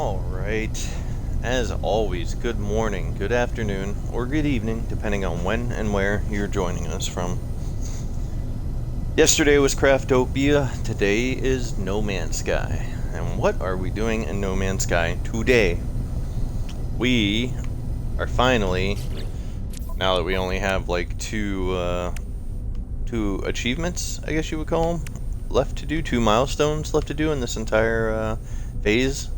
Alright, as always, good morning, good afternoon, or good evening, depending on when and where you're joining us from. Yesterday was Craftopia, today is No Man's Sky. And what are we doing in No Man's Sky today? We are finally, now that we only have like two achievements, I guess you would call them, left to do, 2 milestones left to do in this entire phase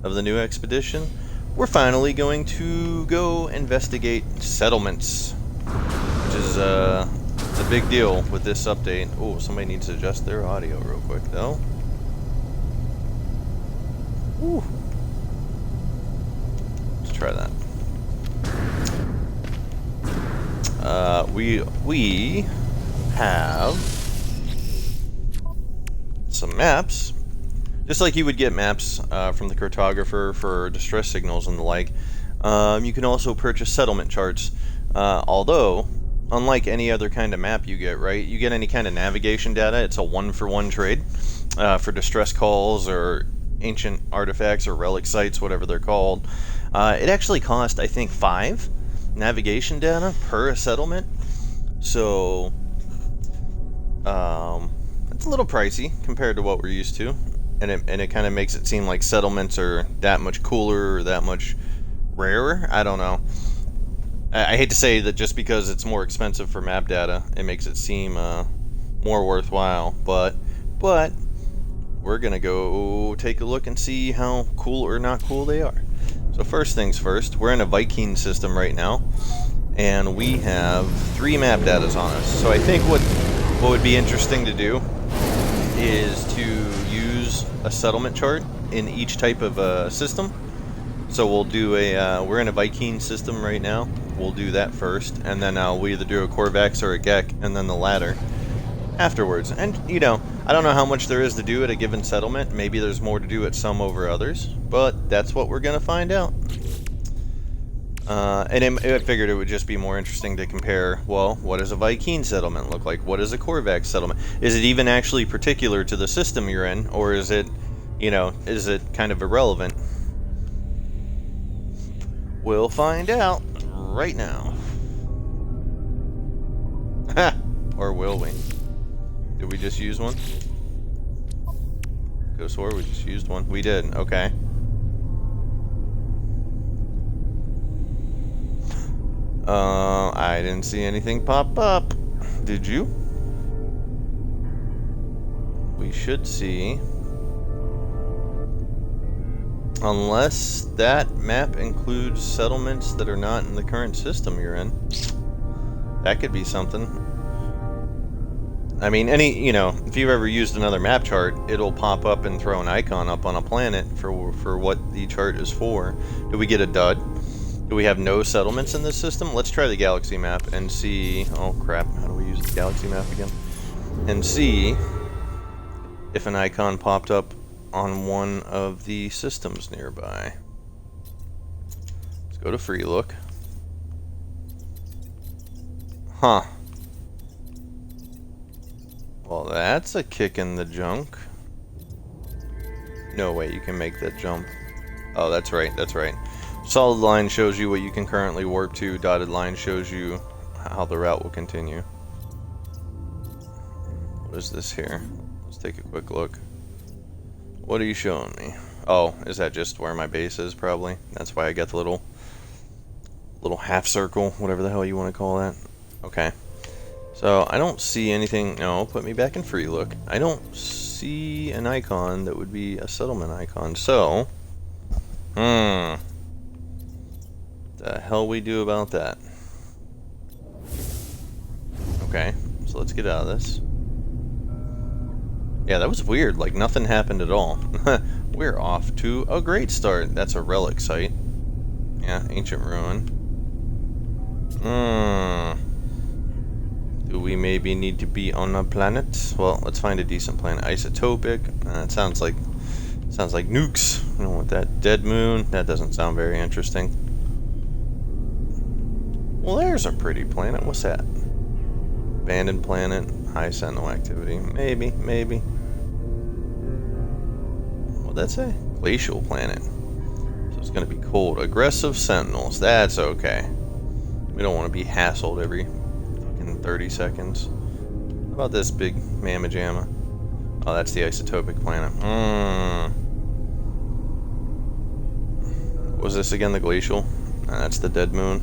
of the new expedition, we're finally going to go investigate settlements, which is a big deal with this update. Oh, somebody needs to adjust their audio real quick, though. Woo. Let's try that. We have some maps. Just like you would get maps from the cartographer for distress signals and the like, you can also purchase settlement charts. Although, unlike any other kind of map you get, right? You get any kind of navigation data, it's a one-for-one trade for distress calls or ancient artifacts or relic sites, whatever they're called. It actually costs, I think, 5 navigation data per settlement. So, it's a little pricey compared to what we're used to. And it kind of makes it seem like settlements are that much cooler or that much rarer. I don't know. I hate to say that just because it's more expensive for map data, it makes it seem more worthwhile. But we're gonna go take a look and see how cool or not cool they are. So first things first, we're in a Viking system right now, and we have 3 map datas on us. So I think what would be interesting to do is to use a settlement chart in each type of system. So we'll do we're in a Viking system right now. We'll do that first, and then we'll either do a Corvax or a Gek, and then the latter afterwards. And, you know, I don't know how much there is to do at a given settlement. Maybe there's more to do at some over others, but that's what we're going to find out. And I figured it would just be more interesting to compare, well, what does a Viking settlement look like? What is a Corvax settlement? Is it even actually particular to the system you're in, or is it, you know, is it kind of irrelevant? We'll find out right now. Ha! Or will we? Did we just use one? Go swore we just used one. We did, okay. I didn't see anything pop up. Did you? We should see. Unless that map includes settlements that are not in the current system you're in. That could be something. I mean, you know, if you've ever used another map chart, it'll pop up and throw an icon up on a planet for what the chart is for. Do we get a dud? Do we have no settlements in this system? Let's try the galaxy map and see... Oh crap, how do we use the galaxy map again? And see if an icon popped up on one of the systems nearby. Let's go to free look. Huh. Well, that's a kick in the junk. No way you can make that jump. Oh, that's right, that's right. Solid line shows you what you can currently warp to. Dotted line shows you how the route will continue. What is this here? Let's take a quick look. What are you showing me? Oh, is that just where my base is, probably? That's why I got the little half circle, whatever the hell you want to call that. Okay. So, I don't see anything... No, put me back in free look. I don't see an icon that would be a settlement icon. So... The hell we do about that? Okay, so let's get out of this. Yeah, that was weird. Like, nothing happened at all. We're off to a great start. That's a relic site. Yeah, ancient ruin. Do we maybe need to be on a planet? Well, let's find a decent planet. Isotopic. It sounds like nukes. I don't want that. Dead moon. That doesn't sound very interesting. Well, there's a pretty planet. What's that? Abandoned planet. High sentinel activity. Maybe. What'd that say? Glacial planet. It's gonna be cold. Aggressive sentinels. That's okay. We don't want to be hassled every fucking 30 seconds. How about this big mamma jamma? Oh, that's the isotopic planet. Was this again the glacial? Nah, that's the dead moon.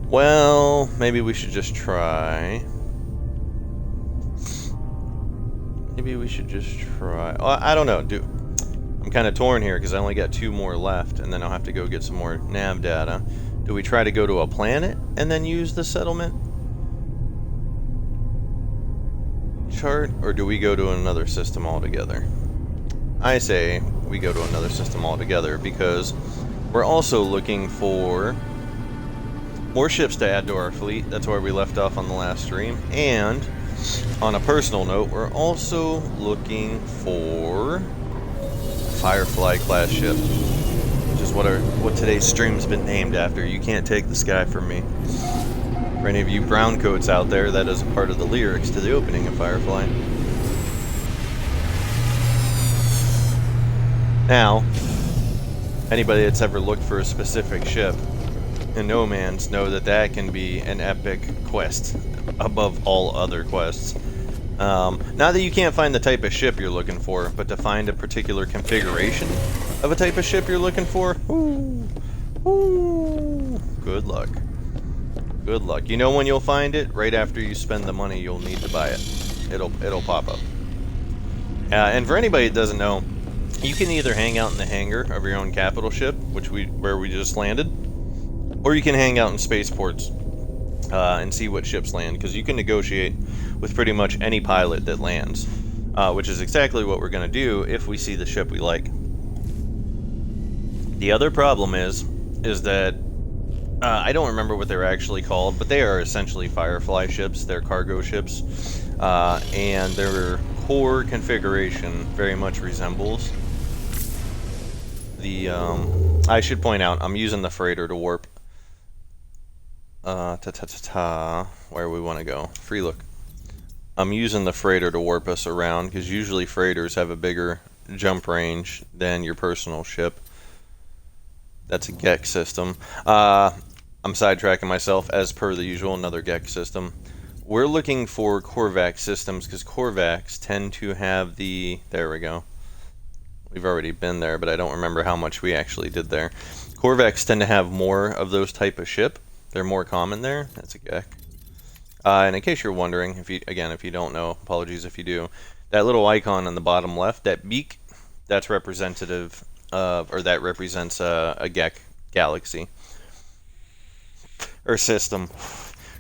Well, maybe we should just try. Maybe we should just try. Oh, I don't know, dude. I'm kind of torn here because I only got 2 more left, and then I'll have to go get some more nav data. Do we try to go to a planet and then use the settlement chart, or do we go to another system altogether? I say we go to another system altogether because we're also looking for more ships to add to our fleet. That's where we left off on the last stream. And on a personal note, we're also looking for a Firefly class ship, which is what today's stream's been named after. You can't take the sky from me. For any of you browncoats out there, that is a part of the lyrics to the opening of Firefly. Now, anybody that's ever looked for a specific ship in No Man's know that that can be an epic quest above all other quests. Not that you can't find the type of ship you're looking for, but to find a particular configuration of a type of ship you're looking for, good luck. Good luck. You know when you'll find it? Right after you spend the money you'll need to buy it. It'll pop up. And for anybody that doesn't know, you can either hang out in the hangar of your own capital ship, where we just landed, or you can hang out in spaceports and see what ships land, because you can negotiate with pretty much any pilot that lands, which is exactly what we're going to do if we see the ship we like. The other problem is that I don't remember what they're actually called, but they are essentially Firefly ships. They're cargo ships, and their core configuration very much resembles the, I should point out, I'm using the freighter to warp, where we want to go. Free look. I'm using the freighter to warp us around, because usually freighters have a bigger jump range than your personal ship. That's a GEC system. I'm sidetracking myself, as per the usual, another GEC system. We're looking for Korvax systems, because Korvax tend to have the... There we go. We've already been there, but I don't remember how much we actually did there. Korvax tend to have more of those type of ship. They're more common there. That's a GEC. And in case you're wondering, if you don't know, apologies if you do, that little icon on the bottom left, that beak, that's representative of, or that represents a GEC galaxy. Or system.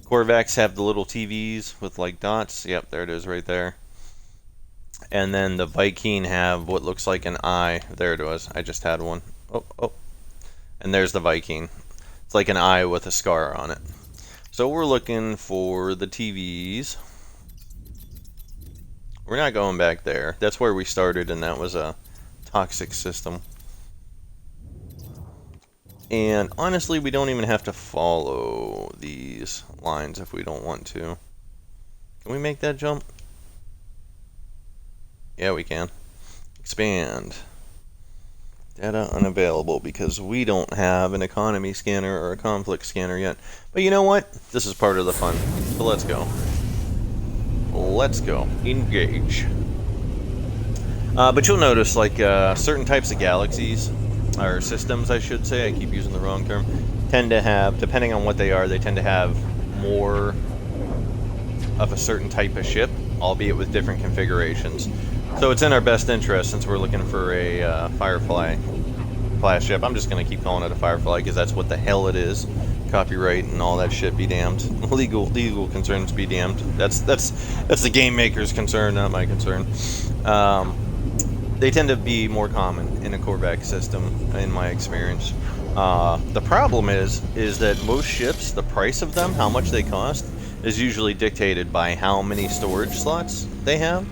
Korvax have the little TVs with like dots. Yep, there it is right there. And then the Viking have what looks like an eye. There it was. I just had one. Oh. And there's the Viking. It's like an eye with a scar on it. So we're looking for the TVs. We're not going back there. That's where we started, and that was a toxic system. And honestly, we don't even have to follow these lines if we don't want to. Can we make that jump? Yeah, we can. Expand. Data unavailable because we don't have an economy scanner or a conflict scanner yet. But you know what? This is part of the fun. So let's go. Let's go. Engage. But you'll notice, like, certain types of galaxies, or systems, I should say, I keep using the wrong term, tend to have, depending on what they are, they tend to have more of a certain type of ship, albeit with different configurations. So it's in our best interest, since we're looking for a Firefly class ship. I'm just going to keep calling it a Firefly, because that's what the hell it is. Copyright and all that shit be damned. Legal concerns be damned. That's the game maker's concern, not my concern. They tend to be more common in a Korvax system, in my experience. The problem is that most ships, the price of them, how much they cost, is usually dictated by how many storage slots they have.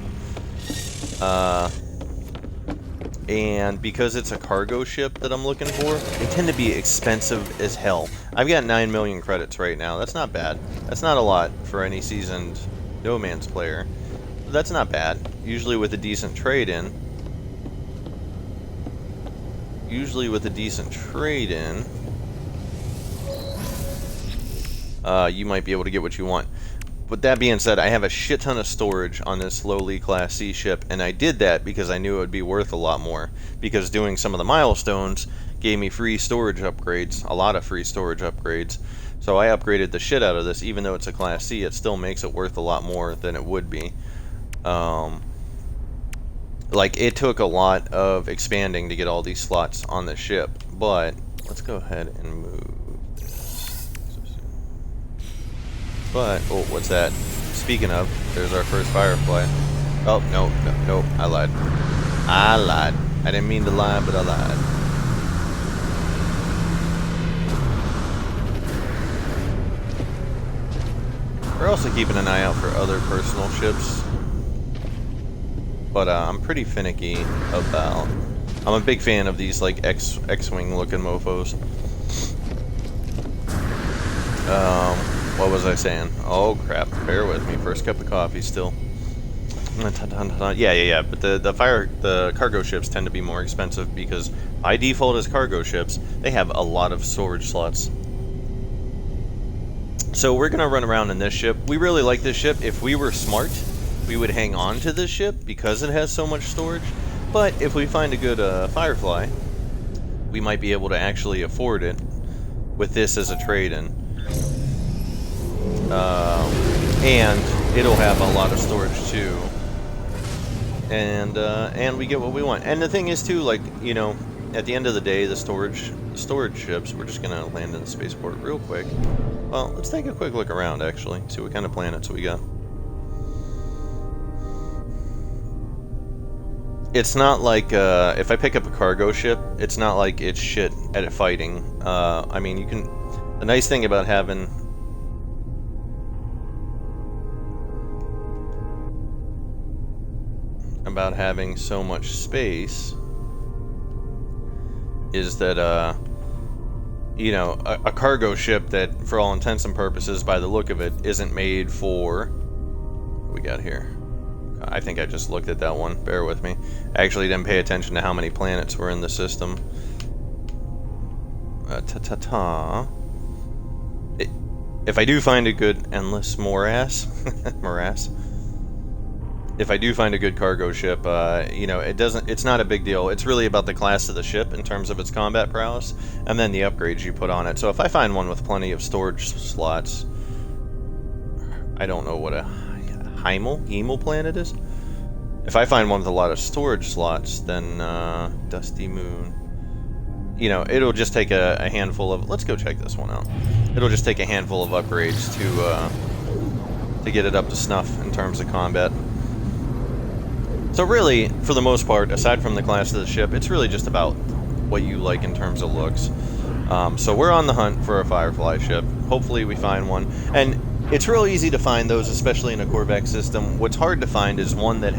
And because it's a cargo ship that I'm looking for, they tend to be expensive as hell. I've got 9 million credits right now. That's not bad. That's not a lot for any seasoned No Man's player. But that's not bad. Usually with a decent trade-in, usually with a decent trade-in, you might be able to get what you want. With that being said, I have a shit ton of storage on this lowly Class C ship, and I did that because I knew it would be worth a lot more, because doing some of the milestones gave me free storage upgrades, a lot of free storage upgrades. So I upgraded the shit out of this. Even though it's a Class C, it still makes it worth a lot more than it would be. Like, it took a lot of expanding to get all these slots on the ship, but let's go ahead and move this. But, oh, what's that? Speaking of, there's our first Firefly. Oh, no, I lied. I didn't mean to lie, but I lied. We're also keeping an eye out for other personal ships. But I'm pretty finicky about... I'm a big fan of these, like, X-Wing looking mofos. What was I saying? Oh, crap. Bear with me. First cup of coffee still. Yeah. But the cargo ships tend to be more expensive because, by default as cargo ships, they have a lot of storage slots. So we're going to run around in this ship. We really like this ship. If we were smart, we would hang on to this ship because it has so much storage. But if we find a good Firefly, we might be able to actually afford it with this as a trade-in. And it'll have a lot of storage too. And we get what we want. And the thing is too, like, you know, at the end of the day, the storage ships, we're just gonna land in the spaceport real quick. Well, let's take a quick look around, actually. See what kind of planets we got. It's not like, if I pick up a cargo ship, it's not like it's shit at fighting. I mean, you can... The nice thing about having... so much space is that, you know, a cargo ship that, for all intents and purposes, by the look of it, isn't made for... What we got here? I think I just looked at that one. Bear with me. I actually didn't pay attention to how many planets were in the system. If I do find a good endless morass, if I do find a good cargo ship, you know, it's not a big deal. It's really about the class of the ship in terms of its combat prowess, and then the upgrades you put on it. So if I find one with plenty of storage slots, I don't know what a Hemel planet is. If I find one with a lot of storage slots, then Dusty Moon. You know, it'll just take a handful of... Let's go check this one out. It'll just take a handful of upgrades to get it up to snuff in terms of combat. So really, for the most part, aside from the class of the ship, it's really just about what you like in terms of looks. So we're on the hunt for a Firefly ship. Hopefully we find one. And it's real easy to find those, especially in a Corvette system. What's hard to find is one that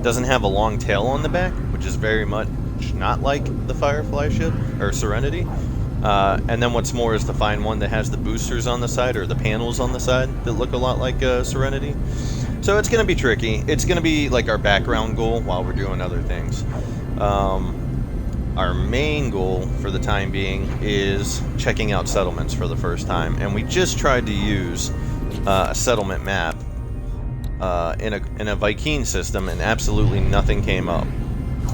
doesn't have a long tail on the back, which is very much not like the Firefly ship, or Serenity. And then what's more is to find one that has the boosters on the side, or the panels on the side, that look a lot like Serenity. So it's going to be tricky. It's going to be like our background goal while we're doing other things. Our main goal for the time being is checking out settlements for the first time. And we just tried to use a settlement map in a Viking system, and absolutely nothing came up.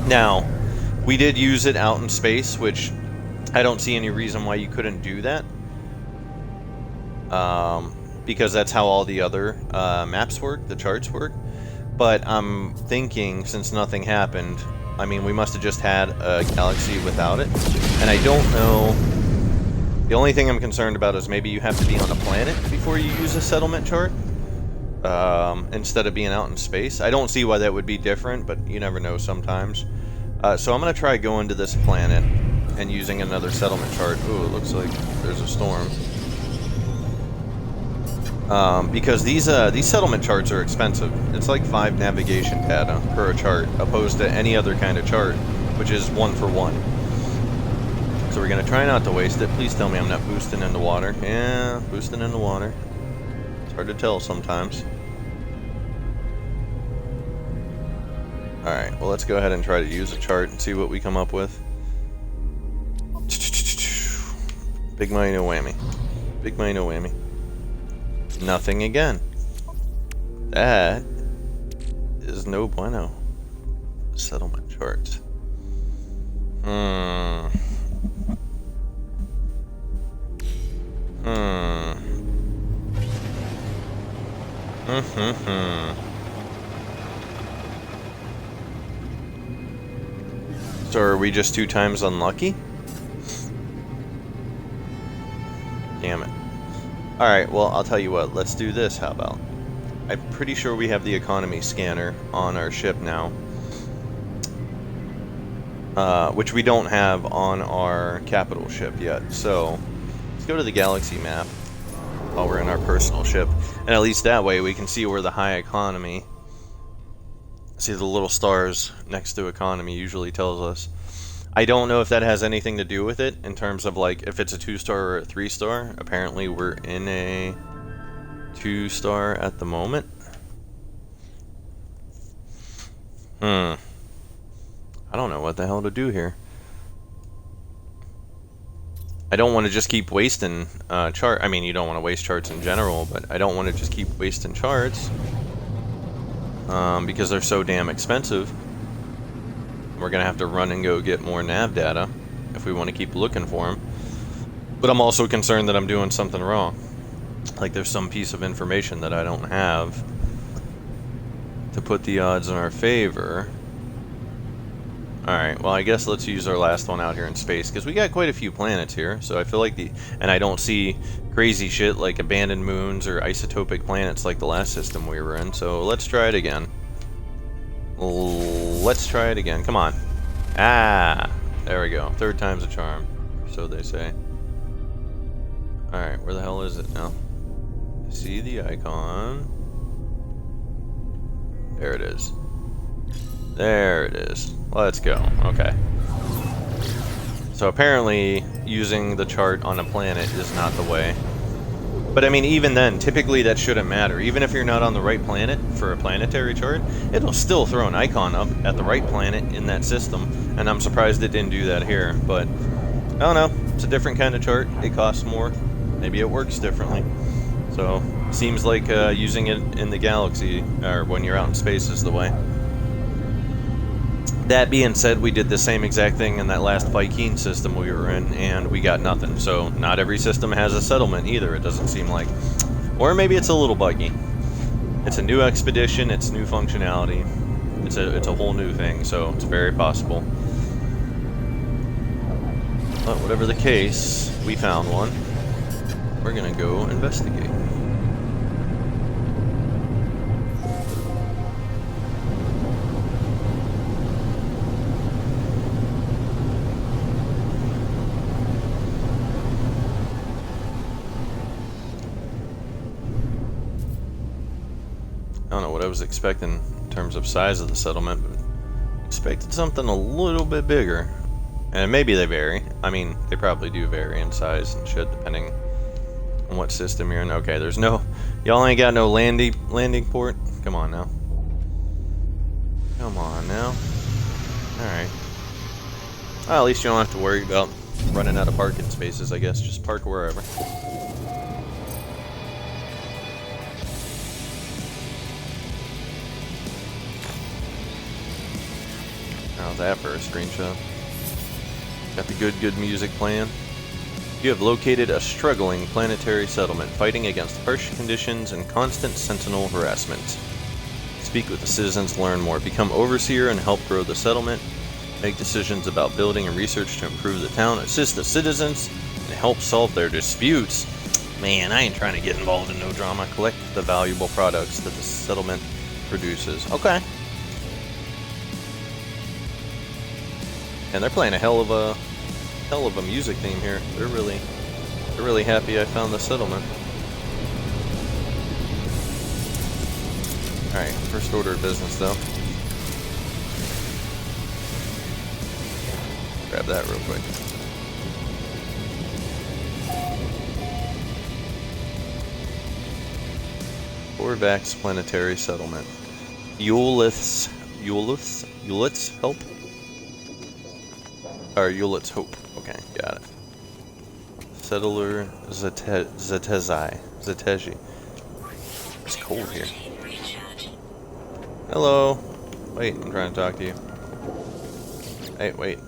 Now, we did use it out in space, which I don't see any reason why you couldn't do that. Because that's how all the other maps work, the charts work. But I'm thinking, since nothing happened, I mean, we must have just had a galaxy without it. And I don't know... The only thing I'm concerned about is maybe you have to be on a planet before you use a settlement chart, instead of being out in space. I don't see why that would be different, but you never know sometimes. So I'm going to try going to this planet and using another settlement chart. Ooh, it looks like there's a storm. Because these settlement charts are expensive. It's like 5 navigation data per a chart, opposed to any other kind of chart, which is 1 for 1. So we're going to try not to waste it. Please tell me I'm not boosting into water. Yeah, boosting into water. It's hard to tell sometimes. Alright, well, let's go ahead and try to use a chart and see what we come up with. Big money, no whammy. Big money, no whammy. Nothing again. That is no bueno. Settlement charts. So are we just 2 times unlucky? Damn it. Alright, well, I'll tell you what. Let's do this, how about? I'm pretty sure we have the economy scanner on our ship now. Which we don't have on our capital ship yet. So, let's go to the galaxy map while we're in our personal ship. And at least that way we can see where the high economy... See the little stars next to economy usually tells us. I don't know if that has anything to do with it in terms of like if it's a 2-star or a 3-star. Apparently we're in a 2-star at the moment. I don't know what the hell to do here. I don't want to just keep wasting I mean, you don't want to waste charts in general, but I don't want to just keep wasting charts because they're so damn expensive. We're gonna have to run and go get more nav data if we want to keep looking for them. But I'm also concerned that I'm doing something wrong. Like there's some piece of information that I don't have to put the odds in our favor. Alright, well I guess let's use our last one out here in space, because we got quite a few planets here, so I feel like and I don't see crazy shit like abandoned moons or isotopic planets like the last system we were in, so let's try it again. Let's try it again, come on. Ah, there we go, 3rd time's a charm, so they say. Alright, where the hell is it now? See the icon. There it is. There it is. Let's go. Okay. So apparently using the chart on a planet is not the way. But I mean, even then, typically that shouldn't matter. Even if you're not on the right planet for a planetary chart, it'll still throw an icon up at the right planet in that system. And I'm surprised it didn't do that here. But, I don't know. It's a different kind of chart. It costs more. Maybe it works differently. So, seems like using it in the galaxy, or when you're out in space, is the way. That being said, we did the same exact thing in that last Vy'keen system we were in, and we got nothing. So, not every system has a settlement either, it doesn't seem like. Or maybe it's a little buggy. It's a new expedition, it's new functionality. It's a whole new thing, so it's very possible. But whatever the case, we found one. We're gonna go investigate. I don't know what I was expecting in terms of size of the settlement, but expected something a little bit bigger. And maybe they vary. I mean, they probably do vary in size and shit depending on what system you're in. Okay, there's no... Y'all ain't got no landing port? Come on now. Come on now. Alright. Well, at least you don't have to worry about running out of parking spaces, I guess. Just park wherever. How's that for a screenshot? Got the good music playing. You have located a struggling planetary settlement fighting against harsh conditions and constant sentinel harassment. Speak with the citizens, learn more, become overseer and help grow the settlement, make decisions about building and research to improve the town, assist the citizens, and help solve their disputes. Man, I ain't trying to get involved in no drama. Collect the valuable products that the settlement produces. Okay. And they're playing a hell of a music theme here. They're really happy I found the settlement. Alright, first order of business though. Grab that real quick. Korvax planetary settlement. Eulith's help? Or Eulith's hope. Okay, got it. Settler Zetezi. It's cold here. Hello. Wait, I'm trying to talk to you. Hey, wait.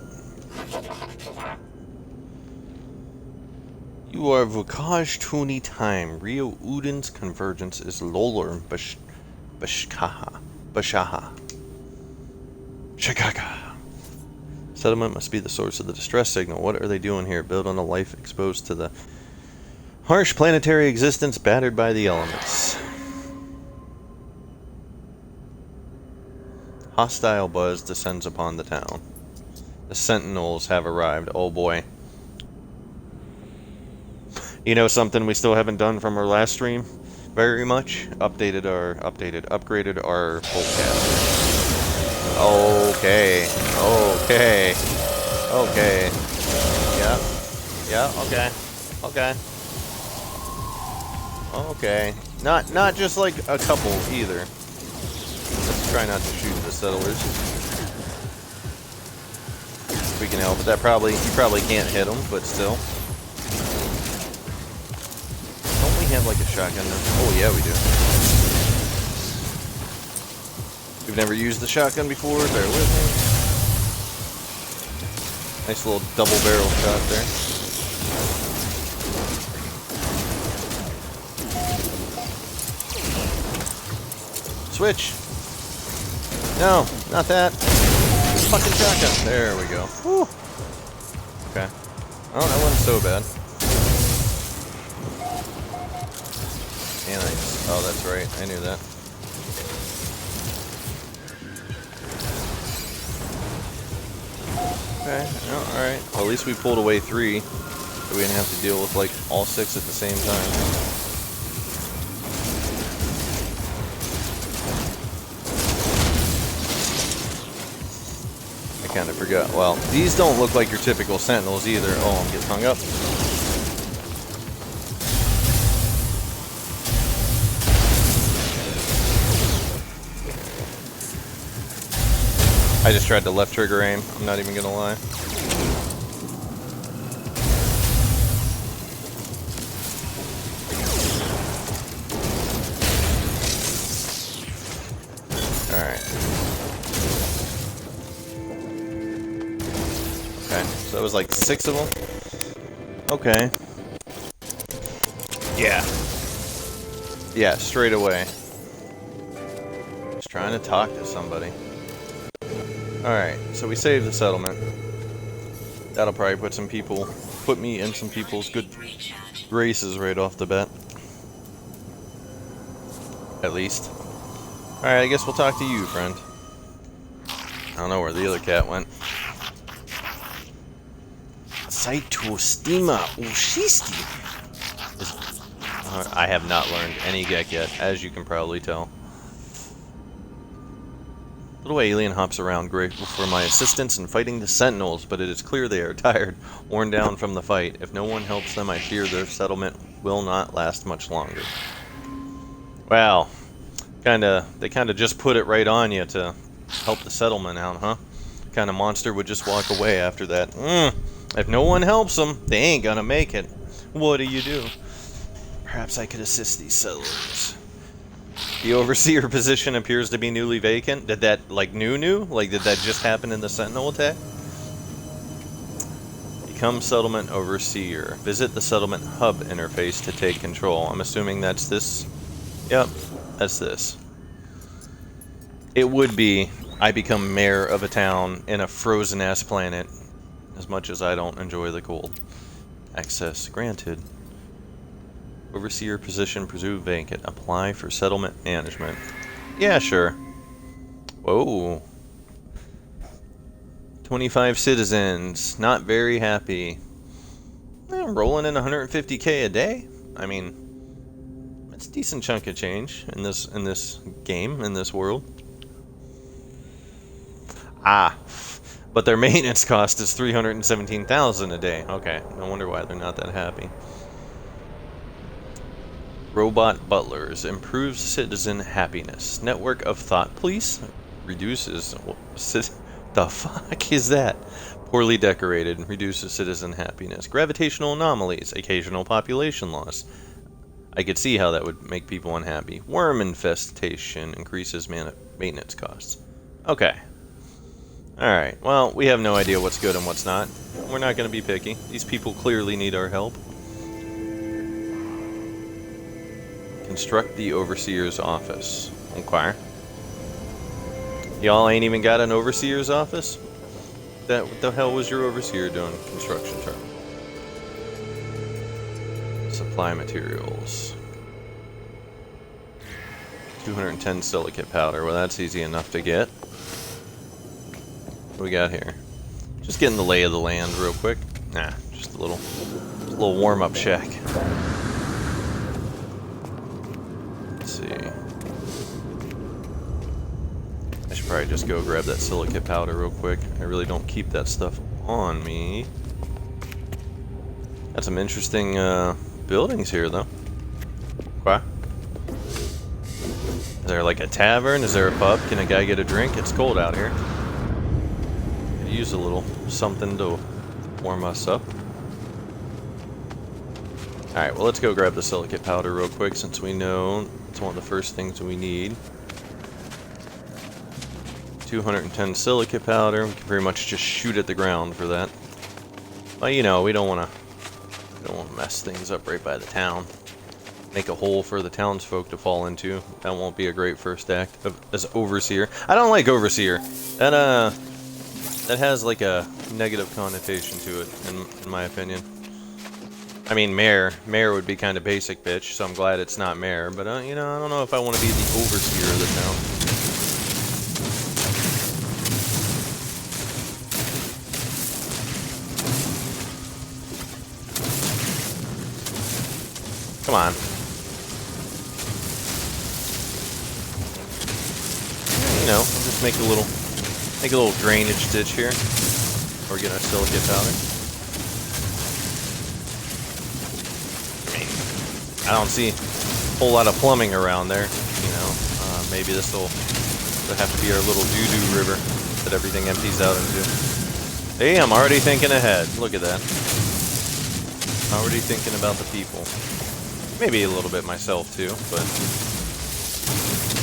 You are Vukaj Tuni time. Rio Udin's convergence is Lolar Bashaha. Shikaka. Settlement must be the source of the distress signal. What are they doing here? Build on a life exposed to the harsh planetary existence battered by the elements. Hostile buzz descends upon the town. The Sentinels have arrived. Oh boy. You know something we still haven't done from our last stream? Very much. Upgraded our Boltcaster. Okay. Okay. Not just like a couple either. Let's try not to shoot the settlers. If we can help it. You probably can't hit them, but still. Don't we have like a shotgun? Oh yeah, we do. We've never used the shotgun before, bear with me. Nice little double barrel shot there. Switch! No, not that. Fucking shotgun. There we go. Whew. Okay. Oh, that wasn't so bad. And oh, that's right. I knew that. Okay, oh, alright. Well, at least we pulled away 3, so we didn't have to deal with, like, all 6 at the same time. I kind of forgot. Well, these don't look like your typical Sentinels either. Oh, I'm getting hung up. I just tried to left trigger aim, I'm not even gonna lie. Alright. Okay, so that was like 6 of them? Okay. Yeah. Yeah, straight away. Just trying to talk to somebody. Alright, so we saved the settlement. That'll probably put me in some people's good graces right off the bat. At least. Alright, I guess we'll talk to you, friend. I don't know where the other cat went. Saitostima Ushisti. I have not learned any Gek yet, as you can probably tell. Little alien hops around, grateful for my assistance in fighting the Sentinels, but it is clear they are tired, worn down from the fight. If no one helps them, I fear their settlement will not last much longer. Well, they kinda just put it right on you to help the settlement out, huh? Kind of monster would just walk away after that. If no one helps them, they ain't gonna make it. What do? Perhaps I could assist these settlers. The overseer position appears to be newly vacant. Did that, like, new? Like, did that just happen in the Sentinel attack? Become settlement overseer. Visit the settlement hub interface to take control. I'm assuming that's this. Yep, that's this. It would be, I become mayor of a town in a frozen-ass planet, as much as I don't enjoy the cold. Access granted. Overseer position presumed vacant. Apply for settlement management. Yeah, sure. Whoa. 25 citizens. Not very happy. Rolling in 150k a day? I mean, that's a decent chunk of change in this game, in this world. Ah. But their maintenance cost is 317,000 a day. Okay, no wonder why they're not that happy. Robot butlers improves citizen happiness. Network of thought police reduces. The fuck is that? Poorly decorated, reduces citizen happiness. Gravitational anomalies, occasional population loss. I could see how that would make people unhappy. Worm infestation, increases maintenance costs. Okay. Alright, well, we have no idea what's good and what's not. We're not going to be picky. These people clearly need our help. Construct the overseer's office. Okay. Y'all ain't even got an overseer's office? What the hell was your overseer doing? Construction term. Supply materials. 210 silicate powder. Well, that's easy enough to get. What do we got here? Just getting the lay of the land real quick. Nah, just a little warm-up shack. Let's see. I should probably just go grab that silicate powder real quick. I really don't keep that stuff on me. Got some interesting buildings here, though. Okay. Is there like a tavern? Is there a pub? Can a guy get a drink? It's cold out here. Could use a little something to warm us up. Alright, well, let's go grab the silicate powder real quick, since we know it's one of the first things we need. 210 silicate powder. We can pretty much just shoot at the ground for that. Well, you know, we don't want to mess things up right by the town. Make a hole for the townsfolk to fall into. That won't be a great first act as overseer. I don't like overseer. That has like a negative connotation to it, in my opinion. I mean, mayor would be kind of basic bitch, so I'm glad it's not mayor. But you know, I don't know if I want to be the overseer of the town. Come on. You know, just make a little drainage ditch here. Or get our silicate powder. I don't see a whole lot of plumbing around there. You know, maybe this'll have to be our little doo-doo river that everything empties out into. Hey, I'm already thinking ahead. Look at that. Already thinking about the people. Maybe a little bit myself too, but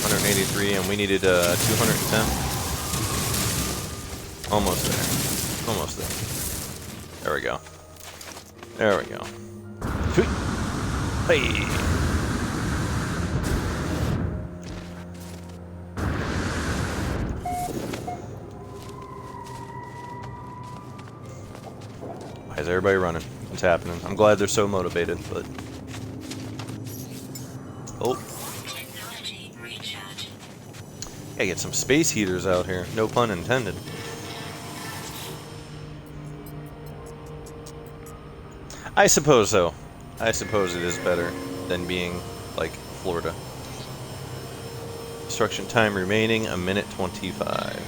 183, and we needed 210. Almost there. Almost there. There we go. There we go. Sweet. Hey. Why is everybody running? What's happening? I'm glad they're so motivated, but... Oh. Gotta get some space heaters out here. No pun intended. I suppose so. I suppose it is better than being like Florida. Construction time remaining, 1:25.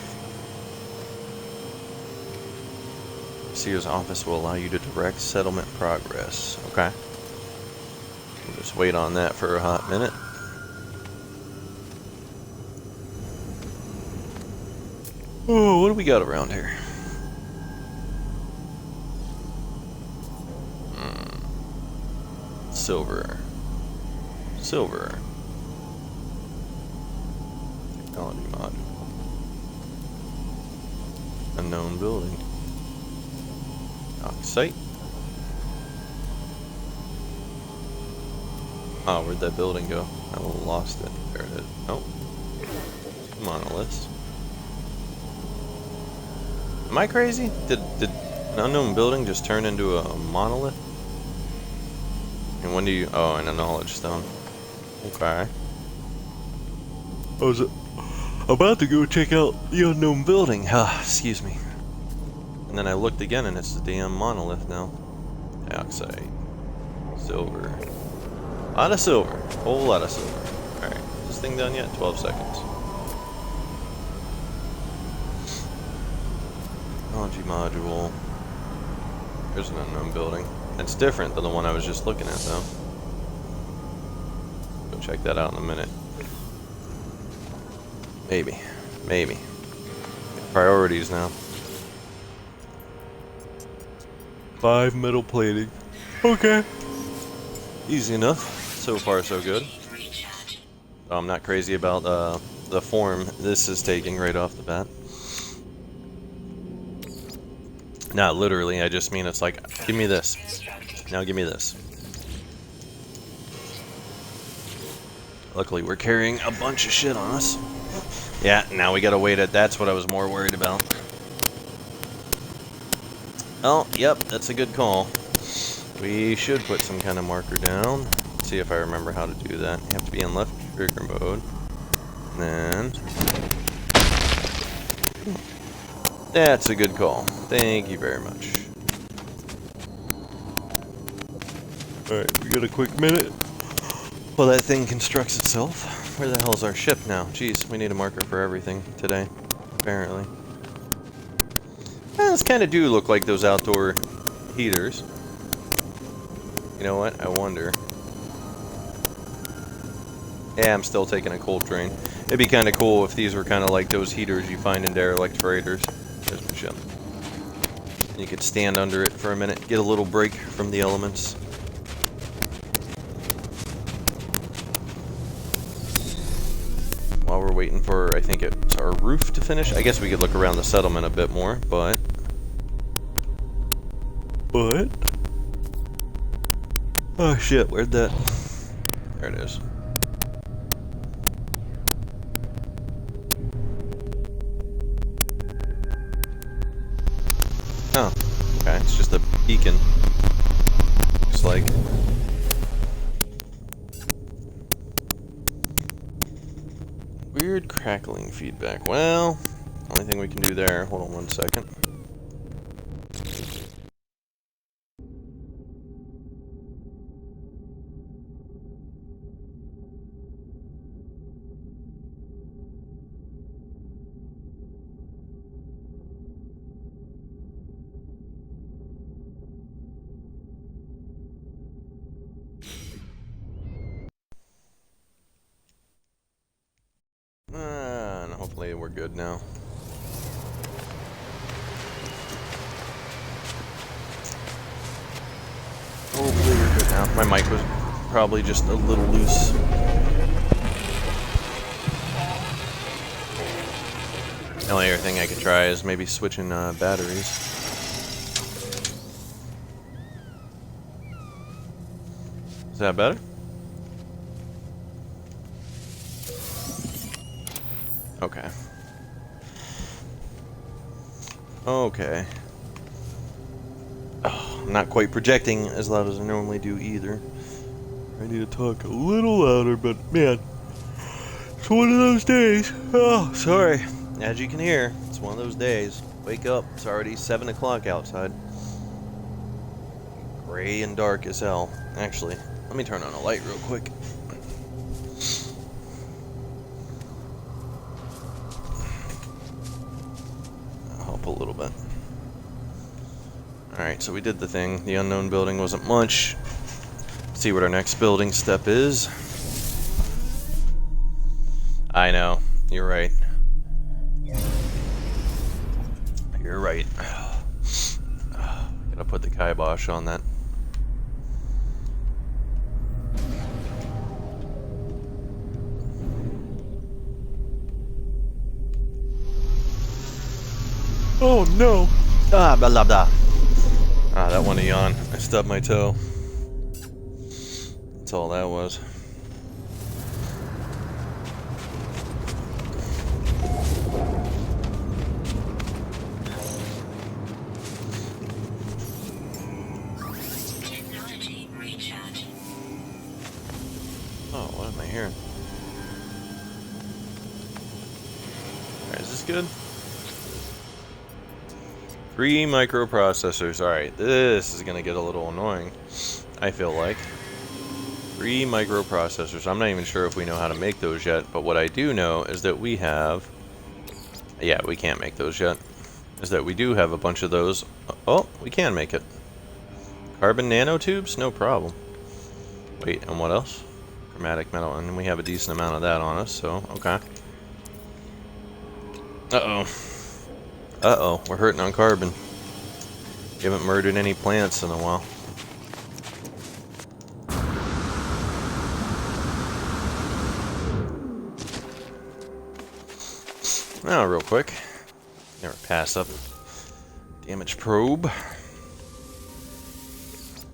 Sears office will allow you to direct settlement progress. Okay. We'll just wait on that for a hot minute. Oh, what do we got around here? Silver. Silver. Technology mod. Unknown building. Dock site. Oh, where'd that building go? I lost it. There it is. Oh. Monoliths. Am I crazy? Did an unknown building just turn into a monolith? And when do you... Oh, and a knowledge stone. Okay. I was about to go check out the unknown building. Excuse me. And then I looked again and it's the damn monolith now. Dioxide. Silver. A lot of silver. Whole lot of silver. Alright. Is this thing done yet? 12 seconds. Technology module. There's an unknown building. It's different than the one I was just looking at, though. Go check that out in a minute. Maybe. Maybe. Priorities now. 5 metal plating. Okay. Easy enough. So far, so good. I'm not crazy about the form this is taking right off the bat. Not literally, I just mean it's like, give me this. Now give me this. Luckily, we're carrying a bunch of shit on us. Yeah, now we gotta wait it. That's what I was more worried about. Oh, yep, that's a good call. We should put some kind of marker down. Let's see if I remember how to do that. You have to be in left trigger mode. And then... That's a good call. Thank you very much. Alright, we got a quick minute. Well, that thing constructs itself. Where the hell's our ship now? Jeez, we need a marker for everything today, apparently. Those kind of do look like those outdoor heaters. You know what? I wonder. Yeah, I'm still taking a cold drain. It'd be kind of cool if these were kind of like those heaters you find in derelict freighters. There's my ship. And you could stand under it for a minute, get a little break from the elements. While we're waiting for, I think it's our roof to finish. I guess we could look around the settlement a bit more, but... Oh shit, where'd that... There it is. Oh, okay, it's just a beacon. Looks like. Weird crackling feedback. Well, only thing we can do there. Hold on one second. And hopefully we're good now. Hopefully we're good now. My mic was probably just a little loose. The only other thing I could try is maybe switching batteries. Is that better? Okay. Okay. Oh, I'm not quite projecting as loud as I normally do either. I need to talk a little louder, but man, it's one of those days. Oh, sorry. As you can hear, it's one of those days. Wake up, it's already 7 o'clock outside. Gray and dark as hell. Actually, let me turn on a light real quick. A little bit. Alright, so we did the thing. The unknown building wasn't much. Let's see what our next building step is. I know. You're right. You're right. Gotta put the kibosh on that. Oh no! Ah, blah blah blah. Ah, that one a yawn. I stubbed my toe. That's all that was. Oh, what am I hearing? Alright, is this good? 3 microprocessors. Alright, this is going to get a little annoying, I feel like. 3 microprocessors. I'm not even sure if we know how to make those yet, but what I do know is that we have... Yeah, we can't make those yet. Is that we do have a bunch of those. Oh, we can make it. Carbon nanotubes? No problem. Wait, and what else? Chromatic metal, and we have a decent amount of that on us, so, okay. Uh-oh. Uh-oh, we're hurting on carbon. You haven't murdered any plants in a while. Now, real quick. Never pass up damage probe.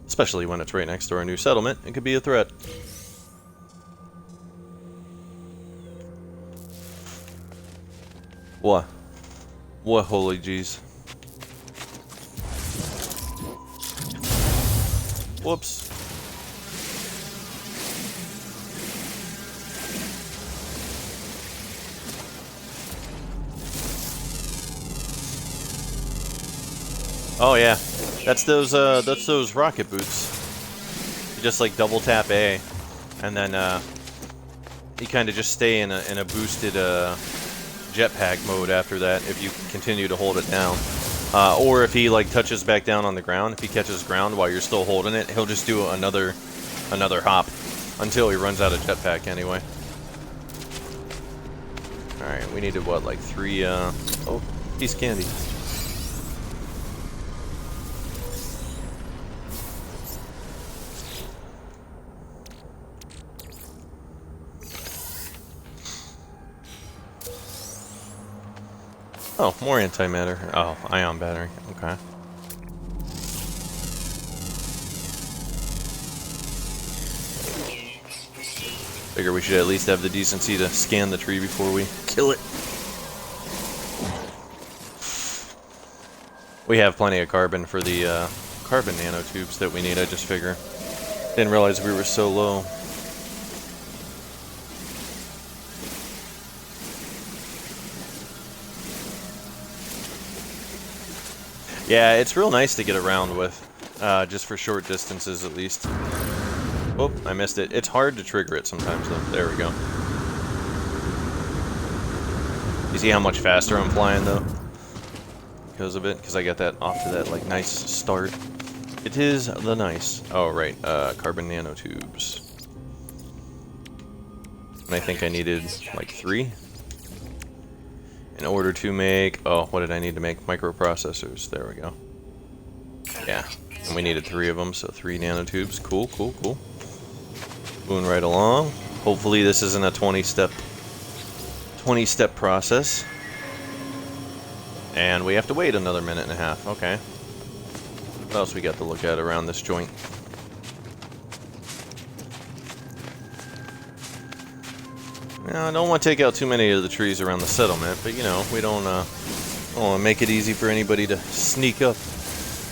Especially when it's right next to our new settlement. It could be a threat. What? What, holy jeez. Whoops. Oh yeah, that's those rocket boots. You just like double tap A, and then you kind of just stay in a boosted jetpack mode after that if you continue to hold it down. Or if he like touches back down on the ground, if he catches ground while you're still holding it, he'll just do another hop until he runs out of jetpack anyway. All right, we needed what, like 3? Oh, piece of candy. Oh, more antimatter. Oh, ion battery. Okay. Figure we should at least have the decency to scan the tree before we kill it. We have plenty of carbon for the carbon nanotubes that we need, I just figure. Didn't realize we were so low. Yeah, it's real nice to get around with, just for short distances at least. Oh, I missed it. It's hard to trigger it sometimes though. There we go. You see how much faster I'm flying though? Because of it? Because I got that off to that like nice start. It is the nice. Oh right, carbon nanotubes. And I think I needed like 3. In order to make, oh, what did I need to make? Microprocessors. There we go. Yeah, and we needed 3 of them, so 3 nanotubes. Cool, cool, cool. Moving right along. Hopefully this isn't a 20-step process. And we have to wait another minute and a half. Okay. What else we got to look at around this joint? Now, I don't want to take out too many of the trees around the settlement, but you know, we don't want to make it easy for anybody to sneak up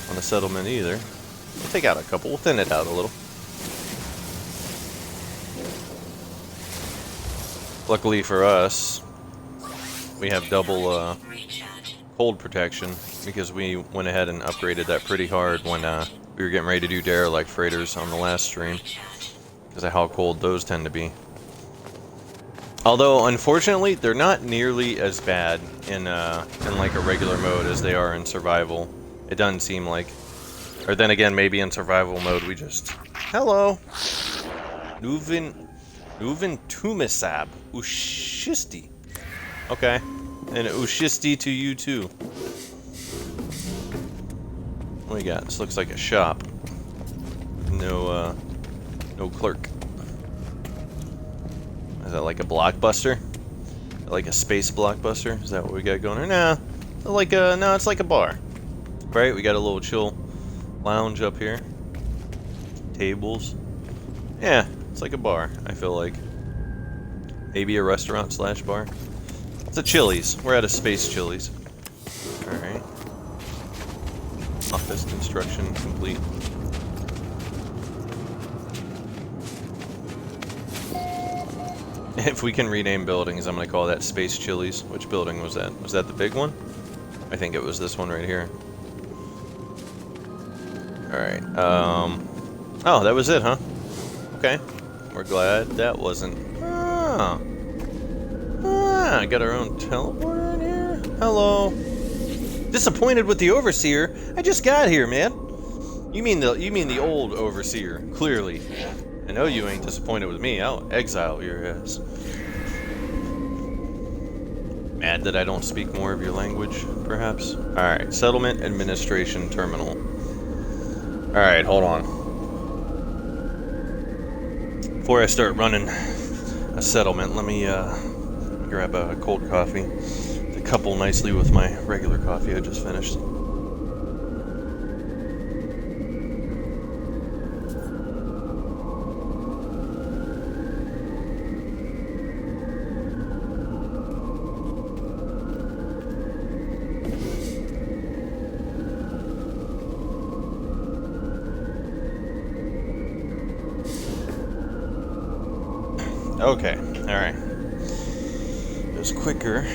on the settlement either. We'll take out a couple, we'll thin it out a little. Luckily for us, we have double cold protection because we went ahead and upgraded that pretty hard when we were getting ready to do derelict freighters on the last stream because of how cold those tend to be. Although, unfortunately, they're not nearly as bad in like a regular mode as they are in survival. It doesn't seem like. Or then again, maybe in survival mode we just... Hello! Nuvin Tumisab. Ushisti. Okay. And Ushisti to you too. What do we got? This looks like a shop. No clerk. Is that like a blockbuster? Like a space blockbuster? Is that what we got going on? Nah. Like no, it's like a bar. Right? We got a little chill lounge up here. Tables. Yeah, it's like a bar, I feel like. Maybe a restaurant / bar. It's a Chili's. We're at a space Chili's. Alright. Office construction complete. If we can rename buildings, I'm going to call that Space Chili's. Which building was that? Was that the big one? I think it was this one right here. Alright, oh, that was it, huh? Okay. We're glad that wasn't... Ah, got our own teleporter in here? Hello. Disappointed with the Overseer? I just got here, man. You mean the old Overseer, clearly. I know you ain't disappointed with me. I'll exile your ass. Mad that I don't speak more of your language, perhaps? Alright, Settlement Administration Terminal. Alright, hold on. Before I start running a settlement, let me grab a cold coffee to couple nicely with my regular coffee I just finished. Okay, alright. It was quicker.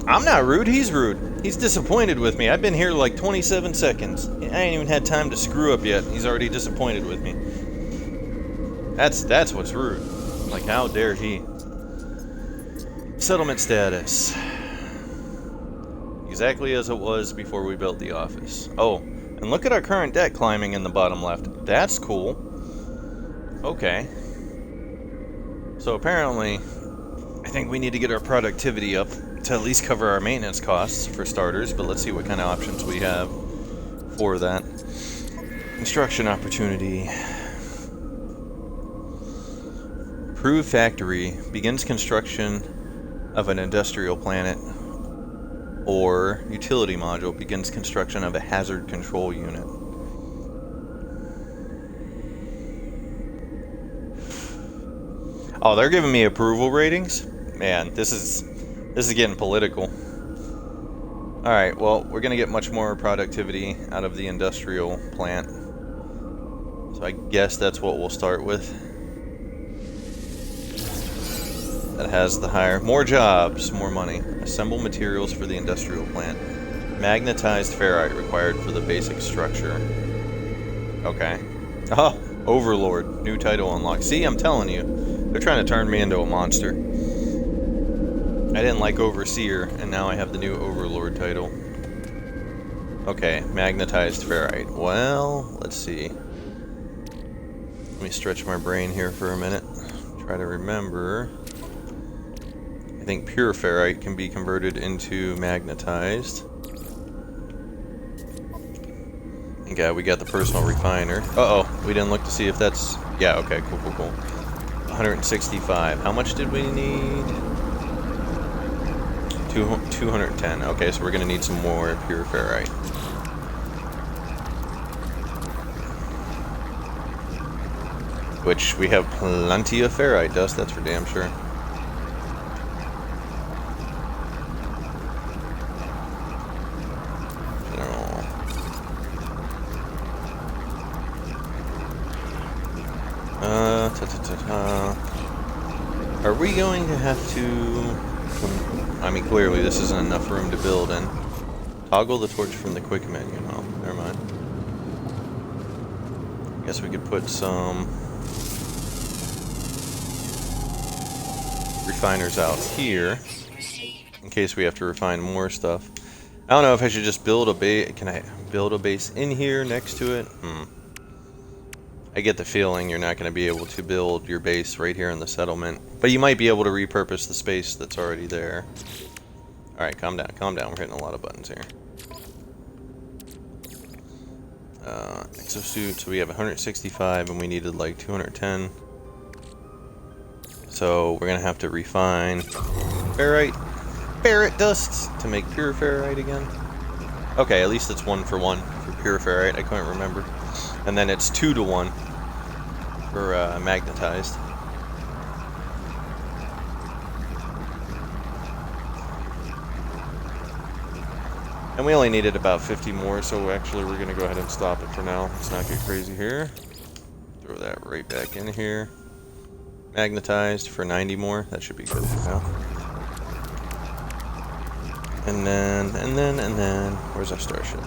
I'm not rude, he's rude. He's disappointed with me. I've been here like 27 seconds. I ain't even had time to screw up yet. He's already disappointed with me. That's what's rude. Like, how dare he? Settlement status. Exactly as it was before we built the office. Oh, and look at our current debt climbing in the bottom left. That's cool. Okay. So apparently, I think we need to get our productivity up to at least cover our maintenance costs for starters, but let's see what kind of options we have for that. Construction opportunity. Approved factory begins construction of an industrial planet, or utility module begins construction of a hazard control unit. Oh, they're giving me approval ratings? Man, this is getting political. Alright, well, we're going to get much more productivity out of the industrial plant. So I guess that's what we'll start with. That has the higher... More jobs, more money. Assemble materials for the industrial plant. Magnetized ferrite required for the basic structure. Okay. Oh, Overlord. New title unlocked. See, I'm telling you. They're trying to turn me into a monster. I didn't like Overseer, and now I have the new Overlord title. Okay, magnetized ferrite. Well, let's see. Let me stretch my brain here for a minute. Try to remember. I think pure ferrite can be converted into magnetized. And yeah, we got the personal refiner. Uh-oh, we didn't look to see if that's... Yeah, okay, cool, cool, cool. 165. How much did we need? 210. Okay, so we're going to need some more pure ferrite. Which we have plenty of ferrite dust, that's for damn sure. Are we going to have to... I mean, clearly this isn't enough room to build in. Toggle the torch from the quick menu. Oh, never mind. Guess we could put some... refiners out here. In case we have to refine more stuff. I don't know if I should just build a base... Can I build a base in here next to it? I get the feeling you're not going to be able to build your base right here in the settlement. But you might be able to repurpose the space that's already there. Alright, calm down, calm down. We're hitting a lot of buttons here. Exosuit, so we have 165 and we needed like 210. So we're going to have to refine ferrite dusts to make pure ferrite again. Okay, at least it's 1-for-1 for pure ferrite. I couldn't remember. And then it's 2-to-1 for magnetized. And we only needed about 50 more, so actually we're going to go ahead and stop it for now. Let's not get crazy here. Throw that right back in here. Magnetized for 90 more. That should be good for now. And then, where's our starship?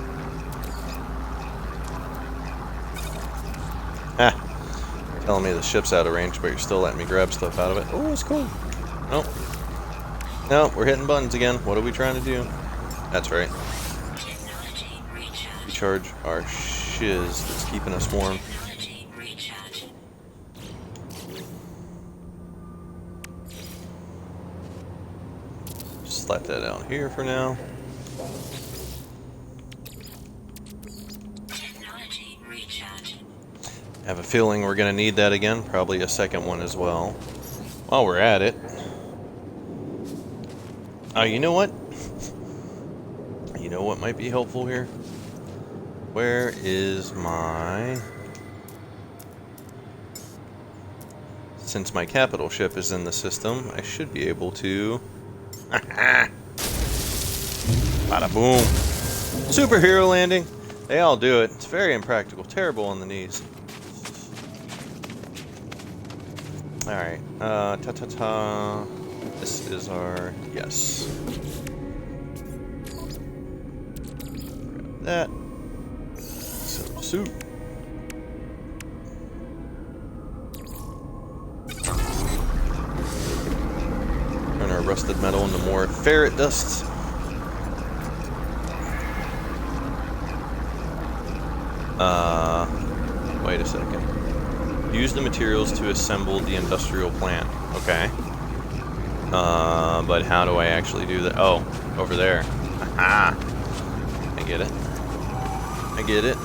Ah! You're telling me the ship's out of range, but you're still letting me grab stuff out of it. Oh, it's cool. Nope. Nope, we're hitting buttons again. What are we trying to do? That's right. Recharge our shiz that's keeping us warm. flat that out here for now. Technology recharge. I have a feeling we're going to need that again, probably a second one as well. While we're at it. Oh, you know what? You know what might be helpful here? Where is my... Since my capital ship is in the system, I should be able to... Bada boom. Superhero landing. They all do it. It's very impractical. Terrible on the knees. Alright. Ta-ta-ta. This is our... Yes. Grab that. So, soup. Turn our rusted metal into more ferret dust. Wait a second. Use the materials to assemble the industrial plant. Okay. But how do I actually do that? Oh, over there. Aha! I get it. I get it.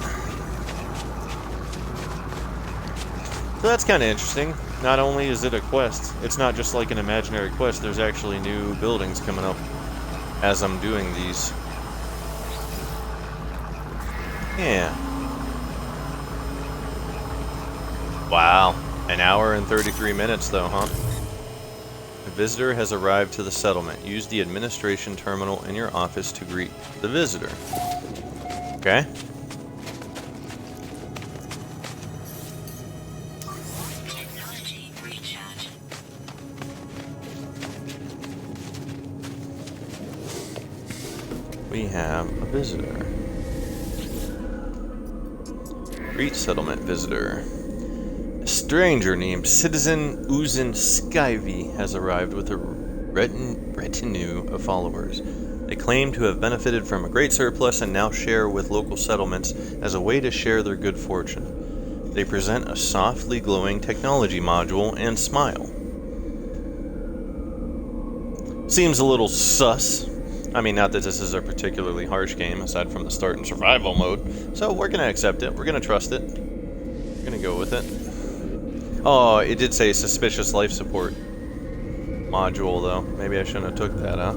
So that's kind of interesting. Not only is it a quest, it's not just like an imaginary quest, there's actually new buildings coming up as I'm doing these. Yeah. Wow. An hour and 33 minutes though, huh? A visitor has arrived to the settlement. Use the administration terminal in your office to greet the visitor. Okay. Technology recharge. We have a visitor. Greet settlement visitor. A stranger named Citizen Uzin Skyvy has arrived with a retinue of followers. They claim to have benefited from a great surplus and now share with local settlements as a way to share their good fortune. They present a softly glowing technology module and smile. Seems a little sus. I mean, not that this is a particularly harsh game, aside from the start and survival mode. So we're going to accept it. We're going to trust it. We're going to go with it. Oh, it did say suspicious life support module, though. Maybe I shouldn't have took that, huh?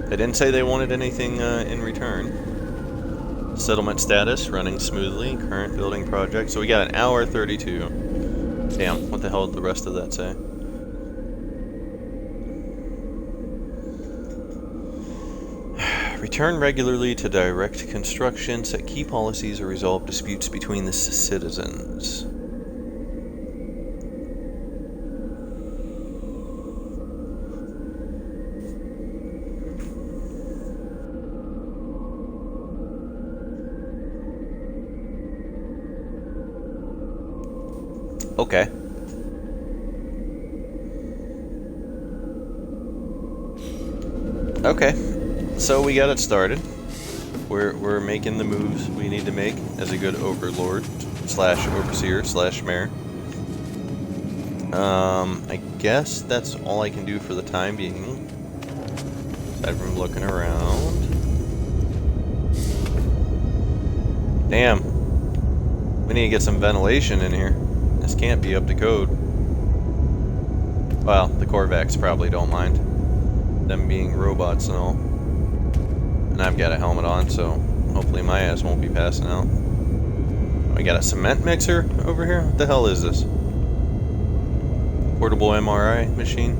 They didn't say they wanted anything in return. Settlement status, running smoothly. Current building project. So we got an hour 32. Damn, what the hell did the rest of that say? Return regularly to direct construction, set key policies, or resolve disputes between the citizens. Okay. Okay. So we got it started. We're making the moves we need to make as a good overlord slash overseer slash mayor. I guess that's all I can do for the time being. Aside from looking around. Damn. We need to get some ventilation in here. This can't be up to code. Well, the Korvax probably don't mind. Them being robots and all. And I've got a helmet on, so hopefully my ass won't be passing out. We got a cement mixer over here? What the hell is this? Portable MRI machine?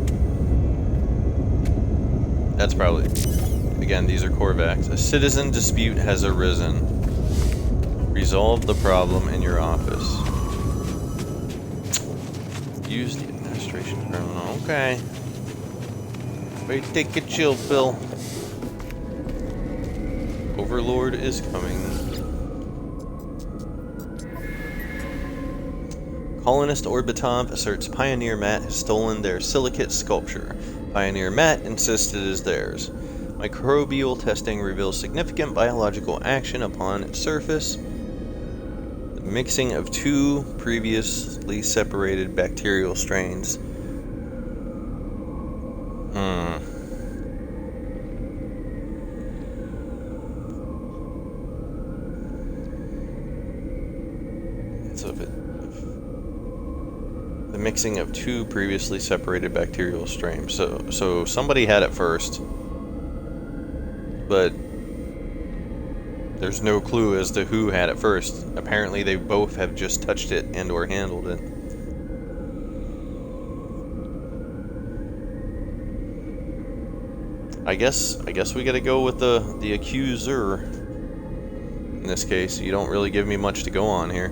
That's probably... Again, these are Korvax. A citizen dispute has arisen. Resolve the problem in your office. Use the administration terminal. Okay. Wait, take a chill pill. Overlord is coming. Colonist Orbitov asserts Pioneer Matt has stolen their silicate sculpture. Pioneer Matt insists it is theirs. Microbial testing reveals significant biological action upon its surface. The mixing of two previously separated bacterial strains. So if the mixing of two previously separated bacterial strains. So somebody had it first, but there's no clue as to who had it first. Apparently they both have just touched it and or handled it. I guess we gotta go with the accuser. In this case, you don't really give me much to go on here.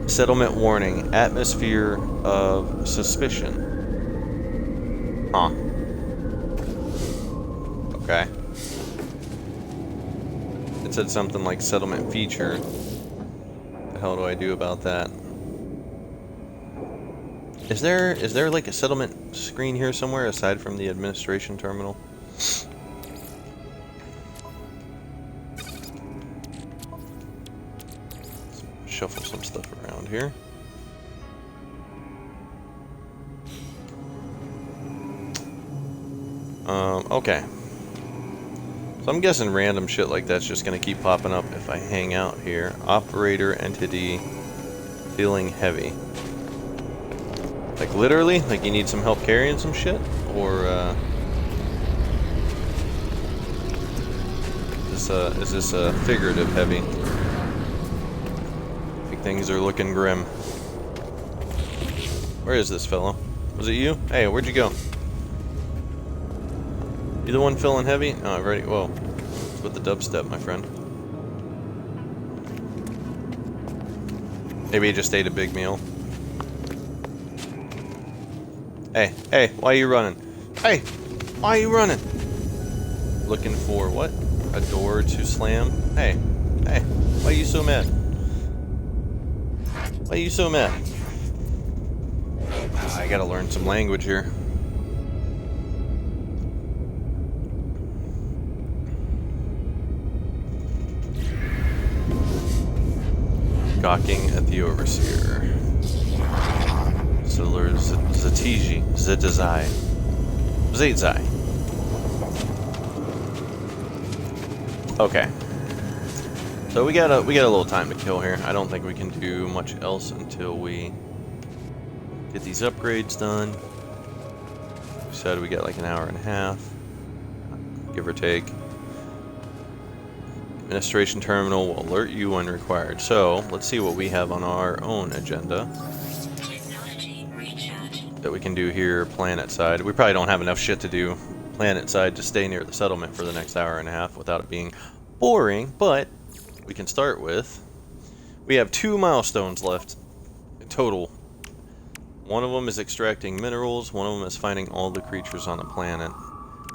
Settlement warning, atmosphere of suspicion. Huh. Okay. It said something like settlement feature. What the hell do I do about that? Is there like a settlement screen here somewhere aside from the administration terminal? Shuffle some stuff around here. Okay. So I'm guessing random shit like that's just gonna keep popping up if I hang out here. Operator entity feeling heavy. Like literally? Like you need some help carrying some shit? Or is this a figurative heavy? I think things are looking grim. Where is this fellow? Was it you? Hey, where'd you go? You the one feeling heavy? Oh, I've already. Whoa. It's with the dubstep, my friend. Maybe he just ate a big meal. Hey, why are you running? Hey, why are you running? Looking for what? A door to slam? Hey, why are you so mad? Why are you so mad? I gotta learn some language here. Gawking at the overseer. Siddler Zatiji. Zitazai. Zatzai. Okay. So we got a little time to kill here. I don't think we can do much else until we get these upgrades done. We said we got like an hour and a half, give or take. Administration terminal will alert you when required. So let's see what we have on our own agenda that we can do here planet side. We probably don't have enough shit to do planet side to stay near the settlement for the next hour and a half without it being boring, but we can start with, we have 2 milestones left total. One of them is extracting minerals, one of them is finding all the creatures on the planet.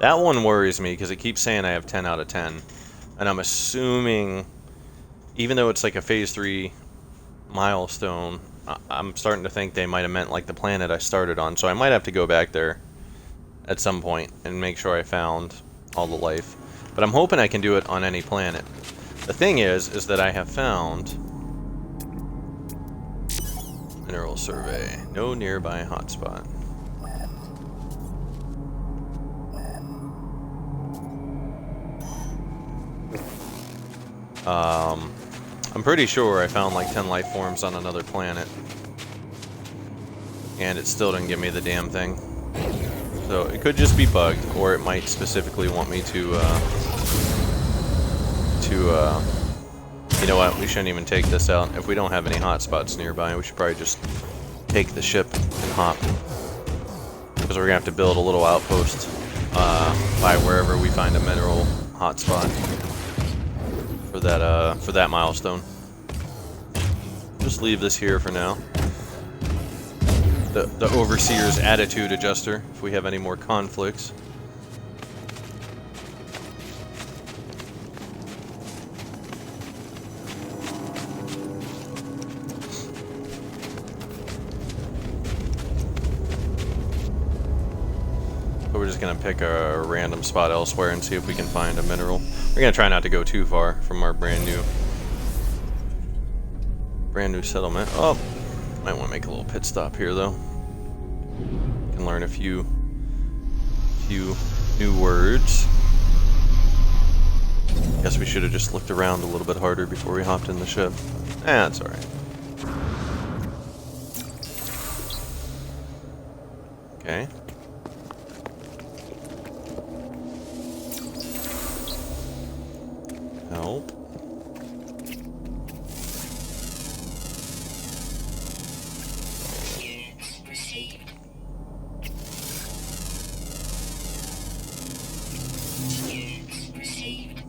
That one worries me because it keeps saying I have 10 out of 10. And I'm assuming, even though it's like a phase 3 milestone, I'm starting to think they might have meant like the planet I started on. So I might have to go back there at some point and make sure I found all the life. But I'm hoping I can do it on any planet. The thing is that I have found mineral survey. No nearby hotspot. I'm pretty sure I found like 10 life forms on another planet. And it still didn't give me the damn thing. So it could just be bugged, or it might specifically want me to, you know what, we shouldn't even take this out. If we don't have any hotspots nearby, we should probably just take the ship and hop. Because we're gonna have to build a little outpost, by wherever we find a mineral hotspot. For that milestone. Just leave this here for now. The overseer's attitude adjuster, if we have any more conflicts. But we're just gonna pick a random spot elsewhere and see if we can find a mineral. We're gonna try not to go too far from our brand new settlement. Oh, might want to make a little pit stop here though. Can learn a few few new words. Guess we should have just looked around a little bit harder before we hopped in the ship. That's alright. Okay. Help. Units received. Units received.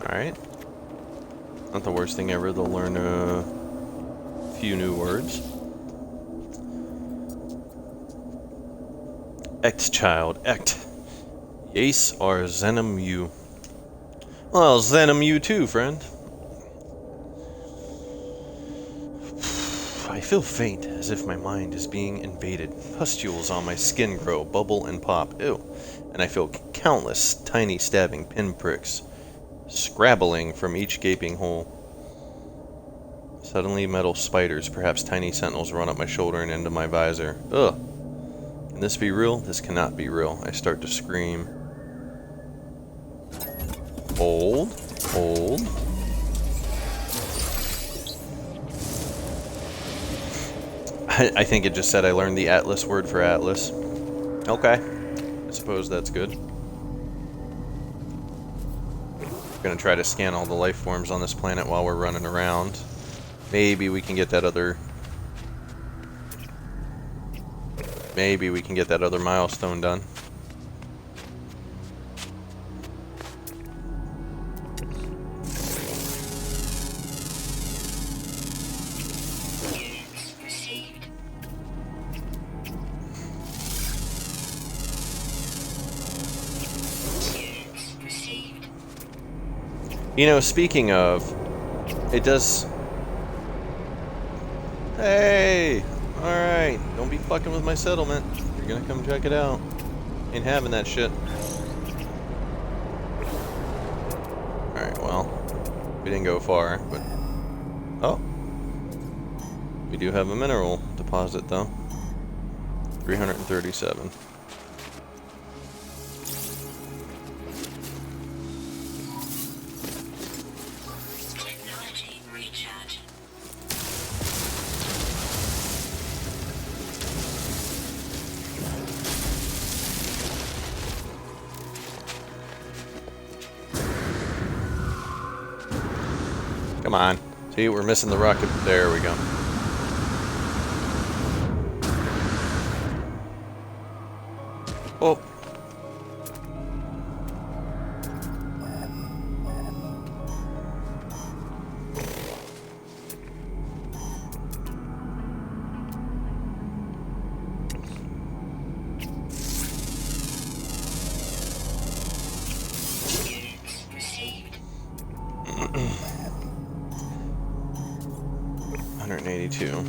Alright. Not the worst thing ever. They'll learn a few new words. Ect child. Ect. Yes or Zenom you. Well, Zenom you too, friend. I feel faint, as if my mind is being invaded. Pustules on my skin grow, bubble and pop. Ew. And I feel countless tiny stabbing pinpricks, scrabbling from each gaping hole. Suddenly metal spiders, perhaps tiny sentinels, run up my shoulder and into my visor. Ugh. Can this be real? This cannot be real. I start to scream. Hold. Hold. I think it just said I learned the Atlas word for Atlas. Okay. I suppose that's good. Gonna try to scan all the life forms on this planet while we're running around. Maybe we can get that other... Maybe we can get that other milestone done. Units received. Units received. You know, speaking of, it does... Hey! Alright, don't be fucking with my settlement. You're gonna come check it out. Ain't having that shit. Alright, well, we didn't go far, but... Oh! We do have a mineral deposit, though. 337. Technology recharge. Come on. See, we're missing the rocket. There we go. Oh. Units received. 182.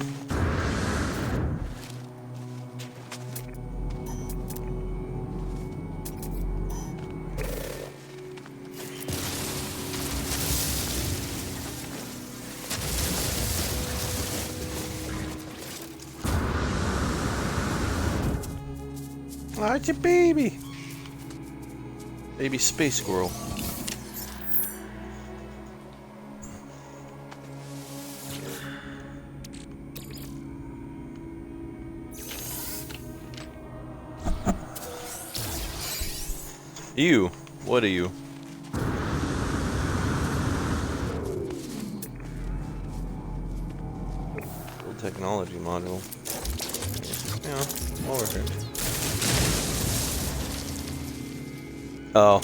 Oh, it's a baby. Baby space squirrel. You. What are you? Full technology module. Yeah, over here. Oh.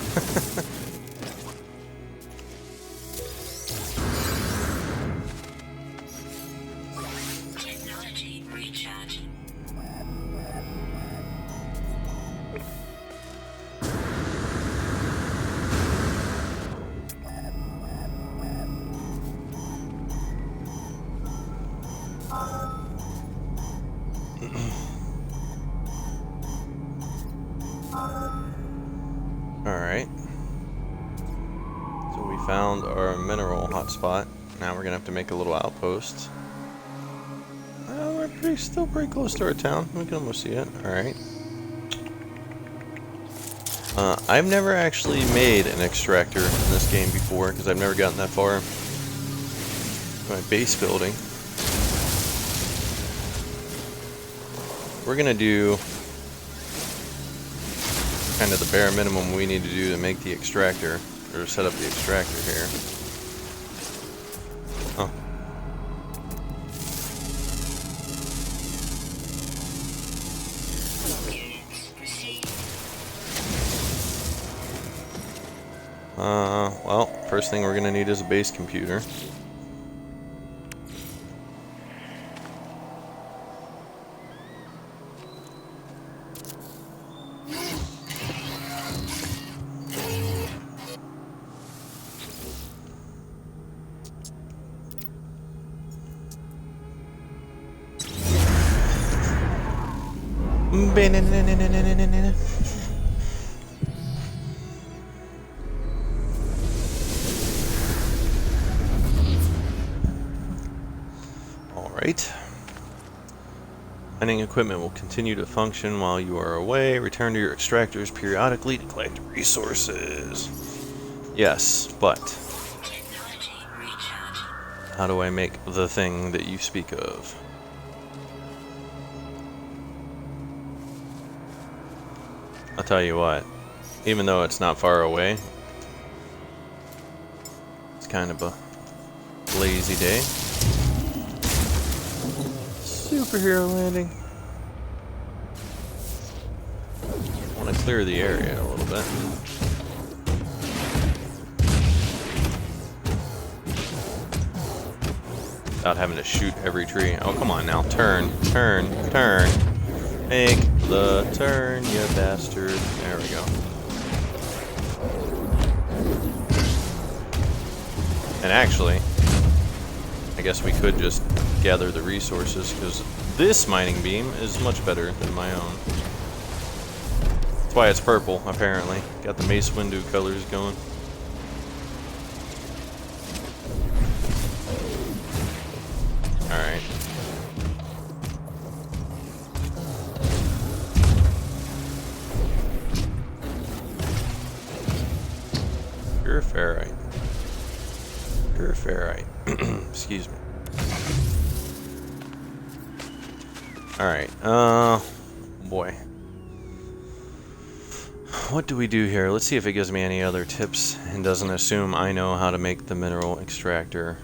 Technology recharge. Alright. So we found our mineral hotspot. Now we're gonna have to make a little outpost. We're still pretty close to our town. We can almost see it. Alright. I've never actually made an extractor in this game before, because I've never gotten that far in my base building. We're gonna do kind of the bare minimum we need to do to make the extractor, or set up the extractor here. Oh. Well, first thing we're gonna need is a base computer. Alright. Mining equipment will continue to function while you are away. Return to your extractors periodically to collect resources. Yes, but how do I make the thing that you speak of? I'll tell you what, even though it's not far away, it's kind of a lazy day. Superhero landing. I want to clear the area a little bit. Without having to shoot every tree. Oh, come on now. Turn, turn, turn. Make the turn, you bastard. There we go. And actually, I guess we could just gather the resources, because this mining beam is much better than my own. That's why it's purple, apparently. Got the Mace Windu colors going. Alright. Pure ferrite. Pure ferrite. Excuse me. Alright, boy. What do we do here? Let's see if it gives me any other tips and doesn't assume I know how to make the mineral extractor.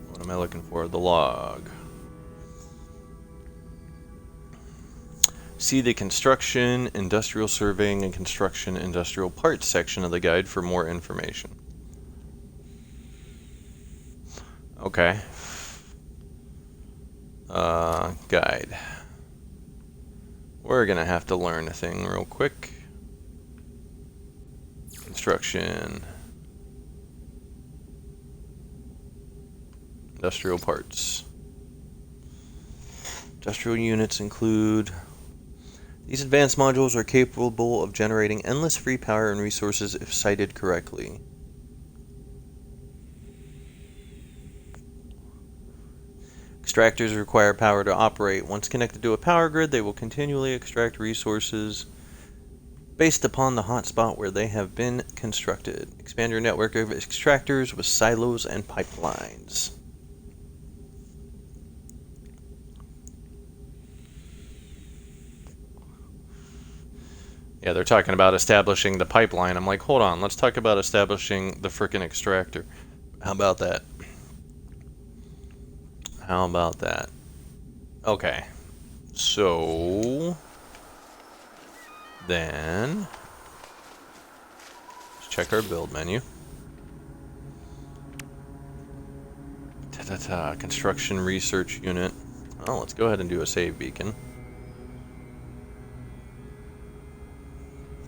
What am I looking for? The log. See the construction, industrial surveying, and construction industrial parts section of the guide for more information. Okay. Guide. We're gonna have to learn a thing real quick. Construction. Industrial parts. Industrial units include... These advanced modules are capable of generating endless free power and resources if sited correctly. Extractors require power to operate. Once connected to a power grid, they will continually extract resources based upon the hotspot where they have been constructed. Expand your network of extractors with silos and pipelines. Yeah, they're talking about establishing the pipeline. I'm like, hold on, let's talk about establishing the frickin' extractor. How about that? How about that? Okay. So... then... let's check our build menu. Construction research unit. Well, let's go ahead and do a save beacon.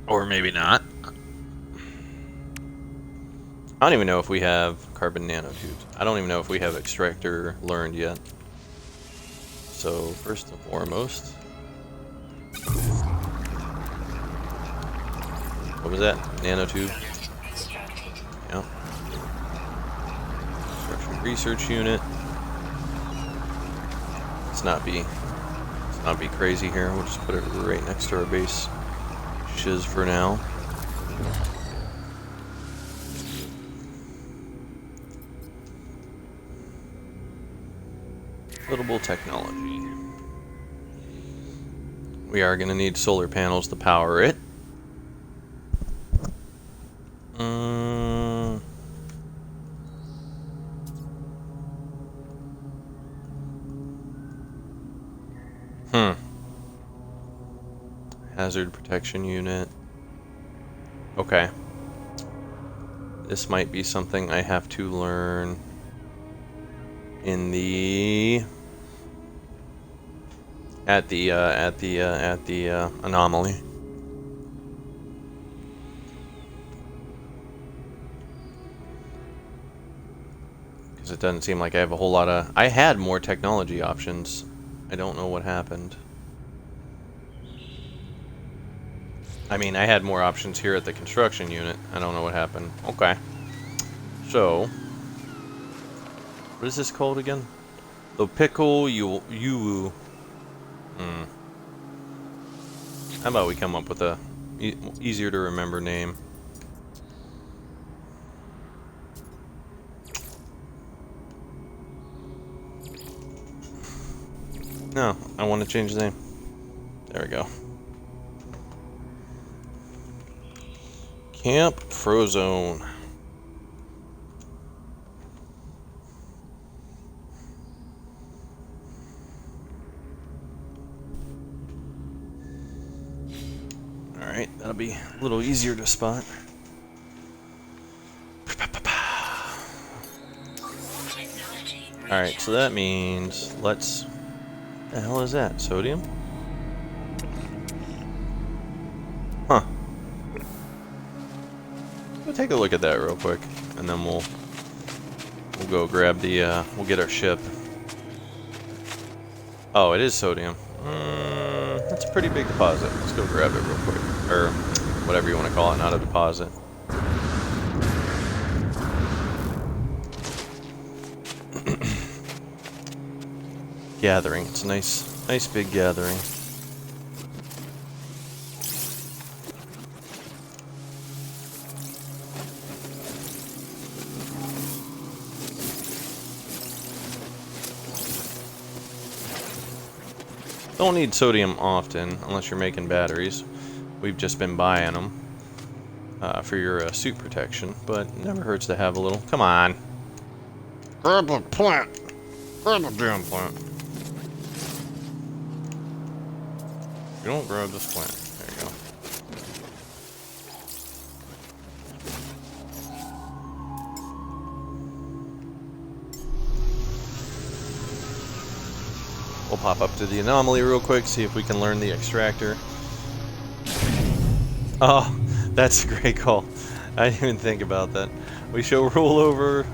Or maybe not. I don't even know if we have carbon nanotubes. I don't even know if we have extractor learned yet. So, first and foremost... what was that? Nanotube? Yep. Construction Research unit. Let's not be crazy here. We'll just put it right next to our base shiz for now. Buildable technology. We are going to need solar panels to power it. Hazard protection unit. Okay. This might be something I have to learn in the at the anomaly. Because it doesn't seem like I have a whole lot of... I had more technology options. I don't know what happened. I mean, I had more options here at the construction unit. I don't know what happened. Okay. So, what is this called again? The pickle you. How about we come up with a easier to remember name? No, I want to change the name. There we go. Camp Frozone. Alright, that'll be a little easier to spot. Alright, so that means let's... What the hell is that? Sodium? Huh. We'll take a look at that real quick, and then we'll go grab the we'll get our ship. Oh, it is sodium. That's a pretty big deposit. Let's go grab it real quick, or whatever you want to call it, not a deposit. Gathering. It's a nice big gathering. Don't need sodium often, unless you're making batteries. We've just been buying them for your suit protection, but it never hurts to have a little. Come on. Grab the plant. Grab the damn plant. You don't grab this plant. There you go. We'll pop up to the anomaly real quick, see if we can learn the extractor. Oh, that's a great call. I didn't even think about that. We shall roll over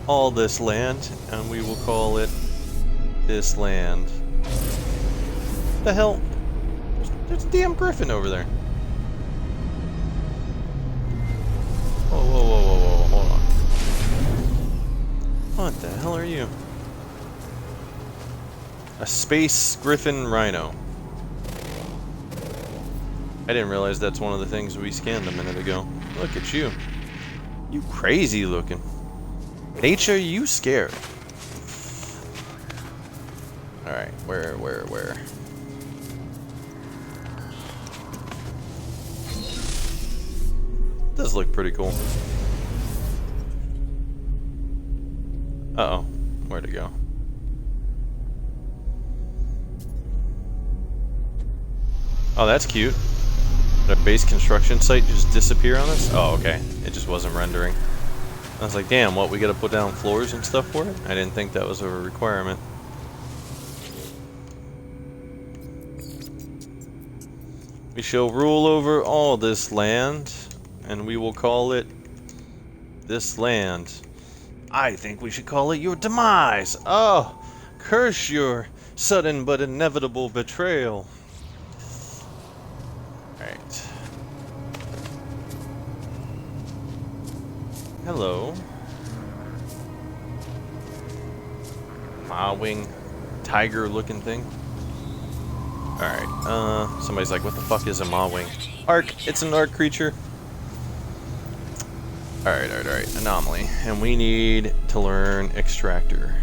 all this land, and we will call it this land. What the hell? There's a damn griffin over there. Whoa, whoa, whoa, whoa, whoa, hold on. What the hell are you? A space griffin rhino. I didn't realize that's one of the things we scanned a minute ago. Look at you. You crazy looking. Nature, you scared. Alright, where? Does look pretty cool. Uh-oh. Where'd it go? Oh, that's cute. Did our base construction site just disappear on us? Oh, okay. It just wasn't rendering. I was like, damn, what, we gotta put down floors and stuff for it? I didn't think that was a requirement. We shall rule over all this land, and we will call it this land. I think we should call it your demise. Oh, curse your sudden but inevitable betrayal. Alright. Hello. Maw-wing tiger looking thing. Alright, somebody's like, what the fuck is a Maw-wing? Arc! It's an arc creature! Alright. Anomaly. And we need to learn Extractor.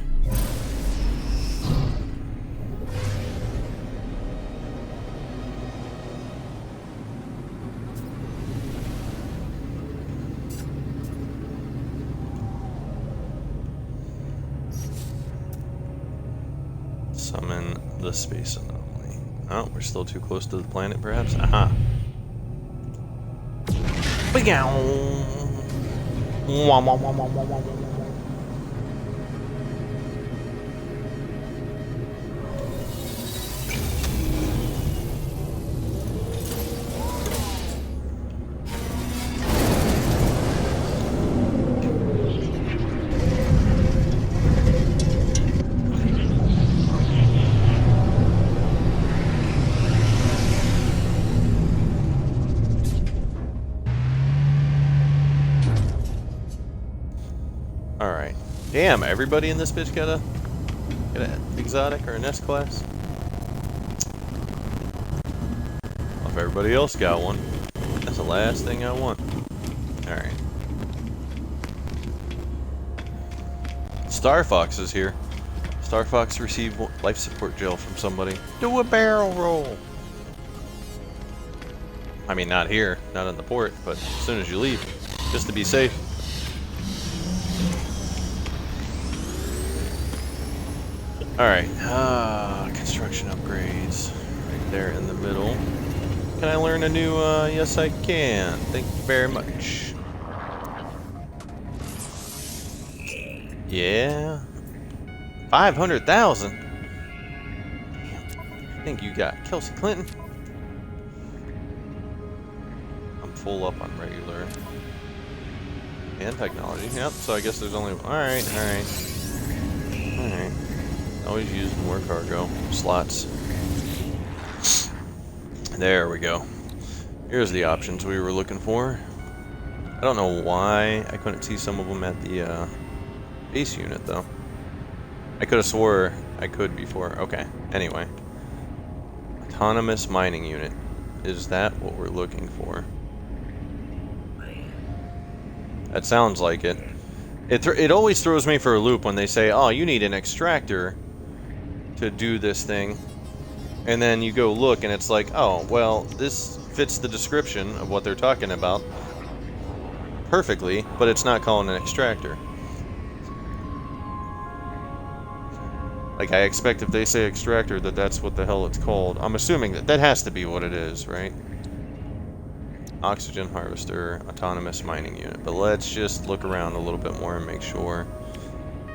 Summon the space anomaly. Oh, we're still too close to the planet, perhaps? Aha. Alright. Damn, everybody in this bitch got an exotic or an S class? Well, if everybody else got one, that's the last thing I want. Alright. Star Fox is here. Star Fox received life support gel from somebody. Do a barrel roll! I mean, not here, not on the port, but as soon as you leave, just to be safe. Alright, construction upgrades. Right there in the middle. Can I learn a new, yes I can. Thank you very much. Yeah. 500,000? Damn. I think you got Kelsey Clinton. I'm full up on regular. And technology. Yep, so I guess there's only... Alright. Always use more cargo slots. There we go. Here's the options we were looking for. I don't know why I couldn't see some of them at the base unit, though. I could have swore I could before. Okay, anyway. Autonomous mining unit. Is that what we're looking for? That sounds like it. It always throws me for a loop when they say, oh, you need an extractor to do this thing. And then you go look and it's like, oh, well, this fits the description of what they're talking about perfectly, but it's not calling an extractor. Like, I expect if they say extractor that that's what the hell it's called. I'm assuming that has to be what it is, right? Oxygen harvester, autonomous mining unit. But let's just look around a little bit more and make sure.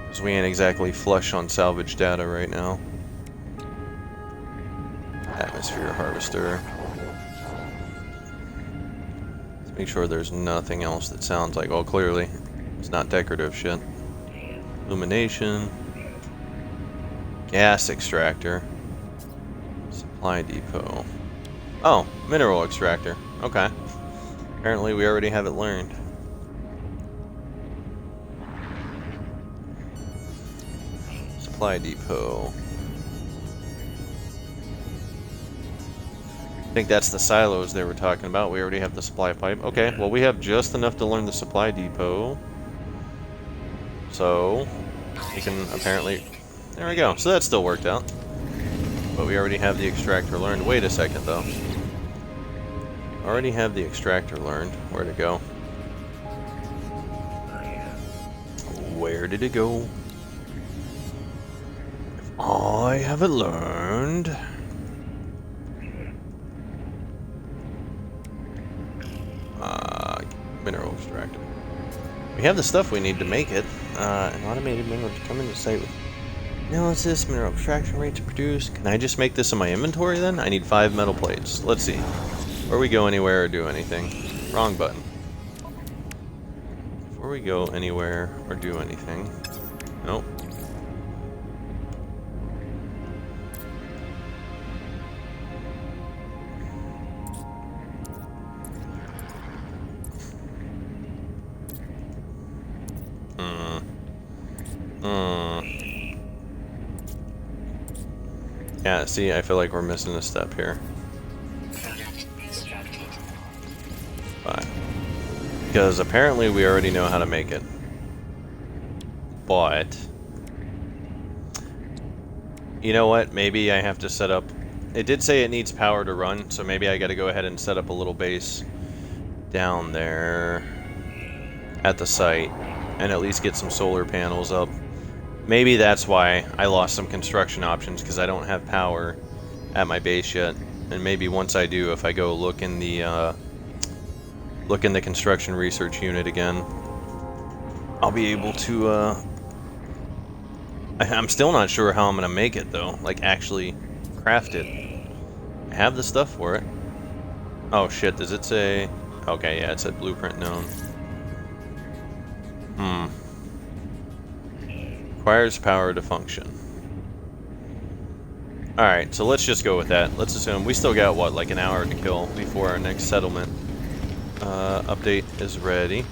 Because we ain't exactly flush on salvage data right now. Atmosphere harvester. Let's make sure there's nothing else that sounds like, oh, clearly it's not decorative shit. Illumination. Gas extractor. Supply depot. Oh, mineral extractor. Okay. Apparently we already have it learned. Supply depot. I think that's the silos they were talking about. We already have the supply pipe. Okay, well we have just enough to learn the supply depot. So, we can apparently... There we go. So that still worked out. But we already have the extractor learned. Wait a second though. Already have the extractor learned. Where'd it go? Where did it go? If I haven't learned... mineral extractor. We have the stuff we need to make it. An automated mineral to come into sight with analysis, mineral extraction rate to produce. Can I just make this in my inventory then? I need 5 metal plates. Let's see. Before we go anywhere or do anything. Wrong button. Before we go anywhere or do anything. Nope. Yeah, see, I feel like we're missing a step here. Product constructed. Fine. Because apparently we already know how to make it. But... you know what? Maybe I have to set up... it did say it needs power to run, so maybe I gotta go ahead and set up a little base down there at the site and at least get some solar panels up. Maybe that's why I lost some construction options, because I don't have power at my base yet. And maybe once I do, if I go look in the construction research unit again, I'll be able to I'm still not sure how I'm gonna make it though, like actually craft it. I have the stuff for it. Oh shit, does it say... okay, yeah, it said blueprint known. Requires power to function. Alright, so let's just go with that. Let's assume we still got, what, like an hour to kill before our next settlement update is ready.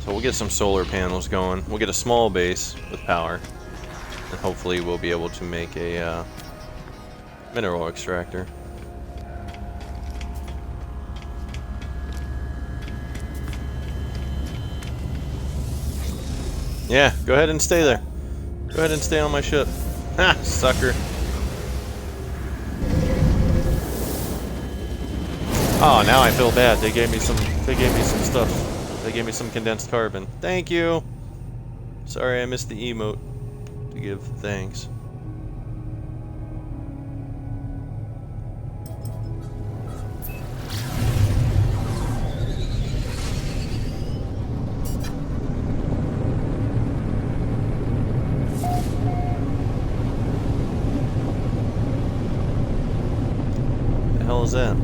So we'll get some solar panels going. We'll get a small base with power. And hopefully we'll be able to make a mineral extractor. Yeah, go ahead and stay there. Go ahead and stay on my ship. Ha, sucker. Oh, now I feel bad. They gave me some stuff. They gave me some condensed carbon. Thank you. Sorry I missed the emote to give thanks. Is that?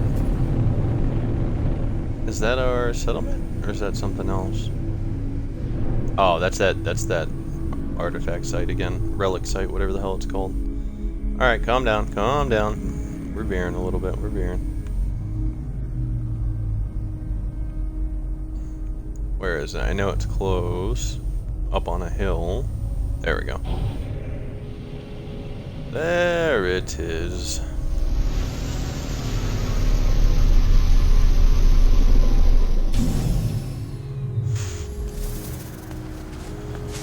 Is that our settlement, or is that something else? Oh, that's that artifact site again, relic site, whatever the hell it's called. All right, calm down, calm down. We're veering a little bit. We're veering. Where is it? I know it's close, up on a hill. There we go. There it is.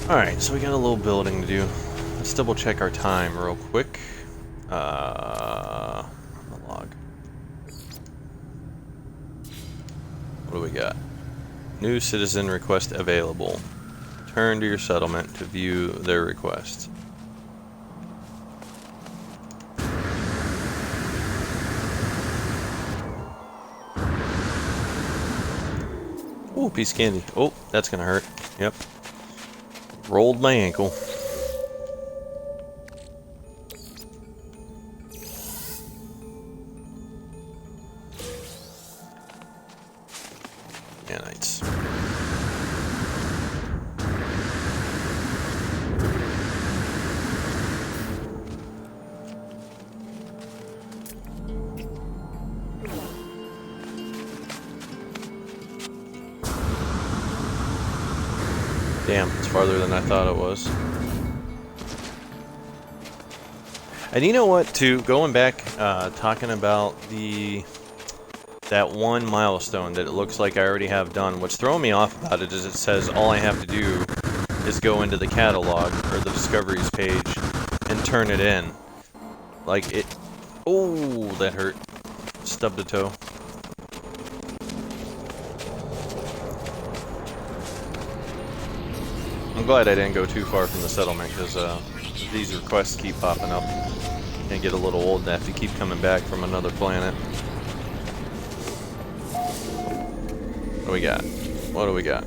Alright, so we got a little building to do. Let's double check our time real quick. On the log. What do we got? New citizen request available. Return to your settlement to view their request. Ooh, piece of candy. Oh, that's gonna hurt. Yep. Rolled my ankle. Nanites. Damn, it's farther than I thought it was. And you know what, too? Going back, talking about that one milestone that it looks like I already have done. What's throwing me off about it is it says all I have to do is go into the catalog or the discoveries page and turn it in. Like it. Oh, that hurt. Stubbed a toe. I'm glad I didn't go too far from the settlement, because these requests keep popping up and get a little old and have to keep coming back from another planet. What do we got? What do we got?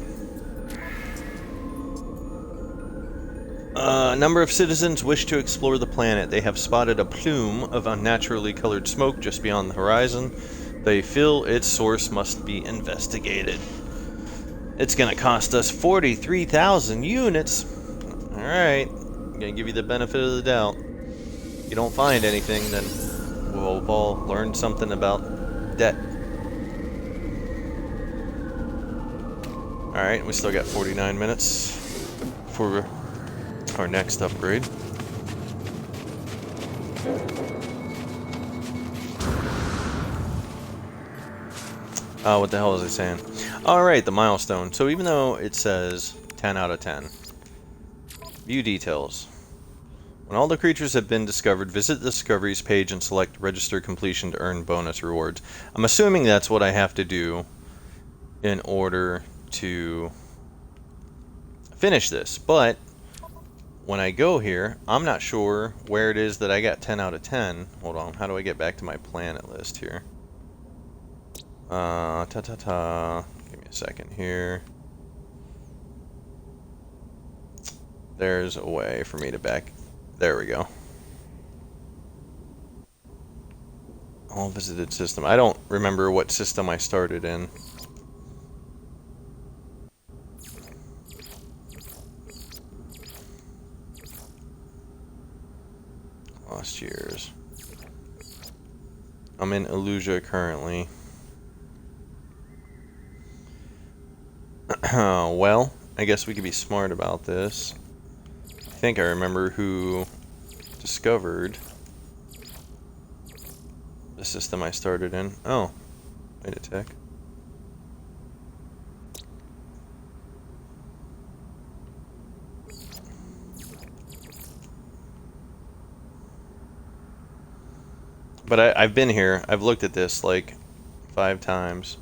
A number of citizens wish to explore the planet. They have spotted a plume of unnaturally colored smoke just beyond the horizon. They feel its source must be investigated. It's gonna cost us 43,000 units. Alright, I'm gonna give you the benefit of the doubt. If you don't find anything, then we'll all learn something about debt. Alright, we still got 49 minutes for our next upgrade. What the hell was I saying? Alright, the milestone. So even though it says 10 out of 10, view details. When all the creatures have been discovered, visit the discoveries page and select register completion to earn bonus rewards. I'm assuming that's what I have to do in order to finish this, but when I go here, I'm not sure where it is that I got 10 out of 10. Hold on, how do I get back to my planet list here? Give me a second here. There's a way for me to back. There we go. All visited system. I don't remember what system I started in. Lost years. I'm in Illusia currently. Well, I guess we could be smart about this. I think I remember who discovered the system I started in. Oh, wait a tick. But I've been here. I've looked at this like 5 times.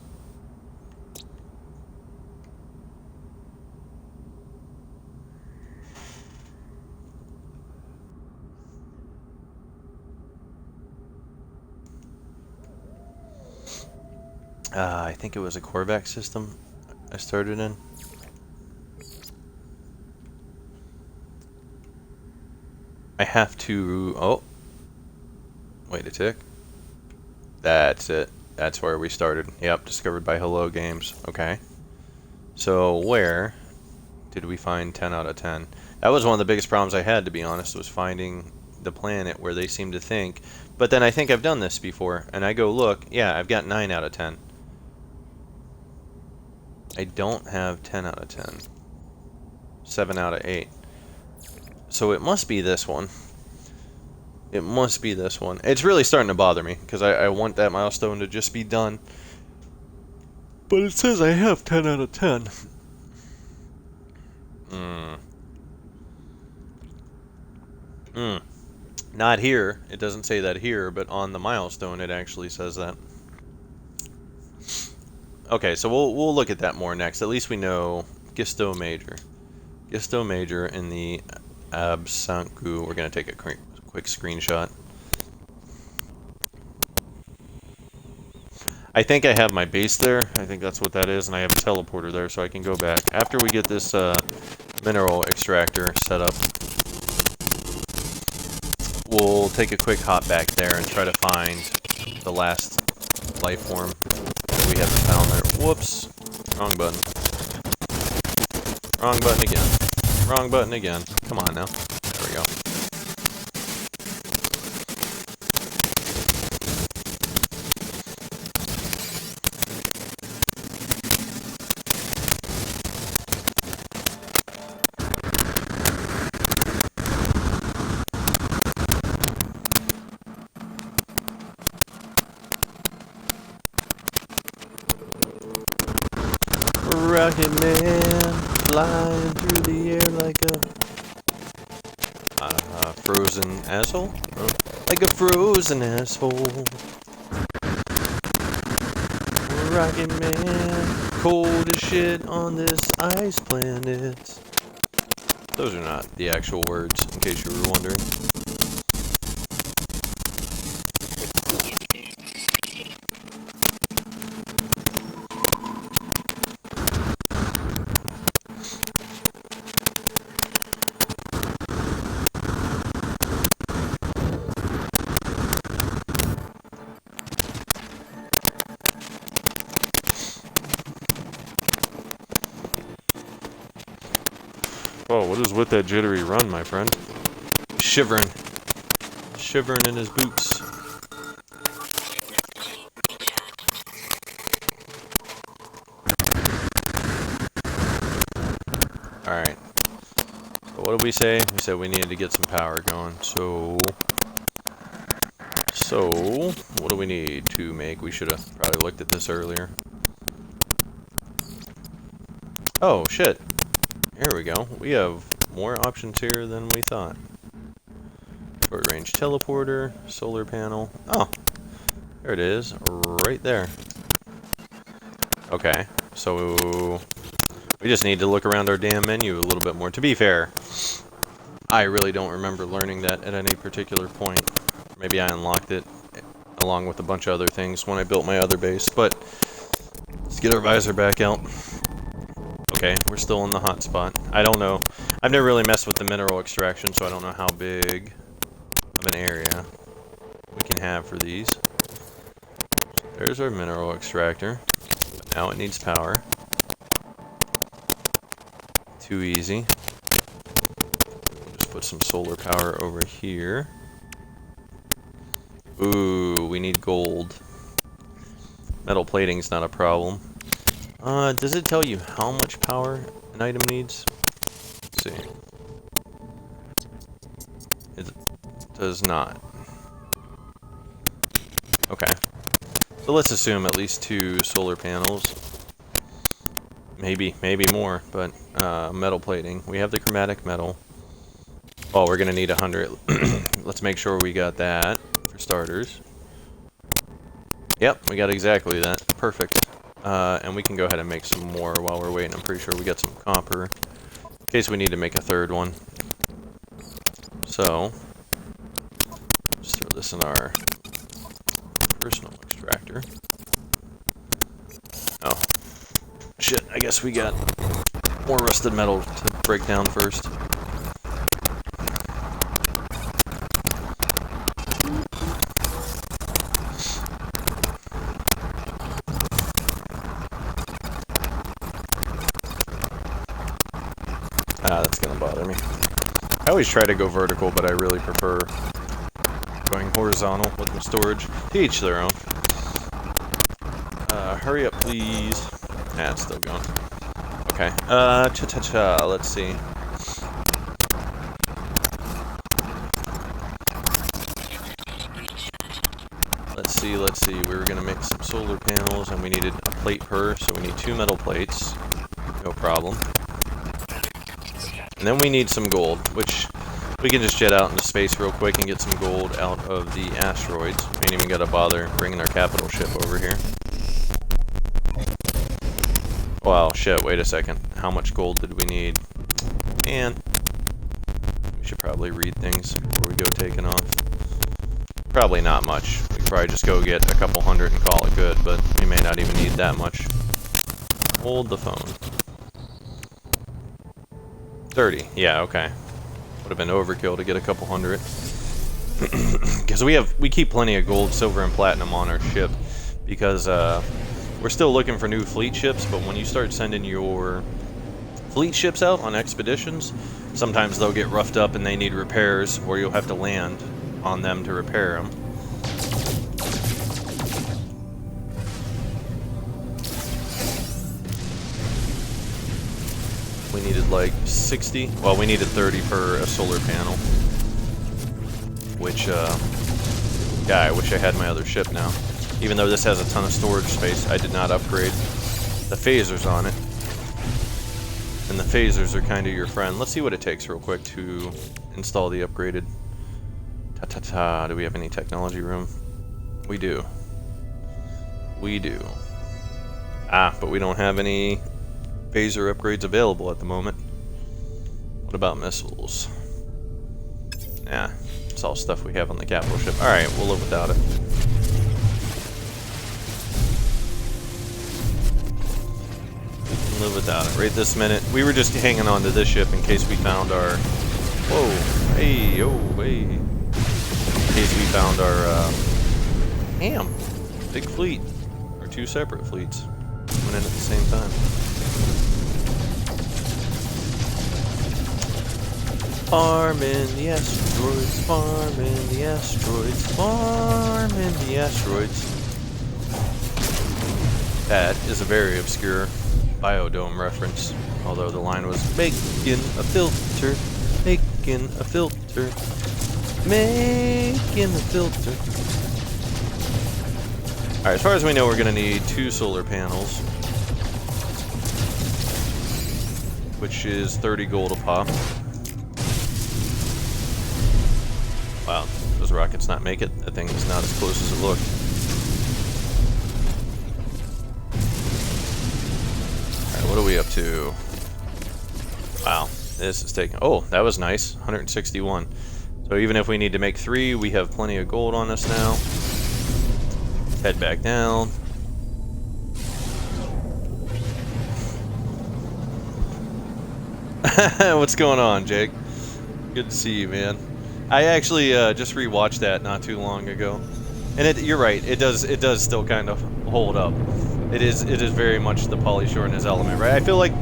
I think it was a Korvac system I started in. I have to... Oh. Wait a tick. That's it. That's where we started. Yep, discovered by Hello Games. Okay. So where did we find 10 out of 10? That was one of the biggest problems I had, to be honest, was finding the planet where they seem to think. But then I think I've done this before, and I go look, yeah, I've got 9 out of 10. I don't have 10 out of 10. 7 out of 8. So it must be this one. It must be this one. It's really starting to bother me, because I want that milestone to just be done. But it says I have 10 out of 10. Not here. It doesn't say that here, but on the milestone it actually says that. Okay, so we'll look at that more next. At least we know Gisto Major. Gisto Major in the Absanku. We're going to take a quick screenshot. I think I have my base there. I think that's what that is, and I have a teleporter there, so I can go back. After we get this mineral extractor set up, we'll take a quick hop back there and try to find the last life form that we haven't found there. Whoops. Wrong button. Wrong button again. Wrong button again. Come on now. There we go. Rocket man, flying through the air like a frozen asshole? Oh, like a frozen asshole. Rocket man, cold as shit on this ice planet. Those are not the actual words, in case you were wondering. Oh, what is with that jittery run, my friend? Shivering. Shivering in his boots. Alright. So what did we say? We said we needed to get some power going. So what do we need to make? We should have probably looked at this earlier. Oh, shit. Here we go. We have more options here than we thought. Short range teleporter, solar panel. Oh, there it is, right there. Okay, so we just need to look around our damn menu a little bit more. To be fair, I really don't remember learning that at any particular point. Maybe I unlocked it along with a bunch of other things when I built my other base, but let's get our visor back out. Okay, we're still in the hot spot. I don't know. I've never really messed with the mineral extraction, so I don't know how big of an area we can have for these. There's our mineral extractor. But now it needs power. Too easy. We'll just put some solar power over here. Ooh, we need gold. Metal plating's not a problem. Does it tell you how much power an item needs? Let's see. It does not. Okay. So let's assume at least 2 solar panels. Maybe more, but metal plating. We have the chromatic metal. Oh, we're gonna need 100. Let's make sure we got that for starters. Yep, we got exactly that. Perfect. And we can go ahead and make some more while we're waiting. I'm pretty sure we got some copper in case we need to make a third one. So, just throw this in our personal extractor. Oh, shit, I guess we got more rusted metal to break down first. That's gonna bother me. I always try to go vertical, but I really prefer going horizontal with my storage. To each their own. Hurry up, please. Nah, it's still going. Okay. Let's see. Let's see. We were gonna make some solar panels, and we needed a plate per, so we need 2 metal plates. No problem. And then we need some gold, which we can just jet out into space real quick and get some gold out of the asteroids. We ain't even gotta bother bringing our capital ship over here. Wow, shit, wait a second. How much gold did we need? Man, we should probably read things before we go taking off. Probably not much. We could probably just go get a couple hundred and call it good, but we may not even need that much. Hold the phone. 30. Yeah, okay. Would have been overkill to get a couple hundred. Because we keep plenty of gold, silver, and platinum on our ship. Because we're still looking for new fleet ships, but when you start sending your fleet ships out on expeditions, sometimes they'll get roughed up and they need repairs, or you'll have to land on them to repair them. We needed like 60. Well, we needed 30 per a solar panel. Which, yeah, I wish I had my other ship now. Even though this has a ton of storage space, I did not upgrade the phasers on it. And the phasers are kind of your friend. Let's see what it takes real quick to install the upgraded. Do we have any technology room? We do. We do. Ah, but we don't have any phaser upgrades available at the moment. What about missiles? Nah, it's all stuff we have on the capital ship. Alright, we'll live without it. We can live without it. Right this minute, we were just hanging on to this ship in case we found our... Whoa, hey, oh, hey. In case we found our, damn, big fleet. Or 2 separate fleets. Coming in at the same time. Farming the asteroids, farming the asteroids, farming the asteroids. That is a very obscure Biodome reference, although the line was making a filter, making a filter, making a filter. Alright, as far as we know, we're going to need 2 solar panels. which is 30 gold a pop. Wow, those rockets not make it? That thing is not as close as it looked. Alright, what are we up to? Wow, this is taking... Oh, that was nice. 161. So even if we need to make 3, we have plenty of gold on us now. Head back down. What's going on, Jake? Good to see you, man. I actually just rewatched that not too long ago, and you're right. It does still kind of hold up. It is very much the Pauly Shore in his element, right? I feel like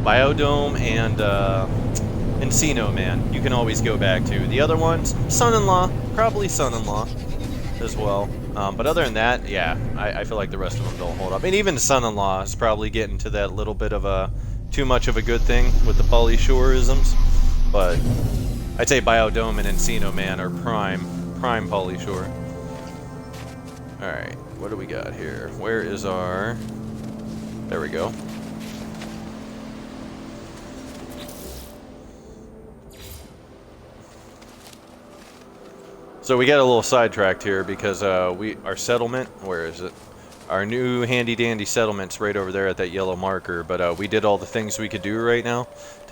Biodome and Encino Man, you can always go back to. The other ones, Son-in-Law, probably Son-in-Law as well. But other than that, yeah, I feel like the rest of them don't hold up. And even Son-in-Law is probably getting to that little bit of a too much of a good thing with the Pauly Shore-isms. But I'd say Biodome and Encino Man are prime Pauly Shore. Alright, what do we got here? Where is our... There we go. So we got a little sidetracked here because our settlement, where is it? Our new handy dandy settlement's right over there at that yellow marker, but we did all the things we could do right now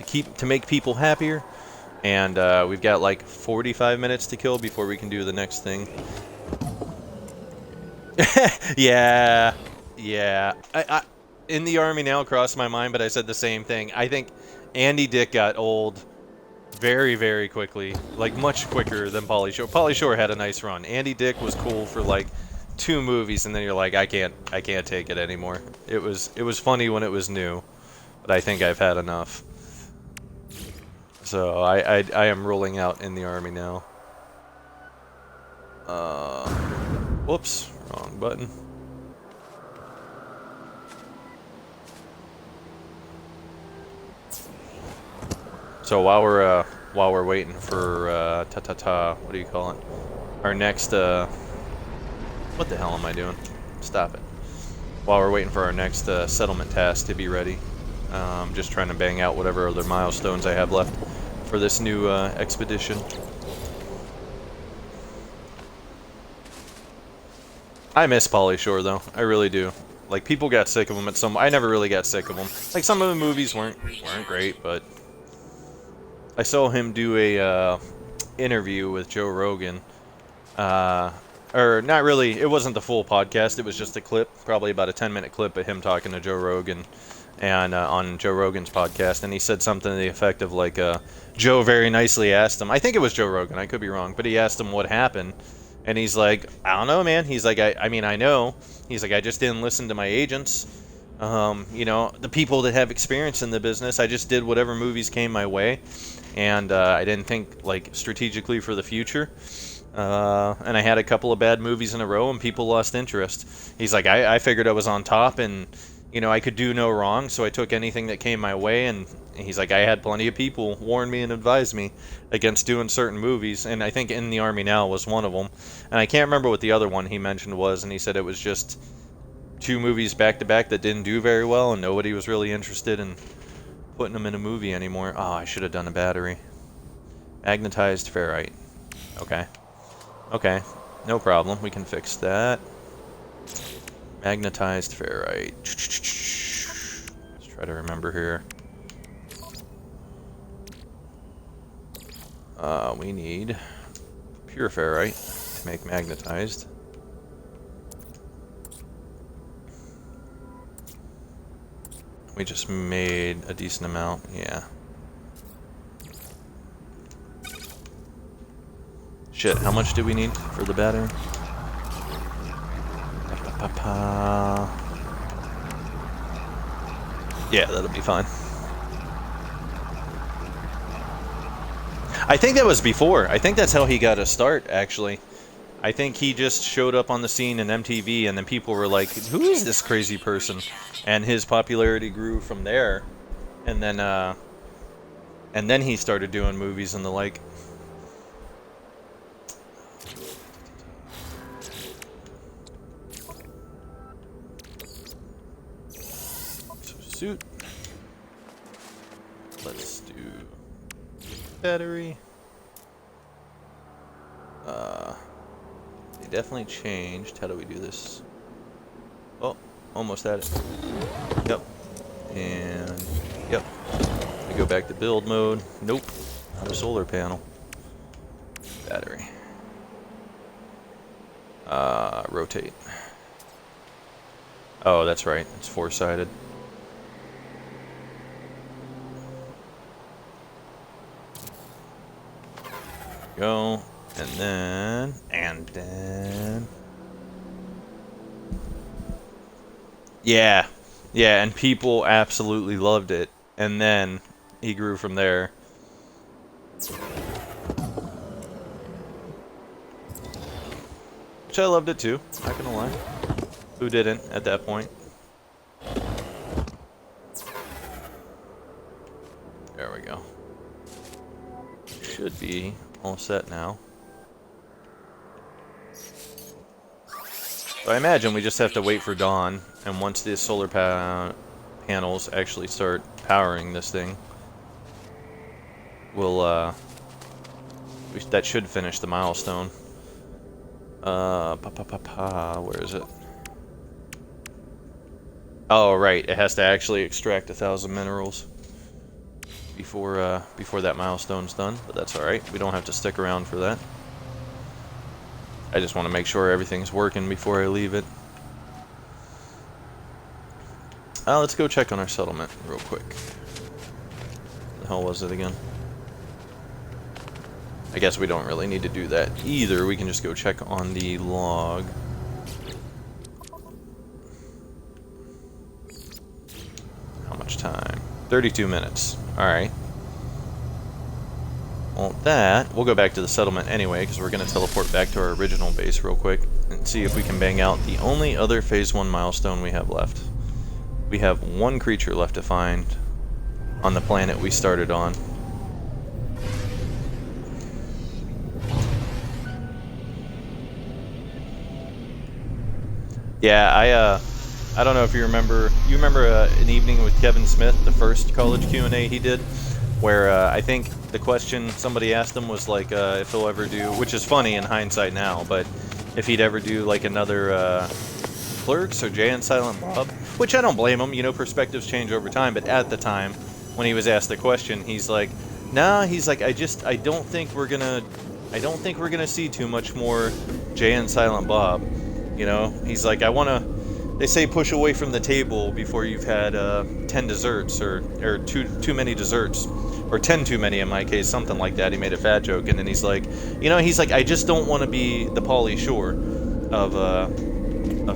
to make people happier, and we've got like 45 minutes to kill before we can do the next thing. yeah. I in the army now crossed my mind, but I said the same thing. I think Andy Dick got old very, very quickly, like much quicker than Pauly Shore. Pauly Shore had a nice run. Andy Dick was cool for like 2 movies, and then you're like, I can't take it anymore. It was funny when it was new, but I think I've had enough. So I am rolling out in the army now. Whoops, wrong button. So while we're waiting for what do you call it? Our next what the hell am I doing? Stop it. While we're waiting for our next settlement task to be ready, just trying to bang out whatever other milestones I have left for this new expedition. I miss Pauly Shore though, I really do. Like, people got sick of him at some. I never really got sick of him. Like, some of the movies weren't great, but I saw him do a interview with Joe Rogan. Or not really, it wasn't the full podcast, it was just a clip, probably about a 10-minute clip of him talking to Joe Rogan, and on Joe Rogan's podcast, and he said something to the effect of like, Joe very nicely asked him, I think it was Joe Rogan, I could be wrong, but he asked him what happened, and he's like, I don't know, man. He's like, I mean, I know. He's like, I just didn't listen to my agents. You know, the people that have experience in the business. I just did whatever movies came my way, and I didn't think like strategically for the future. And I had a couple of bad movies in a row, and people lost interest. He's like, I figured I was on top, and you know, I could do no wrong, so I took anything that came my way. And he's like, I had plenty of people warn me and advise me against doing certain movies, and I think In the Army Now was one of them. And I can't remember what the other one he mentioned was, and he said it was just 2 movies back to back that didn't do very well, and nobody was really interested in putting them in a movie anymore. Oh, I should have done a battery. Magnetized ferrite. Okay, no problem. We can fix that. Magnetized ferrite. Let's try to remember here. We need pure ferrite to make magnetized. We just made a decent amount, yeah. Shit, how much do we need for the battery? Yeah, that'll be fine. I think that was before. I think that's how he got a start, actually. I think he just showed up on the scene in MTV, and then people were like, who is this crazy person? And his popularity grew from there. And then he started doing movies and the like. Suit. Let's do battery. They definitely changed. How do we do this? Oh, almost at it. Yep. And yep. We go back to build mode. Nope. Not a solar panel. Battery. Rotate. Oh, that's right. It's four-sided. Go. And then... Yeah. Yeah, and people absolutely loved it. And then he grew from there. Which I loved it too, not gonna lie. Who didn't at that point? There we go. Should be all set now. So I imagine we just have to wait for dawn, and once the solar panels actually start powering this thing, we'll that should finish the milestone. Where is it? Oh, right. It has to actually extract 1,000 minerals before that milestone's done. But that's all right. We don't have to stick around for that. I just want to make sure everything's working before I leave it. Let's go check on our settlement real quick. What the hell was it again? I guess we don't really need to do that either. We can just go check on the log. How much time? 32 minutes. Alright. Well, we'll go back to the settlement anyway, because we're going to teleport back to our original base real quick and see if we can bang out the only other Phase 1 milestone we have left. We have one creature left to find on the planet we started on. Yeah, I don't know if you remember. You remember an evening with Kevin Smith, the first college Q&A he did, where I think the question somebody asked him was like if he'll ever do, which is funny in hindsight now, but if he'd ever do like another Clerks or Jay and Silent Bob, which I don't blame him. You know, perspectives change over time. But at the time when he was asked the question, he's like, "Nah," he's like, I don't think we're gonna see too much more Jay and Silent Bob. You know, he's like, they say push away from the table before you've had 10 desserts or too many desserts, or 10 too many in my case, something like that. He made a fat joke, and then he's like, I just don't want to be the Pauly Shore of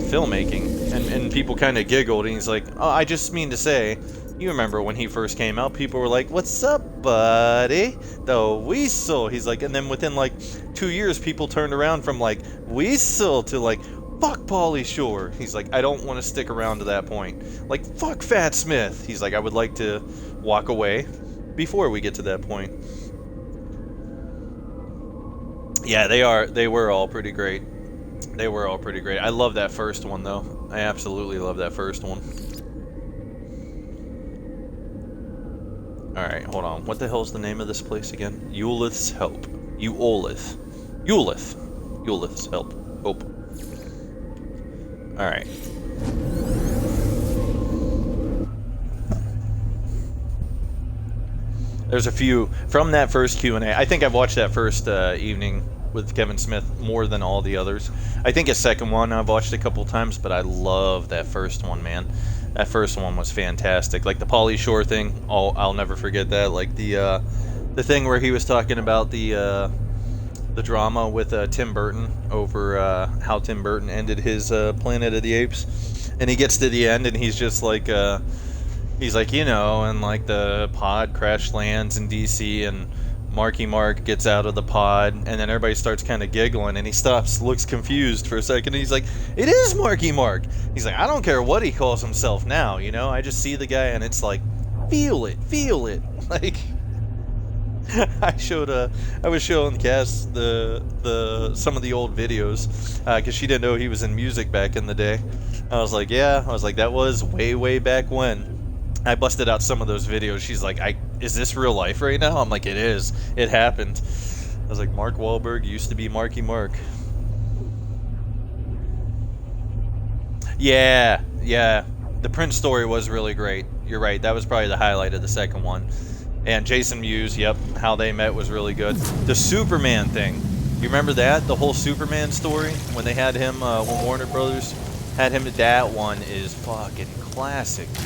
filmmaking, and people kind of giggled, and he's like, oh, I just mean to say, you remember when he first came out, people were like, what's up, buddy? The Weasel. He's like, and then within like 2 years, people turned around from like Weasel to like, fuck Pauly Shore. He's like, I don't want to stick around to that point. Like, fuck Fat Smith. He's like, I would like to walk away before we get to that point. Yeah, they were all pretty great. They were all pretty great. I love that first one, though. I absolutely love that first one. Alright, hold on. What the hell's the name of this place again? Eulith's Help. Eulith. Eulith's Help. Hope. Alright. There's a few from that first Q&A. I think I've watched that first evening with Kevin Smith more than all the others. I think his second one I've watched a couple times, but I love that first one, man. That first one was fantastic. Like the Pauly Shore thing, I'll never forget that. Like the thing where he was talking about the drama with Tim Burton over how Tim Burton ended his Planet of the Apes, and he gets to the end and he's just like and like the pod crash lands in DC and Marky Mark gets out of the pod, and then everybody starts kind of giggling, and he stops, looks confused for a second, and he's like, it is Marky Mark. He's like, I don't care what he calls himself now, you know, I just see the guy and it's like, feel it. Like, I was showing Cass some of the old videos, because she didn't know he was in music back in the day. I was like, that was way back when. I busted out some of those videos. She's like, is this real life right now? I'm like, it is. It happened. I was like, Mark Wahlberg used to be Marky Mark. Yeah. The Prince story was really great. You're right. That was probably the highlight of the second one. And Jason Mewes, yep, how they met was really good. The Superman thing. You remember that? The whole Superman story? When they had him, when Warner Brothers had him, that one is fucking classic, dude.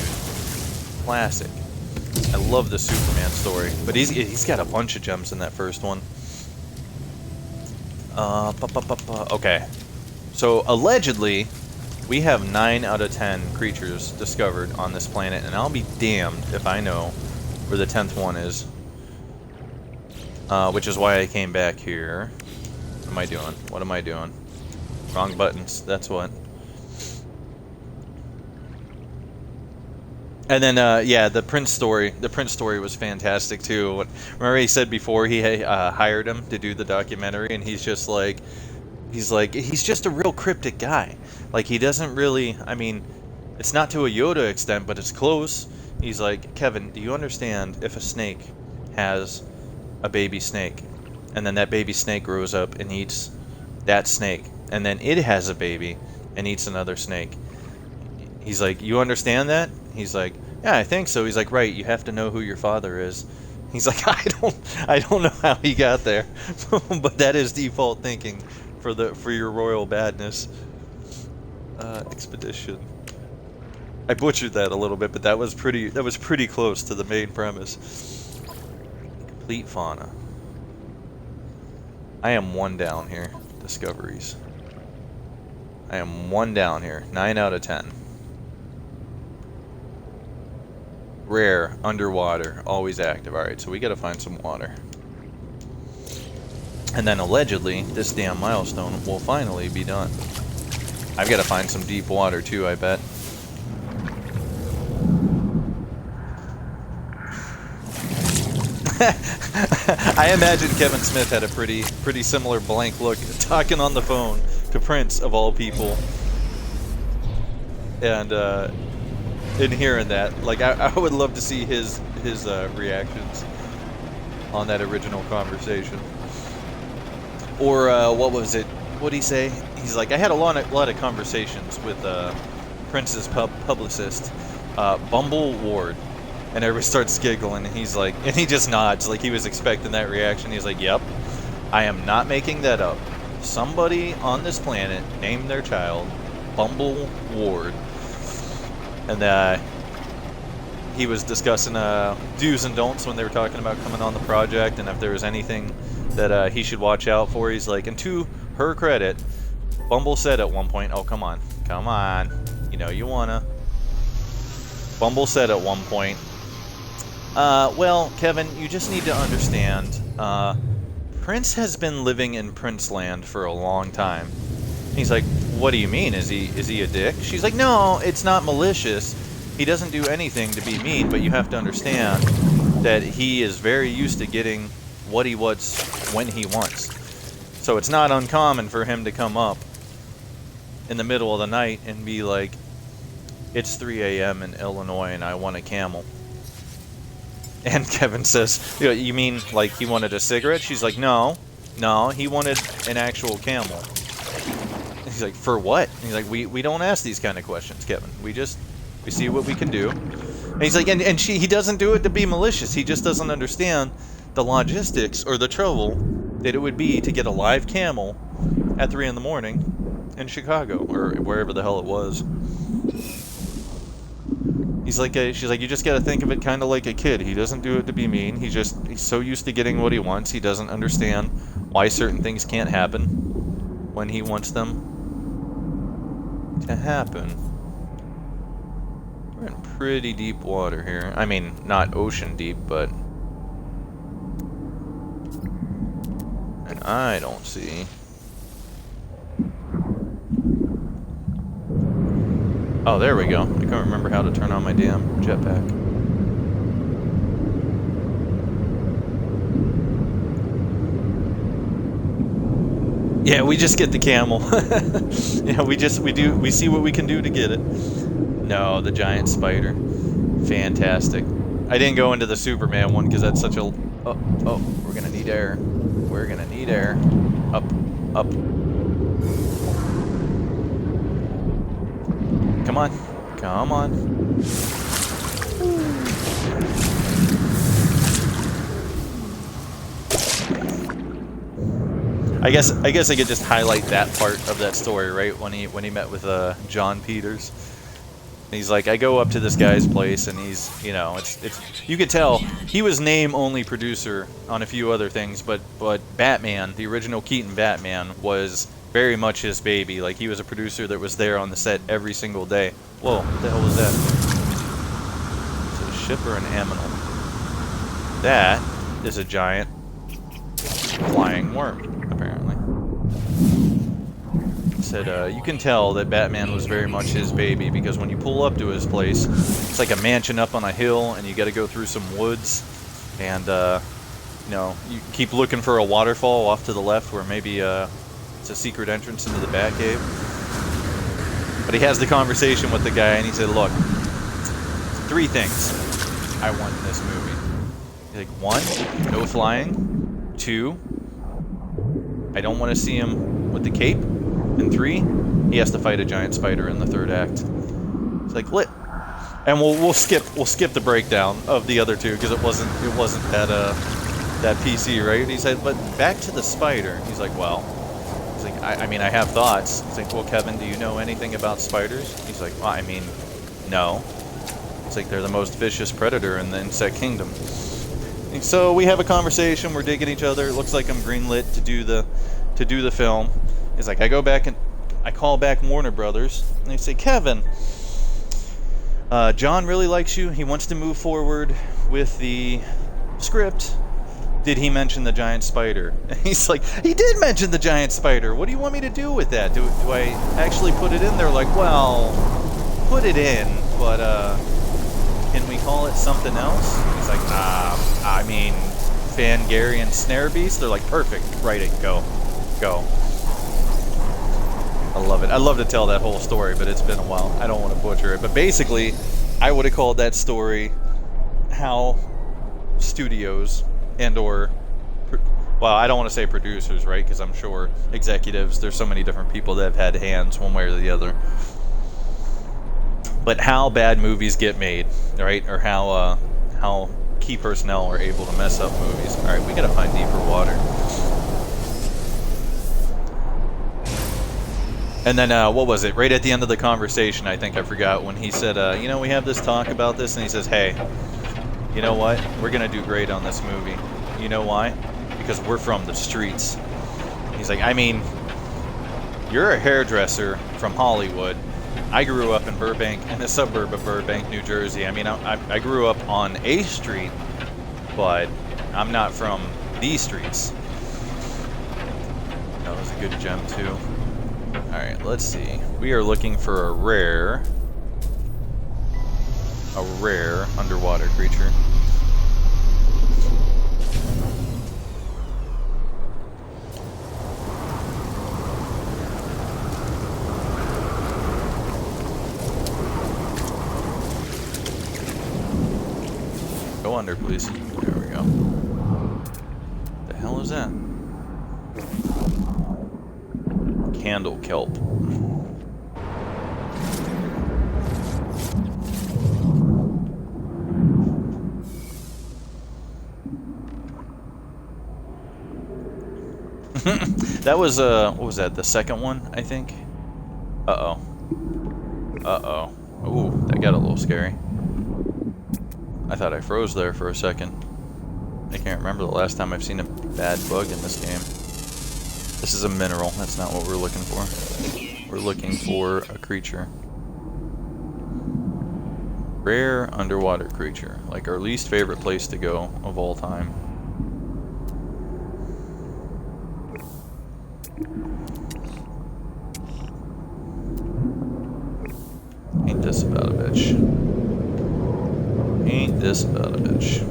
Classic. I love the Superman story. But he's got a bunch of gems in that first one. Okay. So, allegedly, we have 9 out of 10 creatures discovered on this planet, and I'll be damned if I know where the 10th one is. Which is why I came back here. What am I doing? What am I doing? Wrong buttons, that's what. And then, yeah, the Prince story was fantastic, too. Remember he said before he hired him to do the documentary, and he's just like, he's just a real cryptic guy. Like, he doesn't really, I mean, it's not to a Yoda extent, but it's close. He's like, Kevin, do you understand if a snake has a baby snake, and then that baby snake grows up and eats that snake, and then it has a baby and eats another snake? He's like, you understand that? He's like, yeah, I think so. He's like, right, you have to know who your father is. He's like, I don't know how he got there, but that is default thinking for your royal badness. Expedition. I butchered that a little bit, but that was pretty close to the main premise. Complete fauna. I am 1 down here. Discoveries. I am 1 down here. 9 out of 10. Rare, underwater, always active. Alright, so we gotta find some water. And then allegedly, this damn milestone will finally be done. I've gotta find some deep water too, I bet. I imagine Kevin Smith had a pretty similar blank look talking on the phone to Prince of all people. And in hearing that, like, I would love to see his reactions on that original conversation. Or what was it? What'd he say? He's like, I had a lot of conversations with Prince's publicist, Bumble Ward, and everybody starts giggling, and he's like, and he just nods like he was expecting that reaction. He's like, yep, I am not making that up. Somebody on this planet named their child Bumble Ward. And he was discussing do's and don'ts when they were talking about coming on the project, and if there was anything that he should watch out for. He's like, and to her credit, Bumble said at one point, oh, come on, you know you wanna. Bumble said at one point, well, Kevin, you just need to understand, Prince has been living in Prince Land for a long time. He's like, what do you mean? Is he a dick? She's like, no, it's not malicious. He doesn't do anything to be mean, but you have to understand that he is very used to getting what he wants when he wants. So it's not uncommon for him to come up in the middle of the night and be like, it's 3 a.m. in Illinois and I want a camel. And Kevin says, you mean like he wanted a cigarette? She's like, no, he wanted an actual camel. He's like, for what? And he's like, we don't ask these kind of questions, Kevin. We see what we can do. And he's like, and he doesn't do it to be malicious. He just doesn't understand the logistics or the trouble that it would be to get a live camel at 3 in the morning in Chicago or wherever the hell it was. He's like, she's like, you just gotta think of it kind of like a kid. He doesn't do it to be mean. He's so used to getting what he wants. He doesn't understand why certain things can't happen when he wants them to happen. We're in pretty deep water here. I mean, not ocean deep, but... And I don't see... Oh, there we go. I can't remember how to turn on my damn jetpack. Yeah, we just get the camel. Yeah, we see what we can do to get it. No, the giant spider. Fantastic. I didn't go into the Superman one because that's such a... Oh, we're gonna need air. We're gonna need air. Up, up. Come on. Come on. I guess I could just highlight that part of that story, right? When he met with John Peters. He's like, I go up to this guy's place, and he's, you know, it's you could tell he was name only producer on a few other things, but Batman, the original Keaton Batman, was very much his baby. Like, he was a producer that was there on the set every single day. Whoa, what the hell was that? Is it a ship or an aminal? That is a giant flying worm, apparently. Said, you can tell that Batman was very much his baby, because when you pull up to his place, it's like a mansion up on a hill, and you got to go through some woods, and you know, you keep looking for a waterfall off to the left where maybe it's a secret entrance into the Batcave. But he has the conversation with the guy, and he said, look, 3 things I want in this movie. He's like, 1, no flying. 2, I don't want to see him with the cape. And 3, he has to fight a giant spider in the 3rd act. It's like, lit. And we'll skip the breakdown of the other 2 because it wasn't that PC, right? And he said, but back to the spider. He's like, well, he's like, I mean, I have thoughts. He's like, well, Kevin, do you know anything about spiders? He's like, well, I mean, no. It's like they're the most vicious predator in the insect kingdom. And so we have a conversation. We're digging each other. It looks like I'm greenlit to do the film. He's like, I go back and I call back Warner Brothers, and they say, Kevin, John really likes you. He wants to move forward with the script. Did he mention the giant spider? And he's like, he did mention the giant spider. What do you want me to do with that? Do I actually put it in there? Like, well, put it in, but can we call it something else? He's like, I mean, Fangarian Snare Beast. They're like, perfect. Write it. Go. I love it. I'd love to tell that whole story, but it's been a while. I don't want to butcher it. But basically, I would have called that story how studios well, I don't want to say producers, right? Because I'm sure executives, there's so many different people that have had hands one way or the other. But how bad movies get made, right? Or how key personnel are able to mess up movies. All right, we got to find deeper water. And then, what was it? Right at the end of the conversation, I think I forgot, when he said, you know, we have this talk about this, and he says, hey, you know what? We're going to do great on this movie. You know why? Because we're from the streets. He's like, I mean, you're a hairdresser from Hollywood. I grew up in Burbank, in the suburb of Burbank, New Jersey. I mean, I grew up on a street, but I'm not from these streets. That was a good gem, too. Alright, let's see. We are looking for a rare underwater creature. Go under, please. There we go. What the hell is that? Candle kelp. That was what was that? The second one, I think. Uh-oh. Ooh, that got a little scary. I thought I froze there for a second. I can't remember the last time I've seen a bad bug in this game. This is a mineral. That's not what we're looking for. We're looking for a creature. Rare underwater creature. Like our least favorite place to go of all time. Ain't this about a bitch. Ain't this about a bitch.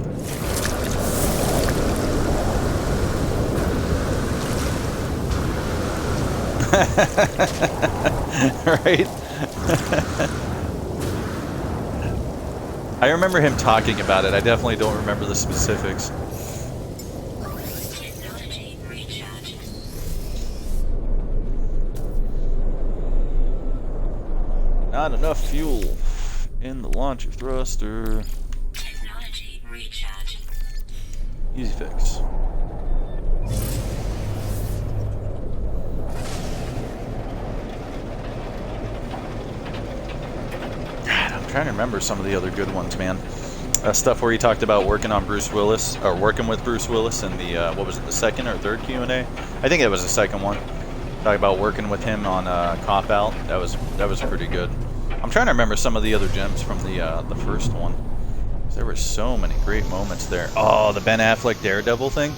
Right? I remember him talking about it. I definitely don't remember the specifics. Technology recharge. Not enough fuel in the launcher thruster. Technology recharge. Easy fix. God, I'm trying to remember some of the other good ones, man. Stuff where he talked about working on Bruce Willis, or working with Bruce Willis in the, what was it, the second or third Q&A? I think it was the second one. Talk about working with him on Cop Out. That was pretty good. I'm trying to remember some of the other gems from the first one. There were so many great moments there. Oh, the Ben Affleck Daredevil thing.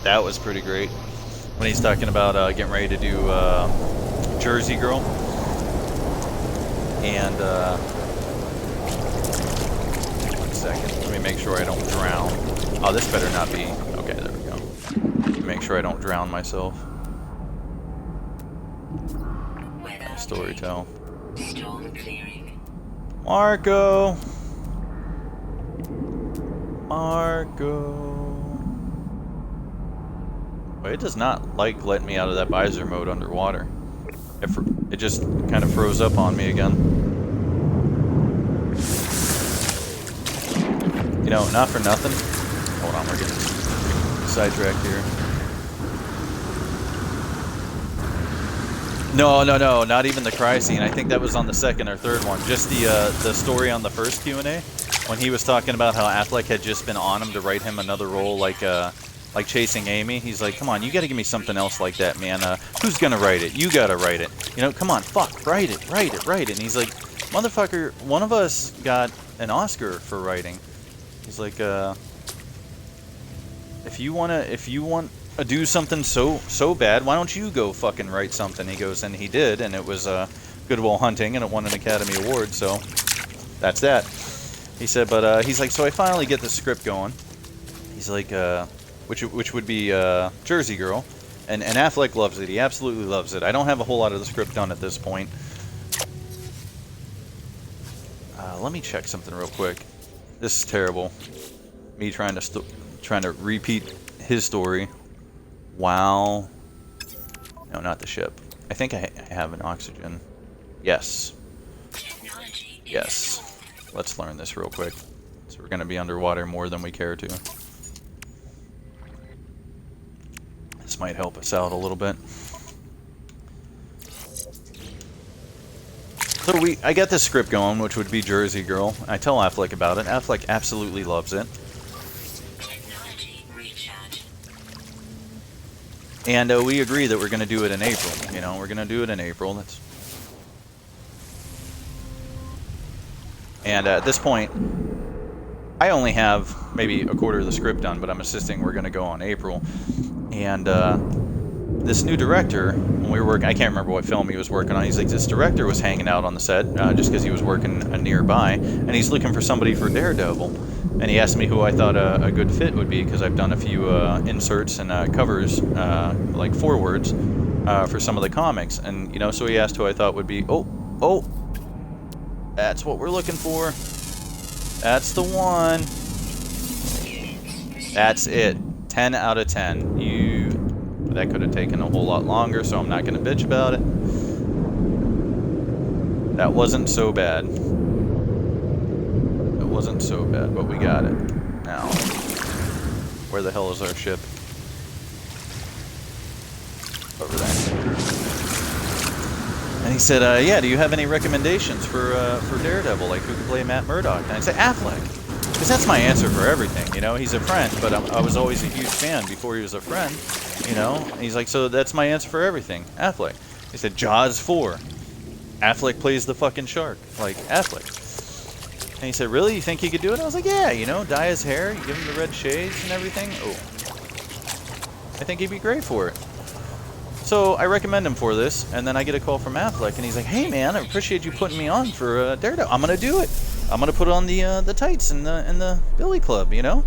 That was pretty great. When he's talking about getting ready to do Jersey Girl. And, one second. Let me make sure I don't drown. Oh, this better not be. Okay, there we go. Make sure I don't drown myself. Story tell. Storm clearing. Marco. Well, it does not like letting me out of that visor mode underwater. It just kind of froze up on me again. You know, not for nothing. Hold on, we're getting sidetracked here. No, not even the cry scene. I think that was on the second or third one. Just the story on the first Q&A, when he was talking about how Affleck had just been on him to write him another role, like Chasing Amy. He's like, come on, you got to give me something else like that, man. Who's gonna write it? You gotta write it. You know, come on, fuck, write it. And he's like, motherfucker, one of us got an Oscar for writing. He's like, if you want to do something so bad, why don't you go fucking write something? He goes, and he did, and it was Good Will Hunting, and it won an Academy Award, so that's that. He said, but he's like, so I finally get the script going. He's like, which would be Jersey Girl, and Affleck loves it. He absolutely loves it. I don't have a whole lot of the script done at this point. Let me check something real quick. This is terrible. Me trying to repeat his story. Wow. No, not the ship. I think I have an oxygen. Yes. Yes. Let's learn this real quick. So we're going to be underwater more than we care to. This might help us out a little bit. So I got this script going, which would be Jersey Girl. I tell Affleck about it. Affleck absolutely loves it. And we agree that we're going to do it in April. You know, we're going to do it in April. And at this point, I only have maybe a quarter of the script done, but I'm insisting we're going to go on April. And this new director, when we were working, I can't remember what film he was working on. He's like, this director was hanging out on the set just because he was working nearby, and he's looking for somebody for Daredevil. And he asked me who I thought a good fit would be, because I've done a few inserts and covers, like forewords, for some of the comics. And, you know, so he asked who I thought would be, oh, that's what we're looking for. That's the one. That's it. 10 out of 10. That could have taken a whole lot longer, so I'm not going to bitch about it. That wasn't so bad. It wasn't so bad, but we got it. Now, where the hell is our ship? Over there. And he said, yeah, do you have any recommendations for Daredevil? Like, who can play Matt Murdock? And I said, Affleck. Because that's my answer for everything, you know? He's a friend, but I was always a huge fan before he was a friend, you know? And he's like, so that's my answer for everything, Affleck. He said, Jaws 4. Affleck plays the fucking shark. Like, Affleck. And he said, really? You think he could do it? I was like, yeah, you know, dye his hair, you give him the red shades and everything. Oh. I think he'd be great for it. So I recommend him for this, and then I get a call from Affleck, and he's like, hey man, I appreciate you putting me on for Daredevil. I'm gonna do it. I'm gonna put on the tights in the Billy Club, you know?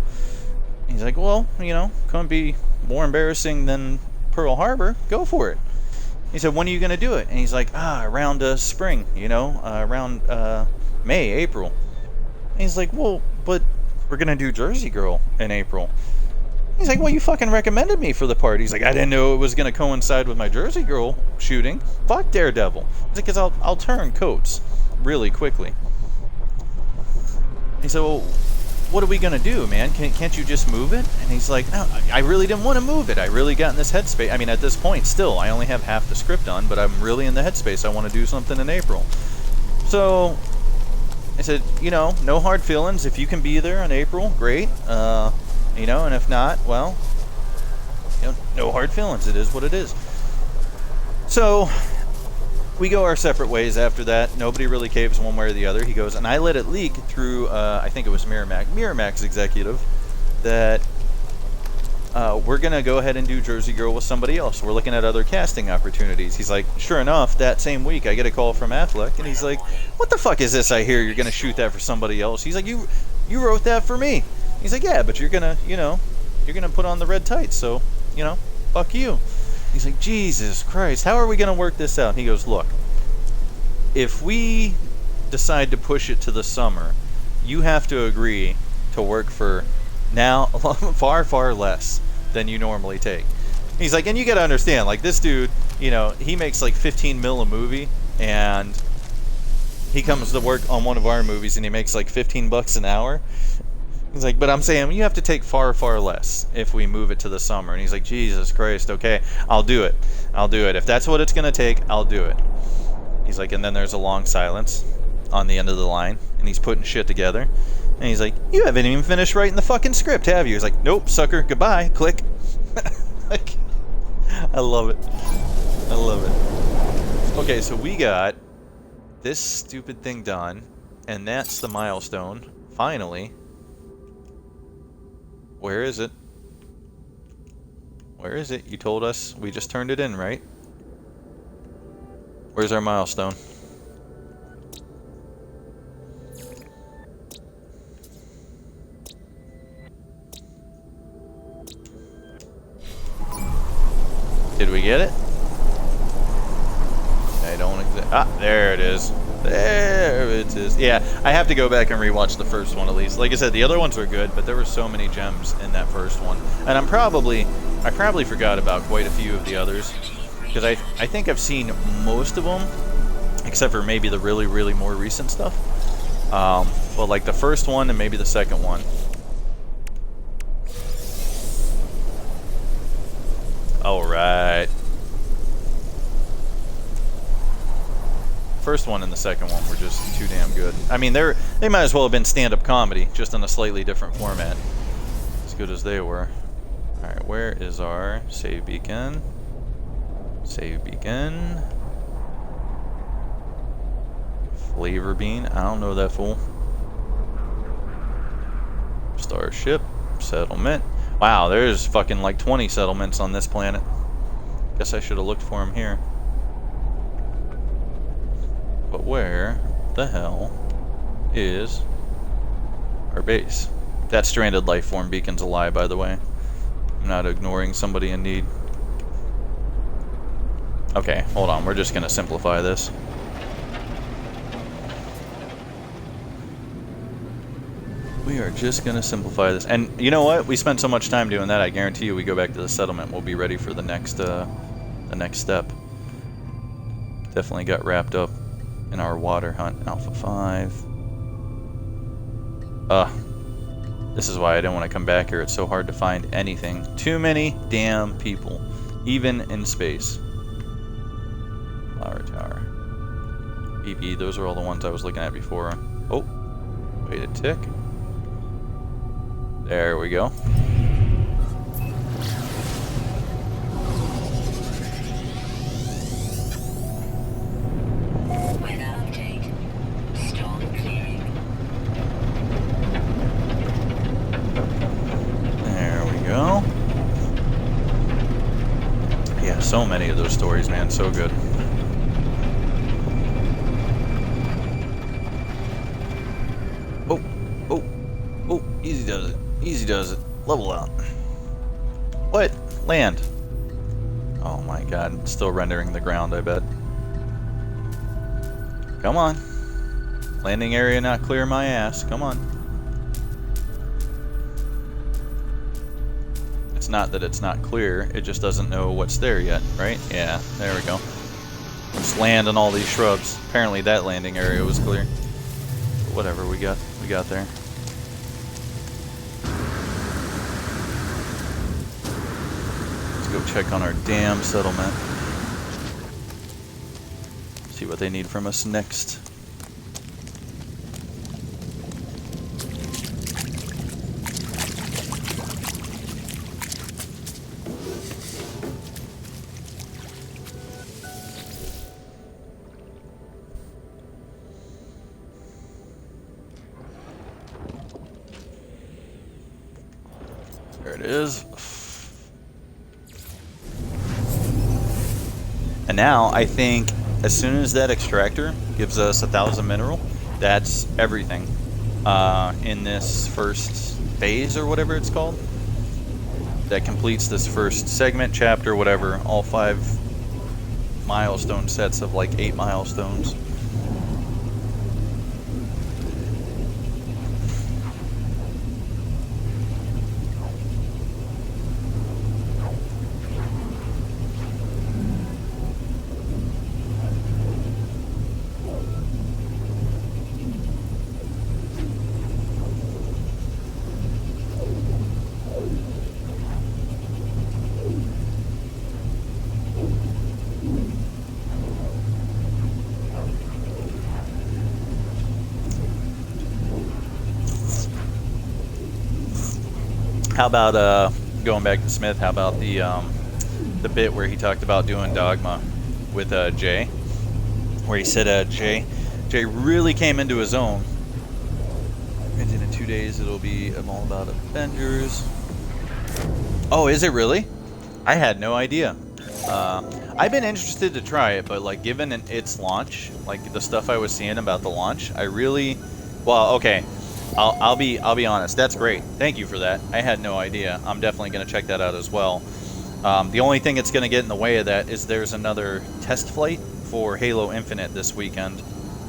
He's like, well, you know, couldn't be more embarrassing than Pearl Harbor. Go for it. He said, when are you gonna do it? And he's like, around spring, you know, around May, April. And he's like, well, but we're gonna do Jersey Girl in April. He's like, well, you fucking recommended me for the part. He's like, I didn't know it was gonna coincide with my Jersey Girl shooting. Fuck Daredevil. He's like, 'cause I'll turn coats really quickly. He said, well, what are we gonna do, man? Can't you just move it? And he's like, no, I really didn't want to move it. I really got in this headspace. I mean, at this point, still, I only have half the script done, but I'm really in the headspace. I want to do something in April. So I said, you know, no hard feelings. If you can be there in April, great. You know, and if not, well, you know, no hard feelings. It is what it is. So we go our separate ways after that. Nobody really caves one way or the other. He goes, and I let it leak through, I think it was Miramax executive, that we're going to go ahead and do Jersey Girl with somebody else. We're looking at other casting opportunities. He's like, sure enough, that same week I get a call from Affleck, and he's like, what the fuck is this I hear you're going to shoot that for somebody else? He's like, you wrote that for me. He's like, yeah, but you're going to, you know, you're going to put on the red tights, so, you know, fuck you. He's like, Jesus Christ, how are we going to work this out? And he goes, look, if we decide to push it to the summer, you have to agree to work for now far, far less than you normally take. He's like, and you got to understand, like, this dude, you know, he makes like 15 mil a movie, and he comes to work on one of our movies and he makes like $15 an hour. He's like, but I'm saying you have to take far, far less if we move it to the summer. And he's like, Jesus Christ, okay, I'll do it. I'll do it. If that's what it's going to take, I'll do it. He's like, and then there's a long silence on the end of the line, and he's putting shit together. And he's like, you haven't even finished writing the fucking script, have you? He's like, nope, sucker, goodbye, click. Like, I love it. I love it. Okay, so we got this stupid thing done, and that's the milestone, finally. Where is it? Where is it? You told us we just turned it in, right? Where's our milestone? Did we get it? I don't exactly. Ah, there it is. There it is. Yeah, I have to go back and rewatch the first one at least. Like I said, the other ones were good, but there were so many gems in that first one. And I probably forgot about quite a few of the others. Because I think I've seen most of them, except for maybe the really, really more recent stuff. But like the first one and maybe the second one. Alright. First one and the second one were just too damn good. I mean, they might as well have been stand-up comedy, just in a slightly different format. As good as they were. Alright, where is our save beacon? Save beacon. Flavor bean. I don't know that fool. Starship. Settlement. Wow, there's fucking like 20 settlements on this planet. Guess I should have looked for them here. But where the hell is our base? That stranded life form beacon's a lie, by the way. I'm not ignoring somebody in need. Okay, hold on. We're just gonna simplify this. We are just gonna simplify this. And you know what? We spent so much time doing that, I guarantee you we go back to the settlement, we'll be ready for the next step. Definitely got wrapped up in our water hunt. Alpha 5. This is why I don't want to come back here. It's so hard to find anything. Too many damn people. Even in space. Flower tower. BP, those are all the ones I was looking at before. Oh, wait a tick. There we go. Weather update. Storm clearing. There we go. Yeah, so many of those stories, man. So good. Oh, easy does it. Easy does it. Level out. What? Land. Oh my god. It's still rendering the ground, I bet. Come on. Landing area not clear, my ass. Come on. It's not that it's not clear, it just doesn't know what's there yet, right? Yeah, there we go. Just land on all these shrubs. Apparently that landing area was clear. But whatever, we got there. Let's go check on our damn settlement. See what they need from us next. There it is. And now I think as soon as that extractor gives us 1,000 mineral, that's everything in this first phase or whatever it's called. That completes this first segment, chapter, whatever, all 5 milestone sets of like 8 milestones. How about going back to Smith? How about the bit where he talked about doing Dogma with Jay, where he said Jay really came into his own. And in 2 days it'll be I'm all about Avengers. Oh, is it really? I had no idea. I've been interested to try it, but like given its launch, like the stuff I was seeing about the launch, I really, well, okay. I'll be honest. That's great. Thank you for that. I had no idea. I'm definitely going to check that out as well. The only thing that's going to get in the way of that is there's another test flight for Halo Infinite this weekend,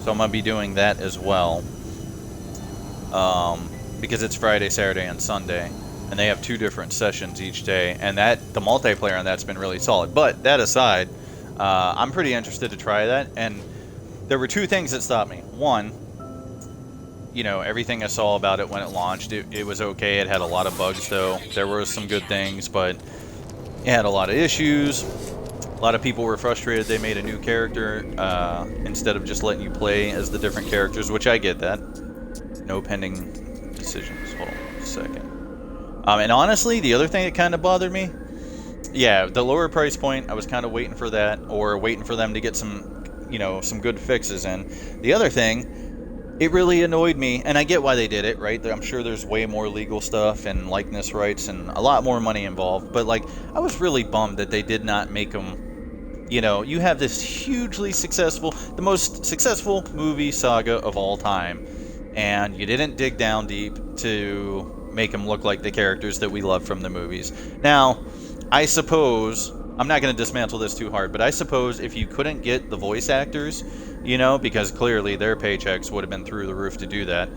so I'm going to be doing that as well. Because it's Friday, Saturday, and Sunday, and they have 2 different sessions each day, and the multiplayer on that's been really solid. But that aside, I'm pretty interested to try that, and there were 2 things that stopped me. One, you know, everything I saw about it when it launched, it was okay. It had a lot of bugs, though. There were some good things, but it had a lot of issues. A lot of people were frustrated they made a new character instead of just letting you play as the different characters, which I get that. No pending decisions. Hold on a second. And honestly, the other thing that kind of bothered me, yeah, the lower price point, I was kind of waiting for that, or waiting for them to get some, you know, some good fixes in. The other thing, it really annoyed me, and I get why they did it, right? I'm sure there's way more legal stuff and likeness rights and a lot more money involved, but like, I was really bummed that they did not make them, you know, you have this hugely successful, the most successful movie saga of all time, and you didn't dig down deep to make them look like the characters that we love from the movies. Now, I suppose, I'm not going to dismantle this too hard, but I suppose if you couldn't get the voice actors, you know, because clearly their paychecks would have been through the roof to do that.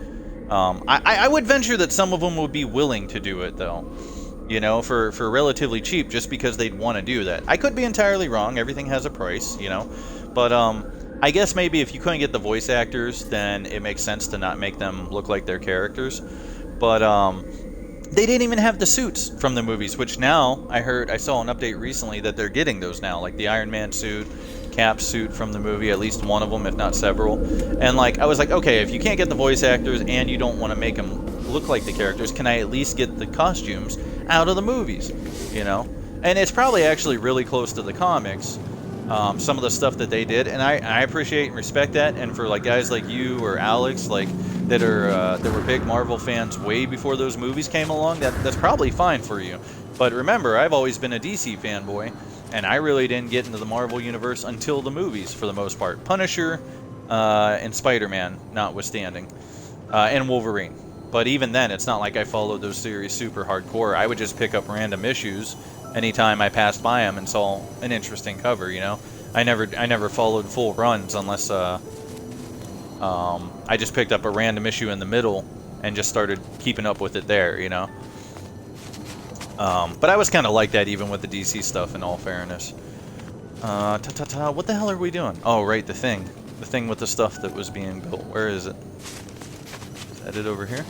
I would venture that some of them would be willing to do it, though, you know, for relatively cheap, just because they'd want to do that. I could be entirely wrong. Everything has a price, you know. But I guess maybe if you couldn't get the voice actors, then it makes sense to not make them look like their characters. But they didn't even have the suits from the movies, which now I saw an update recently that they're getting those now, like the Iron Man suit, Cap suit from the movie, at least one of them, if not several. And like, I was like, okay, if you can't get the voice actors and you don't want to make them look like the characters, can I at least get the costumes out of the movies, you know? And it's probably actually really close to the comics, some of the stuff that they did, and I appreciate and respect that. And for like guys like you or Alex, like that were big Marvel fans way before those movies came along, that's probably fine for you. But remember, I've always been a DC fanboy, and I really didn't get into the Marvel Universe until the movies, for the most part. Punisher and Spider-Man notwithstanding, and Wolverine. But even then, it's not like I followed those series super hardcore. I would just pick up random issues anytime I passed by them and saw an interesting cover, you know? I never followed full runs unless, I just picked up a random issue in the middle and just started keeping up with it there, you know. But I was kind of like that even with the DC stuff, in all fairness. What the hell are we doing? Oh, right, the thing with the stuff that was being built. Where is it? Is that it over here?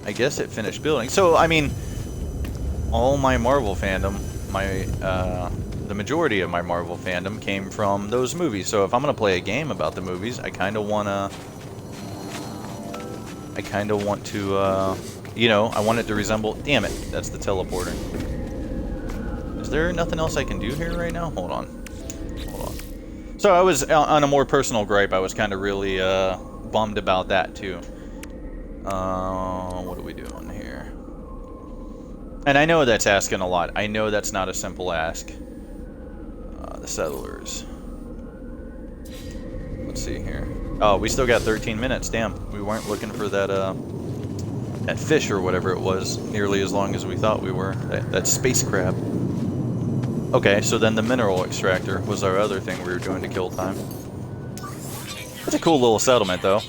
I guess it finished building. So, I mean, all my Marvel fandom, the majority of my Marvel fandom came from those movies. So if I'm gonna play a game about the movies, I kind of want to, you know, I want it to resemble. Damn it, that's the teleporter. Is there nothing else I can do here right now? Hold on. So I was on a more personal gripe. I was kind of really bummed about that too. What are we doing here? And I know that's asking a lot. I know that's not a simple ask. The settlers. Let's see here. Oh, we still got 13 minutes. Damn, we weren't looking for that that fish or whatever it was nearly as long as we thought we were. That space crab. Okay, so then the mineral extractor was our other thing we were doing to kill time. It's a cool little settlement, though.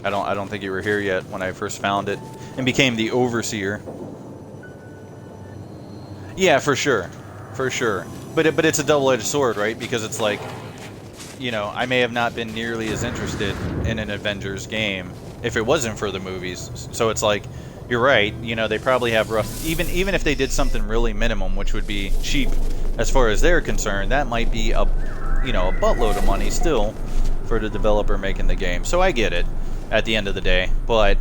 I don't think you were here yet when I first found it and became the overseer. Yeah, for sure, But it's a double-edged sword, right? Because it's like, you know, I may have not been nearly as interested in an Avengers game if it wasn't for the movies. So it's like, you're right. You know, they probably have rough. Even if they did something really minimum, which would be cheap, as far as they're concerned, that might be a buttload of money still for the developer making the game. So I get it. At the end of the day, but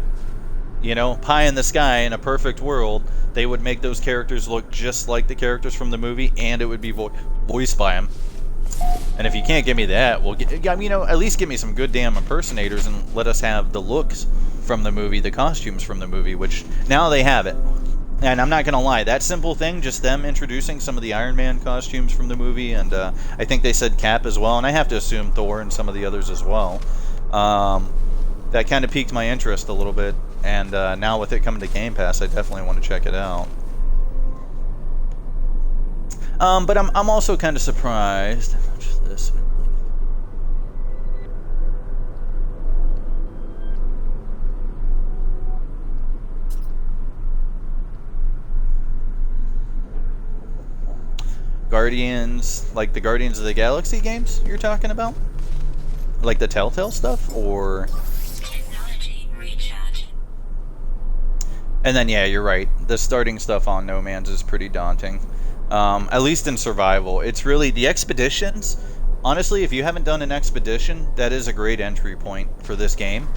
you know, pie in the sky, in a perfect world, they would make those characters look just like the characters from the movie, and it would be voiced by them. And if you can't give me that, well, you know, at least give me some good damn impersonators and let us have the looks from the movie, the costumes from the movie, which now they have it. And I'm not gonna lie, that simple thing, just them introducing some of the Iron Man costumes from the movie, and I think they said Cap as well, and I have to assume Thor and some of the others as well. That kind of piqued my interest a little bit, and now with it coming to Game Pass, I definitely want to check it out. But I'm also kind of surprised. How much is this? Guardians, like the Guardians of the Galaxy games you're talking about? Like the Telltale stuff, or? And then, yeah, you're right. The starting stuff on No Man's is pretty daunting. At least in survival. It's really the expeditions. Honestly, if you haven't done an expedition, that is a great entry point for this game.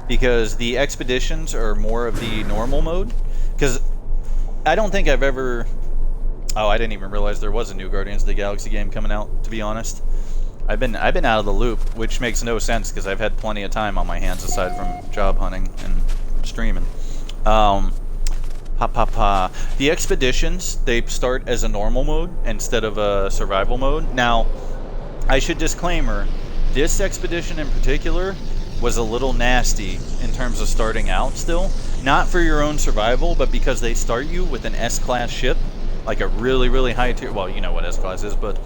Because the expeditions are more of the normal mode. Because I don't think I've ever... Oh, I didn't even realize there was a new Guardians of the Galaxy game coming out, to be honest. I've been out of the loop, which makes no sense because I've had plenty of time on my hands aside from job hunting and streaming. The expeditions, they start as a normal mode instead of a survival mode. Now, I should disclaimer, this expedition in particular was a little nasty in terms of starting out still. Not for your own survival, but because they start you with an S-class ship, like a really, really high tier, well, you know what S-class is, but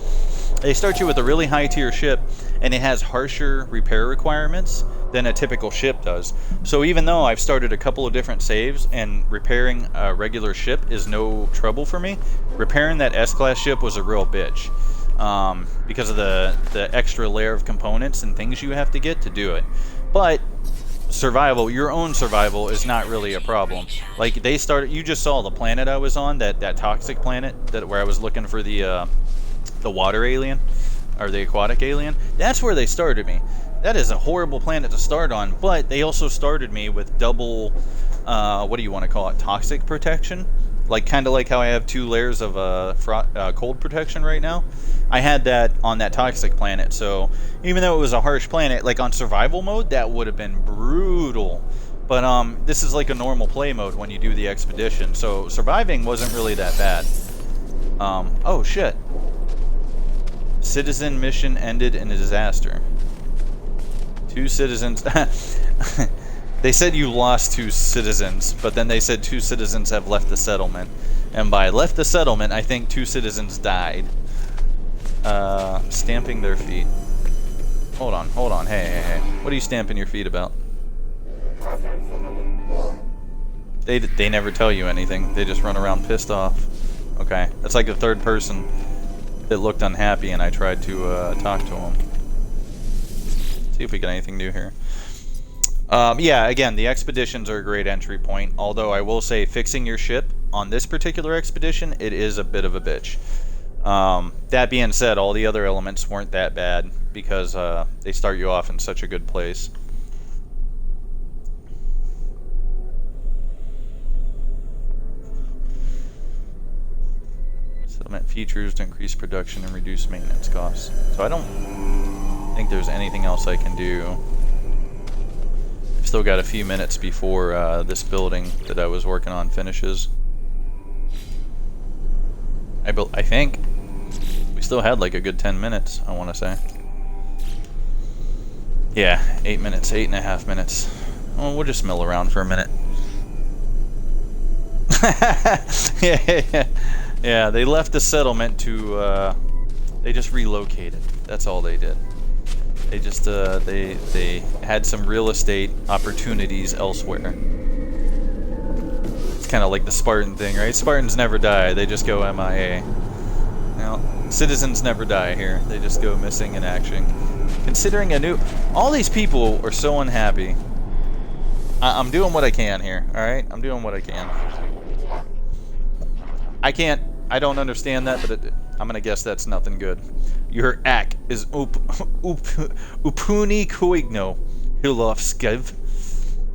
they start you with a really high tier ship, and it has harsher repair requirements than a typical ship does. So even though I've started a couple of different saves and repairing a regular ship is no trouble for me, repairing that S-class ship was a real bitch. Because of the extra layer of components and things you have to get to do it. But survival, your own survival, is not really a problem. Like they started, you just saw the planet I was on, that toxic planet where I was looking for the water alien or the aquatic alien. That's where they started me. That is a horrible planet to start on, but they also started me with double, what do you want to call it, toxic protection? Like, kind of like how I have 2 layers of cold protection right now. I had that on that toxic planet, so even though it was a harsh planet, like on survival mode, that would have been brutal. But this is like a normal play mode when you do the expedition, so surviving wasn't really that bad. Oh shit. Citizen mission ended in a disaster. 2 citizens... They said you lost 2 citizens, but then they said 2 citizens have left the settlement. And by left the settlement, I think 2 citizens died. Stamping their feet. Hold on, hold on. Hey, hey, hey. What are you stamping your feet about? They never tell you anything. They just run around pissed off. Okay, that's like the third person that looked unhappy, and I tried to talk to him. See if we get anything new here. Yeah, again, the expeditions are a great entry point, although I will say fixing your ship on this particular expedition, it is a bit of a bitch. That being said, all the other elements weren't that bad because they start you off in such a good place. Settlement features to increase production and reduce maintenance costs. So I don't think there's anything else I can do. I've still got a few minutes before this building that I was working on finishes. I think we still had like a good 10 minutes, I want to say. Yeah, 8 minutes, 8.5 minutes. Well, we'll just mill around for a minute. Yeah, they left the settlement to, they just relocated. That's all they did. They just, they had some real estate opportunities elsewhere. It's kind of like the Spartan thing, right? Spartans never die, they just go MIA. Now, citizens never die here. They just go missing in action. Considering a new... All these people are so unhappy. I'm doing what I can here, alright? I'm doing what I can. I don't understand that, but I'm gonna guess that's nothing good. Your ack is Upuni Koigno Hilovskev.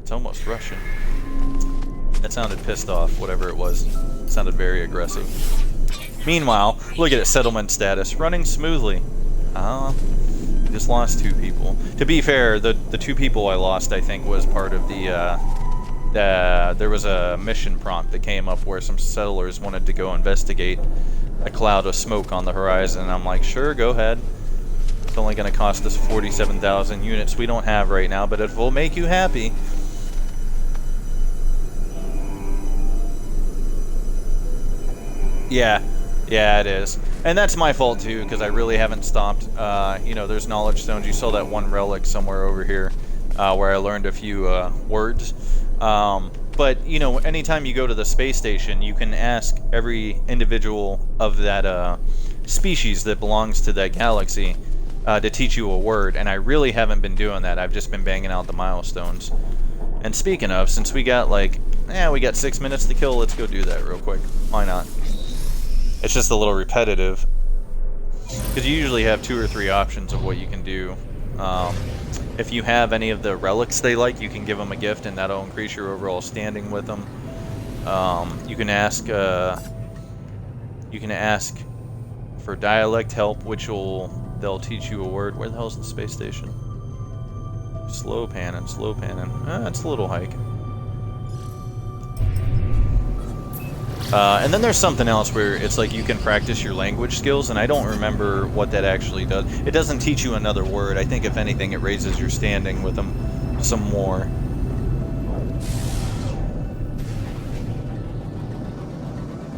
It's almost Russian. That sounded pissed off, whatever it was. It sounded very aggressive. Meanwhile, look at it, settlement status. Running smoothly. Just lost 2 people. To be fair, the 2 people I lost, I think, was part of there was a mission prompt that came up where some settlers wanted to go investigate a cloud of smoke on the horizon, and I'm like, sure, go ahead. It's only going to cost us 47,000 units we don't have right now, but it will make you happy. Yeah, it is. And that's my fault too, because I really haven't stopped. You know, there's knowledge stones. You saw that one relic somewhere over here where I learned a few words. But, you know, anytime you go to the space station, you can ask every individual of that species that belongs to that galaxy to teach you a word. And I really haven't been doing that. I've just been banging out the milestones. And speaking of, since we got we got 6 minutes to kill, let's go do that real quick. Why not? It's just a little repetitive, because you usually have 2 or 3 options of what you can do. If you have any of the relics they like, you can give them a gift, and that'll increase your overall standing with them. You can ask for dialect help, which they'll teach you a word. Where the hell's the space station? Slow panning. It's a little hike. And then there's something else where it's like you can practice your language skills, and I don't remember what that actually does. It doesn't teach you another word. I think if anything, it raises your standing with them some more.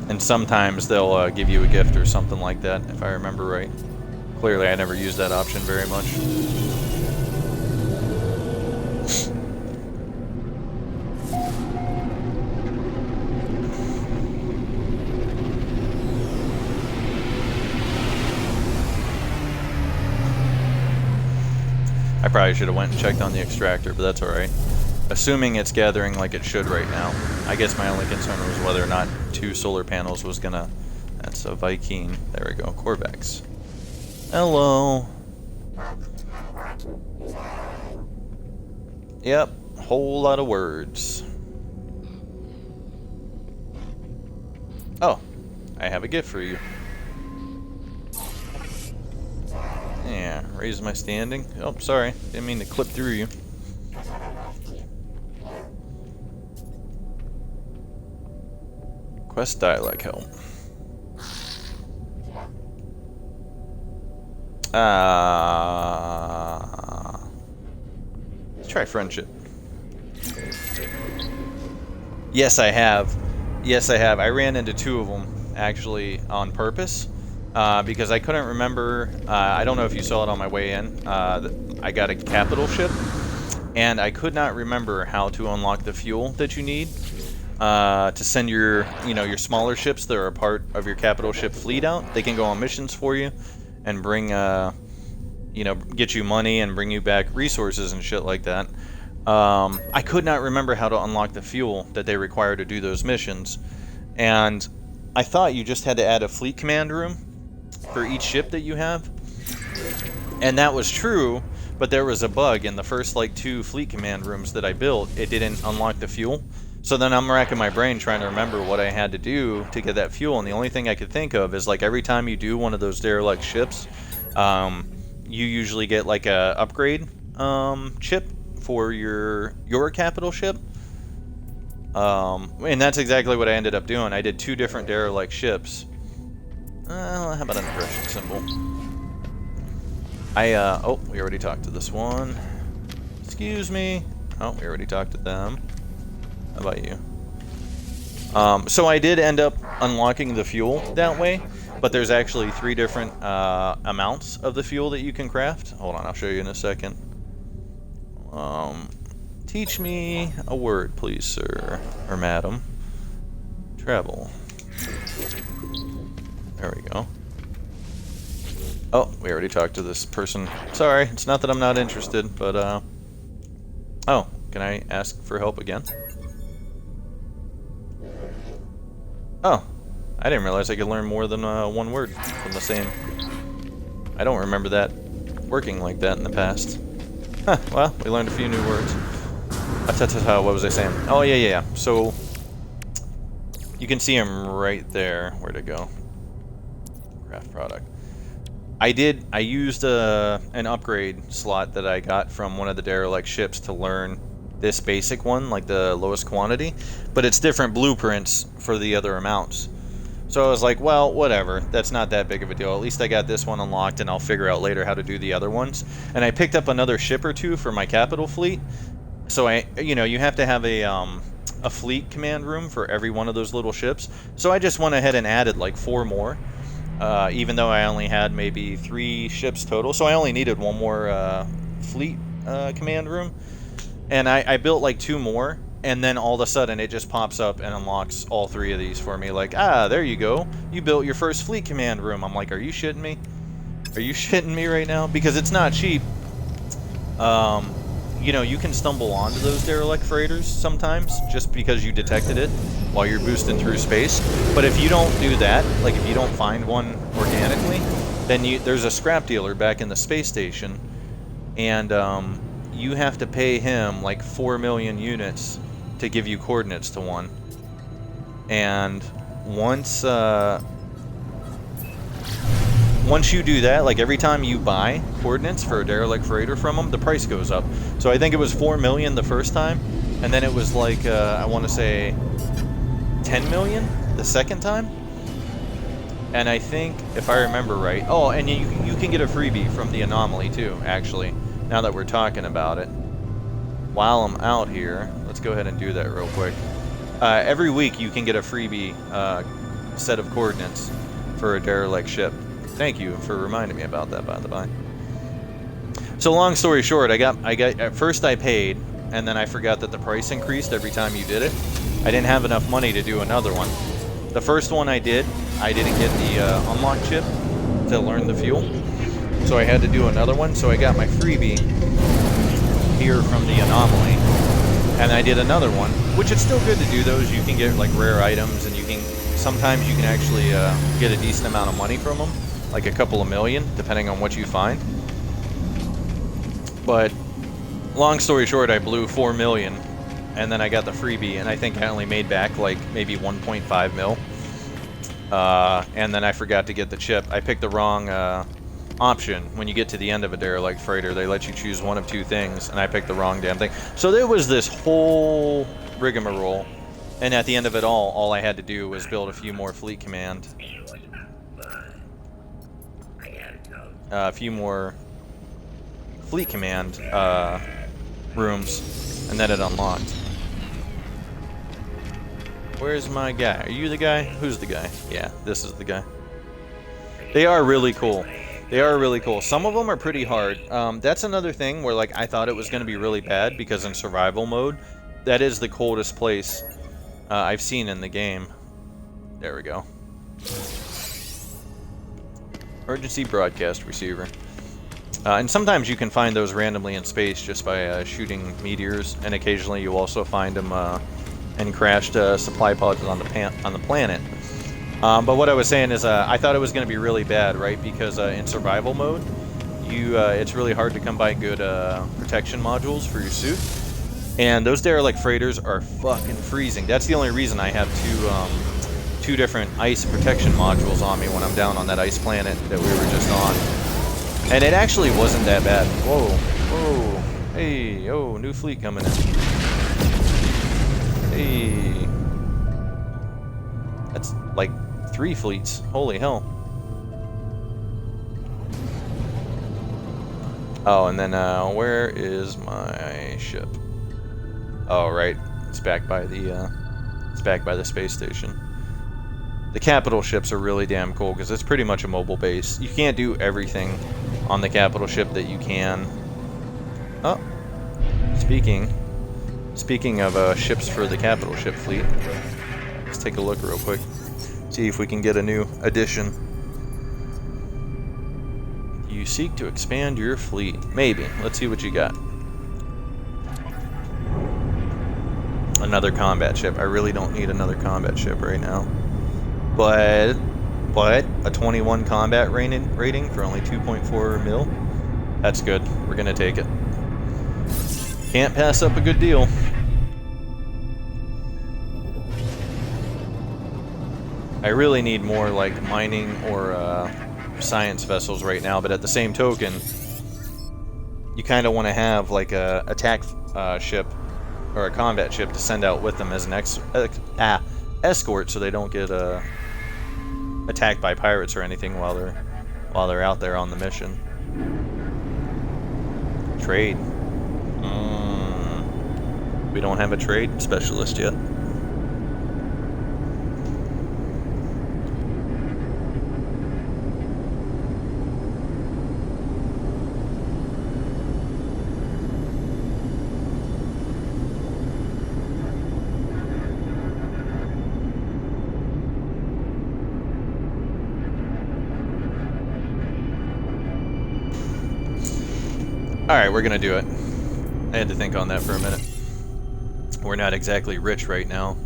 And sometimes they'll give you a gift or something like that, if I remember right. Clearly, I never used that option very much. I probably should have went and checked on the extractor, but that's alright. Assuming it's gathering like it should right now. I guess my only concern was whether or not 2 solar panels was gonna... That's a Viking. There we go. Corvex. Hello. Yep. Whole lot of words. Oh. I have a gift for you. Yeah, raise my standing. Oh, sorry. Didn't mean to clip through you. Quest dialect help. Let's try friendship. Yes, I have. Yes, I have. I ran into 2 of them, actually, on purpose. Because I couldn't remember, I don't know if you saw it on my way in, I I got a capital ship, and I could not remember how to unlock the fuel that you need to send your, your smaller ships that are a part of your capital ship fleet out. They can go on missions for you and bring, get you money and bring you back resources and shit like that. I could not remember how to unlock the fuel that they require to do those missions, and I thought you just had to add a fleet command room for each ship that you have, and that was true, but there was a bug in the first like 2 fleet command rooms that I built. It didn't unlock the fuel, so then I'm racking my brain trying to remember what I had to do to get that fuel, and the only thing I could think of is like every time you do one of those derelict ships, you usually get like a upgrade chip for your capital ship. And that's exactly what I ended up doing. I did 2 different derelict ships. How about an aggression symbol? Oh, we already talked to this one. Excuse me. Oh, we already talked to them. How about you? So I did end up unlocking the fuel that way, but there's actually 3 different amounts of the fuel that you can craft. Hold on, I'll show you in a second. Teach me a word, please, sir. Or madam. Travel. There we go. Oh, we already talked to this person. Sorry, it's not that I'm not interested, but, oh, can I ask for help again? Oh, I didn't realize I could learn more than one word from the same. I don't remember that working like that in the past. Huh, well, we learned a few new words. What was I saying? Oh, yeah. So, you can see him right there. Where'd it go? Craft product. I used an upgrade slot that I got from one of the derelict ships to learn this basic one, like the lowest quantity, but it's different blueprints for the other amounts. So I was like, well, whatever, that's not that big of a deal. At least I got this one unlocked, and I'll figure out later how to do the other ones. And I picked up another ship or 2 for my capital fleet. So you have to have a fleet command room for every one of those little ships. So I just went ahead and added like 4 more, even though I only had maybe 3 ships total. So I only needed 1 more fleet command room, and I built like 2 more. And then all of a sudden it just pops up and unlocks all 3 of these for me. Like, there you go. You built your first fleet command room. I'm like, are you shitting me? Are you shitting me right now? Because it's not cheap. You can stumble onto those derelict freighters sometimes just because you detected it while you're boosting through space. But if you don't do that, like if you don't find one organically, then there's a scrap dealer back in the space station, and you have to pay him like 4 million units to give you coordinates to one. And once you do that, like every time you buy coordinates for a derelict freighter from them, the price goes up. So I think it was 4 million the first time, and then it was like I want to say 10 million the second time. And I think, if I remember right, oh, and you can get a freebie from the anomaly too, actually, now that we're talking about it. While I'm out here, let's go ahead and do that real quick. Every week you can get a freebie set of coordinates for a derelict ship. Thank you for reminding me about that, by the by. So long story short, I got at first I paid, and then I forgot that the price increased every time you did it. I didn't have enough money to do another one. The first one I didn't get the unlock chip to learn the fuel, so I had to do another one. So I got my freebie here from the anomaly, and I did another one, which it's still good to do those. You can get like rare items, and sometimes you can actually get a decent amount of money from them, like a couple of million, depending on what you find. But long story short, I blew 4 million, and then I got the freebie, and I think I only made back like maybe 1.5 mil. And then I forgot to get the chip. I picked the wrong option. When you get to the end of a derelict freighter, they let you choose one of 2 things, and I picked the wrong damn thing. So there was this whole rigmarole, and at the end of it all I had to do was build a few more fleet command. A few more fleet command rooms, and then it unlocked. Where's my guy? Are you the guy? Who's the guy? Yeah, this is the guy. They are really cool. They are really cool. Some of them are pretty hard. That's another thing where like I thought it was going to be really bad because in survival mode, that is the coldest place I've seen in the game. There we go. Emergency broadcast receiver. And sometimes you can find those randomly in space just by shooting meteors, and occasionally you also find them in crashed supply pods on the planet. But what I was saying is I thought it was going to be really bad, right? Because in survival mode, it's really hard to come by good protection modules for your suit. And those derelict freighters are fucking freezing. That's the only reason I have two different ice protection modules on me when I'm down on that ice planet that we were just on. And it actually wasn't that bad. Whoa, whoa, hey, oh, new fleet coming in. Hey. That's like 3 fleets. Holy hell. Oh, and then where is my ship? Oh, right. It's back by the space station. The capital ships are really damn cool because it's pretty much a mobile base. You can't do everything on the capital ship that you can. Oh, speaking of ships for the capital ship fleet, let's take a look real quick. See if we can get a new addition. You seek to expand your fleet. Maybe. Let's see what you got. Another combat ship. I really don't need another combat ship right now. But a 21 combat rating for only 2.4 mil. That's good. We're gonna take it. Can't pass up a good deal. I really need more like mining or science vessels right now, but at the same token, you kind of want to have like a attack ship or a combat ship to send out with them as an escort, so they don't get attacked by pirates or anything while they're out there on the mission. Trade. We don't have a trade specialist yet. Alright, we're gonna do it. I had to think on that for a minute. We're not exactly rich right now,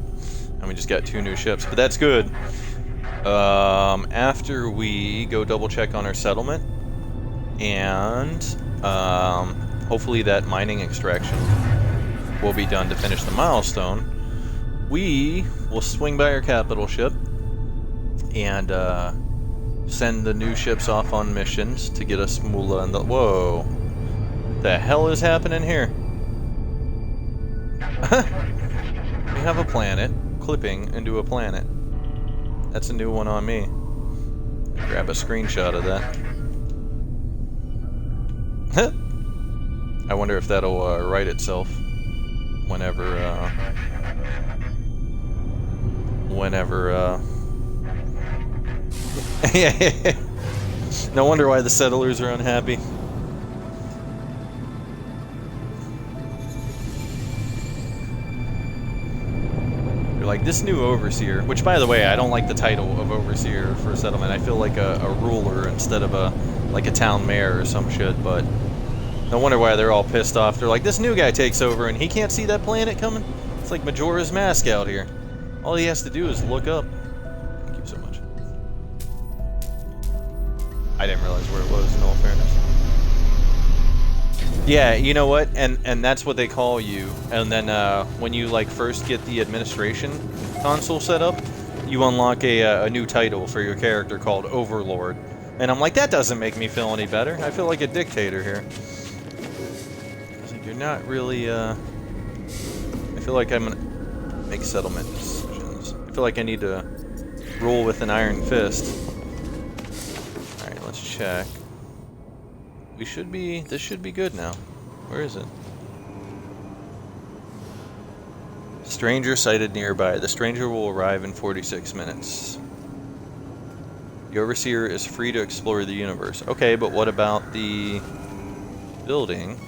and we just got 2 new ships, but that's good. After we go double check on our settlement, and hopefully that mining extraction will be done to finish the milestone, we will swing by our capital ship and send the new ships off on missions to get us moolah and the... Whoa. The hell is happening here? We have a planet clipping into a planet. That's a new one on me. Grab a screenshot of that. I wonder if that'll right itself whenever no wonder why the settlers are unhappy. Like this new overseer, which by the way, I don't like the title of overseer for a settlement. I feel like a ruler instead of a town mayor or some shit, but no wonder why they're all pissed off. They're like, this new guy takes over and he can't see that planet coming? It's like Majora's Mask out here. All he has to do is look up. Thank you so much. I didn't realize where it was, in all fairness. Yeah, you know what? And that's what they call you. And then when you like first get the administration console set up, you unlock a new title for your character called Overlord. And I'm like, that doesn't make me feel any better. I feel like a dictator here. I was like, you're not really. I feel like I'm gonna make settlement decisions. I feel like I need to rule with an iron fist. All right, let's check. We should be, this should be good now. Where is it? Stranger sighted nearby. The stranger will arrive in 46 minutes. The Overseer is free to explore the universe. Okay, but what about the building?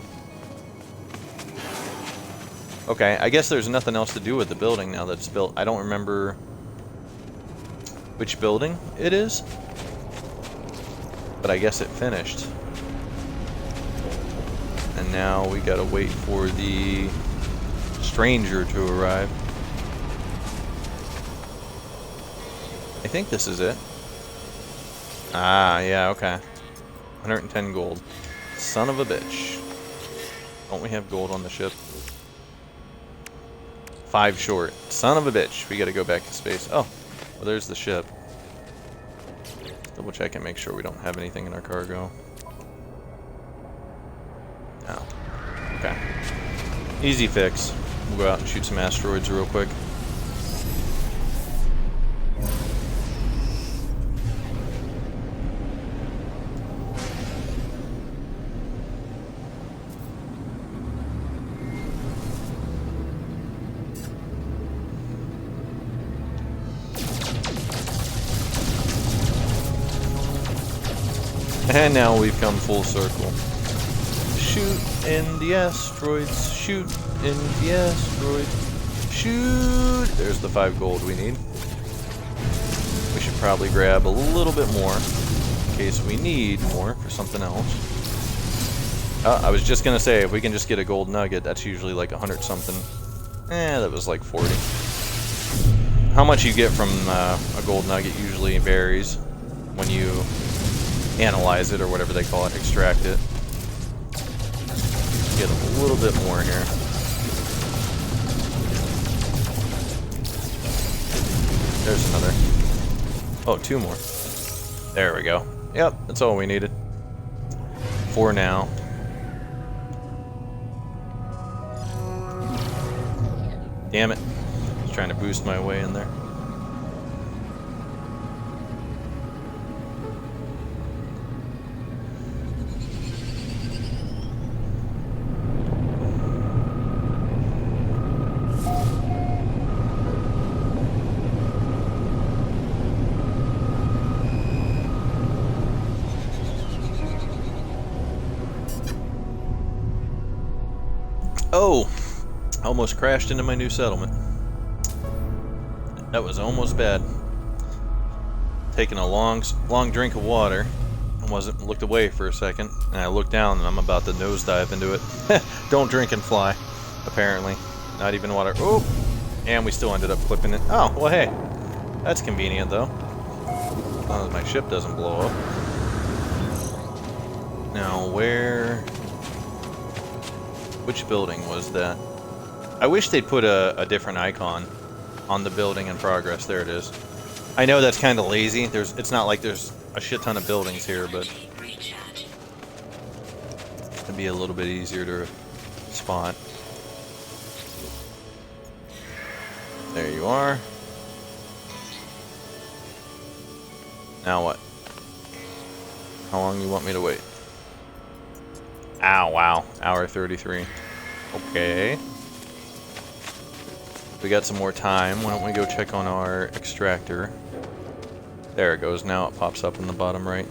Okay, I guess there's nothing else to do with the building now that's built. I don't remember which building it is, but I guess it finished. And now we gotta wait for the stranger to arrive. I think this is it. Ah, yeah, okay. 110 gold. Son of a bitch. Don't we have gold on the ship? 5 short. Son of a bitch. We gotta go back to space. Oh, well, there's the ship. Double check and make sure we don't have anything in our cargo. No. Okay. Easy fix. We'll go out and shoot some asteroids real quick. And now we've come full circle. Shoot in the asteroids. Shoot in the asteroids. Shoot! There's the 5 gold we need. We should probably grab a little bit more in case we need more for something else. I was just gonna say, if we can just get a gold nugget, that's usually like 100 something. That was like 40. How much you get from a gold nugget usually varies when you analyze it, or whatever they call it, extract it. Get a little bit more here. There's another. Oh, 2 more. There we go. Yep, that's all we needed. For now. Damn it. I was trying to boost my way in there. Oh, almost crashed into my new settlement. That was almost bad. Taking a long drink of water, and looked away for a second, and I looked down and I'm about to nosedive into it. Don't drink and fly, apparently. Not even water. Oh, and we still ended up clipping it. Oh, well, hey, that's convenient though. As long as my ship doesn't blow up. Now, which building was that? I wish they'd put a different icon on the building in progress. There it is. I know that's kind of lazy. It's not like there's a shit ton of buildings here, but it'd be a little bit easier to spot. There you are. Now what? How long you want me to wait? Ow, wow. Hour 33. Okay. We got some more time. Why don't we go check on our extractor? There it goes. Now it pops up in the bottom right.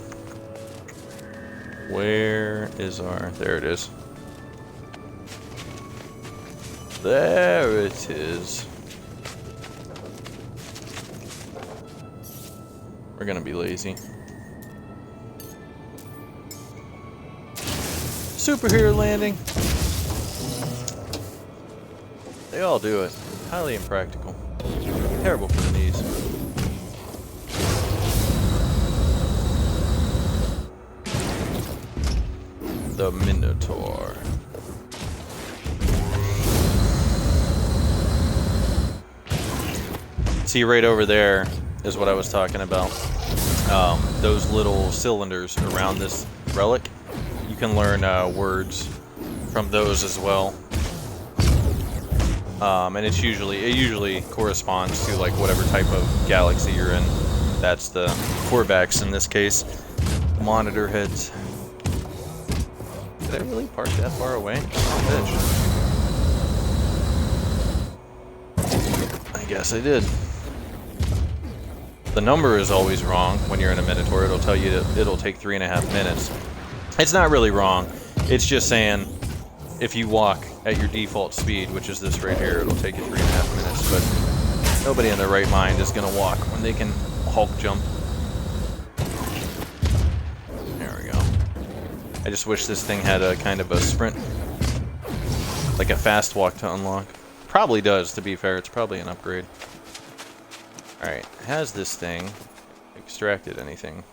Where is our... There it is. There it is. We're gonna be lazy. Superhero landing. They all do it. Highly impractical. Terrible for the knees. The Minotaur. See, right over there is what I was talking about. Those little cylinders around this relic. You can learn words from those as well. And it usually corresponds to like whatever type of galaxy you're in. That's the Corvax in this case. Monitor heads. Did I really park that far away? Oh, bitch. I guess I did. The number is always wrong when you're in a Minotaur. It'll tell you that it'll take 3.5 minutes. It's not really wrong. It's just saying if you walk at your default speed, which is this right here, it'll take you 3.5 minutes. But nobody in their right mind is going to walk when they can Hulk jump. There we go. I just wish this thing had a kind of a sprint, like a fast walk to unlock. Probably does, to be fair. It's probably an upgrade. Alright, has this thing extracted anything?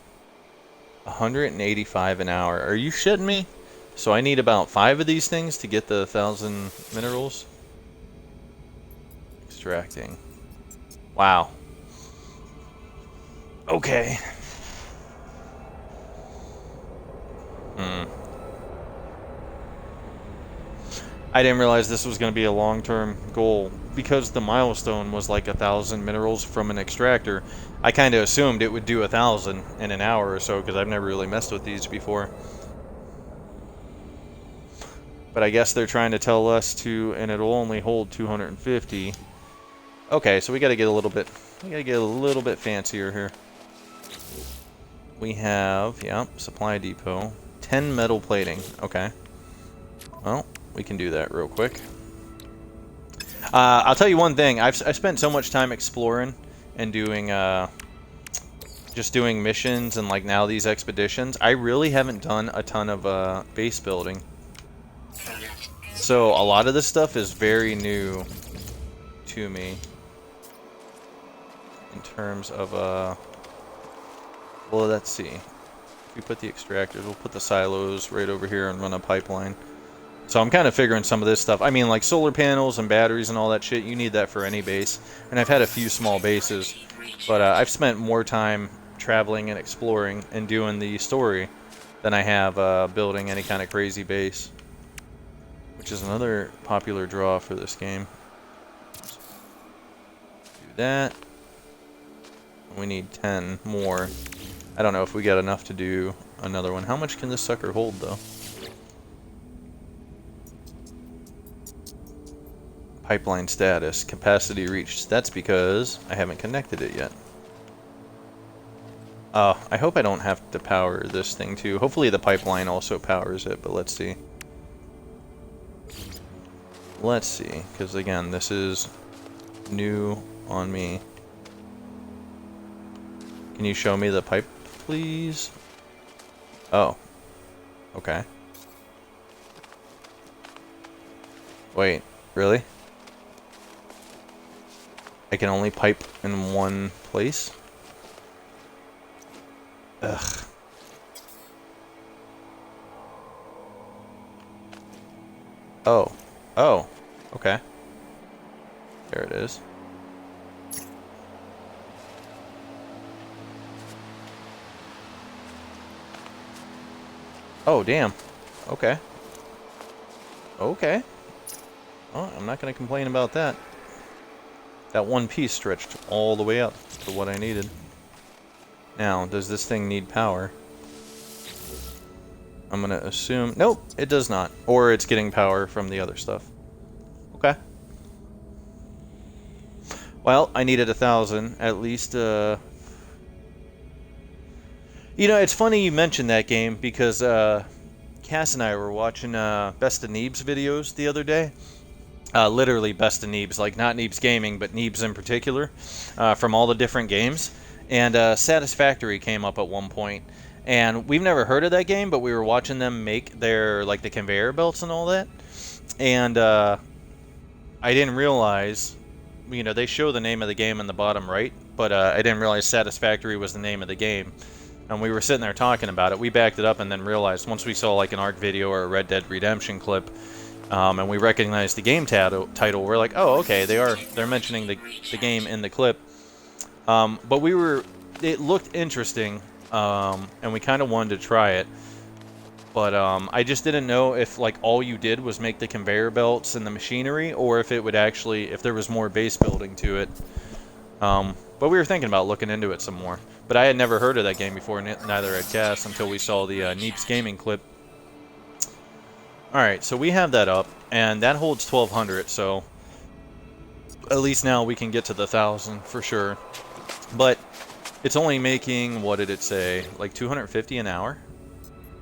185 an hour. Are you shitting me? So I need about 5 of these things to get the 1,000 minerals? Extracting. Wow. Okay. I didn't realize this was going to be a long-term goal. Because the milestone was like 1,000 minerals from an extractor, I kind of assumed it would do 1,000 in an hour or so, because I've never really messed with these before. But I guess they're trying to tell us to, and it'll only hold 250. Okay, so we got to get a little bit, fancier here. We have, yeah, supply depot, 10 metal plating. Okay. Well, we can do that real quick. I'll tell you one thing. I spent so much time exploring and doing just doing missions and like now these expeditions. I really haven't done a ton of base building. So a lot of this stuff is very new to me in terms of well, let's see. If we put the extractors, we'll put the silos right over here and run a pipeline. So I'm kind of figuring some of this stuff. I mean, like solar panels and batteries and all that shit, you need that for any base. And I've had a few small bases, but I've spent more time traveling and exploring and doing the story than I have building any kind of crazy base. Which is another popular draw for this game. Do that. We need 10 more. I don't know if we got enough to do another one. How much can this sucker hold, though? Pipeline status, capacity reached. That's because I haven't connected it yet. I hope I don't have to power this thing too. Hopefully the pipeline also powers it, but let's see. Let's see, because again, this is new on me. Can you show me the pipe, please? Oh. Okay. Wait, really? I can only pipe in one place? Ugh. Oh. Oh. Okay. There it is. Oh, damn. Okay. Okay. Well, I'm not going to complain about that. That one piece stretched all the way up to what I needed. Now, does this thing need power? I'm going to assume... Nope, it does not. Or it's getting power from the other stuff. Okay. Well, I needed 1,000. At least, You know, it's funny you mentioned that game because Cass and I were watching Best of Neebs videos the other day. Literally Best of Neebs, like not Neebs Gaming, but Neebs in particular, from all the different games. And Satisfactory came up at one point, and we've never heard of that game, but we were watching them make their like the conveyor belts and all that. And I didn't realize, you know, they show the name of the game in the bottom right, but I didn't realize Satisfactory was the name of the game. And we were sitting there talking about it. We backed it up and then realized once we saw like an ARK video or a Red Dead Redemption clip. And we recognized the game title. We're like, oh, okay, they're mentioning the game in the clip. But it looked interesting, and we kind of wanted to try it. But I just didn't know if like all you did was make the conveyor belts and the machinery, or if it would actually, if there was more base building to it. But we were thinking about looking into it some more. But I had never heard of that game before, neither had Cass, until we saw the Neebs Gaming clip. Alright, so we have that up, and that holds 1,200, so at least now we can get to the 1,000 for sure. But It's only making, what did it say, like 250 an hour?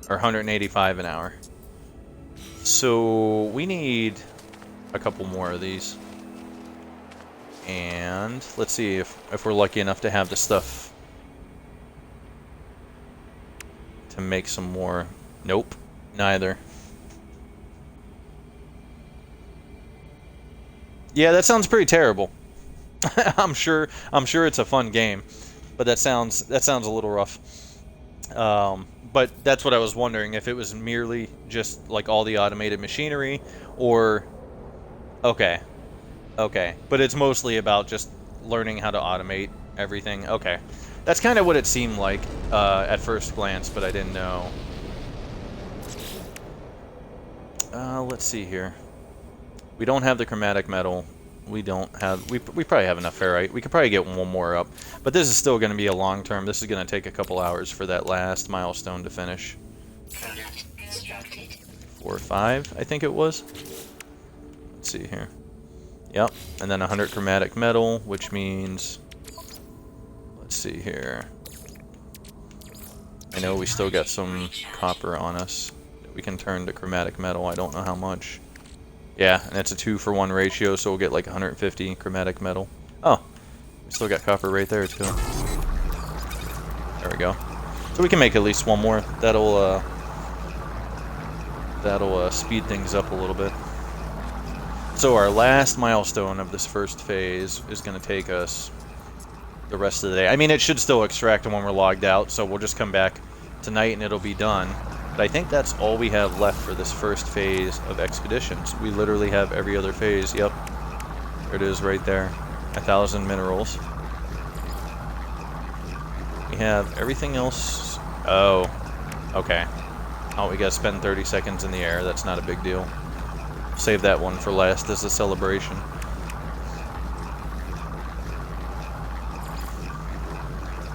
Or 185 an hour. So we need a couple more of these. And let's see if we're lucky enough to have the stuff to make some more. Nope, neither. Yeah, that sounds pretty terrible. I'm sure it's a fun game, but that sounds a little rough. But that's what I was wondering, if it was merely just like all the automated machinery, or okay, but it's mostly about just learning how to automate everything. Okay, that's kind of what it seemed like at first glance, but I didn't know. Let's see here. We don't have the chromatic metal. We don't have... We probably have enough ferrite. We could probably get one more up. But this is still going to be a long term. This is going to take a couple hours for that last milestone to finish. 4 or 5, I think it was. Let's see here. Yep. And then 100 chromatic metal, which means... Let's see here. I know we still got some copper on us that we can turn to chromatic metal. I don't know how much. Yeah, and it's a 2-for-1 ratio, so we'll get like 150 chromatic metal. Oh, we still got copper right there too. There we go. So we can make at least one more. That'll speed things up a little bit. So our last milestone of this first phase is going to take us the rest of the day. I mean, it should still extract when we're logged out, so we'll just come back tonight and it'll be done. But I think that's all we have left for this first phase of expeditions. We literally have every other phase. Yep. There it is right there. 1,000 minerals. We have everything else. Oh. Okay. Oh, we gotta spend 30 seconds in the air. That's not a big deal. Save that one for last as a celebration.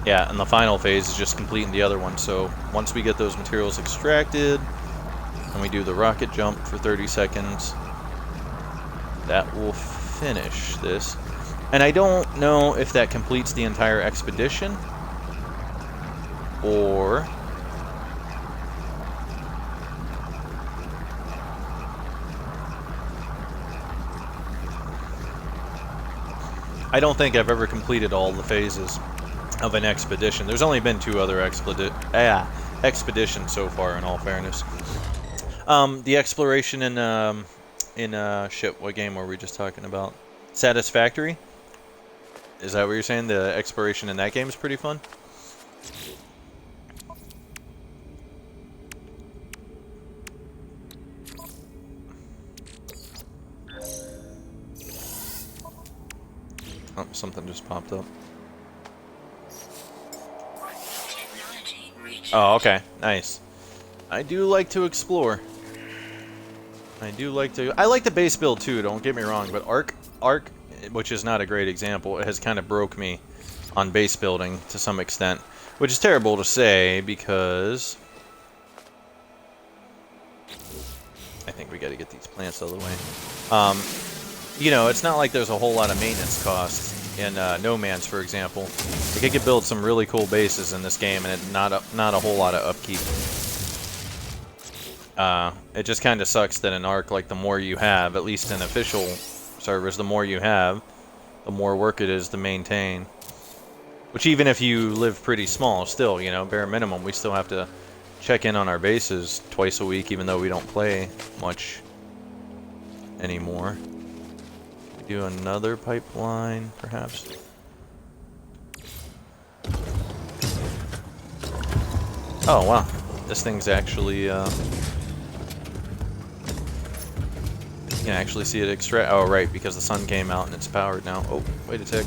Yeah, and the final phase is just completing the other one. So once we get those materials extracted, and we do the rocket jump for 30 seconds, that will finish this. And I don't know if that completes the entire expedition, or... I don't think I've ever completed all the phases of an expedition. There's only been 2 other expeditions so far, in all fairness. The exploration in shit, what game were we just talking about? Satisfactory? Is that what you're saying? The exploration in that game is pretty fun? Oh, something just popped up. Oh, okay. Nice. I do like to explore. I like the base build too, don't get me wrong, but Ark, which is not a great example, it has kind of broke me on base building to some extent, which is terrible to say because I think we got to get these plants out of the way. You know, it's not like there's a whole lot of maintenance costs in No Man's, for example. Like, I could build some really cool bases in this game, and not a whole lot of upkeep. It just kind of sucks that in Ark, like, the more you have, at least in official servers, the more you have, the more work it is to maintain. Which, even if you live pretty small, still, you know, bare minimum, we still have to check in on our bases twice a week, even though we don't play much anymore. Do another pipeline, perhaps. Oh, wow. This thing's actually, you can actually see it extract. Oh, right, because the sun came out and it's powered now. Oh, wait a tick.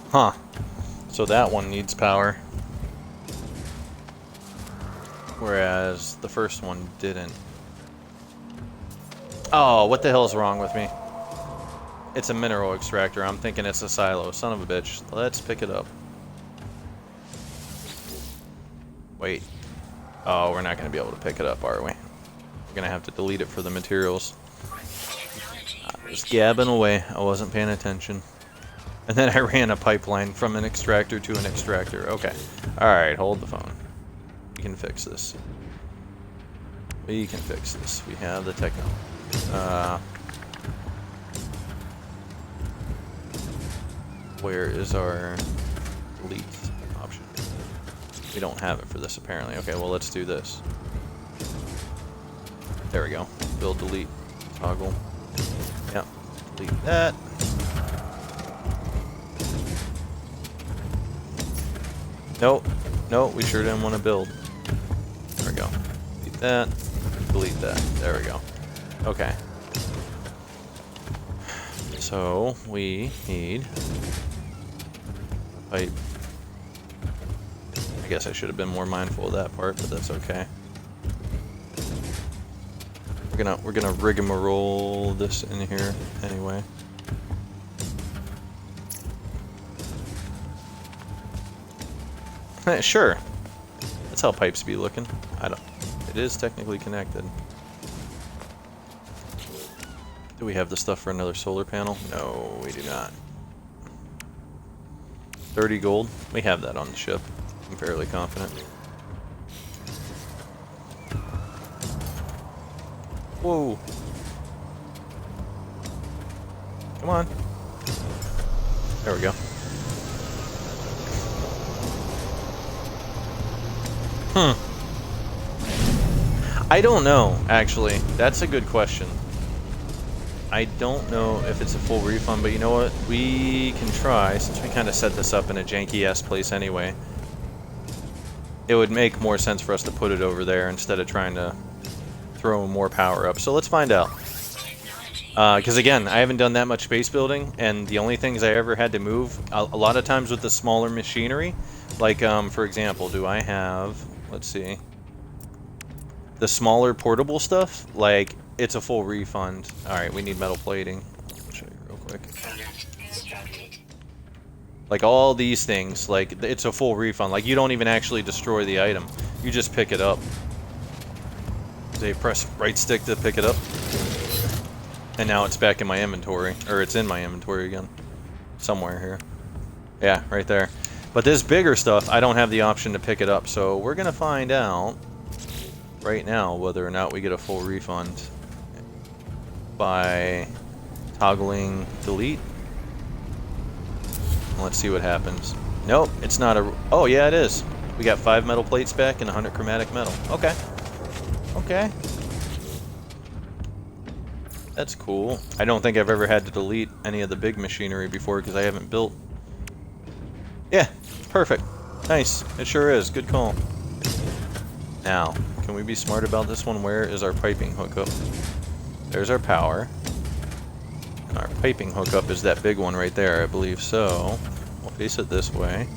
Huh. So that one needs power. Whereas the first one didn't. Oh, what the hell is wrong with me? It's a mineral extractor. I'm thinking it's a silo. Son of a bitch. Let's pick it up. Wait. Oh, we're not going to be able to pick it up, are we? We're going to have to delete it for the materials. I was gabbing away. I wasn't paying attention. And then I ran a pipeline from an extractor to an extractor. Okay. Alright, hold the phone. We can fix this. We can fix this. We have the technology. Where is our delete option? We don't have it for this apparently. Okay, well let's do this. There we go. Build, delete, toggle. Yep. Delete that. Nope. Nope, we sure didn't want to build. There we go. Delete that. Delete that. There we go. Okay. So, we need pipe. I guess I should have been more mindful of that part, but that's okay. We're gonna rigmarole this in here anyway. Sure. That's how pipes be looking. It is technically connected. Do we have the stuff for another solar panel? No, we do not. 30 gold. We have that on the ship. I'm fairly confident. Whoa. Come on. There we go. I don't know, actually. That's a good question. I don't know if it's a full refund, but you know what? We can try, since we kind of set this up in a janky-ass place anyway. It would make more sense for us to put it over there instead of trying to throw more power up. So let's find out. Because again, I haven't done that much base building, and the only things I ever had to move, a lot of times with the smaller machinery, like, for example, do I have, let's see, the smaller portable stuff, like, it's a full refund. Alright, we need metal plating. I'll show you real quick. Like, all these things, like, it's a full refund. Like, you don't even actually destroy the item. You just pick it up. They press right stick to pick it up. And now it's back in my inventory. Or it's in my inventory again. Somewhere here. Yeah, right there. But this bigger stuff, I don't have the option to pick it up. So we're going to find out right now whether or not we get a full refund by toggling delete. Let's see what happens. Nope, it's not a... Oh, yeah, it is. We got 5 metal plates back and 100 chromatic metal. Okay. Okay. That's cool. I don't think I've ever had to delete any of the big machinery before because I haven't built. Yeah, perfect. Nice. It sure is. Good call. Now, can we be smart about this one? Where is our piping hookup? There's our power. And our piping hookup is that big one right there, I believe. So, we'll face it this way.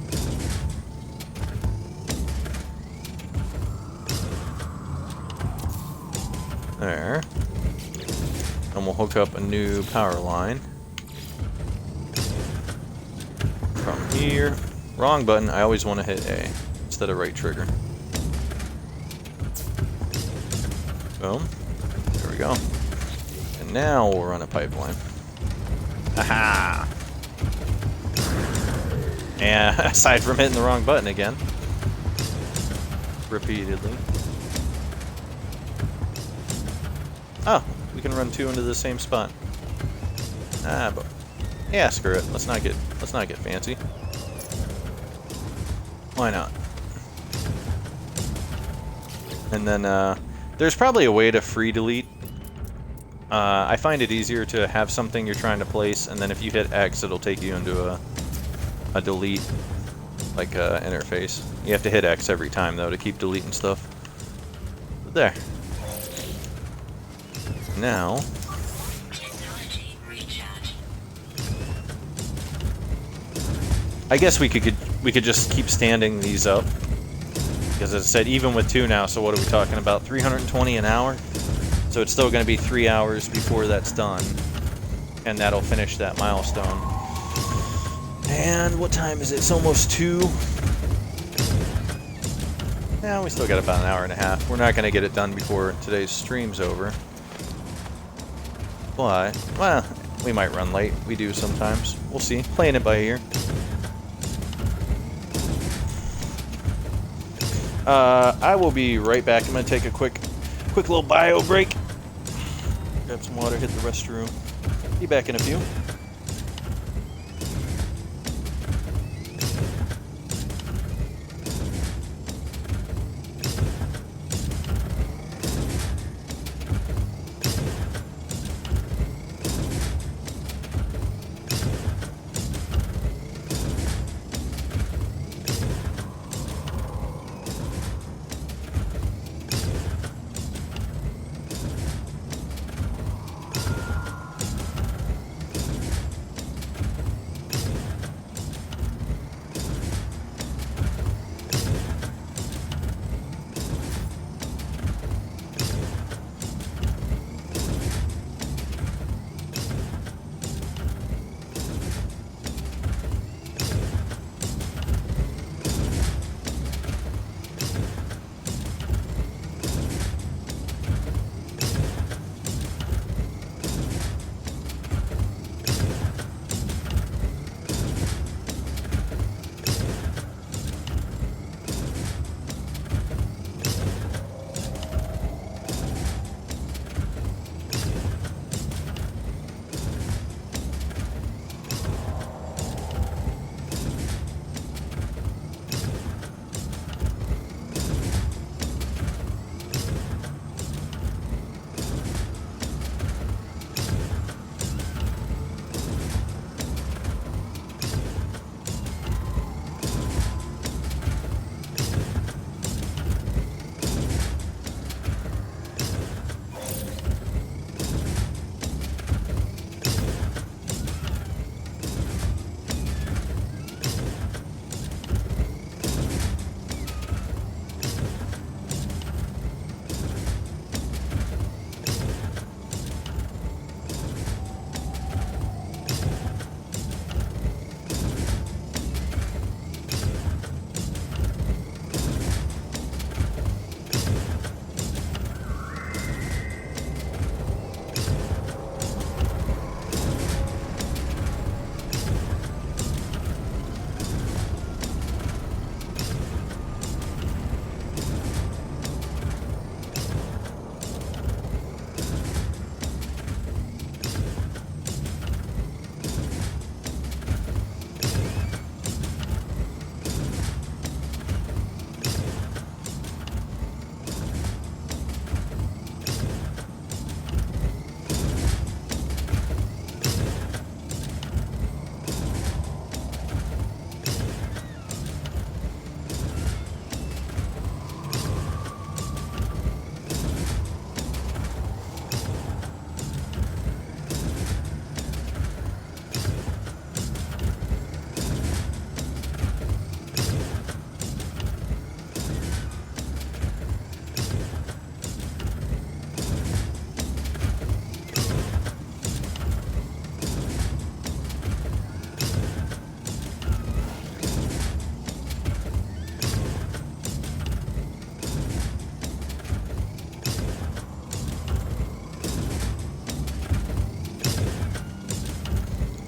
There. And we'll hook up a new power line. From here. Wrong button. I always want to hit A instead of right trigger. Boom. There we go. And now we'll run a pipeline. Aha! And aside from hitting the wrong button again. Repeatedly. Oh, we can run 2 into the same spot. Ah, but yeah, screw it. Let's not get fancy. Why not? And then there's probably a way to free delete. I find it easier to have something you're trying to place, and then if you hit X, it'll take you into a delete like interface. You have to hit X every time though to keep deleting stuff. But there. Now, I guess we could just keep standing these up, because as I said, even with 2 now, so what are we talking about? 320 an hour? So it's still going to be 3 hours before that's done, and that'll finish that milestone. And what time is it? It's almost 2. Yeah, we still got about an hour and a half. We're not going to get it done before today's stream's over. But, well, we might run late. We do sometimes. We'll see. Playing it by ear. I will be right back. I'm going to take a quick little bio break. Grab some water, hit the restroom. Be back in a few.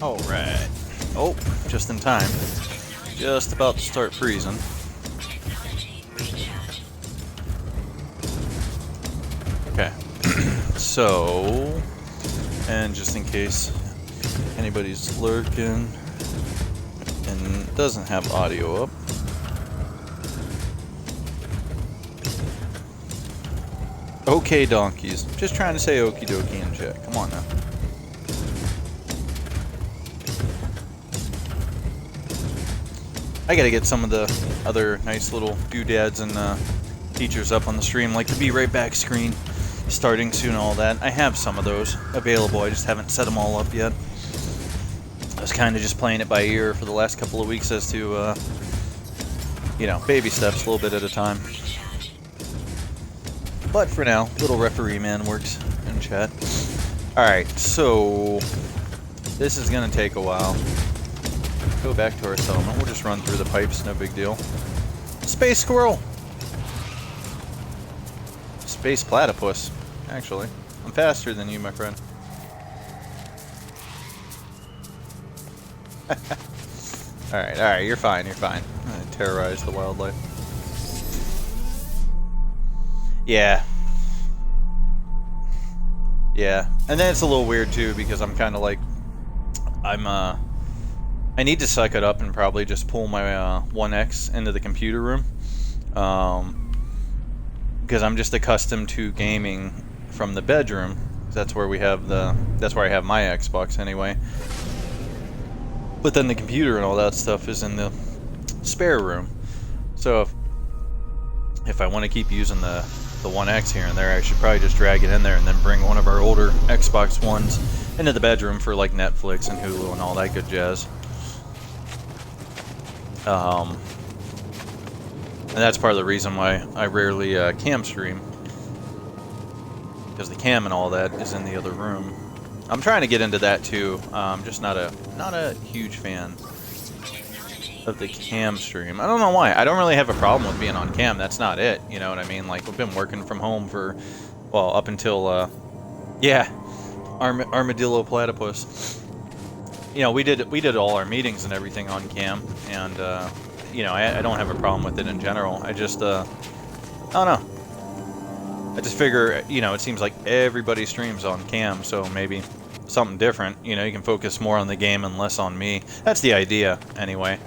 Alright. Oh, just in time. Just about to start freezing. Technology recharge. Okay. So, and just in case anybody's lurking and doesn't have audio up. Okay, donkeys. Just trying to say okie dokie in chat. Come on now. I gotta get some of the other nice little doodads and features up on the stream, like the Be Right Back screen starting soon, all that. I have some of those available, I just haven't set them all up yet. I was kind of just playing it by ear for the last couple of weeks as to, you know, baby steps, a little bit at a time. But for now, little referee man works in chat. Alright, so this is gonna take a while. Go back to our settlement. We'll just run through the pipes, no big deal. Space squirrel! space platypus, actually. I'm faster than you, my friend. Alright, you're fine, you're fine. I terrorize the wildlife. Yeah. Yeah. And then it's a little weird too, because I'm kind of like... I need to suck it up and probably just pull my 1X into the computer room. Because I'm just accustomed to gaming from the bedroom. That's where we have that's where I have my Xbox anyway. But then the computer and all that stuff is in the spare room. So if I want to keep using the 1X here and there, I should probably just drag it in there and then bring one of our older Xbox Ones into the bedroom for like Netflix and Hulu and all that good jazz. And that's part of the reason why I rarely cam stream, because the cam and all that is in the other room. I'm trying to get into that too. I'm just not a huge fan of the cam stream. I don't know why. I don't really have a problem with being on cam. That's not it. You know what I mean? Like, we've been working from home for, well, up until yeah, armadillo platypus. You know, we did all our meetings and everything on cam, and you know, I don't have a problem with it in general. I just I don't know. I just figure, you know, it seems like everybody streams on cam, so maybe something different. You know, you can focus more on the game and less on me. That's the idea, anyway.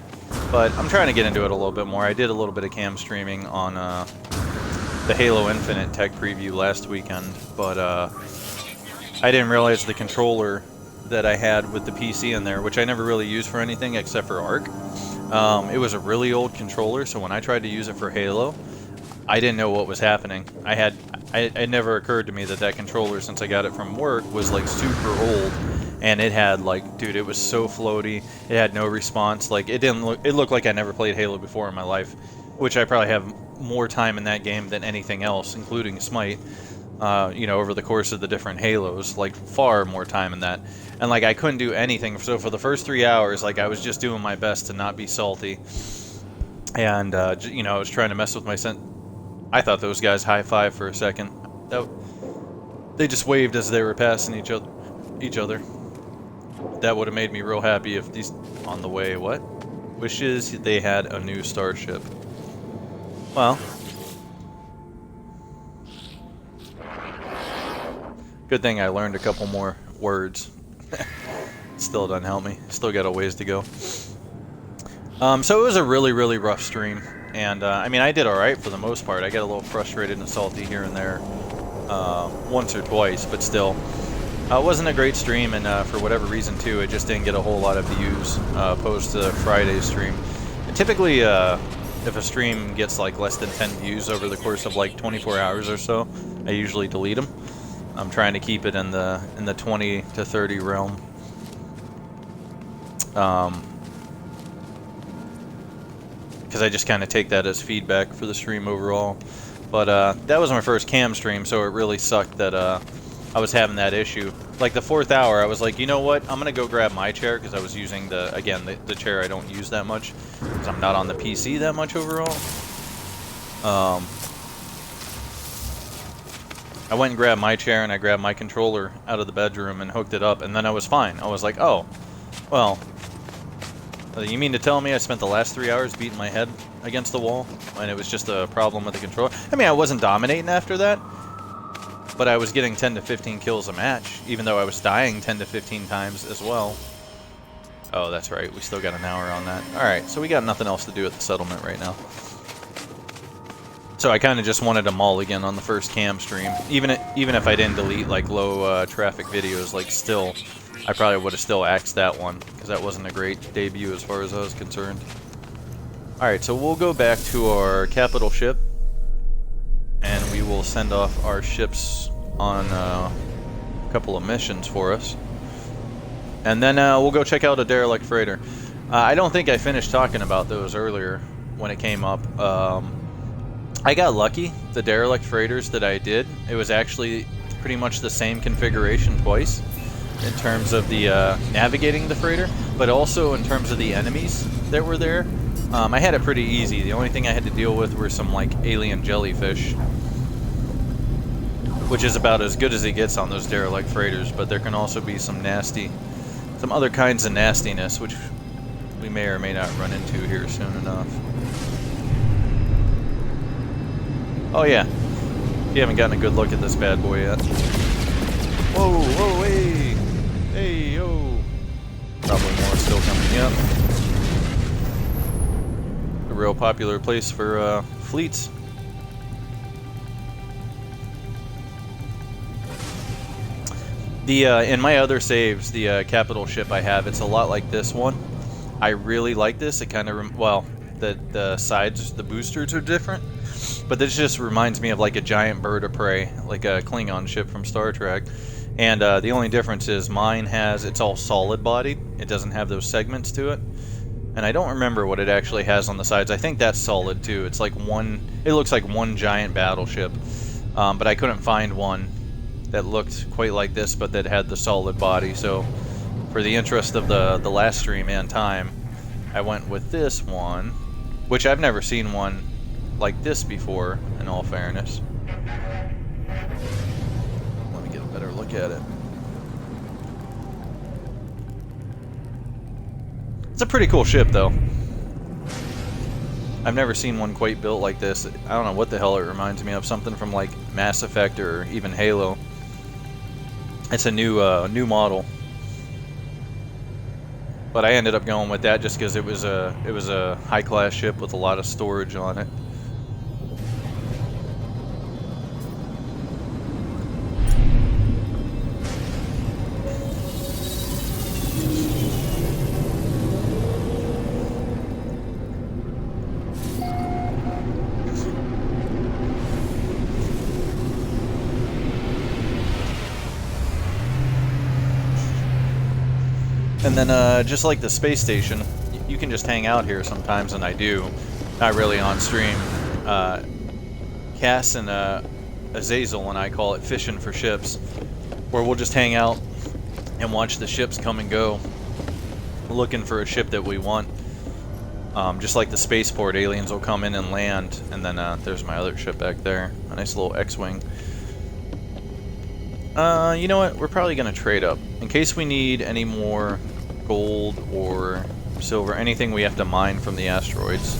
But I'm trying to get into it a little bit more. I did a little bit of cam streaming on the Halo Infinite tech preview last weekend, but I didn't realize the controller that I had with the PC in there, which I never really used for anything except for Arc. It was a really old controller, so when I tried to use it for Halo, I didn't know what was happening. It never occurred to me that controller, since I got it from work, was like super old, and it had like, dude, it was so floaty. It had no response. Like, it looked like I never played Halo before in my life, which I probably have more time in that game than anything else, including Smite. You know, over the course of the different Halos, like far more time in that. And like, I couldn't do anything. So for the first 3 hours, like, I was just doing my best to not be salty. And you know, I was trying to mess with my I thought those guys high-five for a second. They just waved as they were passing each other. That would have made me real happy if these on the way. What? Wishes they had a new starship. Well, good thing I learned a couple more words. Still doesn't help me. Still got a ways to go. So it was a really, really rough stream. And, I mean, I did alright for the most part. I got a little frustrated and salty here and there once or twice, but still. It wasn't a great stream, and for whatever reason, too, it just didn't get a whole lot of views post Friday's stream. And typically, if a stream gets, like, less than 10 views over the course of, like, 24 hours or so, I usually delete them. I'm trying to keep it in the 20 to 30 realm. Because I just kind of take that as feedback for the stream overall. But that was my first cam stream, so it really sucked that I was having that issue. Like the 4th hour, I was like, you know what? I'm gonna go grab my chair, because I was using the chair I don't use that much, because I'm not on the PC that much overall. I went and grabbed my chair, and I grabbed my controller out of the bedroom and hooked it up, and then I was fine. I was like, oh, well, you mean to tell me I spent the last 3 hours beating my head against the wall, and it was just a problem with the controller? I mean, I wasn't dominating after that, but I was getting 10 to 15 kills a match, even though I was dying 10 to 15 times as well. Oh, that's right, we still got an hour on that. Alright, so we got nothing else to do at the settlement right now. So I kind of just wanted to mulligan on the first cam stream. Even if I didn't delete, like, low traffic videos, like, still, I probably would have still axed that one, because that wasn't a great debut as far as I was concerned. Alright, so we'll go back to our capital ship, and we will send off our ships on a couple of missions for us. And then we'll go check out a derelict freighter. I don't think I finished talking about those earlier when it came up. I got lucky. The derelict freighters that I did, it was actually pretty much the same configuration twice in terms of the navigating the freighter, but also in terms of the enemies that were there. I had it pretty easy. The only thing I had to deal with were some like alien jellyfish. which is about as good as it gets on those derelict freighters, but there can also be some other kinds of nastiness, which we may or may not run into here soon enough. Oh yeah, you haven't gotten a good look at this bad boy yet. Whoa, whoa, hey! Hey, yo! Probably more still coming up. A real popular place for fleets. In my other saves, the capital ship I have, it's a lot like this one. I really like this. It kind of, well, the sides, the boosters are different, but this just reminds me of like a giant bird of prey, like a Klingon ship from Star Trek. And the only difference is mine it's all solid bodied. It doesn't have those segments to it. And I don't remember what it actually has on the sides. I think that's solid too. It's like it looks like one giant battleship. But I couldn't find one that looked quite like this, but that had the solid body. So for the interest of the last stream and time, I went with this one, which I've never seen one like this before, in all fairness. Let me get a better look at it. It's a pretty cool ship, though. I've never seen one quite built like this. I don't know what the hell it reminds me of. Something from like Mass Effect or even Halo. It's a new model. But I ended up going with that just because it was a high-class ship with a lot of storage on it. And then, just like the space station, you can just hang out here sometimes, and I do. Not really on stream. Cass and Azazel and I call it fishing for ships, where we'll just hang out and watch the ships come and go, looking for a ship that we want. Just like the spaceport, aliens will come in and land, and then there's my other ship back there, a nice little X-Wing. You know what? We're probably going to trade up. In case we need any more gold or silver, anything we have to mine from the asteroids.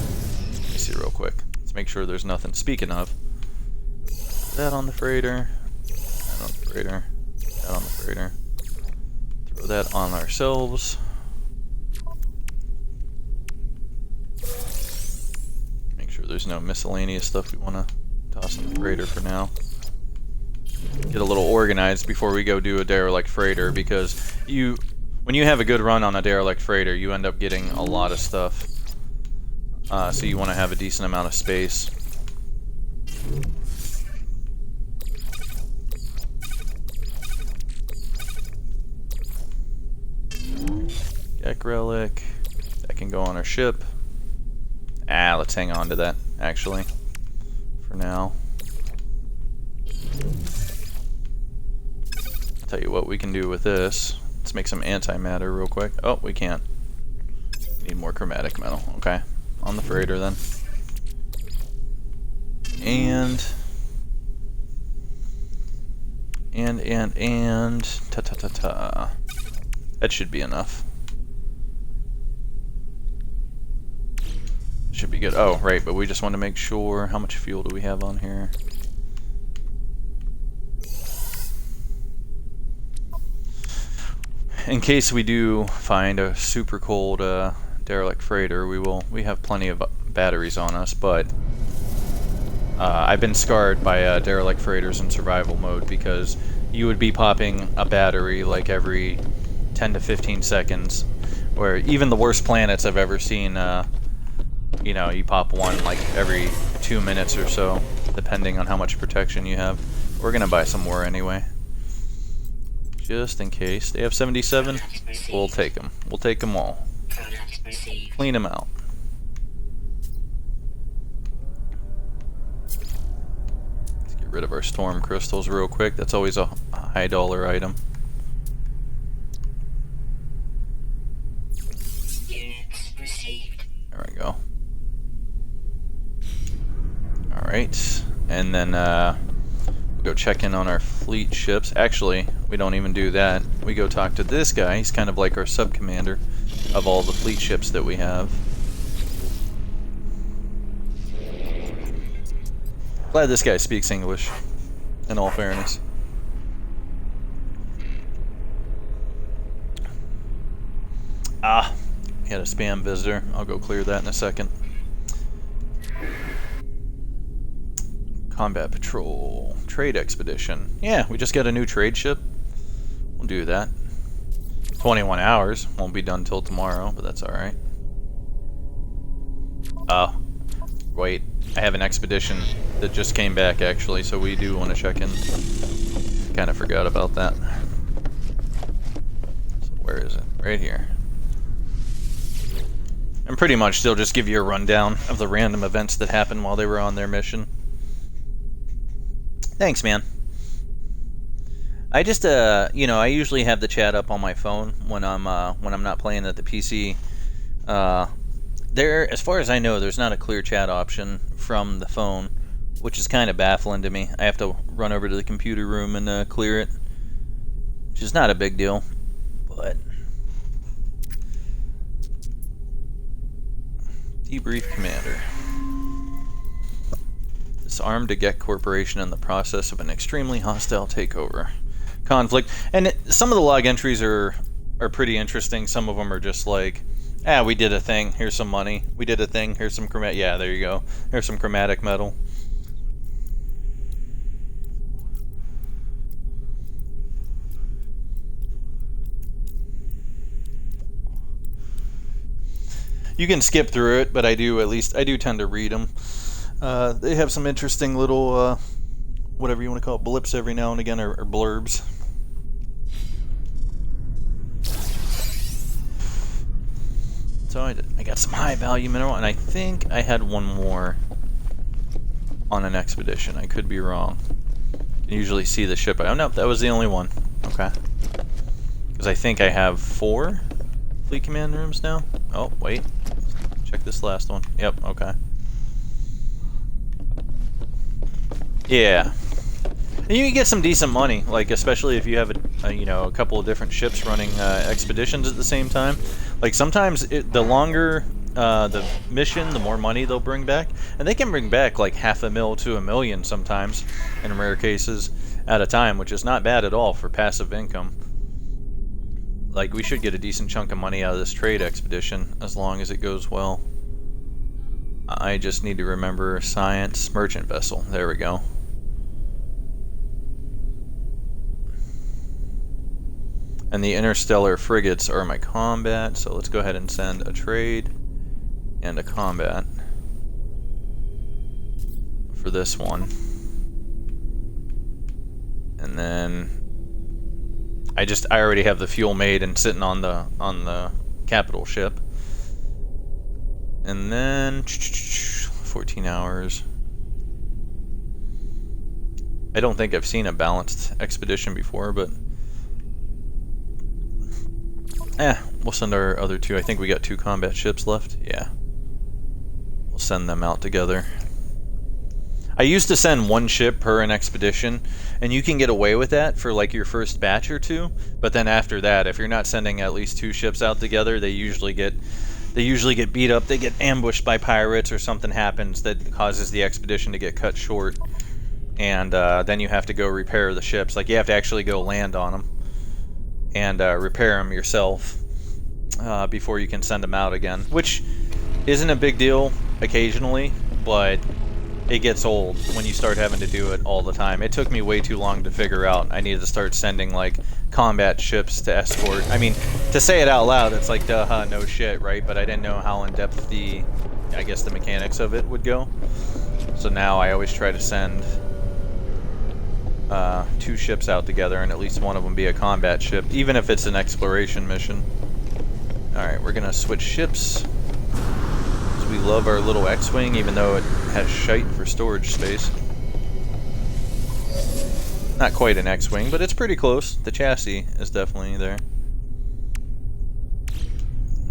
Let me see real quick. Let's make sure there's nothing. Speaking of, that on the freighter, that on the freighter, that on the freighter. Throw that on ourselves. Make sure there's no miscellaneous stuff we want to toss on the freighter for now. Get a little organized before we go do a derelict freighter, because when you have a good run on a derelict freighter, you end up getting a lot of stuff. So you want to have a decent amount of space. Gek relic. That can go on our ship. Let's hang on to that, actually, for now. I'll tell you what we can do with this. Let's make some antimatter real quick. Oh, we can't. Need more chromatic metal. Okay. On the freighter then. And ta-ta-ta-ta. That should be enough. Should be good. Oh, right, but we just want to make sure. How much fuel do we have on here? In case we do find a super cold derelict freighter, we have plenty of batteries on us, but I've been scarred by derelict freighters in survival mode, because you would be popping a battery like every 10 to 15 seconds, where even the worst planets I've ever seen, you know, you pop one like every 2 minutes or so, depending on how much protection you have. We're gonna buy some more anyway. Just in case. They have 77. We'll take them. We'll take them all. Clean them out. Let's get rid of our storm crystals real quick. That's always a high dollar item. There we go. Alright. And then go check in on our fleet ships. Actually, we don't even do that. We go talk to this guy. He's kind of like our sub-commander of all the fleet ships that we have. Glad this guy speaks English, in all fairness. Ah, he had a spam visitor. I'll go clear that in a second. Combat patrol. Trade expedition. Yeah, we just got a new trade ship. We'll do that. 21 hours. Won't be done till tomorrow, but that's alright. Oh. Wait. I have an expedition that just came back, actually, so we do want to check in. Kind of forgot about that. So where is it? Right here. And pretty much they'll just give you a rundown of the random events that happened while they were on their mission. Thanks, man. I just, you know, I usually have the chat up on my phone when I'm not playing at the PC. There, as far as I know, there's not a clear chat option from the phone, which is kind of baffling to me. I have to run over to the computer room and clear it, which is not a big deal, but... Debrief Commander. Disarmed a Gek Corporation in the process of an extremely hostile takeover. Conflict. And some of the log entries are pretty interesting. Some of them are just like, ah, we did a thing, here's some money. We did a thing, here's some chromatic... Yeah, there you go. Here's some chromatic metal. You can skip through it, but I do tend to read them. They have some interesting little, whatever you want to call it, blips every now and again, or blurbs. So I got some high value mineral, and I think I had one more on an expedition. I could be wrong. You can usually see the ship. Oh no, that was the only one. Okay. Because I think I have 4 fleet command rooms now. Oh, wait. Check this last one. Yep, okay. Yeah. And you can get some decent money, like especially if you have a couple of different ships running expeditions at the same time. Like sometimes the longer the mission, the more money they'll bring back, and they can bring back like $500,000 to $1 million sometimes, in rare cases, at a time, which is not bad at all for passive income. Like we should get a decent chunk of money out of this trade expedition as long as it goes well. I just need to remember science merchant vessel. There we go. And the interstellar frigates are my combat, so let's go ahead and send a trade and a combat for this one. And then I already have the fuel made and sitting on the capital ship. And then 14 hours. I don't think I've seen a balanced expedition before, but we'll send our other 2. I think we got 2 combat ships left. Yeah. We'll send them out together. I used to send 1 ship per an expedition, and you can get away with that for like your first batch or 2, but then after that, if you're not sending at least 2 ships out together, they usually get beat up, they get ambushed by pirates, or something happens that causes the expedition to get cut short, and then you have to go repair the ships. Like you have to actually go land on them and repair them yourself before you can send them out again, which isn't a big deal occasionally, but it gets old when you start having to do it all the time. It took me way too long to figure out I needed to start sending like combat ships to escort. I mean, to say it out loud, it's like duh, no shit, right? But I didn't know how in depth the mechanics of it would go. So now I always try to send 2 ships out together, and at least one of them be a combat ship, even if it's an exploration mission. Alright, we're gonna switch ships. We love our little X-Wing, even though it has shite for storage space. Not quite an X-Wing, but it's pretty close. The chassis is definitely there.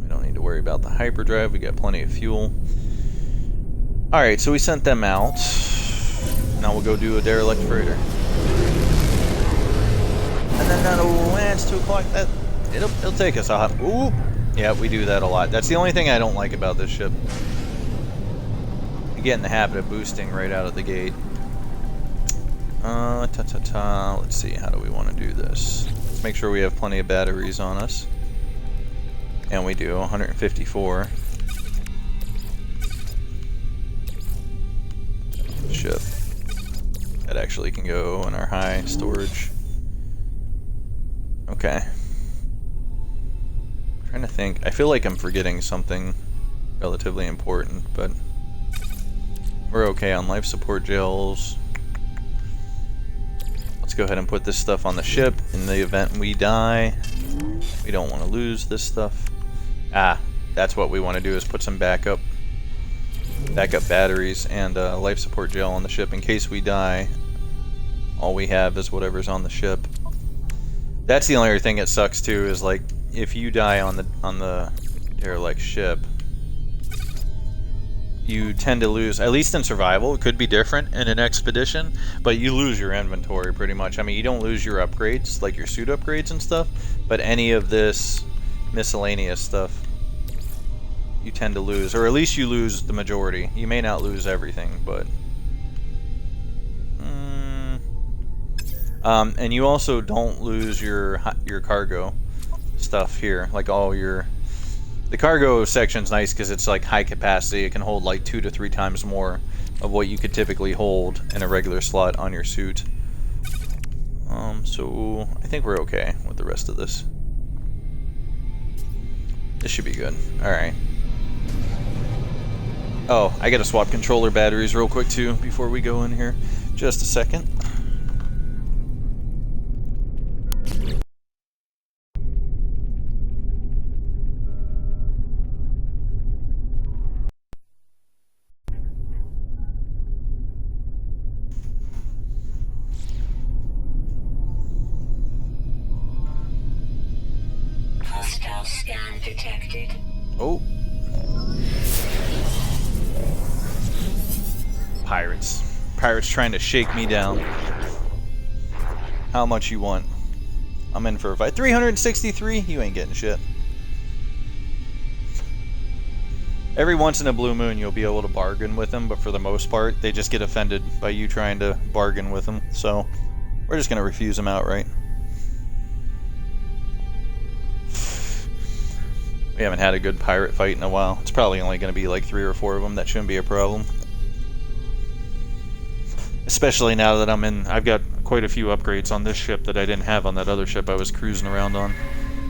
We don't need to worry about the hyperdrive. We got plenty of fuel. Alright, so we sent them out. Now we'll go do a derelict freighter. And then it's 2 o'clock. It'll take us a hot. Ooh, yeah, we do that a lot. That's the only thing I don't like about this ship. You get in the habit of boosting right out of the gate. Let's see, how do we want to do this? Let's make sure we have plenty of batteries on us. And we do, 154. Ship. That actually can go in our high storage. Okay. I'm trying to think. I feel like I'm forgetting something relatively important, but we're okay on life support gels. Let's go ahead and put this stuff on the ship in the event we die. We don't want to lose this stuff. Ah, that's what we want to do, is put some backup batteries and life support gel on the ship in case we die. All we have is whatever's on the ship. That's the only other thing that sucks too, is like if you die on the derelict ship, you tend to lose, at least in survival. It could be different in an expedition, but you lose your inventory pretty much. I mean, you don't lose your upgrades, like your suit upgrades and stuff, but any of this miscellaneous stuff you tend to lose, or at least you lose the majority. You may not lose everything, but and you also don't lose your cargo stuff here, like all your. The cargo section's nice because it's like high capacity. It can hold like 2 to 3 times more of what you could typically hold in a regular slot on your suit. So I think we're okay with the rest of this. This should be good. Alright. Oh, I gotta swap controller batteries real quick too before we go in here. Just a second. Hostile scan detected. Oh. Pirates. Pirates trying to shake me down. How much you want? I'm in for a fight. 363? You ain't getting shit. Every once in a blue moon you'll be able to bargain with them, but for the most part they just get offended by you trying to bargain with them. So we're just gonna refuse them outright. We haven't had a good pirate fight in a while. It's probably only going to be like 3 or 4 of them. That shouldn't be a problem. Especially now that I've got quite a few upgrades on this ship that I didn't have on that other ship I was cruising around on.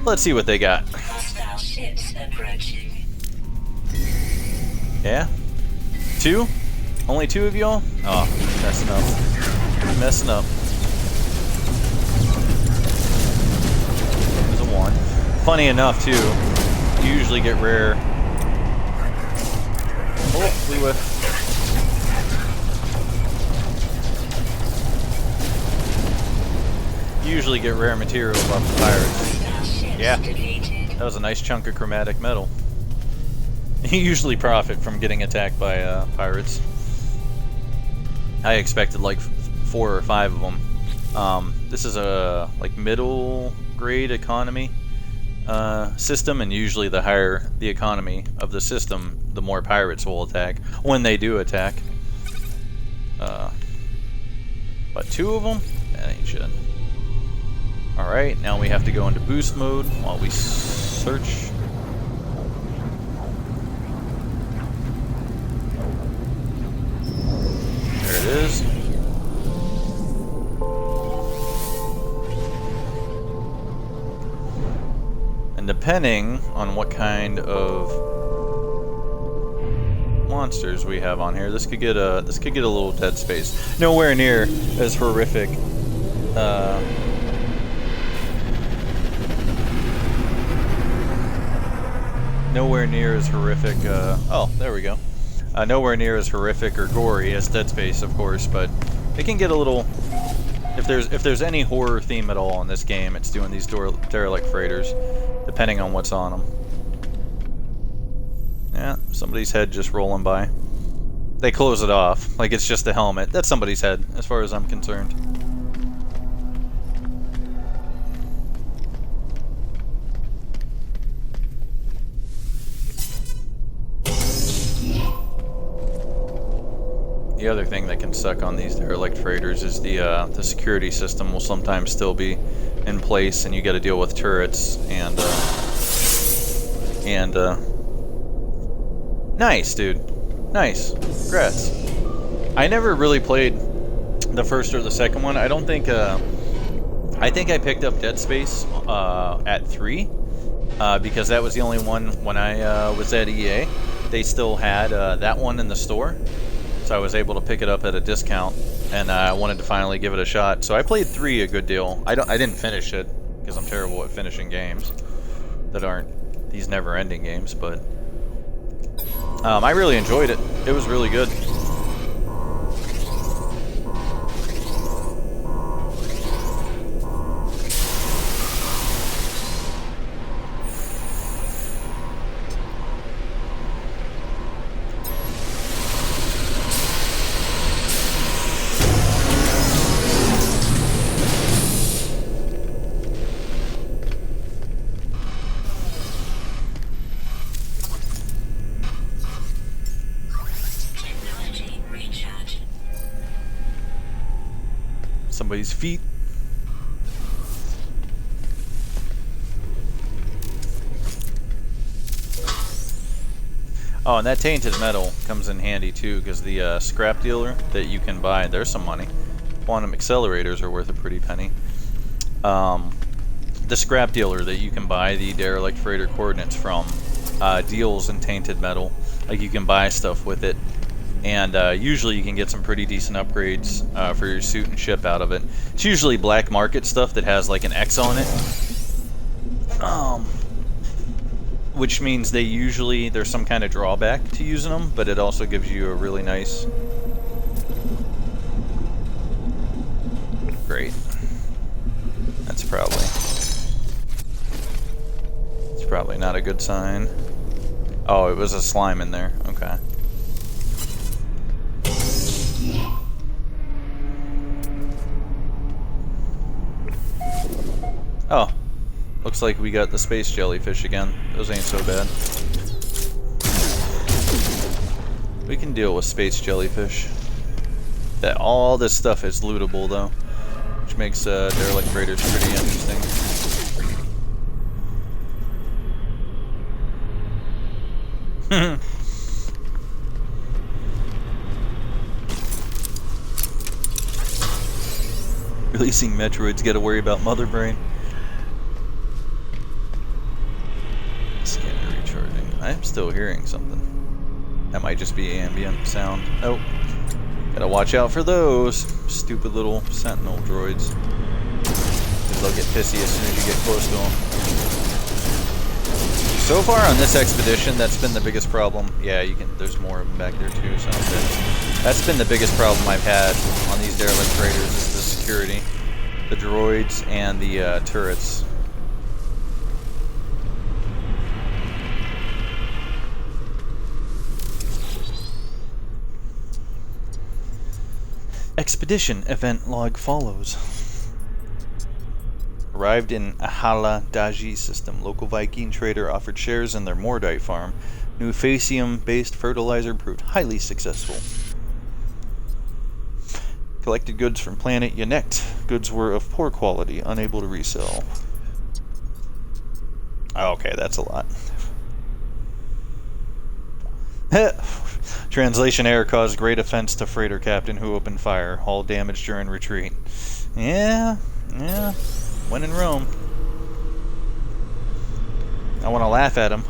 Let's see what they got. Hostile ships approaching. Yeah? 2? Only 2 of y'all? Oh, messing up. Messing up. There's a 1. Funny enough, too. You usually get rare. Oh, we whiff. You usually get rare materials off the pirates. Yeah, that was a nice chunk of chromatic metal. You usually profit from getting attacked by pirates. I expected like 4 or 5 of them. This is a like middle grade economy system, and usually the higher the economy of the system, the more pirates will attack when they do attack. But 2 of them? That ain't shit. Alright, now we have to go into boost mode while we search. There it is. And depending on what kind of monsters we have on here, this could get a little dead space. Nowhere near as horrific. Nowhere near as horrific. Oh, there we go. Nowhere near as horrific or gory as Dead Space, of course, but it can get a little. If there's any horror theme at all in this game, it's doing these derelict freighters, depending on what's on them. Yeah, somebody's head just rolling by. They close it off like it's just a helmet. That's somebody's head, as far as I'm concerned. The other thing that can suck on these derelict freighters is the security system will sometimes still be in place, and you got to deal with turrets and nice, dude. Nice. Congrats. I never really played the first or the second one. I don't think. I think I picked up Dead Space at 3 because that was the only one when I was at EA. They still had that one in the store, so I was able to pick it up at a discount, and I wanted to finally give it a shot. So I played 3 a good deal. I didn't finish it because I'm terrible at finishing games that aren't these never-ending games, but I really enjoyed it. It was really good. Somebody's feet. Oh, and that tainted metal comes in handy too, because the scrap dealer that you can buy, there's some money. Quantum accelerators are worth a pretty penny. The scrap dealer that you can buy the derelict freighter coordinates from deals in tainted metal. Like, you can buy stuff with it. And usually you can get some pretty decent upgrades for your suit and ship out of it. It's usually black market stuff that has like an X on it. Which means there's some kind of drawback to using them, but it also gives you a really nice... Great. That's probably not a good sign. Oh, it was a slime in there. Okay. Oh, looks like we got the space jellyfish again. Those ain't so bad. We can deal with space jellyfish. That all this stuff is lootable though, which makes derelict freighters pretty interesting. Releasing Metroids, gotta worry about Mother Brain. Scanner recharging. I'm still hearing something. That might just be ambient sound. Oh, gotta watch out for those stupid little sentinel droids. Because they'll get pissy as soon as you get close to them. So far on this expedition, that's been the biggest problem. Yeah, there's more of them back there too, sounds good. That's been the biggest problem I've had on these derelict freighters, is the security. The droids and the turrets. Expedition event log follows. Arrived in Ahala Daji system. Local Viking trader offered shares in their Mordite farm. New Facium-based fertilizer proved highly successful. Collected goods from planet Yanekt. Goods were of poor quality, unable to resell. Okay, that's a lot. Translation error caused great offense to freighter captain who opened fire. Hull damage during retreat. Yeah. When in Rome. I want to laugh at him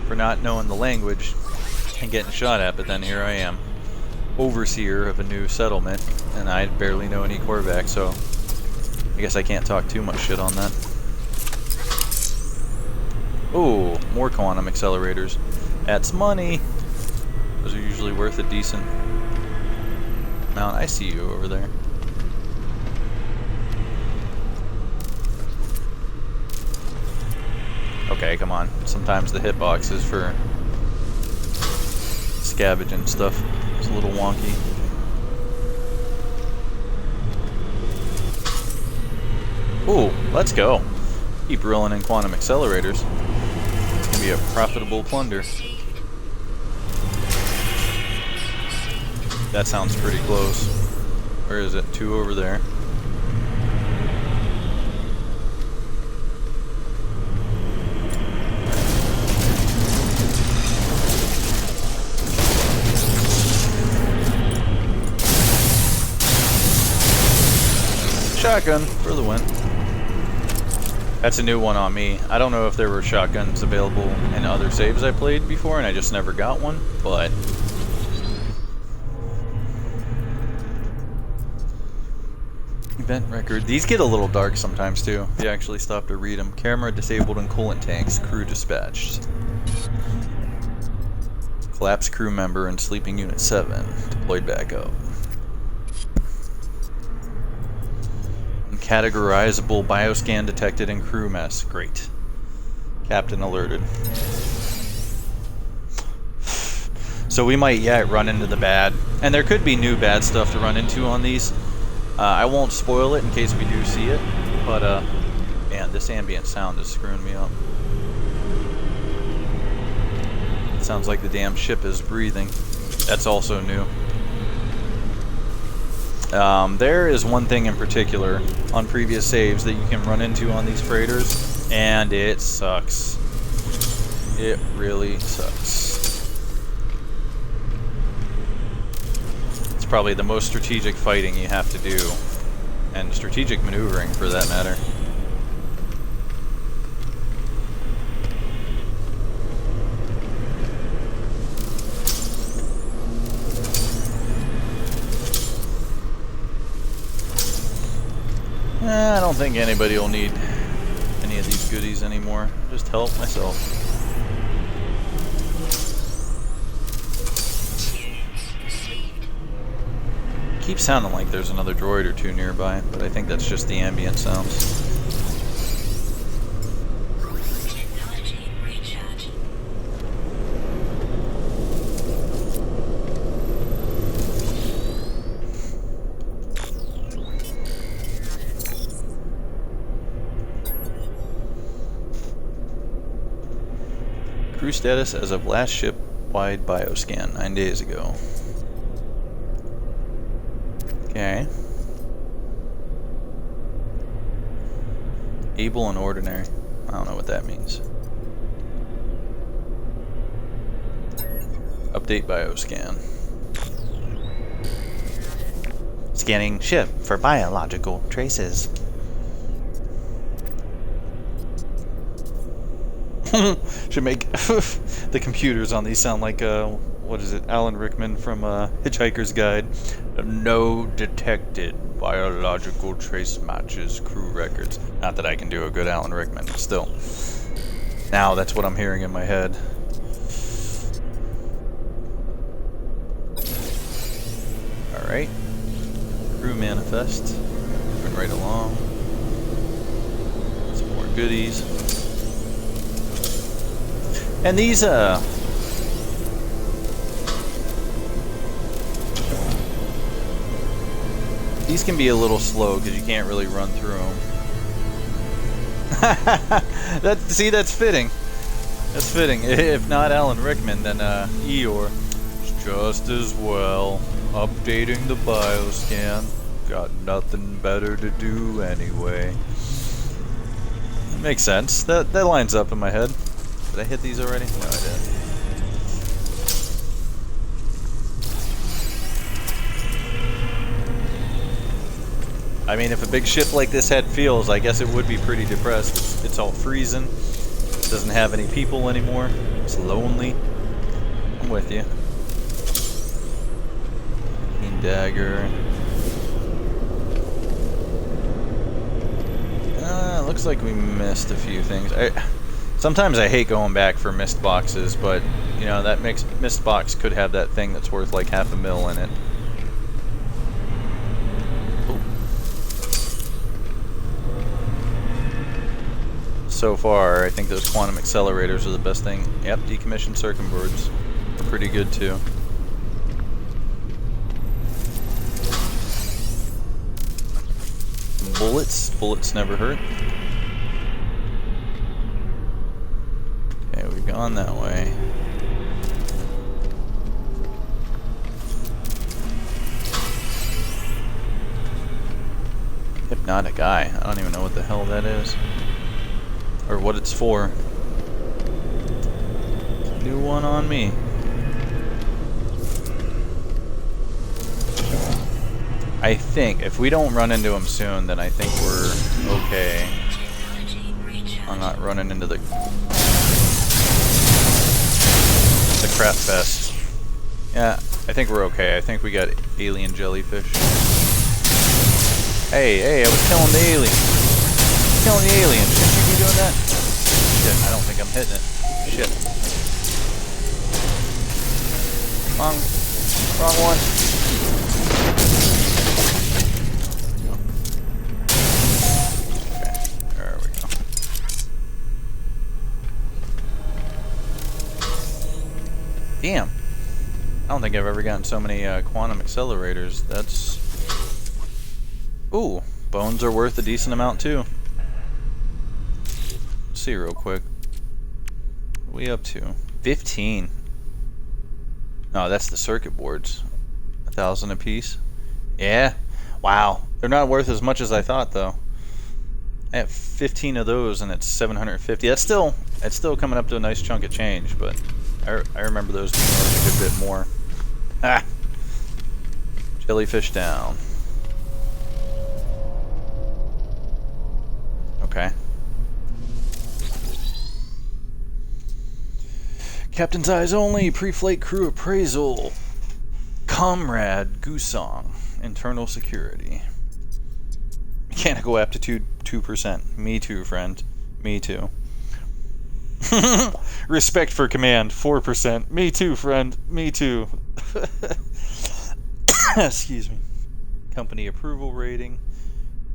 for not knowing the language and getting shot at, but then here I am, overseer of a new settlement, and I barely know any Korvac, so I guess I can't talk too much shit on that. Ooh, more quantum accelerators. That's money. Those are usually worth a decent amount. I see you over there. Okay, come on. Sometimes the hitbox is for scavenging stuff. It's a little wonky. Ooh, let's go. Keep rolling in quantum accelerators. It's gonna be a profitable plunder. That sounds pretty close. Where is it? 2 over there. Shotgun for the win. That's a new one on me. I don't know if there were shotguns available in other saves I played before and I just never got one, but... Event record. These get a little dark sometimes too. If you actually stop to read them. Camera disabled in coolant tanks. Crew dispatched. Collapsed crew member in sleeping unit 7. Deployed back up. Categorizable bioscan detected in crew mess. Great. Captain alerted. So we might yet run into the bad. And there could be new bad stuff to run into on these. I won't spoil it in case we do see it. But, man, this ambient sound is screwing me up. It sounds like the damn ship is breathing. That's also new. There is one thing in particular on previous saves that you can run into on these freighters, and it sucks. It really sucks. It's probably the most strategic fighting you have to do, and strategic maneuvering for that matter. I don't think anybody will need any of these goodies anymore. Just help myself. Keeps sounding like there's another droid or 2 nearby, but I think that's just the ambient sounds. Technology recharge. Crew status as of last ship-wide bioscan 9 days ago. Okay. Able and ordinary. I don't know what that means. Update bioscan. Scanning ship for biological traces. Should make the computers on these sound like what is it, Alan Rickman from Hitchhiker's Guide. No detected biological trace matches crew records. Not that I can do a good Alan Rickman, but still. Now that's what I'm hearing in my head. Alright. Crew manifest. Moving right along. Some more goodies. And these, these can be a little slow because you can't really run through them. See, that's fitting. That's fitting. If not Alan Rickman, then Eeyore. It's just as well. Updating the bioscan. Got nothing better to do anyway. Makes sense. That lines up in my head. Did I hit these already? No, I didn't. I mean, if a big ship like this had fuels, I guess it would be pretty depressed. It's all freezing. It doesn't have any people anymore. It's lonely. I'm with you. Keen dagger. Looks like we missed a few things. Sometimes I hate going back for missed boxes, but, you know, that missed box could have that thing that's worth like $500,000 in it. Ooh. So far, I think those quantum accelerators are the best thing. Yep, decommissioned circuit are pretty good too. Bullets never hurt. Okay, we've gone that way. Not a guy. I don't even know what the hell that is. Or what it's for. New one on me. I think if we don't run into him soon, then I think we're okay. I'm not running into the crap fest. Yeah, I think we're okay. I think we got alien jellyfish. Hey, I was killing the alien. Killing the alien. Shouldn't you be doing that? Shit, I don't think I'm hitting it. Shit. Wrong one. Okay, there we go. Damn. I don't think I've ever gotten so many quantum accelerators. That's... Ooh, bones are worth a decent amount too. Let's see real quick. What are we up to? 15. No, that's the circuit boards. 1,000 apiece. Yeah. Wow. They're not worth as much as I thought though. I have 15 of those and it's 750. That's still coming up to a nice chunk of change, but I remember those being worth a good bit more. Ah. Jellyfish down. Okay. Captain's eyes only, pre-flight crew appraisal. Comrade Goosong, internal security. Mechanical aptitude 2%. Me too, friend. Me too. Respect for command 4%. Me too, friend. Me too. Excuse me. Company approval rating.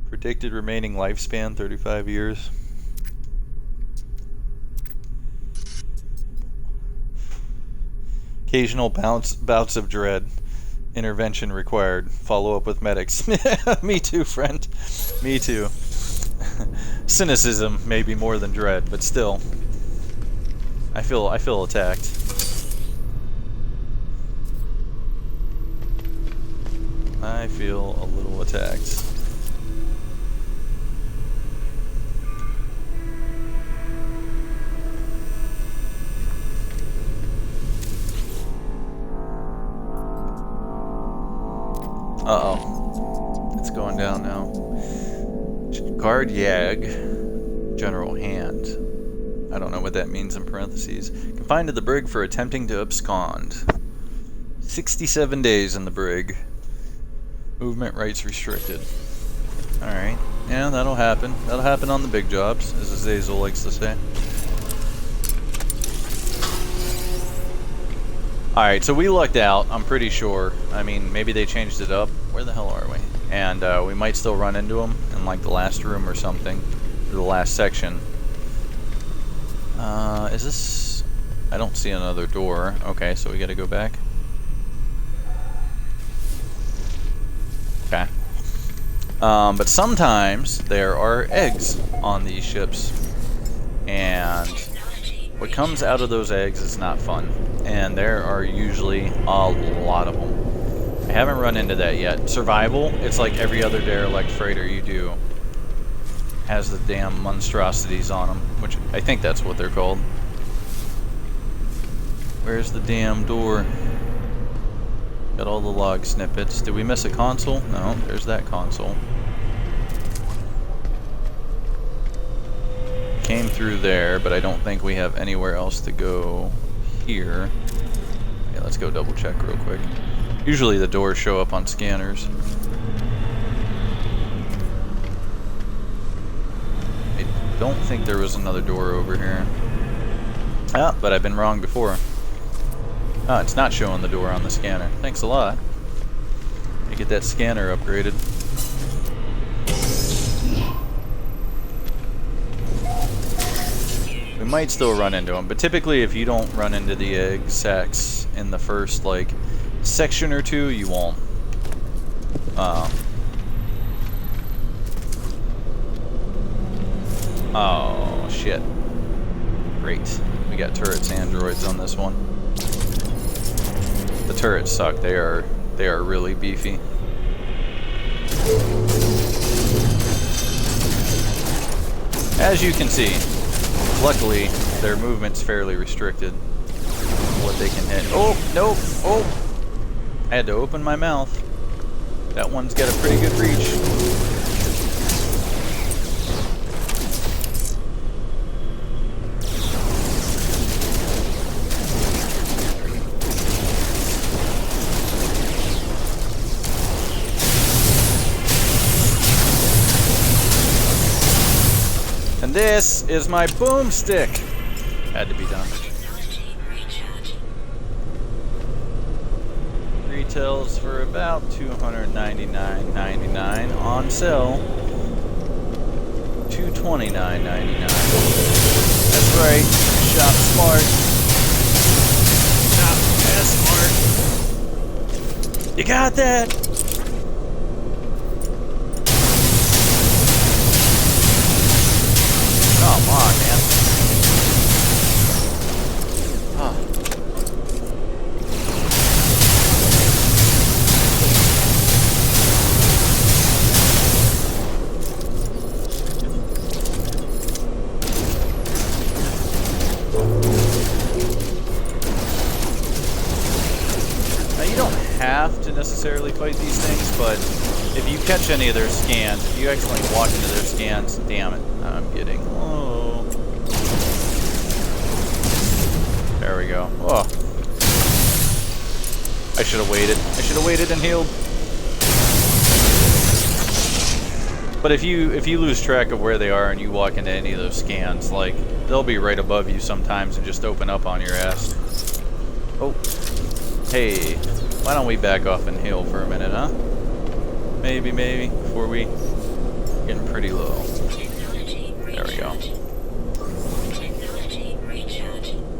Predicted remaining lifespan 35 years. Occasional bouts of dread. Intervention required. Follow up with medics. Me too, friend. Me too. Cynicism maybe more than dread, but still. I feel attacked. I feel a little attacked. Uh-oh. It's going down now. Guard Yag. General Hand. I don't know what that means in parentheses. Confined to the brig for attempting to abscond. 67 days in the brig. Movement rights restricted. Alright. Yeah, that'll happen. That'll happen on the big jobs, as Azazel likes to say. Alright, so we lucked out, I'm pretty sure. I mean, maybe they changed it up. Where the hell are we? And we might still run into them in like the last room or something. Or the last section. Is this... I don't see another door. Okay, so we gotta go back. Okay. But sometimes there are eggs on these ships. And what comes out of those eggs is not fun. And there are usually a lot of them. I haven't run into that yet. Survival, it's like every other derelict freighter you do has the damn monstrosities on them, which I think that's what they're called. Where's the damn door? Got all the log snippets. Did we miss a console? No, there's that console. Came through there, but I don't think we have anywhere else to go here. Okay, let's go double check real quick. Usually the doors show up on scanners. I don't think there was another door over here. Ah, but I've been wrong before. Ah, it's not showing the door on the scanner. Thanks a lot. Let me get that scanner upgraded. We might still run into them, but typically if you don't run into the egg sacs in the first, like, section or two, you won't. Oh, shit. Great. We got turrets and androids on this one. The turrets suck. They are really beefy. As you can see, luckily, their movement's fairly restricted. What they can hit. Oh, nope. Oh! I had to open my mouth. That one's got a pretty good reach. And this is my boomstick. Had to be done. Retails for about $299.99. On sale, $229.99. That's right. Shop smart. Shop as smart. You got that? Come on, man. Oh. Now you don't have to necessarily fight these things, but if you catch any of their scans, if you accidentally walk into their scans, damn it, I'm getting low. There we go. Oh. I should have waited. I should have waited and healed. But if you lose track of where they are and you walk into any of those scans, like, they'll be right above you sometimes and just open up on your ass. Oh. Hey, why don't we back off and heal for a minute, huh? Maybe, before we getting pretty low. There we go.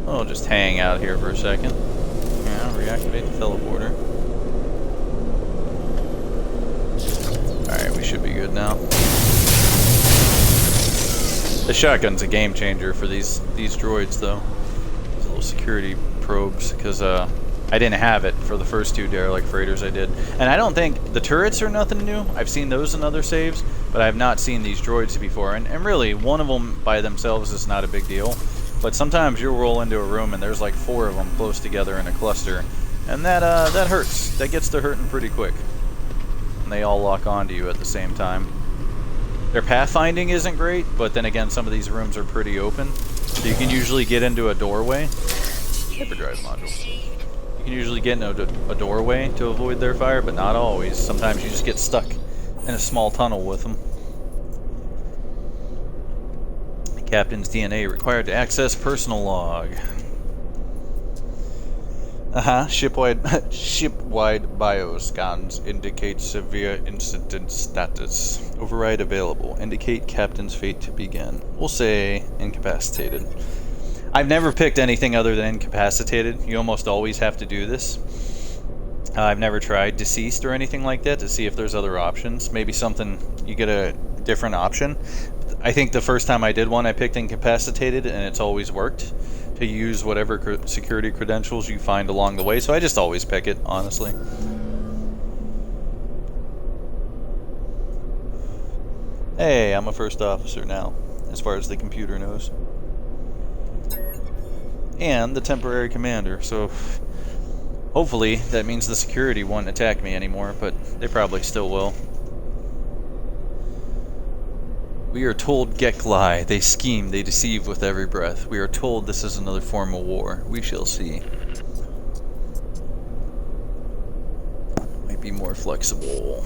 I'll just hang out here for a second. Yeah, reactivate the teleporter. Alright, we should be good now. The shotgun's a game changer for these droids, though. These little security probes, because I didn't have it for the first two derelict freighters I did. And I don't think the turrets are nothing new. I've seen those in other saves, but I've not seen these droids before. And really, one of them by themselves is not a big deal. But sometimes you'll roll into a room and there's like 4 of them close together in a cluster. And that hurts. That gets to hurting pretty quick. And they all lock onto you at the same time. Their pathfinding isn't great, but then again, some of these rooms are pretty open. So you can usually get into a doorway. Hyperdrive module. You can usually get into a doorway to avoid their fire, but not always. Sometimes you just get stuck in a small tunnel with them. Captain's DNA required to access personal log. Shipwide bioscans indicate severe incident status. Override available. Indicate captain's fate to begin. We'll say incapacitated. I've never picked anything other than incapacitated. You almost always have to do this. I've never tried deceased or anything like that to see if there's other options. Maybe something, you get a different option. I think the first time I did one, I picked incapacitated, and it's always worked to use whatever security credentials you find along the way. So I just always pick it, honestly. Hey, I'm a first officer now, as far as the computer knows. And the temporary commander, so hopefully that means the security won't attack me anymore, but they probably still will. We are told Gek lie. They scheme, they deceive with every breath. We are told this is another form of war. We shall see. Might be more flexible.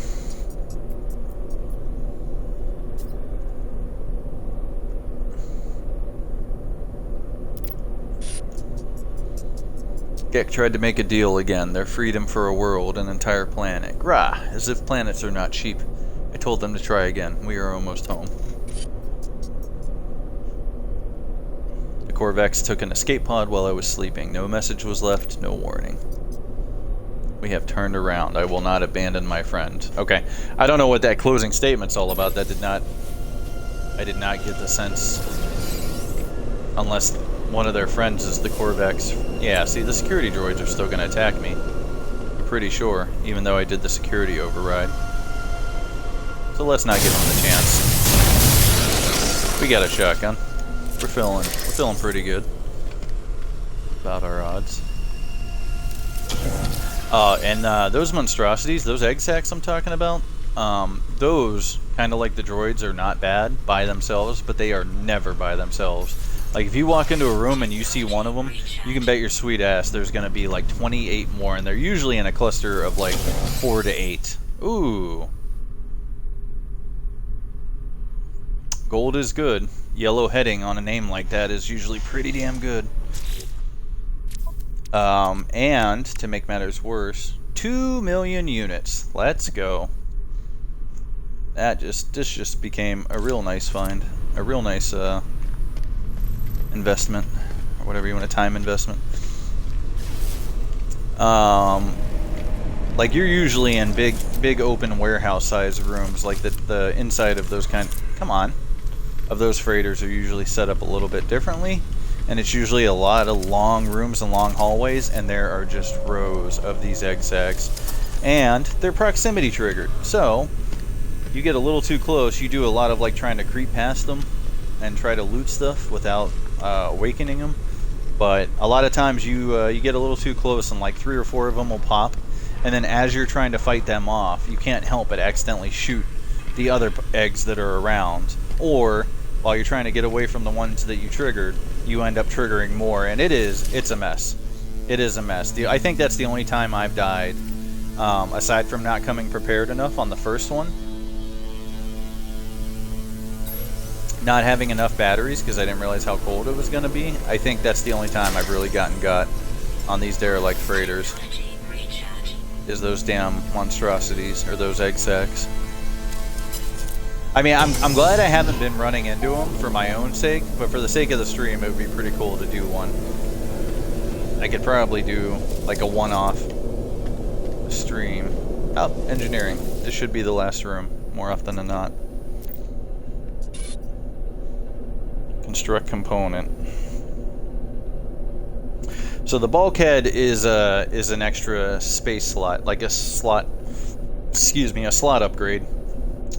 Gek tried to make a deal again. Their freedom for a world, an entire planet. Grah! As if planets are not cheap. I told them to try again. We are almost home. The Corvex took an escape pod while I was sleeping. No message was left, no warning. We have turned around. I will not abandon my friend. Okay. I don't know what that closing statement's all about. I did not get the sense. Unless one of their friends is the Corvex. Yeah, see, the security droids are still going to attack me. I'm pretty sure, even though I did the security override. So let's not give them the chance. We got a shotgun. We're feeling pretty good about our odds. And those monstrosities, those egg sacs I'm talking about, those, kind of like the droids, are not bad by themselves, but they are never by themselves. Like, if you walk into a room and you see one of them, you can bet your sweet ass there's going to be like 28 more, and they're usually in a cluster of like 4 to 8. Ooh. Gold is good. Yellow heading on a name like that is usually pretty damn good. And, to make matters worse, 2 million units. Let's go. This just became a real nice find. A real nice, investment, or whatever you want, a time investment. Like, you're usually in big open warehouse size rooms, like the inside of those of those freighters are usually set up a little bit differently, and it's usually a lot of long rooms and long hallways, and there are just rows of these egg sacs, and they're proximity triggered, so you get a little too close, you do a lot of like trying to creep past them and try to loot stuff without awakening them. But a lot of times you get a little too close and like 3 or 4 of them will pop, and then as you're trying to fight them off, you can't help but accidentally shoot the other eggs that are around, or while you're trying to get away from the ones that you triggered, you end up triggering more, and it's a mess. It is a mess. I think that's the only time I've died, aside from not coming prepared enough on the first one. Not having enough batteries because I didn't realize how cold it was going to be. I think that's the only time I've really got on these derelict freighters, is those damn monstrosities, or those egg sacs. I mean, I'm glad I haven't been running into them for my own sake, but for the sake of the stream, it would be pretty cool to do one. I could probably do like a one-off stream. Oh, engineering. This should be the last room, more often than not. Construct component. So the bulkhead is an extra space slot, like a slot upgrade,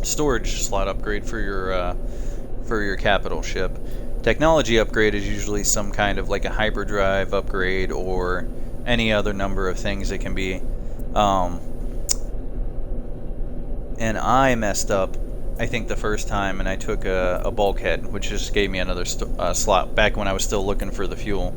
storage slot upgrade for your capital ship. Technology upgrade is usually some kind of like a hyperdrive upgrade or any other number of things it can be. And I messed up, I think, the first time, and I took a bulkhead, which just gave me another slot back when I was still looking for the fuel.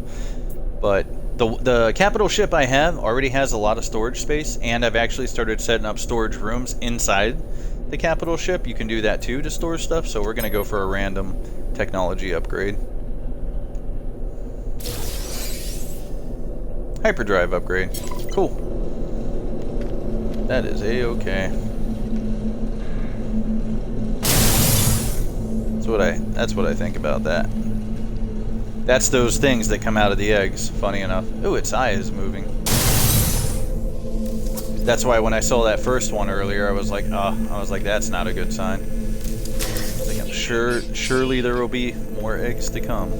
But the capital ship I have already has a lot of storage space, and I've actually started setting up storage rooms inside the capital ship. You can do that too to store stuff, so we're going to go for a random technology upgrade. Hyperdrive upgrade. Cool. That is a-okay. That's what I think about that. That's those things that come out of the eggs, funny enough. Ooh, its eye is moving. That's why when I saw that first one earlier, I was like, that's not a good sign. I was like, surely there will be more eggs to come.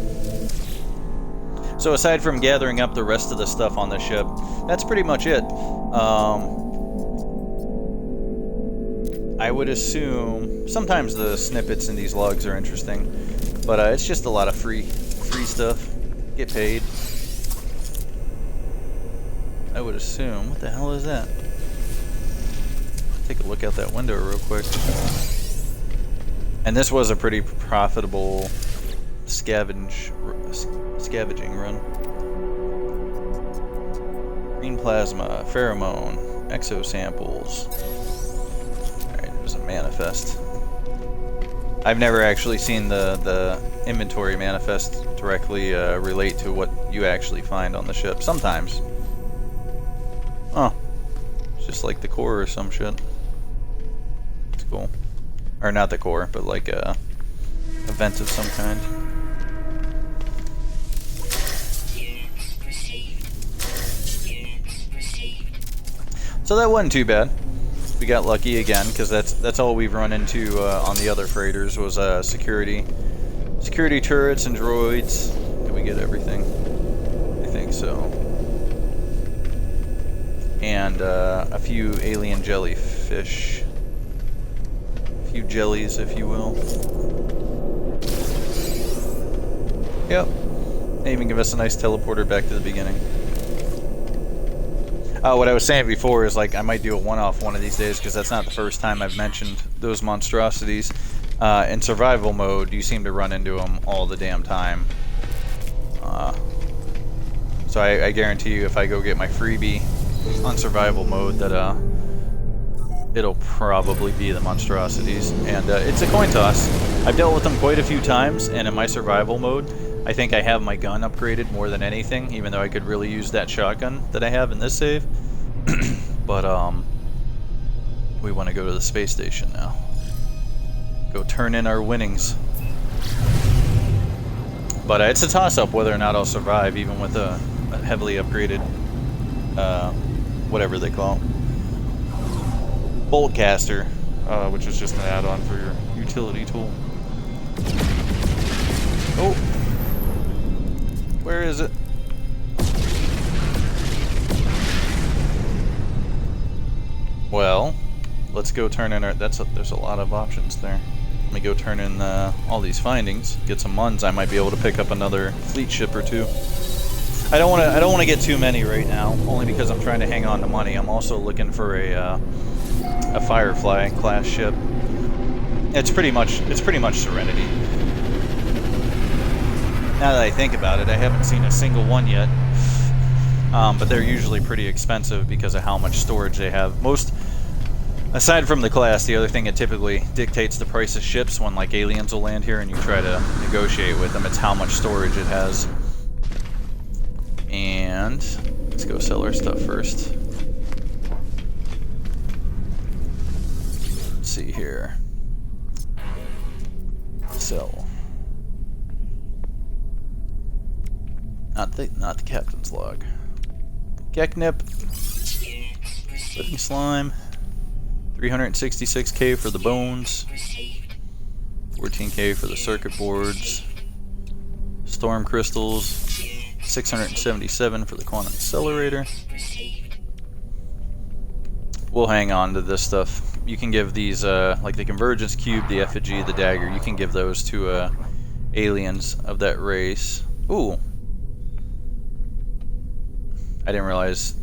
So aside from gathering up the rest of the stuff on the ship, that's pretty much it. I would assume sometimes the snippets in these logs are interesting, but it's just a lot of free stuff. Get paid. I would assume. What the hell is that? Take a look out that window real quick. And this was a pretty profitable scavenging run. Green plasma, pheromone, exo samples. Alright, there's a manifest. I've never actually seen the inventory manifest directly relate to what you actually find on the ship. Sometimes. Oh. It's just like the core or some shit. It's cool. Or not the core, but like a vent of some kind. So that wasn't too bad. We got lucky again, because that's all we've run into on the other freighters was security turrets and droids. Did we get everything? I think so. And a few alien jellyfish. A few jellies, if you will. Yep. They even give us a nice teleporter back to the beginning. What I was saying before is, like, I might do a one-off one of these days, because that's not the first time I've mentioned those monstrosities. In survival mode, you seem to run into them all the damn time. So I guarantee you, if I go get my freebie on survival mode, that it'll probably be the monstrosities. And it's a coin toss. I've dealt with them quite a few times, and in my survival mode, I think I have my gun upgraded more than anything, even though I could really use that shotgun that I have in this save. But we want to go to the space station now. Go turn in our winnings. But it's a toss-up whether or not I'll survive, even with a heavily upgraded, whatever they call it, Boltcaster, which is just an add-on for your utility tool. Oh, where is it? Well, let's go turn in our. There's a lot of options there. Let me go turn in all these findings, get some muns. I might be able to pick up another fleet ship or two. I don't want to get too many right now, only because I'm trying to hang on to money. I'm also looking for a Firefly class ship. It's pretty much Serenity. Now that I think about it, I haven't seen a single one yet. But they're usually pretty expensive because of how much storage they have. Aside from the class, the other thing that typically dictates the price of ships when, like, aliens will land here and you try to negotiate with them, it's how much storage it has. And let's go sell our stuff first. Let's see here. Sell. Not the captain's log. Geknip. Living slime. 366k for the bones. 14k for the circuit boards. Storm crystals. 677 for the quantum accelerator. We'll hang on to this stuff. You can give these, like the convergence cube, the effigy, the dagger, you can give those to aliens of that race. Ooh. I didn't realize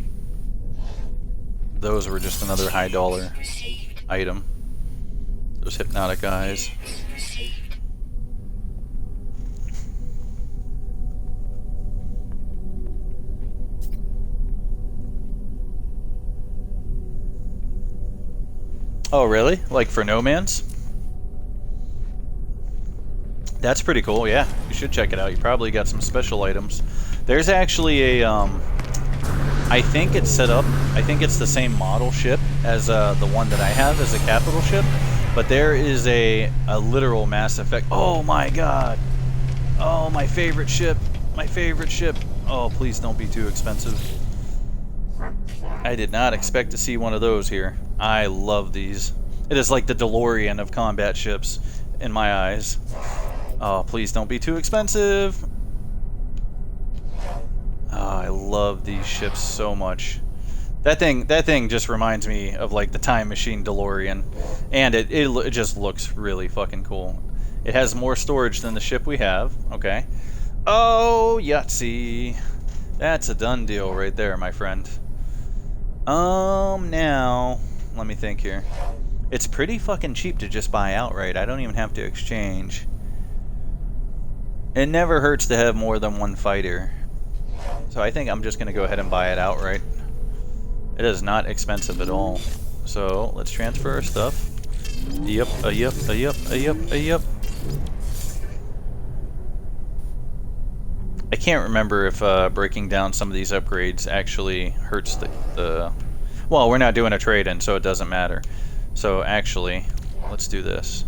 those were just another high dollar item. Those hypnotic eyes. Oh, really? Like for No Man's? That's pretty cool, yeah. You should check it out. You probably got some special items. There's actually a, I think it's set up, I think it's the same model ship as the one that I have as a capital ship, but there is a literal Mass Effect. Oh my god! Oh, my favorite ship! My favorite ship! Oh, please don't be too expensive. I did not expect to see one of those here. I love these. It is like the DeLorean of combat ships, in my eyes. Oh, please don't be too expensive! Oh, I love these ships so much. That thing just reminds me of like the Time Machine DeLorean, and it just looks really fucking cool. It has more storage than the ship we have. Okay. Oh, Yahtzee. That's a done deal right there, my friend. Now let me think here. It's pretty fucking cheap to just buy outright. I don't even have to exchange. It never hurts to have more than one fighter. So I think I'm just going to go ahead and buy it outright. It is not expensive at all. So let's transfer our stuff. Yep. I can't remember if breaking down some of these upgrades actually hurts the... Well, we're not doing a trade-in, so it doesn't matter. So actually, let's do this.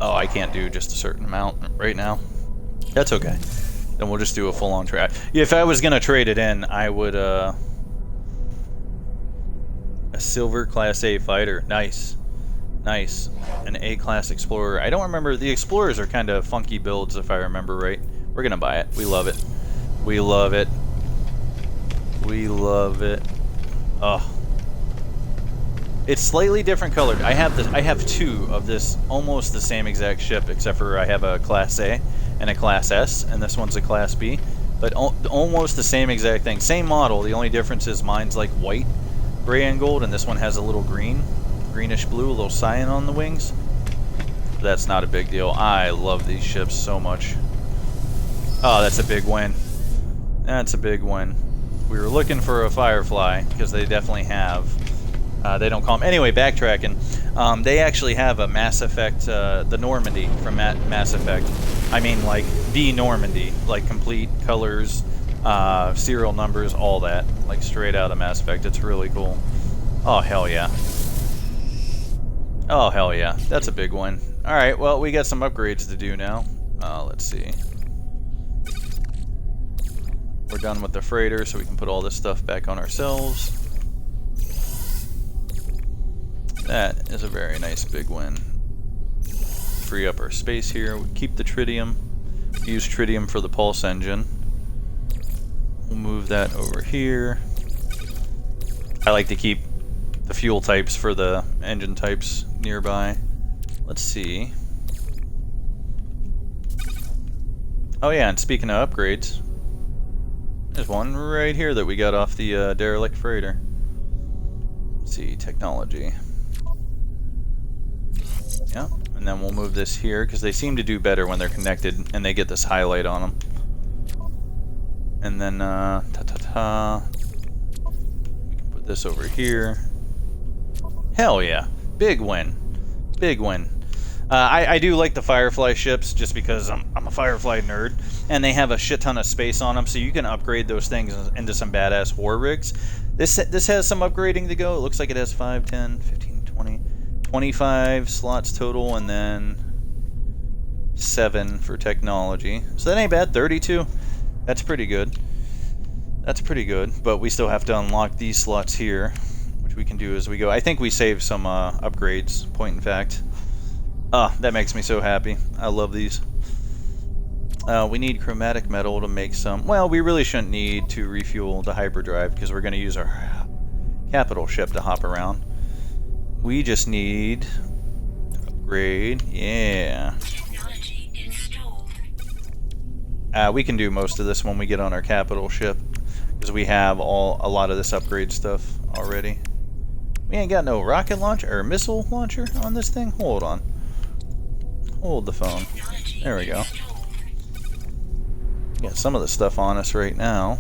Oh, I can't do just a certain amount right now. That's okay. Then we'll just do a full-on trade. If I was going to trade it in, I would, a silver Class A fighter. Nice. Nice. An A-class Explorer. I don't remember. The Explorers are kind of funky builds, if I remember right. We're going to buy it. We love it. We love it. We love it. Oh. It's slightly different colored. I have two of this almost the same exact ship, except for I have a Class A, and a Class S, and this one's a Class B. But almost the same exact thing. Same model, the only difference is mine's like white, gray, and gold, and this one has a little greenish blue, a little cyan on the wings. That's not a big deal. I love these ships so much. Oh, that's a big win. That's a big win. We were looking for a Firefly, because they definitely have. They don't call them. Anyway, backtracking. They actually have a Mass Effect, the Normandy from Mass Effect. I mean, like, the Normandy. Like, complete colors, serial numbers, all that. Like, straight out of Mass Effect. It's really cool. Oh, hell yeah. Oh, hell yeah. That's a big one. Alright, well, we got some upgrades to do now. Let's see. We're done with the freighter, so we can put all this stuff back on ourselves. That is a very nice big win. Free up our space here. We keep the tritium. Use tritium for the pulse engine. We'll move that over here. I like to keep the fuel types for the engine types nearby. Let's see. Oh yeah, and speaking of upgrades, there's one right here that we got off the derelict freighter. Let's see, technology. Yeah, and then we'll move this here because they seem to do better when they're connected and they get this highlight on them. And then, we can put this over here. Hell yeah, big win. Big win. I do like the Firefly ships just because I'm a Firefly nerd, and they have a shit ton of space on them, so you can upgrade those things into some badass war rigs. This has some upgrading to go. It looks like it has 5, 10, 15, 20, 25 slots total, and then 7 for technology. So that ain't bad. 32. That's pretty good. That's pretty good, but we still have to unlock these slots here, which we can do as we go. I think we saved some upgrades, point in fact. Oh, that makes me so happy. I love these. We need chromatic metal to make some. Well, we really shouldn't need to refuel the hyperdrive because we're going to use our capital ship to hop around. We just need to upgrade. Yeah. Technology installed. We can do most of this when we get on our capital ship because we have a lot of this upgrade stuff already. We ain't got no rocket launcher or missile launcher on this thing. Hold on. Hold the phone. There we go. Got some of the stuff on us right now.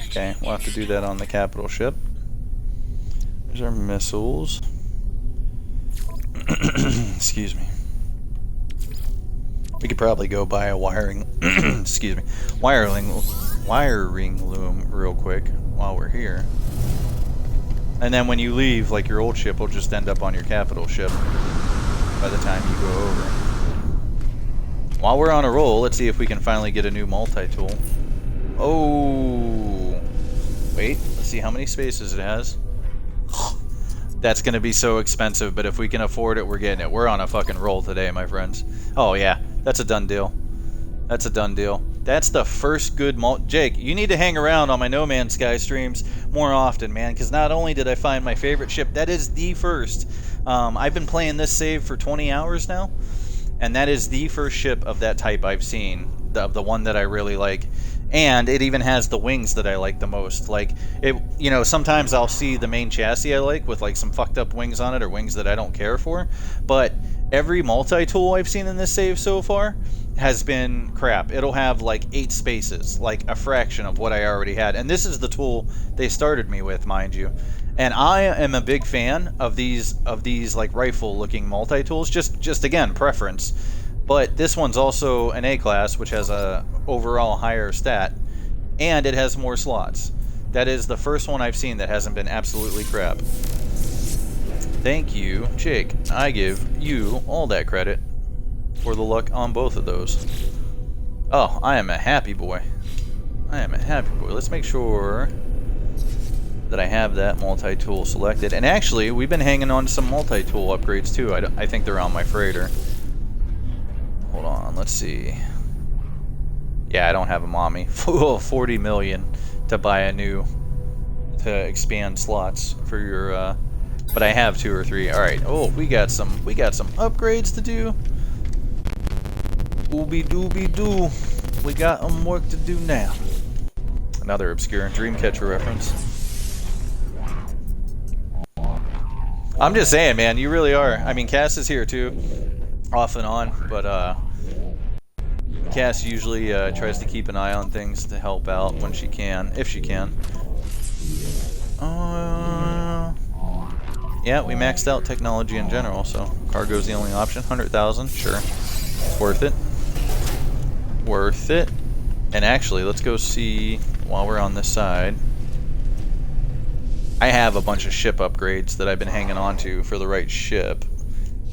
Okay, we'll have to do that on the capital ship. There's our missiles. Excuse me. We could probably go buy a wiring excuse me. Wiring loom real quick while we're here. And then when you leave, like, your old ship will just end up on your capital ship by the time you go over. While we're on a roll, let's see if we can finally get a new multi-tool. Oh! Wait, let's see how many spaces it has. That's gonna be so expensive, but if we can afford it, we're getting it. We're on a fucking roll today, my friends. Oh yeah, that's a done deal. That's a done deal. That's the first good Jake, you need to hang around on my No Man's Sky streams more often, man, because not only did I find my favorite ship, that is the first. I've been playing this save for 20 hours now, and that is the first ship of that type I've seen, of the one that I really like. And it even has the wings that I like the most. Like, it, you know, sometimes I'll see the main chassis I like with like some fucked up wings on it or wings that I don't care for, but every multi-tool I've seen in this save so far has been crap. It'll have like 8 spaces, like a fraction of what I already had. And this is the tool they started me with, mind you. And I am a big fan of these like rifle-looking multi-tools. Just again, preference. But this one's also an A-class, which has a overall higher stat, and it has more slots. That is the first one I've seen that hasn't been absolutely crap. Thank you, Jake. I give you all that credit for the luck on both of those. Oh, I am a happy boy. I am a happy boy. Let's make sure that I have that multi-tool selected. And actually, we've been hanging on to some multi-tool upgrades too. I think they're on my freighter. Hold on, let's see. Yeah, I don't have them on me. 40 million to buy a new, to expand slots for your But I have 2 or 3. All right. Oh, we got some upgrades to do. Ooby dooby doo. We got work to do now. Another obscure Dreamcatcher reference. I'm just saying, man, you really are. I mean, Cass is here too, off and on, but Cass usually tries to keep an eye on things to help out when she can, if she can. Yeah, we maxed out technology in general, so cargo's the only option. 100,000, sure. Worth it. Worth it. And actually, let's go see, while we're on this side, I have a bunch of ship upgrades that I've been hanging on to for the right ship.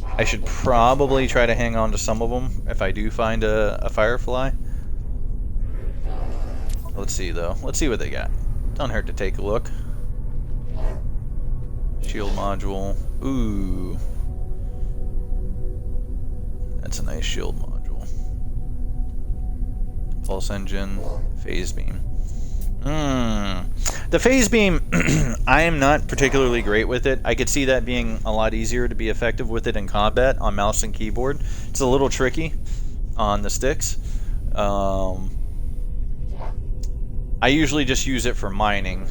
I should probably try to hang on to some of them if I do find a Firefly. Let's see, though. Let's see what they got. Don't hurt to take a look. Shield module. Ooh. That's a nice shield module. Pulse engine. Phase beam. The phase beam, I am not particularly great with it. I could see that being a lot easier to be effective with it in combat on mouse and keyboard. It's a little tricky on the sticks. I usually just use it for mining,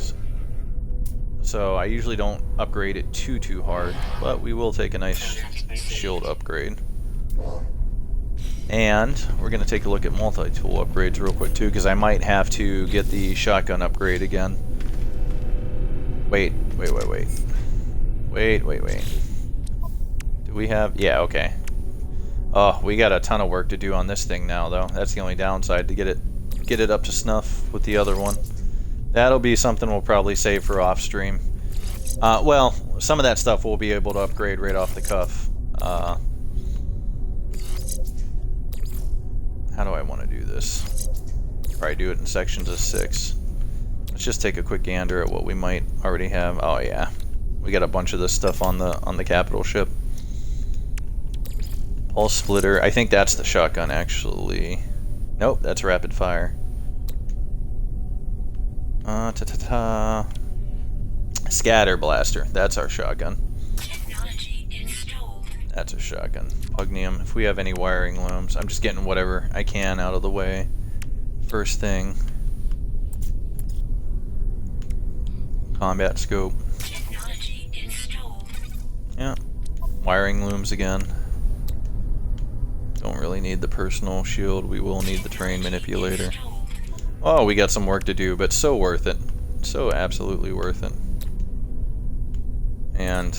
so I usually don't upgrade it too hard, but we will take a nice shield upgrade. And we're going to take a look at multi-tool upgrades real quick too, because I might have to get the shotgun upgrade again. Wait. Do we have... Yeah, okay. Oh, we got a ton of work to do on this thing now, though. That's the only downside, to get it up to snuff with the other one. That'll be something we'll probably save for off-stream. Well, some of that stuff we'll be able to upgrade right off the cuff. How do I want to do this? Probably do it in sections of 6. Let's just take a quick gander at what we might already have. Oh yeah, we got a bunch of this stuff on the capital ship. Pulse splitter. I think that's the shotgun, actually. Nope, that's rapid fire. Scatter blaster. That's our shotgun. That's a shotgun. Pugnium. If we have any wiring looms, I'm just getting whatever I can out of the way. First thing. Combat scope. Yeah. Wiring looms again. Don't really need the personal shield. We will need the terrain manipulator. Oh, we got some work to do, but so worth it. So absolutely worth it. And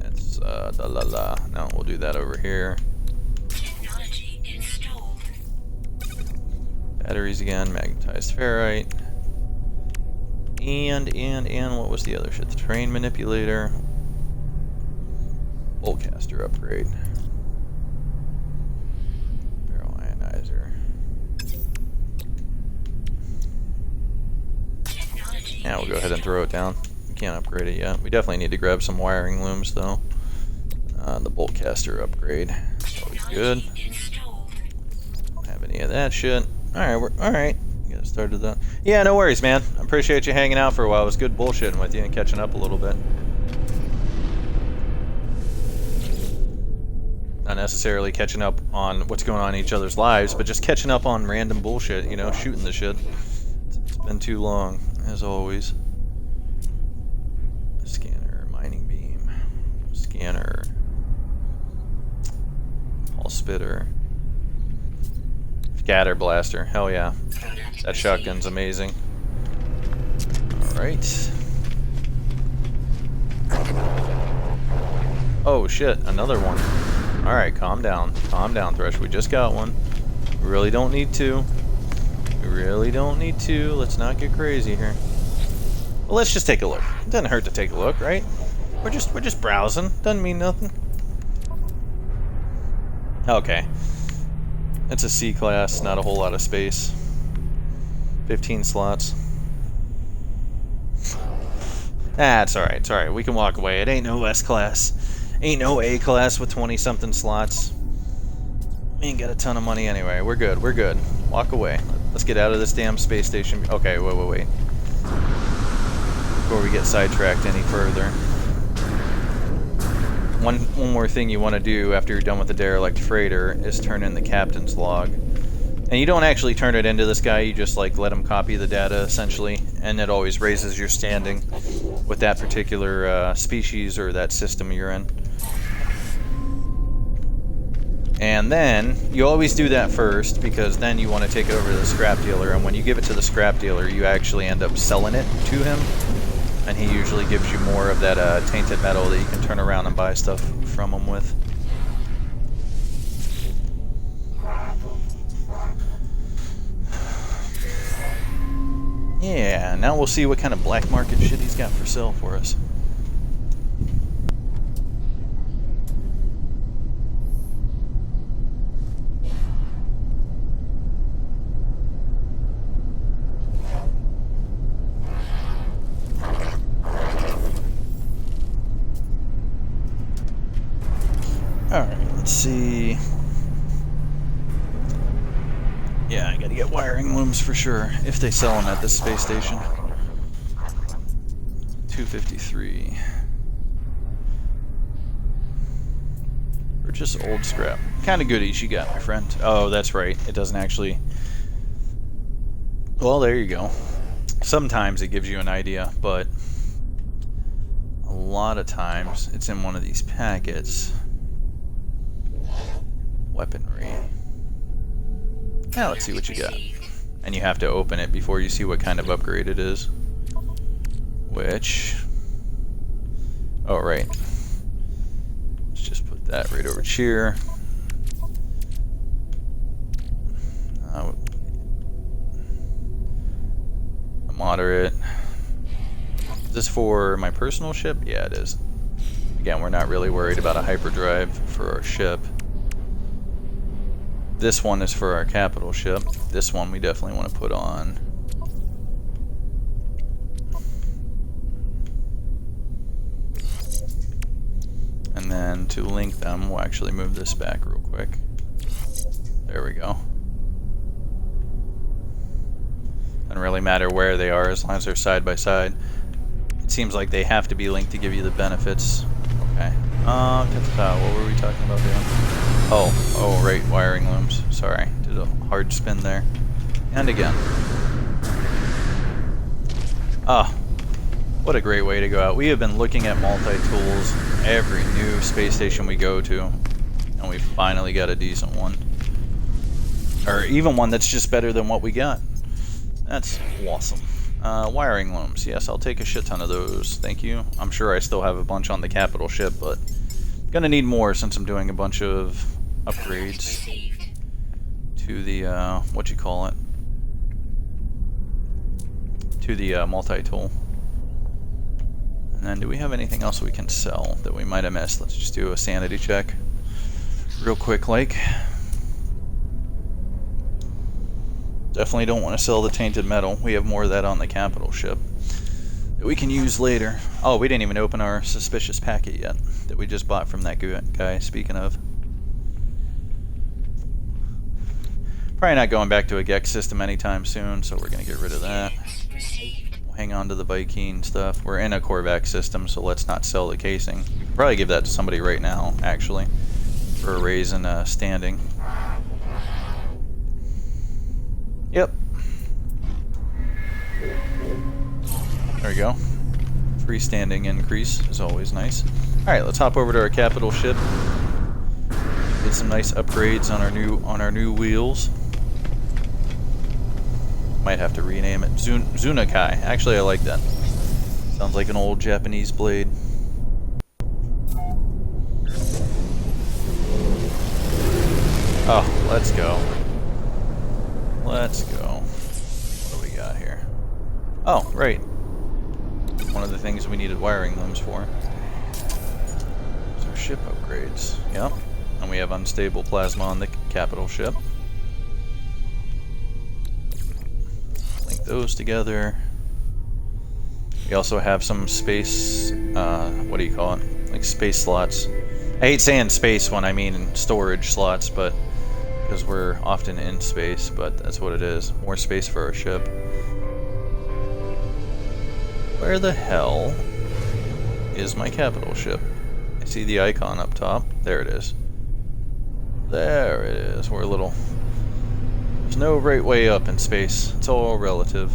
it's no, we'll do that over here. Batteries again, magnetized ferrite. And what was the other shit? The terrain manipulator. Boltcaster upgrade. Barrel ionizer. Yeah, we'll go ahead and throw it down. We can't upgrade it yet. We definitely need to grab some wiring looms though. The boltcaster upgrade. That's always good. Don't have any of that shit. Alright, you got started that. Yeah, no worries, man. I appreciate you hanging out for a while. It was good bullshitting with you and catching up a little bit. Not necessarily catching up on what's going on in each other's lives, but just catching up on random bullshit, you know, shooting the shit. It's been too long, as always. Scanner, mining beam, scanner, pulse spitter, scatter blaster. Hell yeah, that shotgun's amazing. All right. Oh shit, another one. All right, calm down, Thresh. We just got one. We really don't need to. We really don't need to. Let's not get crazy here. Well, let's just take a look. It doesn't hurt to take a look, right? We're just browsing. Doesn't mean nothing. Okay. It's a C class, not a whole lot of space. 15 slots. Ah, it's alright, it's alright. We can walk away. It ain't no S class. Ain't no A class with 20-something slots. We ain't got a ton of money anyway. We're good, we're good. Walk away. Let's get out of this damn space station. Okay, wait. Before we get sidetracked any further. one more thing you want to do after you're done with the derelict freighter is turn in the captain's log. And you don't actually turn it into this guy, you just like let him copy the data essentially, and it always raises your standing with that particular species or that system you're in. And then you always do that first, because then you want to take it over to the scrap dealer, and when you give it to the scrap dealer you actually end up selling it to him, and he usually gives you more of that tainted metal that you can turn around and buy stuff from him with. Yeah, now we'll see what kind of black market shit he's got for sale for us. Alright, let's see. Yeah, I gotta get wiring looms for sure, if they sell them at this space station. 253. Or just old scrap. Kind of goodies you got, my friend. Oh, that's right. It doesn't actually... Well, there you go. Sometimes it gives you an idea, but a lot of times it's in one of these packets. Weaponry. Now let's see what you got. And you have to open it before you see what kind of upgrade it is. Which... Oh, right. Let's just put that right over here. A moderate. Is this for my personal ship? Yeah, it is. Again, we're not really worried about a hyperdrive for our ship. This one is for our capital ship. This one we definitely want to put on. And then to link them, we'll actually move this back real quick. There we go. Doesn't really matter where they are as long as they're side by side. It seems like they have to be linked to give you the benefits. Okay. What were we talking about doing? Oh, right, wiring looms. Sorry, did a hard spin there. And again. Ah, what a great way to go out. We have been looking at multi-tools every new space station we go to, and we finally got a decent one. Or even one that's just better than what we got. That's awesome. Wiring looms. Yes, I'll take a shit ton of those. Thank you. I'm sure I still have a bunch on the capital ship, but gonna need more since I'm doing a bunch of upgrades to the, to the multi-tool. And then do we have anything else we can sell that we might have missed? Let's just do a sanity check real quick, like. Definitely don't want to sell the tainted metal. We have more of that on the capital ship that we can use later. Oh, we didn't even open our suspicious packet yet that we just bought from that guy, speaking of. Probably not going back to a Gex system anytime soon, so we're going to get rid of that. We'll hang on to the Viking stuff. We're in a Korvac system, so let's not sell the casing. We could probably give that to somebody right now, actually, for a raise in standing. Yep. There we go. Freestanding increase is always nice. Alright, let's hop over to our capital ship. Get some nice upgrades on our new wheels. Might have to rename it Zunakai. Actually, I like that. Sounds like an old Japanese blade. Oh, let's go. Let's go. What do we got here? Oh, right. One of the things we needed wiring looms for. So ship upgrades. Yep. And we have unstable plasma on the capital ship. Link those together. We also have some space, what do you call it? Like space slots. I hate saying space when I mean storage slots, but because we're often in space, but that's what it is. More space for our ship. Where the hell is my capital ship? I see the icon up top. There it is. There it is. We're a little... There's no right way up in space. It's all relative.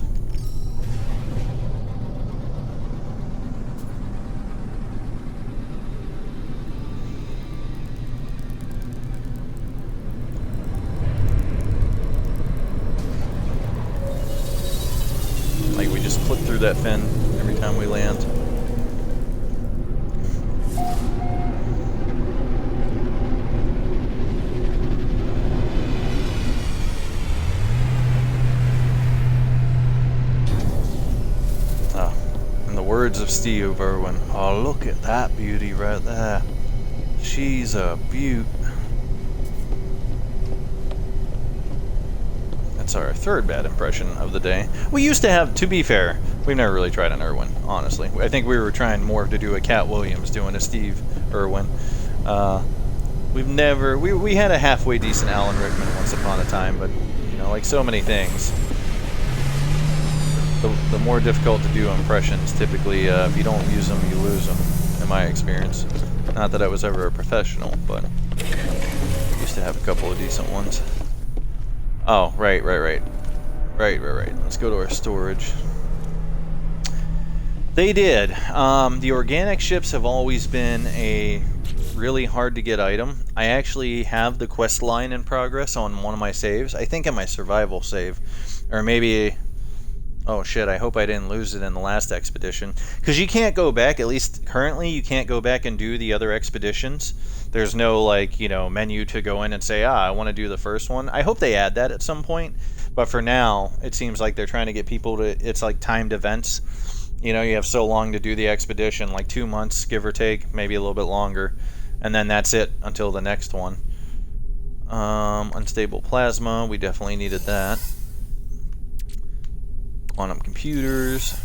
Like we just flip through that fin every time we land. Words of Steve Irwin. Oh, look at that beauty right there. She's a beaut. That's our third bad impression of the day. We used to have, to be fair, we've never really tried an Irwin, honestly. I think we were trying more to do a Cat Williams doing a Steve Irwin. We've never, we had a halfway decent Alan Rickman once upon a time, but, you know, like so many things, the more difficult to do impressions, typically, if you don't use them, you lose them, in my experience. Not that I was ever a professional, but I used to have a couple of decent ones. Oh, right. Let's go to our storage. They did. The organic ships have always been a really hard to get item. I actually have the quest line in progress on one of my saves. I think in my survival save. Or maybe... Oh shit, I hope I didn't lose it in the last expedition. Because you can't go back, at least currently, you can't go back and do the other expeditions. There's no, like, you know, menu to go in and say, I want to do the first one. I hope they add that at some point. But for now, it seems like they're trying to get people to, it's like timed events. You know, you have so long to do the expedition, like 2 months, give or take, maybe a little bit longer. And then that's it until the next one. Unstable plasma, we definitely needed that. Quantum computers.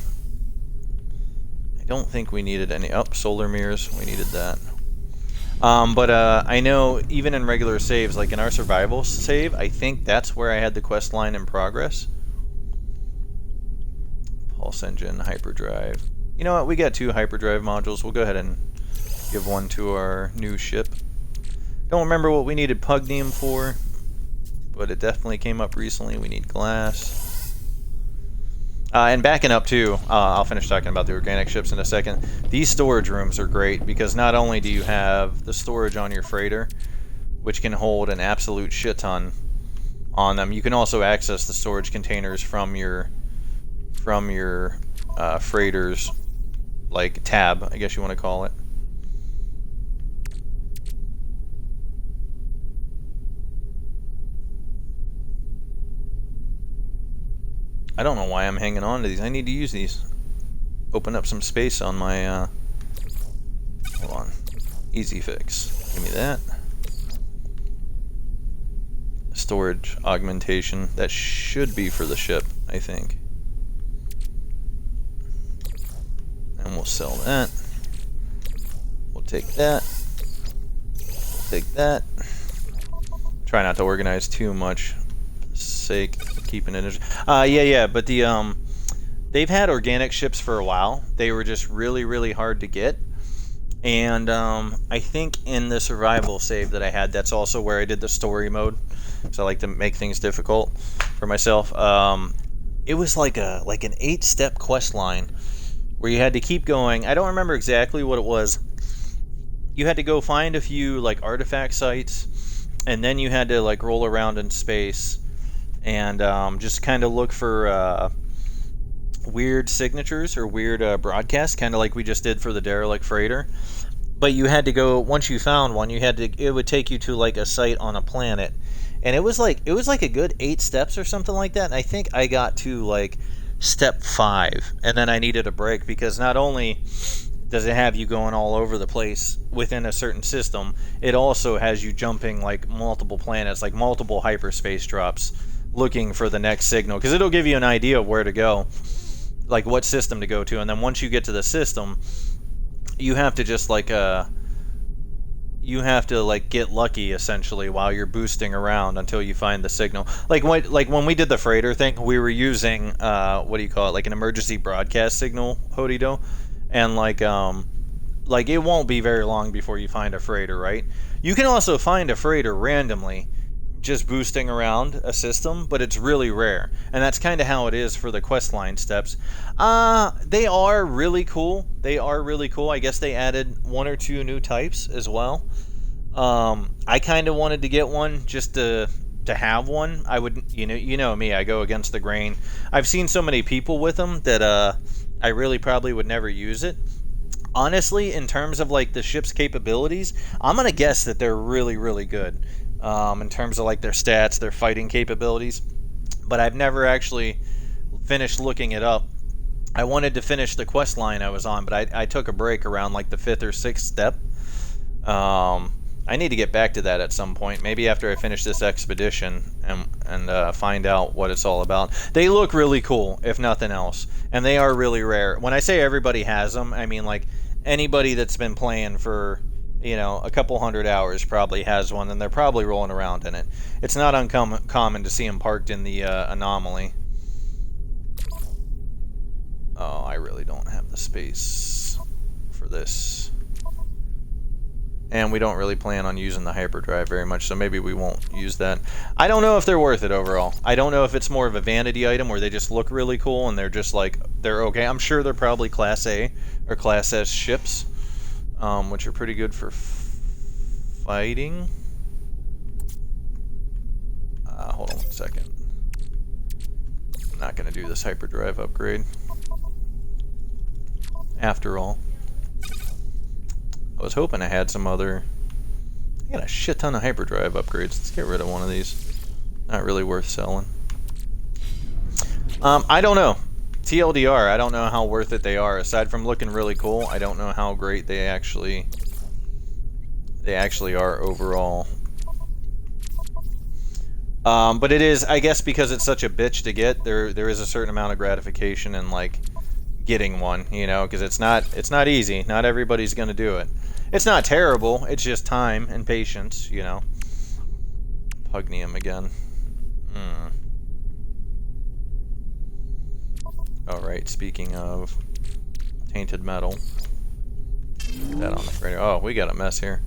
I don't think we needed any. Oh, solar mirrors. We needed that. But I know even in regular saves, like in our survival save, I think that's where I had the quest line in progress. Pulse engine, hyperdrive. You know what? We got 2 hyperdrive modules. We'll go ahead and give one to our new ship. Don't remember what we needed pugnium for, but it definitely came up recently. We need glass. And backing up too, I'll finish talking about the organic ships in a second. These storage rooms are great because not only do you have the storage on your freighter, which can hold an absolute shit ton on them, you can also access the storage containers from your freighter's like tab, I guess you want to call it. I don't know why I'm hanging on to these. I need to use these. Open up some space on my, hold on. Easy fix. Give me that. Storage augmentation. That should be for the ship, I think. And we'll sell that. We'll take that. We'll take that. Try not to organize too much for the sake of keeping it. Yeah, but the they've had organic ships for a while. They were just really hard to get. And I think in the survival save that I had, that's also where I did the story mode. So I like to make things difficult for myself. It was like an 8-step quest line where you had to keep going. I don't remember exactly what it was. You had to go find a few like artifact sites, and then you had to like roll around in space and just kind of look for weird signatures or weird broadcasts, kind of like we just did for the derelict freighter. But you had to go, once you found one, it would take you to like a site on a planet, and it was like a good 8 steps or something like that. And I think I got to like step 5, and then I needed a break because not only does it have you going all over the place within a certain system, it also has you jumping like multiple planets, like multiple hyperspace drops, looking for the next signal, because it'll give you an idea of where to go, like what system to go to. And then once you get to the system, you have to just like get lucky essentially while you're boosting around until you find the signal. Like when we did the freighter thing, we were using what do you call it, like an emergency broadcast signal, Hodido, and like like, it won't be very long before you find a freighter, right? You can also find a freighter randomly, just boosting around a system, but it's really rare. And that's kind of how it is for the questline steps. They are really cool. They are really cool. I guess they added 1 or 2 new types as well. I kind of wanted to get one just to have one. I would, you know me, I go against the grain. I've seen so many people with them that I really probably would never use it. Honestly, in terms of like the ship's capabilities, I'm gonna guess that they're really, really good. In terms of like their stats, their fighting capabilities, but I've never actually finished looking it up. I wanted to finish the quest line I was on, but I took a break around like the 5th or 6th step. I need to get back to that at some point, maybe after I finish this expedition and find out what it's all about. They look really cool, if nothing else, and they are really rare. When I say everybody has them, I mean like anybody that's been playing for a couple 100 hours probably has one, and they're probably rolling around in it. It's not uncommon to see them parked in the anomaly. Oh, I really don't have the space for this. And we don't really plan on using the hyperdrive very much, so maybe we won't use that. I don't know if they're worth it overall. I don't know if it's more of a vanity item where they just look really cool and they're just like, they're okay. I'm sure they're probably Class A or Class S ships. Which are pretty good for fighting. Hold on 1 second. I'm not going to do this hyperdrive upgrade. After all. I was hoping I had some other... I got a shit ton of hyperdrive upgrades. Let's get rid of one of these. Not really worth selling. I don't know. TLDR, I don't know how worth it they are. Aside from looking really cool, I don't know how great they actually are overall. But it is, I guess, because it's such a bitch to get, there is a certain amount of gratification in like getting one, because it's not easy. Not everybody's gonna do it. It's not terrible. It's just time and patience, Pugnium again. Alright, speaking of tainted metal. Put that on the freighter. Oh, we got a mess here.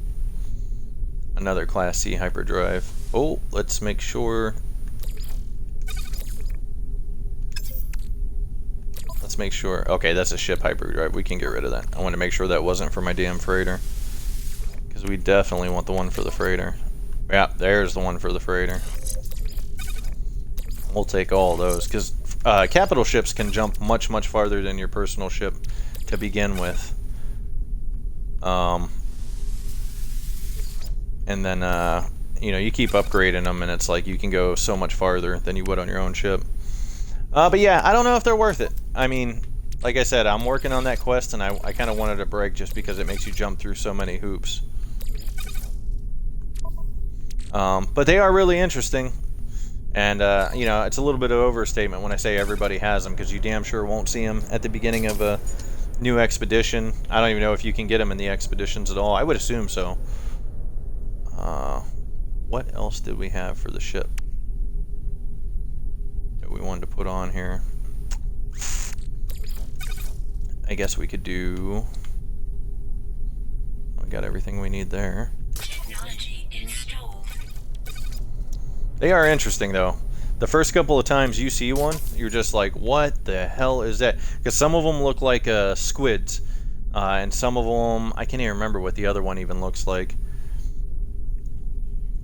Another Class C hyperdrive. Oh, let's make sure. Let's make sure. Okay, that's a ship hyperdrive. We can get rid of that. I wanted to make sure that wasn't for my damn freighter. Because we definitely want the one for the freighter. Yeah, there's the one for the freighter. We'll take all those, because capital ships can jump much, much farther than your personal ship to begin with. And then, you keep upgrading them, and it's like you can go so much farther than you would on your own ship. But yeah, I don't know if they're worth it. I mean, like I said, I'm working on that quest, and I kind of wanted a break just because it makes you jump through so many hoops. But they are really interesting. And, it's a little bit of overstatement when I say everybody has them, because you damn sure won't see them at the beginning of a new expedition. I don't even know if you can get them in the expeditions at all. I would assume so. What else did we have for the ship that we wanted to put on here? I guess we could do... We got everything we need there. Technology installed. They are interesting, though. The first couple of times you see one, you're just like, what the hell is that? Because some of them look like squids. And some of them, I can't even remember what the other one even looks like.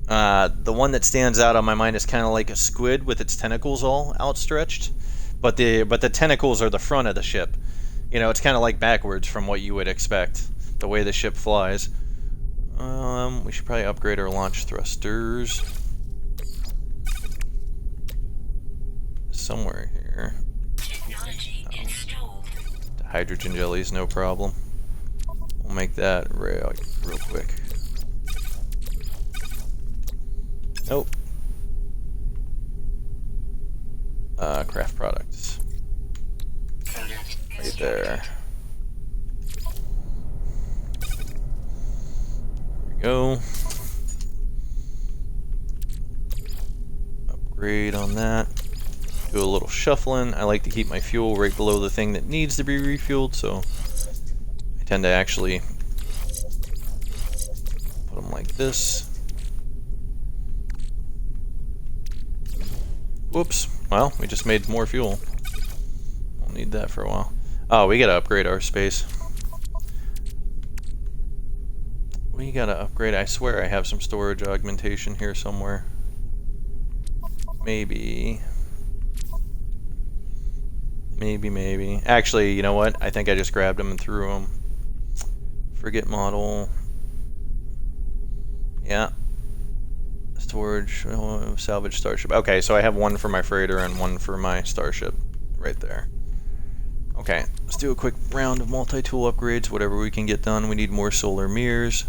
The one that stands out on my mind is kind of like a squid with its tentacles all outstretched. But the tentacles are the front of the ship. It's kind of like backwards from what you would expect. The way the ship flies. We should probably upgrade our launch thrusters. Somewhere here. Technology installed. The hydrogen jellies, no problem. We'll make that real quick. Nope. Craft products. Right there. There we go. Upgrade on that. Do a little shuffling. I like to keep my fuel right below the thing that needs to be refueled, so I tend to actually like this. Whoops. Well, we just made more fuel. We'll need that for a while. Oh, we gotta upgrade our space. We gotta upgrade. I swear I have some storage augmentation here somewhere. Maybe. Maybe. Actually, you know what? I think I just grabbed them and threw them. Forget model. Yeah. Storage, salvage starship. Okay, so I have one for my freighter and one for my starship right there. Okay, let's do a quick round of multi-tool upgrades, whatever we can get done. We need more solar mirrors.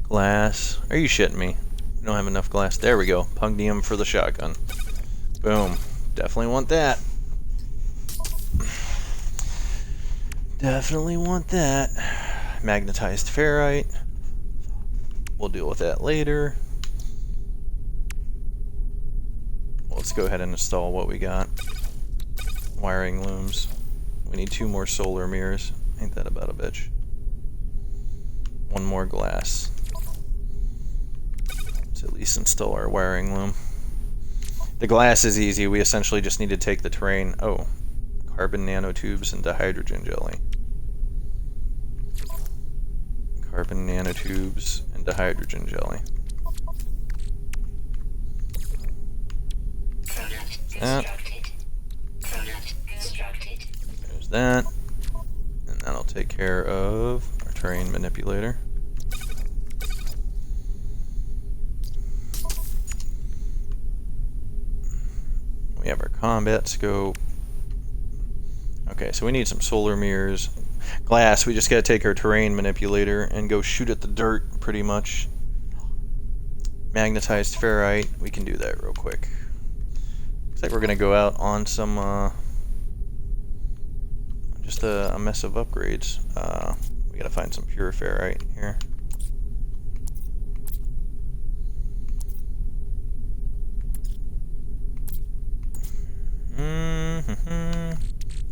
Glass. Are you shitting me? We don't have enough glass. There we go. Pugnium for the shotgun. Boom. Definitely want that. Definitely want that. Magnetized ferrite. We'll deal with that later. Well, let's go ahead and install what we got. Wiring looms. We need 2 more solar mirrors. Ain't that about a bitch? 1 more glass. Let's at least install our wiring loom. The glass is easy. We essentially just need to take the terrain. Oh, carbon nanotubes into hydrogen jelly. Carbon nanotubes into hydrogen jelly. There's that. And that'll take care of our terrain manipulator. We have our combat scope. Okay, so we need some solar mirrors. Glass, we just gotta take our terrain manipulator and go shoot at the dirt, pretty much. Magnetized ferrite, we can do that real quick. Looks like we're gonna go out on some, just a mess of upgrades. We gotta find some pure ferrite here.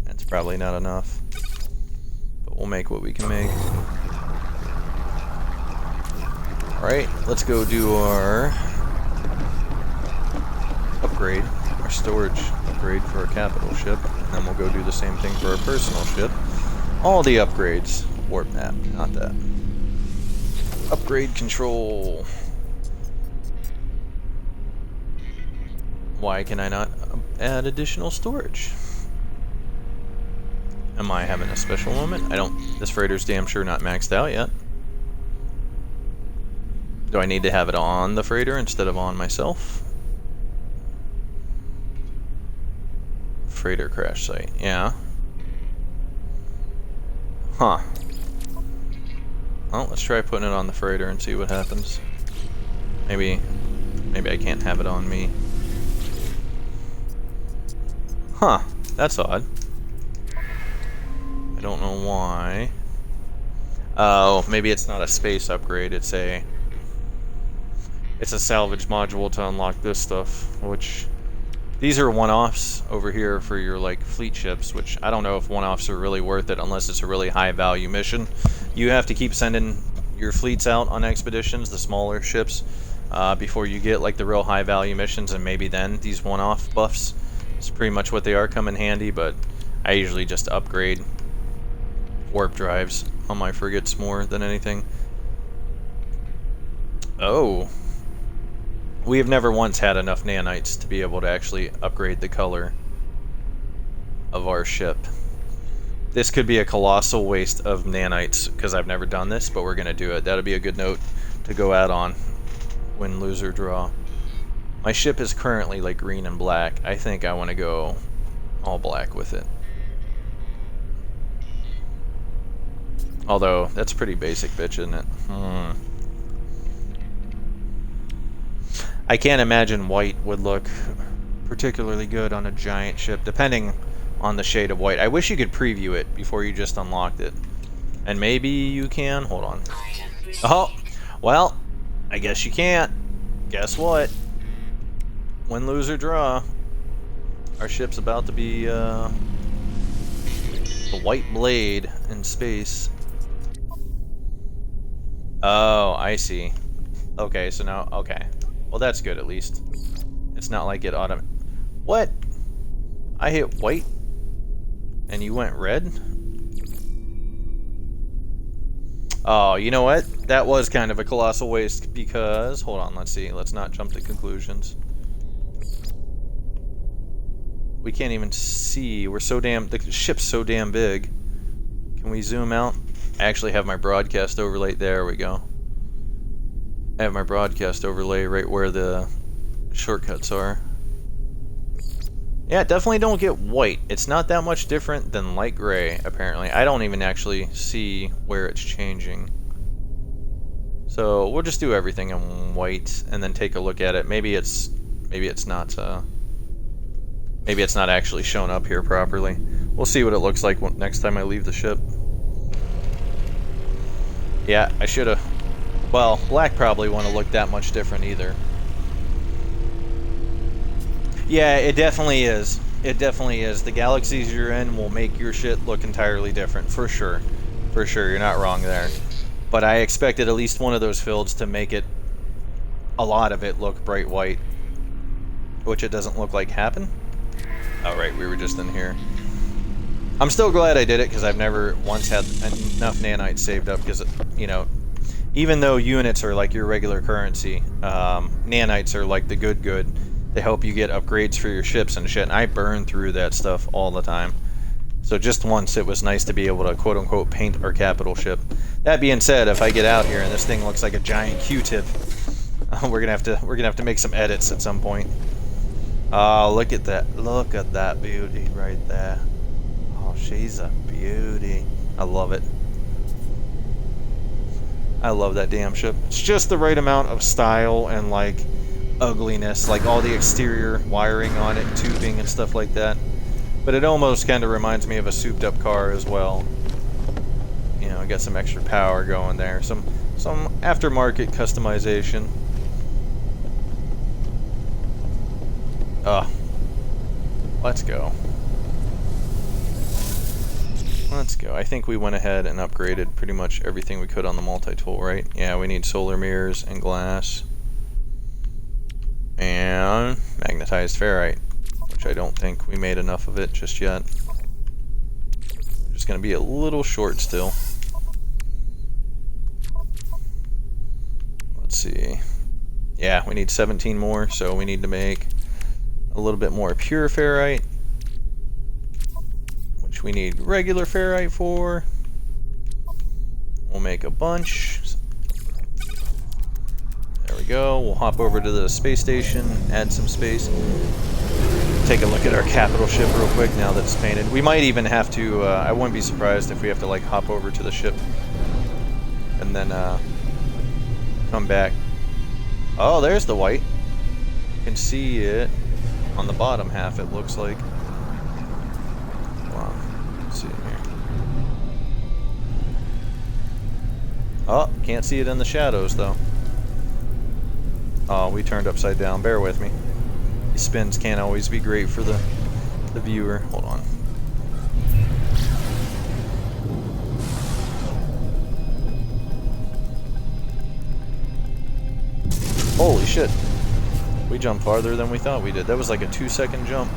That's probably not enough. But we'll make what we can make. Alright, let's go do our upgrade, our storage upgrade for our capital ship, and then we'll go do the same thing for our personal ship. All the upgrades. Warp map, not that. Upgrade control. Why can I not add additional storage? Am I having a special moment? This freighter's damn sure not maxed out yet. Do I need to have it on the freighter instead of on myself? Freighter crash site, yeah. Huh. Well, let's try putting it on the freighter and see what happens. Maybe I can't have it on me. Huh, that's odd. I don't know why. Oh, maybe it's not a space upgrade, it's a salvage module to unlock this stuff, which these are one-offs over here for your like fleet ships, which I don't know if one-offs are really worth it unless it's a really high value mission. You have to keep sending your fleets out on expeditions, the smaller ships, before you get like the real high value missions, and maybe then these one-off buffs is pretty much what they are, come in handy. But I usually just upgrade warp drives on my frigates more than anything. Oh, we have never once had enough nanites to be able to actually upgrade the color of our ship. This could be a colossal waste of nanites because I've never done this, but we're gonna do it. That'll be a good note to go out on. Win, lose, or draw. My ship is currently like green and black. I think I want to go all black with it. Although, that's pretty basic bitch, isn't it? I can't imagine white would look particularly good on a giant ship, depending on the shade of white. I wish you could preview it before you just unlocked it. And maybe you can. Hold on. Oh, well, I guess you can't. Guess what? Win, lose, or draw. Our ship's about to be the white blade in space. Oh, I see. Okay, so now, okay. Well, that's good at least. It's not like it What? I hit white? And you went red? Oh, you know what? That was kind of a colossal waste because... Hold on, let's see. Let's not jump to conclusions. We can't even see. We're so damn... The ship's so damn big. Can we zoom out? I actually have my broadcast overlay. There we go. I have my broadcast overlay right where the shortcuts are. Yeah, definitely don't get white. It's not that much different than light gray, apparently. I don't even actually see where it's changing. So we'll just do everything in white and then take a look at it. Maybe it's not actually shown up here properly. We'll see what it looks like next time I leave the ship. Yeah, I should have. Well, black probably wouldn't look that much different either. Yeah, it definitely is. It definitely is. The galaxies you're in will make your shit look entirely different, for sure. For sure, you're not wrong there. But I expected at least one of those fields to make it, a lot of it, look bright white. Which it doesn't look like happen. Oh, right, we were just in here. I'm still glad I did it, because I've never once had enough nanites saved up, because, you know, even though units are like your regular currency, nanites are like the good. They help you get upgrades for your ships and shit, and I burn through that stuff all the time. So just once, it was nice to be able to quote-unquote paint our capital ship. That being said, if I get out here and this thing looks like a giant Q-tip, we're gonna have to make some edits at some point. Oh, look at that! Look at that beauty right there. Oh, she's a beauty. I love it. I love that damn ship. It's just the right amount of style and like ugliness, like all the exterior wiring on it, tubing and stuff like that. But it almost kind of reminds me of a souped up car as well. You know, got some extra power going there, some aftermarket customization. Let's go. Let's go. I think we went ahead and upgraded pretty much everything we could on the multi-tool, right? Yeah, we need solar mirrors and glass. And magnetized ferrite, which I don't think we made enough of it just yet. We're just going to be a little short still. Let's see. Yeah, we need 17 more, so we need to make a little bit more pure ferrite, which we need regular ferrite for. We'll make a bunch. There we go. We'll hop over to the space station, add some space. Take a look at our capital ship real quick now that it's painted. We might even have to, I wouldn't be surprised if we have to like hop over to the ship and then come back. Oh, there's the white. You can see it on the bottom half, it looks like. Hold on. Let's see here. Oh, can't see it in the shadows though. Oh, we turned upside down. Bear with me. These spins can't always be great for the viewer. Hold on. Holy shit. We jumped farther than we thought we did. That was like a 2-second jump.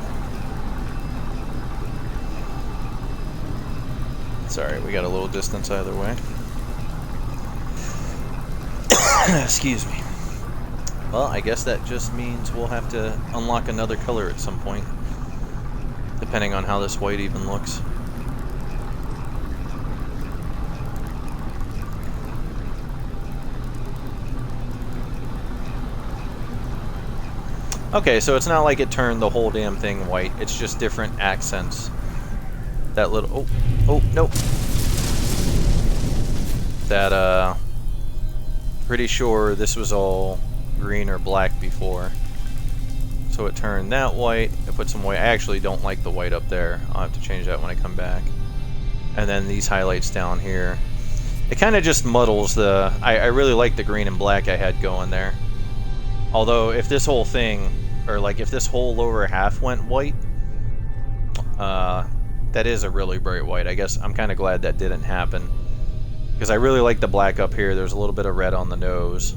It's alright, we got a little distance either way. Excuse me. Well, I guess that just means we'll have to unlock another color at some point, depending on how this white even looks. Okay, so it's not like it turned the whole damn thing white, it's just different accents. That little, oh, nope. That, pretty sure this was all green or black before. So it turned that white, I put some white. I actually don't like the white up there. I'll have to change that when I come back. And then these highlights down here. It kind of just muddles the... I really like the green and black I had going there. Although, if this whole thing, or like if this whole lower half went white, that is a really bright white. I guess I'm kind of glad that didn't happen. Because I really like the black up here. There's a little bit of red on the nose.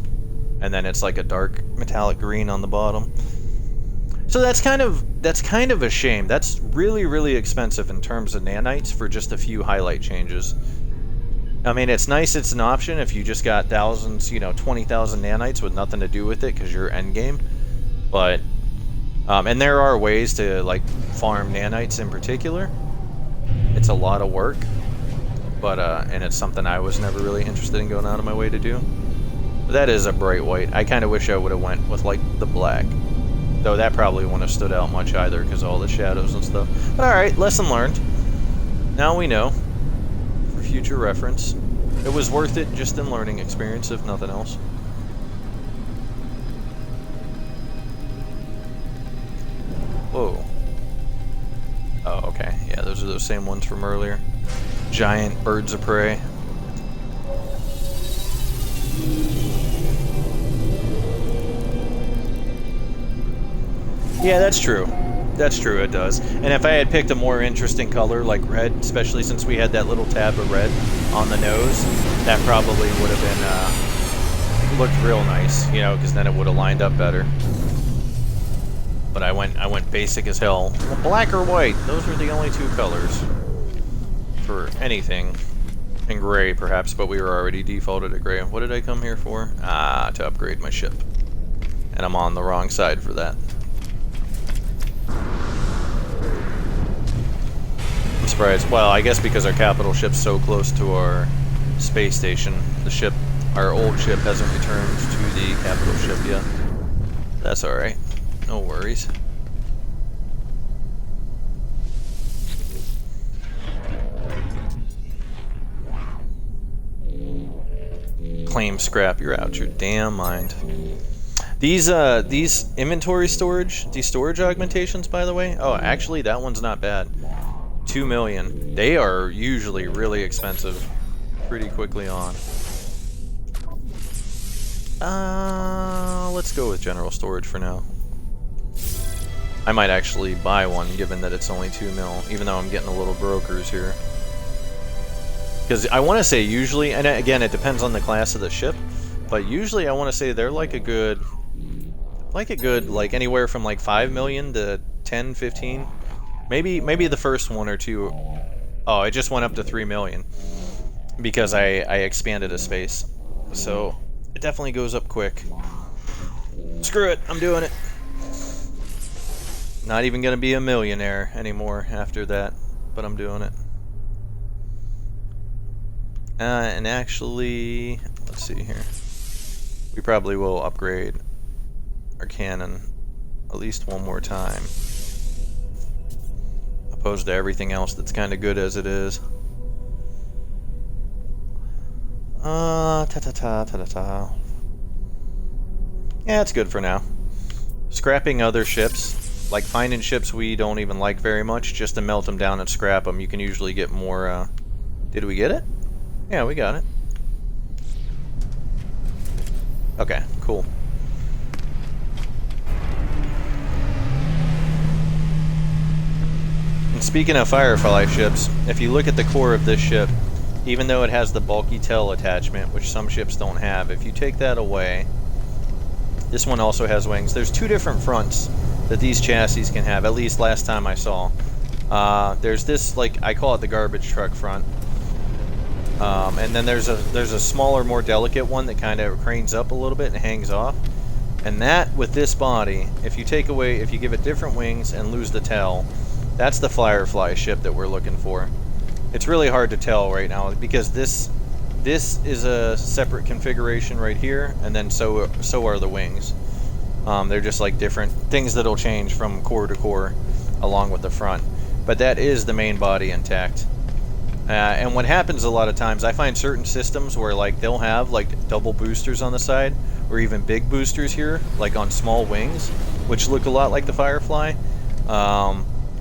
And then it's like a dark metallic green on the bottom. So that's kind of a shame. That's really, really expensive in terms of nanites for just a few highlight changes. I mean, it's nice it's an option if you just got thousands, 20,000 nanites with nothing to do with it because you're endgame. But, and there are ways to, like, farm nanites in particular. It's a lot of work. But, and it's something I was never really interested in going out of my way to do. But that is a bright white. I kind of wish I would have went with, like, the black. Though that probably wouldn't have stood out much either because of all the shadows and stuff. But alright, lesson learned. Now we know. For future reference. It was worth it just in learning experience, if nothing else. Whoa. Oh, okay. Yeah, those are those same ones from earlier. Giant birds of prey. Yeah, that's true. That's true, it does. And if I had picked a more interesting color like red, especially since we had that little tab of red on the nose, that probably would have been, looked real nice, because then it would have lined up better. But I went basic as hell. Well, black or white, those are the only two colors for anything. And gray, perhaps, but we were already defaulted at gray. What did I come here for? Ah, to upgrade my ship. And I'm on the wrong side for that. I'm surprised. Well, I guess because our capital ship's so close to our space station, our old ship hasn't returned to the capital ship yet. That's alright. No worries. Claim scrap. You're out your damn mind. These inventory storage, these storage augmentations, by the way. Oh, actually, that one's not bad. 2 million. They are usually really expensive pretty quickly on. Let's go with general storage for now. I might actually buy one, given that it's only 2 mil, even though I'm getting a little brokers here. Because I want to say usually, and again, it depends on the class of the ship, but usually I want to say they're like a good, like anywhere from like 5 million to 10, 15. Maybe the first one or two. Oh, it just went up to 3 million because I expanded a space. So it definitely goes up quick. Screw it, I'm doing it. Not even gonna be a millionaire anymore after that, but I'm doing it. And actually, let's see here. We probably will upgrade our cannon at least one more time. Opposed to everything else that's kind of good as it is. Ta-ta-ta. Yeah, it's good for now. Scrapping other ships, like finding ships we don't even like very much, just to melt them down and scrap them, you can usually get more, Did we get it? Yeah, we got it. Okay, cool. And speaking of Firefly ships, if you look at the core of this ship, even though it has the bulky tail attachment, which some ships don't have, if you take that away, this one also has wings. There's two different fronts that these chassis can have, at least last time I saw. There's this, like, I call it the garbage truck front. And then there's a smaller, more delicate one that kind of cranes up a little bit and hangs off. And that, with this body, if you give it different wings and lose the tail, that's the Firefly ship that we're looking for. It's really hard to tell right now because this is a separate configuration right here, and then so are the wings. They're just like different things that'll change from core to core along with the front. But that is the main body intact. And what happens a lot of times, I find certain systems where like they'll have like double boosters on the side, or even big boosters here, like on small wings, which look a lot like the Firefly.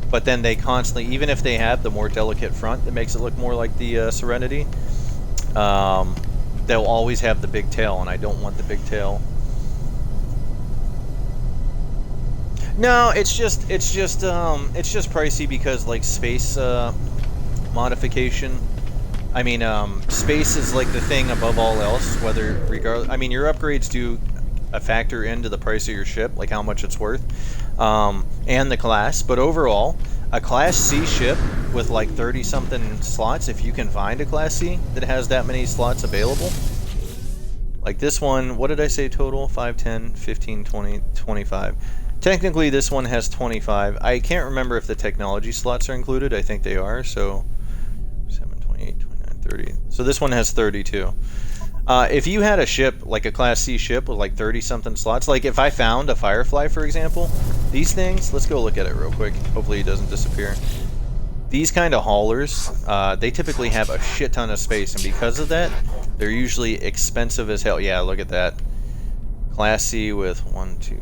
But then they constantly, even if they have the more delicate front that makes it look more like the Serenity, they'll always have the big tail, and I don't want the big tail. No, it's just pricey because like space modification I mean, space is like the thing above all else. Whether regardless, I mean, your upgrades do a factor into the price of your ship, like how much it's worth, and the class. But overall, a Class C ship with like 30-something slots, if you can find a Class C that has that many slots available. Like this one, what did I say total? 5, 10, 15, 20, 25. Technically, this one has 25. I can't remember if the technology slots are included. I think they are, so 7, 28, 29, 30. So this one has 32. If you had a ship, like a Class C ship with like 30-something slots, like if I found a Firefly, for example, these things, let's go look at it real quick. Hopefully it doesn't disappear. These kind of haulers, they typically have a shit ton of space, and because of that, they're usually expensive as hell. Yeah, look at that. Class C with 1, 2, 3,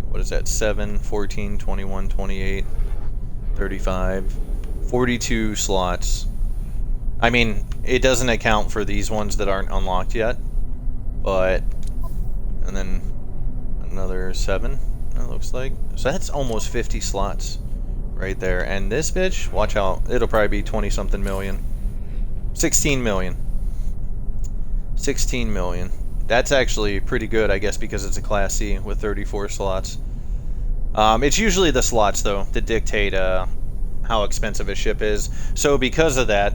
what is that? 7, 14, 21, 28, 35, 42 slots. I mean, it doesn't account for these ones that aren't unlocked yet, but, and then another 7, it looks like. So that's almost 50 slots right there. And this bitch, watch out, it'll probably be 20-something million. 16 million. 16 million. That's actually pretty good, I guess, because it's a Class C with 34 slots. It's usually the slots, though, that dictate how expensive a ship is. So because of that,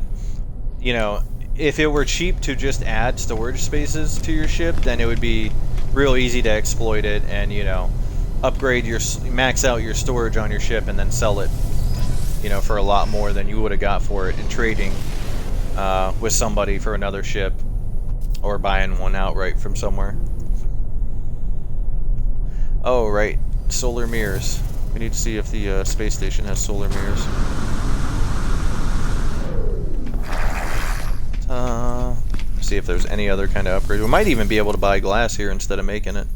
you know, if it were cheap to just add storage spaces to your ship, then it would be real easy to exploit it and, you know, upgrade your, max out your storage on your ship and then sell it, you know, for a lot more than you would have got for it in trading with somebody for another ship or buying one outright from somewhere. Oh, right. Solar mirrors. We need to see if the space station has solar mirrors. See if there's any other kind of upgrade. We might even be able to buy glass here instead of making it.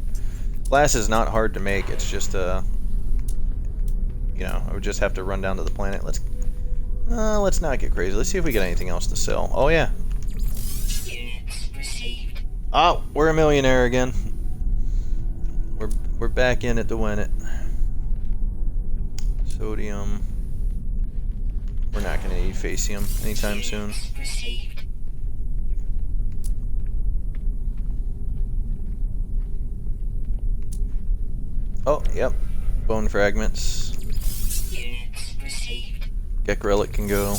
Glass is not hard to make. It's just you know, I would just have to run down to the planet. Let's not get crazy. Let's see if we get anything else to sell. Oh yeah. Oh, we're a millionaire again. We're back in it to win it. Sodium. We're not going to need Facium anytime soon. Oh, yep. Bone fragments. Gek relic can go.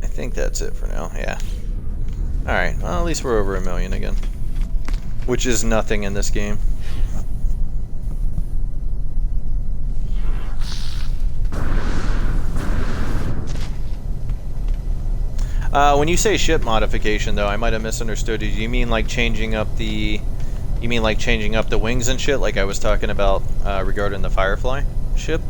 I think that's it for now, yeah. Alright, well, at least we're over a million again. Which is nothing in this game. When you say ship modification, though, I might have misunderstood you. You mean like changing up the... You mean like changing up the wings and shit, like I was talking about regarding the Firefly ship?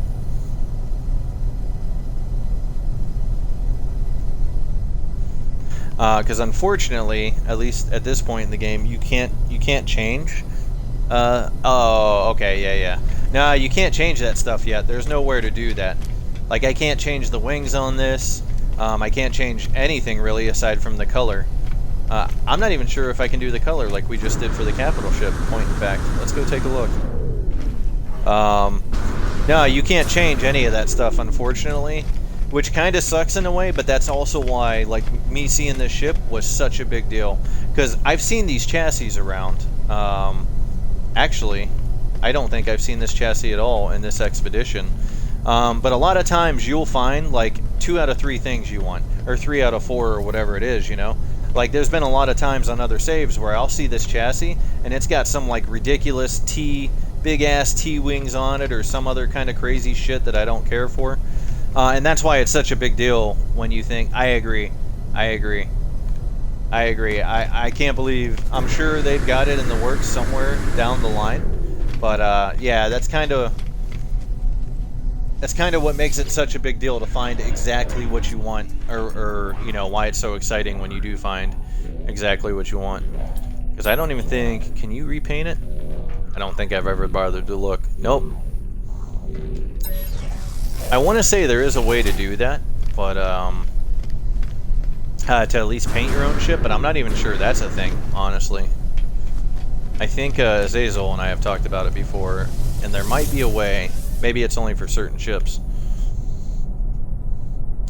Because unfortunately, at least at this point in the game, you can't change. Oh, okay, yeah. No, you can't change that stuff yet. There's nowhere to do that. Like, I can't change the wings on this. I can't change anything really aside from the color. I'm not even sure if I can do the color like we just did for the capital ship, point in fact. Let's go take a look. No, you can't change any of that stuff, unfortunately, which kind of sucks in a way, but that's also why, like, me seeing this ship was such a big deal. Because I've seen these chassis around. Actually, I don't think I've seen this chassis at all in this expedition. But a lot of times you'll find, like, 2 out of 3 things you want, or 3 out of 4, or whatever it is, you know? Like, there's been a lot of times on other saves where I'll see this chassis, and it's got some, like, ridiculous big-ass T-wings on it, or some other kind of crazy shit that I don't care for. And that's why it's such a big deal when you think, I agree. I can't believe, I'm sure they've got it in the works somewhere down the line. But, yeah, that's kind of what makes it such a big deal, to find exactly what you want, or you know, why it's so exciting when you do find exactly what you want. Because I don't even think, can you repaint it? I don't think I've ever bothered to look. Nope. I want to say there is a way to do that, but to at least paint your own ship, but I'm not even sure that's a thing, honestly. I think Azazel and I have talked about it before, and there might be a way. Maybe it's only for certain ships.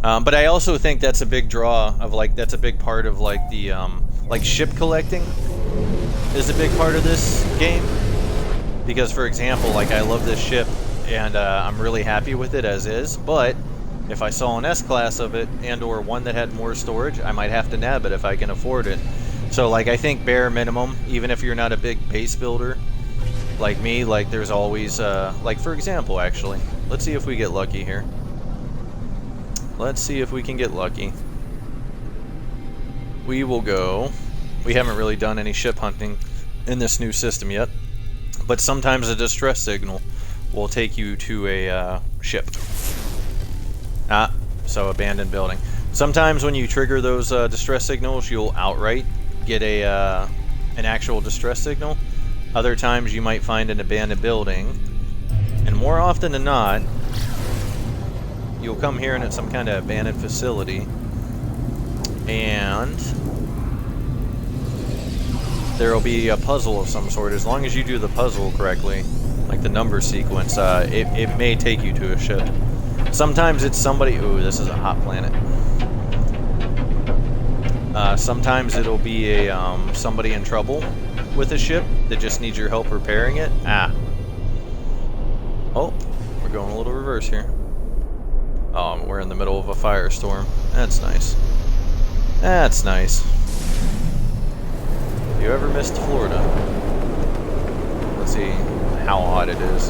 But I also think that's a big draw of like that's a big part of like the like ship collecting is a big part of this game. Because for example, like I love this ship and I'm really happy with it as is, but if I saw an S-class of it and or one that had more storage, I might have to nab it if I can afford it. So like I think bare minimum, even if you're not a big base builder like me, like there's always like for example actually, let's see if we get lucky here. Let's see if we can get lucky. We will go. We haven't really done any ship hunting in this new system yet, but sometimes a distress signal will take you to a ship. So abandoned building. Sometimes when you trigger those distress signals, you'll outright get a an actual distress signal. Other times you might find an abandoned building, and more often than not, you'll come here and it's some kind of abandoned facility, and there will be a puzzle of some sort. As long as you do the puzzle correctly, like the number sequence, it may take you to a ship. Sometimes it's somebody... Ooh, this is a hot planet. Sometimes it'll be a somebody in trouble with a ship that just needs your help repairing it. Oh, we're going a little reverse here. Oh, we're in the middle of a firestorm. That's nice. That's nice. Have you ever missed Florida? Let's see how hot it is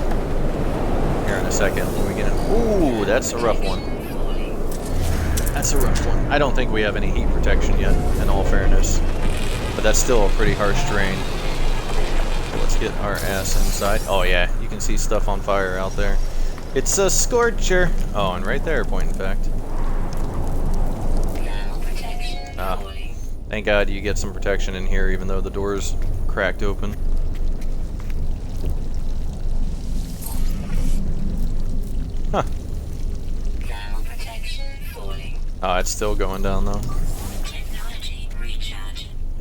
here in a second when we get in. Ooh, that's a rough one. That's a rough one. I don't think we have any heat protection yet, in all fairness. But that's still a pretty harsh drain. Let's get our ass inside. Oh yeah, you can see stuff on fire out there. It's a scorcher. Oh, and right there, point in fact. Thank God you get some protection in here, even though the door's cracked open. Huh. Oh, it's still going down though.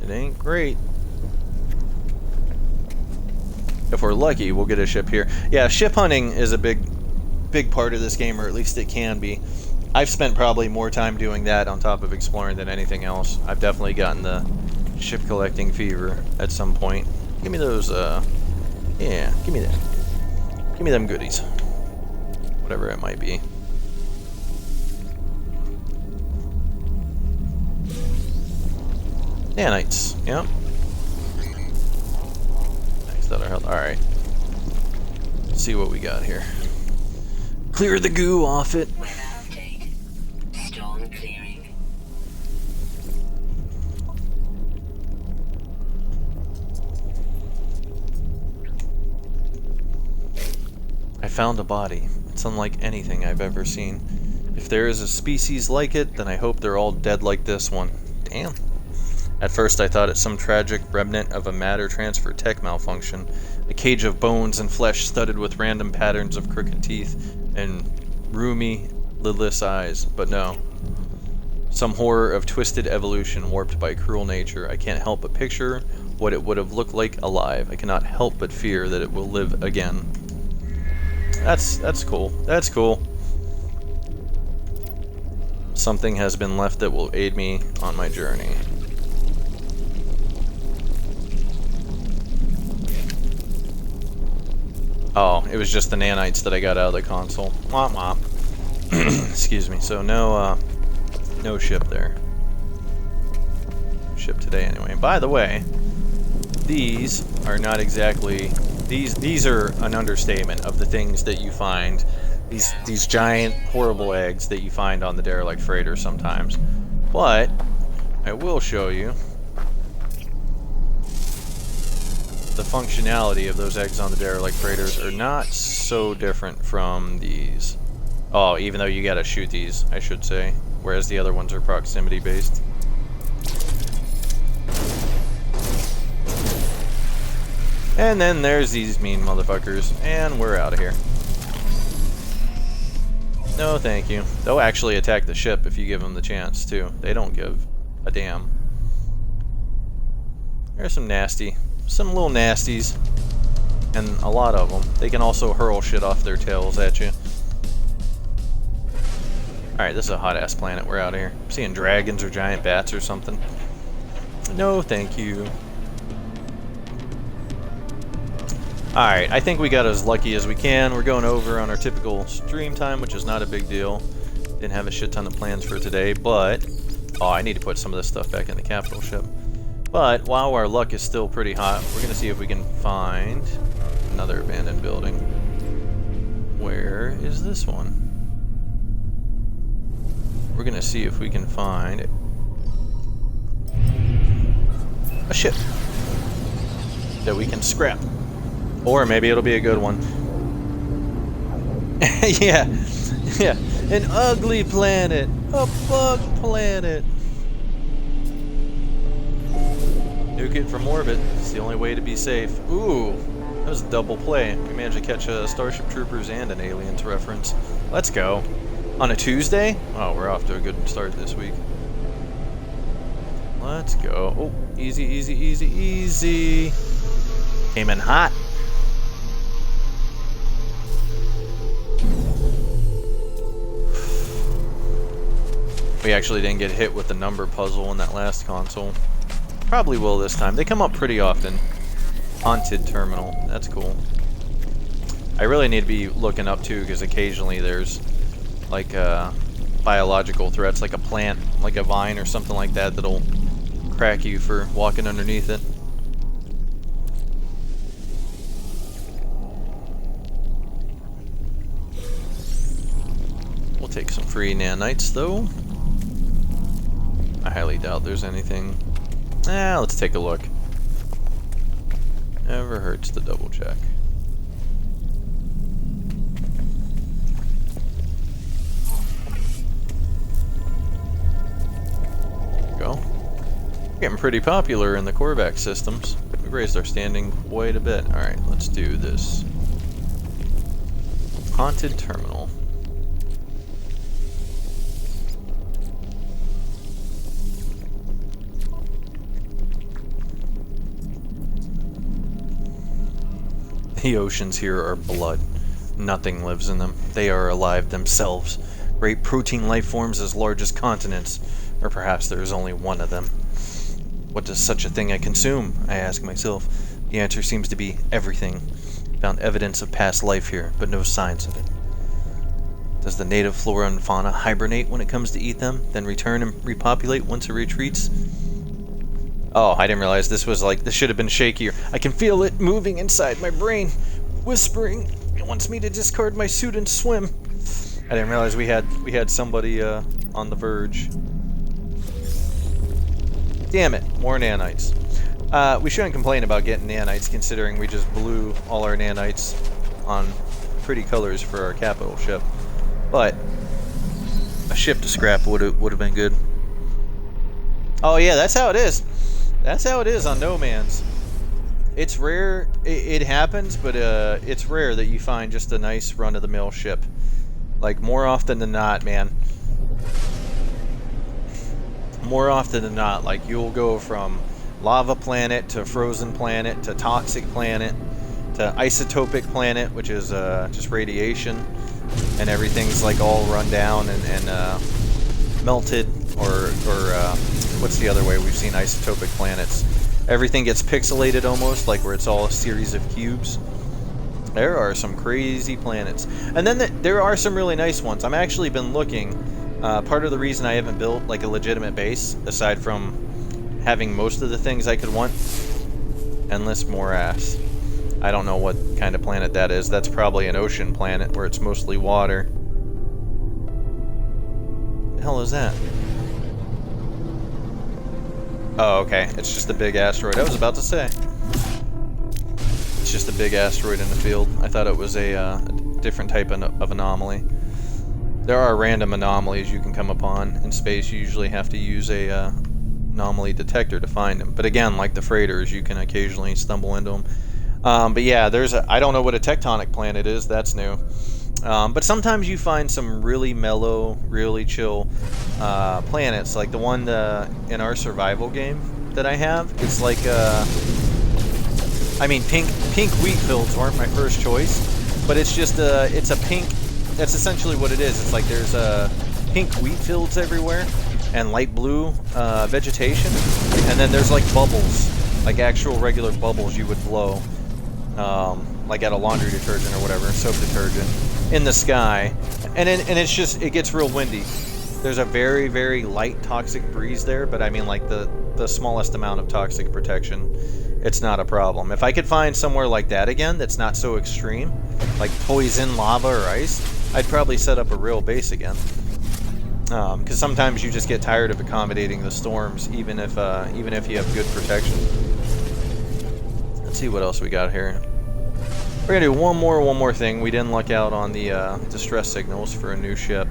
It ain't great. If we're lucky, we'll get a ship here. Yeah, ship hunting is a big part of this game, or at least it can be. I've spent probably more time doing that on top of exploring than anything else. I've definitely gotten the ship collecting fever at some point. Give me those, yeah, give me that. Give me them goodies. Whatever it might be. Nanites, yep. Next that our health. Alright. Let's see what we got here. Clear the goo off it. Storm clearing. I found a body. It's unlike anything I've ever seen. If there is a species like it, then I hope they're all dead like this one. Damn. At first I thought it some tragic remnant of a matter transfer tech malfunction. A cage of bones and flesh studded with random patterns of crooked teeth and roomy, lidless eyes. But no. Some horror of twisted evolution warped by cruel nature. I can't help but picture what it would have looked like alive. I cannot help but fear that it will live again. That's cool. That's cool. Something has been left that will aid me on my journey. Oh, it was just the nanites that I got out of the console. Womp womp. Excuse me. So no ship there. Ship today anyway. By the way, these are not exactly... These are an understatement of the things that you find. These giant, horrible eggs that you find on the derelict freighter sometimes. But I will show you the functionality of those eggs on the derelict freighters are not so different from these. Oh, even though you gotta shoot these, I should say. Whereas the other ones are proximity based. And then there's these mean motherfuckers, and we're out of here. No, thank you. They'll actually attack the ship if you give them the chance, too. They don't give a damn. There's some little nasties, and a lot of them. They can also hurl shit off their tails at you. Alright, this is a hot-ass planet. We're out of here. I'm seeing dragons or giant bats or something. No, thank you. Alright, I think we got as lucky as we can. We're going over on our typical stream time, which is not a big deal. Didn't have a shit ton of plans for today, but... Oh, I need to put some of this stuff back in the capital ship. But, while our luck is still pretty hot, we're going to see if we can find another abandoned building. Where is this one? We're going to see if we can find a ship that we can scrap. Or maybe it'll be a good one. Yeah, yeah. An ugly planet. A bug planet. Nuke it from orbit. It's the only way to be safe. Ooh, that was a double play. We managed to catch a Starship Troopers and an Aliens reference. Let's go. On a Tuesday? Oh, we're off to a good start this week. Let's go. Oh, easy, easy, easy, easy. Came in hot. We actually didn't get hit with the number puzzle in that last console. Probably will this time. They come up pretty often. Haunted terminal. That's cool. I really need to be looking up too, because occasionally there's like biological threats, like a plant, like a vine or something like that, that'll crack you for walking underneath it. We'll take some free nanites though. I highly doubt there's anything. Let's take a look. Never hurts to double check. Go. Getting pretty popular in the Korvax systems. We've raised our standing quite a bit. Alright, let's do this. Haunted terminal. The oceans here are blood. Nothing lives in them. They are alive themselves. Great protein life forms as large as continents. Or perhaps there is only one of them. What does such a thing I consume? I ask myself. The answer seems to be everything. Found evidence of past life here, but no signs of it. Does the native flora and fauna hibernate when it comes to eat them, then return and repopulate once it retreats? Oh, I didn't realize this was like, this should have been shakier. I can feel it moving inside my brain, whispering. It wants me to discard my suit and swim. I didn't realize we had somebody on the verge. Damn it, more nanites. We shouldn't complain about getting nanites, considering we just blew all our nanites on pretty colors for our capital ship. But a ship to scrap would have been good. Oh yeah, that's how it is. That's how it is on No Man's. It's rare, it happens, but it's rare that you find just a nice run-of-the-mill ship. Like, more often than not, man. More often than not, like, you'll go from lava planet to frozen planet to toxic planet to isotopic planet, which is just radiation, and everything's like all run down and melted, or what's the other way we've seen isotopic planets? Everything gets pixelated almost, like where it's all a series of cubes. There are some crazy planets. And then there are some really nice ones. I've actually been looking. Part of the reason I haven't built like a legitimate base, aside from having most of the things I could want, endless morass. I don't know what kind of planet that is. That's probably an ocean planet where it's mostly water. What the hell is that? Oh, okay. It's just a big asteroid. I was about to say. It's just a big asteroid in the field. I thought it was a different type of anomaly. There are random anomalies you can come upon in space. You usually have to use a anomaly detector to find them. But again, like the freighters, you can occasionally stumble into them. But yeah, I don't know what a tectonic planet is. That's new. But sometimes you find some really mellow, really chill planets, like the one in our survival game that I have. It's like, I mean, pink wheat fields weren't my first choice, but it's just it's a pink. That's essentially what it is. It's like there's pink wheat fields everywhere and light blue vegetation, and then there's like bubbles, like actual regular bubbles you would blow, like at a laundry detergent or whatever, soap detergent, in the sky, and it's just, it gets real windy. There's a very, very light toxic breeze there, but I mean like the smallest amount of toxic protection, it's not a problem. If I could find somewhere like that again that's not so extreme, like poison, lava, or ice, I'd probably set up a real base again. Because sometimes you just get tired of accommodating the storms, even if you have good protection. Let's see what else we got here. We're gonna do one more thing. We didn't luck out on the distress signals for a new ship,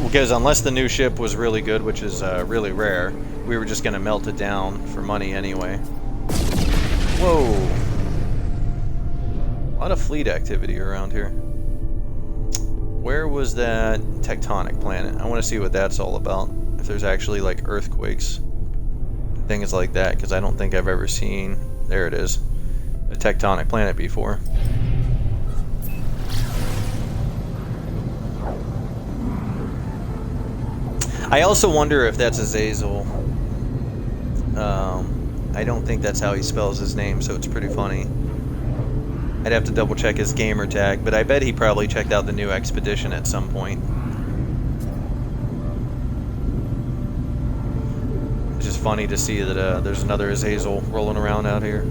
because unless the new ship was really good, which is really rare, we were just gonna melt it down for money anyway. Whoa! A lot of fleet activity around here. Where was that tectonic planet? I want to see what that's all about. If there's actually like earthquakes, things like that, because I don't think I've ever seen, there it is, a tectonic planet before. I also wonder if that's Azazel. I don't think that's how he spells his name, so it's pretty funny. I'd have to double check his gamer tag, but I bet he probably checked out the new expedition at some point. It's just funny to see that there's another Azazel rolling around out here.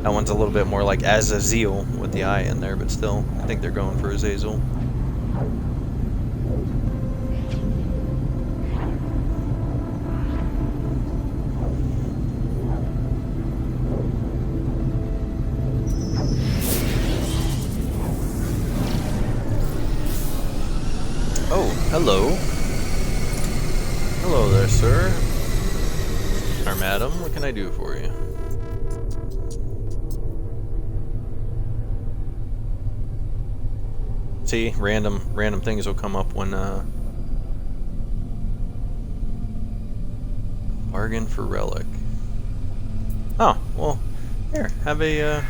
That one's a little bit more like Azazel with the I in there, but still, I think they're going for Azazel. Hello. Hello there, sir. Or madam, what can I do for you? See, random things will come up when bargain for relic. Oh, well, here, have a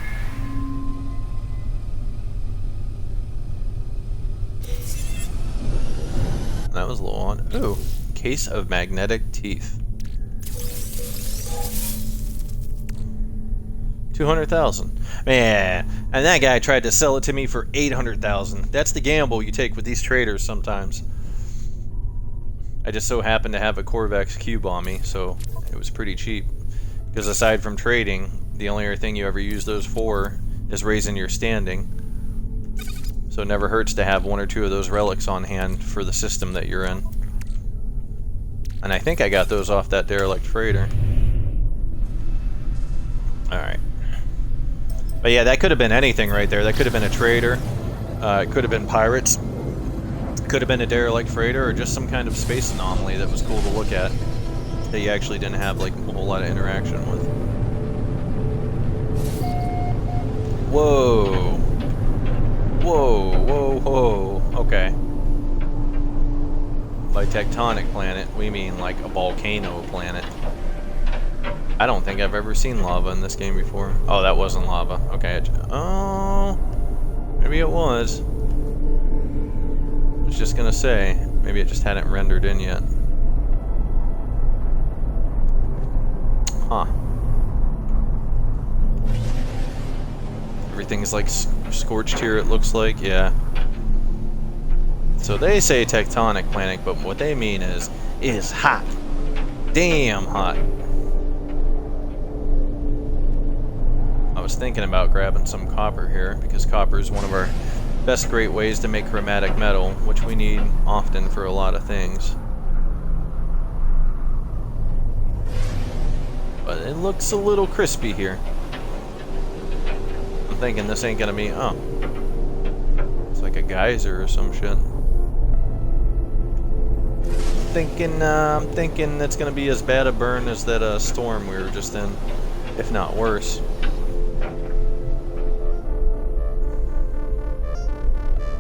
that was a little odd. Ooh, case of magnetic teeth. 200,000. Man, and that guy tried to sell it to me for 800,000. That's the gamble you take with these traders sometimes. I just so happened to have a Corvex cube on me, so it was pretty cheap. Because aside from trading, the only other thing you ever use those for is raising your standing. So it never hurts to have one or two of those relics on hand for the system that you're in. And I think I got those off that derelict freighter. Alright. But yeah, that could have been anything right there. That could have been a trader. It could have been pirates. Could have been a derelict freighter, or just some kind of space anomaly that was cool to look at, that you actually didn't have like a whole lot of interaction with. Whoa. Whoa, whoa, whoa. Okay. By tectonic planet, we mean like a volcano planet. I don't think I've ever seen lava in this game before. Oh, that wasn't lava. Okay. Oh, maybe it was. I was just gonna say, maybe it just hadn't rendered in yet. Huh. Everything's like scorched here, it looks like. Yeah. So they say tectonic planet, but what they mean is hot. Damn hot. I was thinking about grabbing some copper here, because copper is one of our best great ways to make chromatic metal, which we need often for a lot of things. But it looks a little crispy here. I'm thinking this ain't gonna be, oh, it's like a geyser or some shit. I'm thinking it's gonna be as bad a burn as that storm we were just in, if not worse.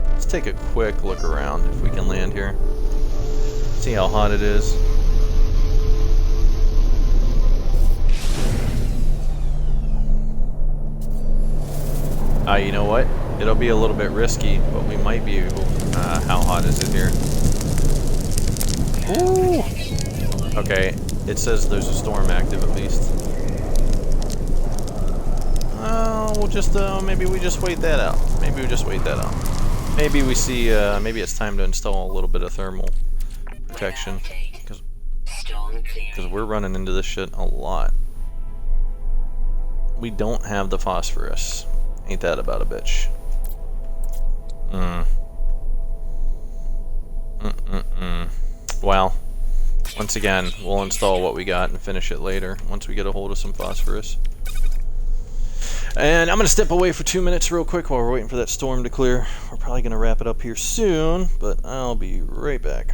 Let's take a quick look around if we can land here. See how hot it is. You know what? It'll be a little bit risky, but we might be able... how hot is it here? Ooh! Okay, it says there's a storm active at least. We'll just, maybe we just wait that out. Maybe we just wait that out. Maybe we see, maybe it's time to install a little bit of thermal protection. Because we're running into this shit a lot. We don't have the phosphorus. Ain't that about a bitch? Well, once again, we'll install what we got and finish it later once we get a hold of some phosphorus. And I'm going to step away for 2 minutes real quick while we're waiting for that storm to clear. We're probably going to wrap it up here soon, but I'll be right back.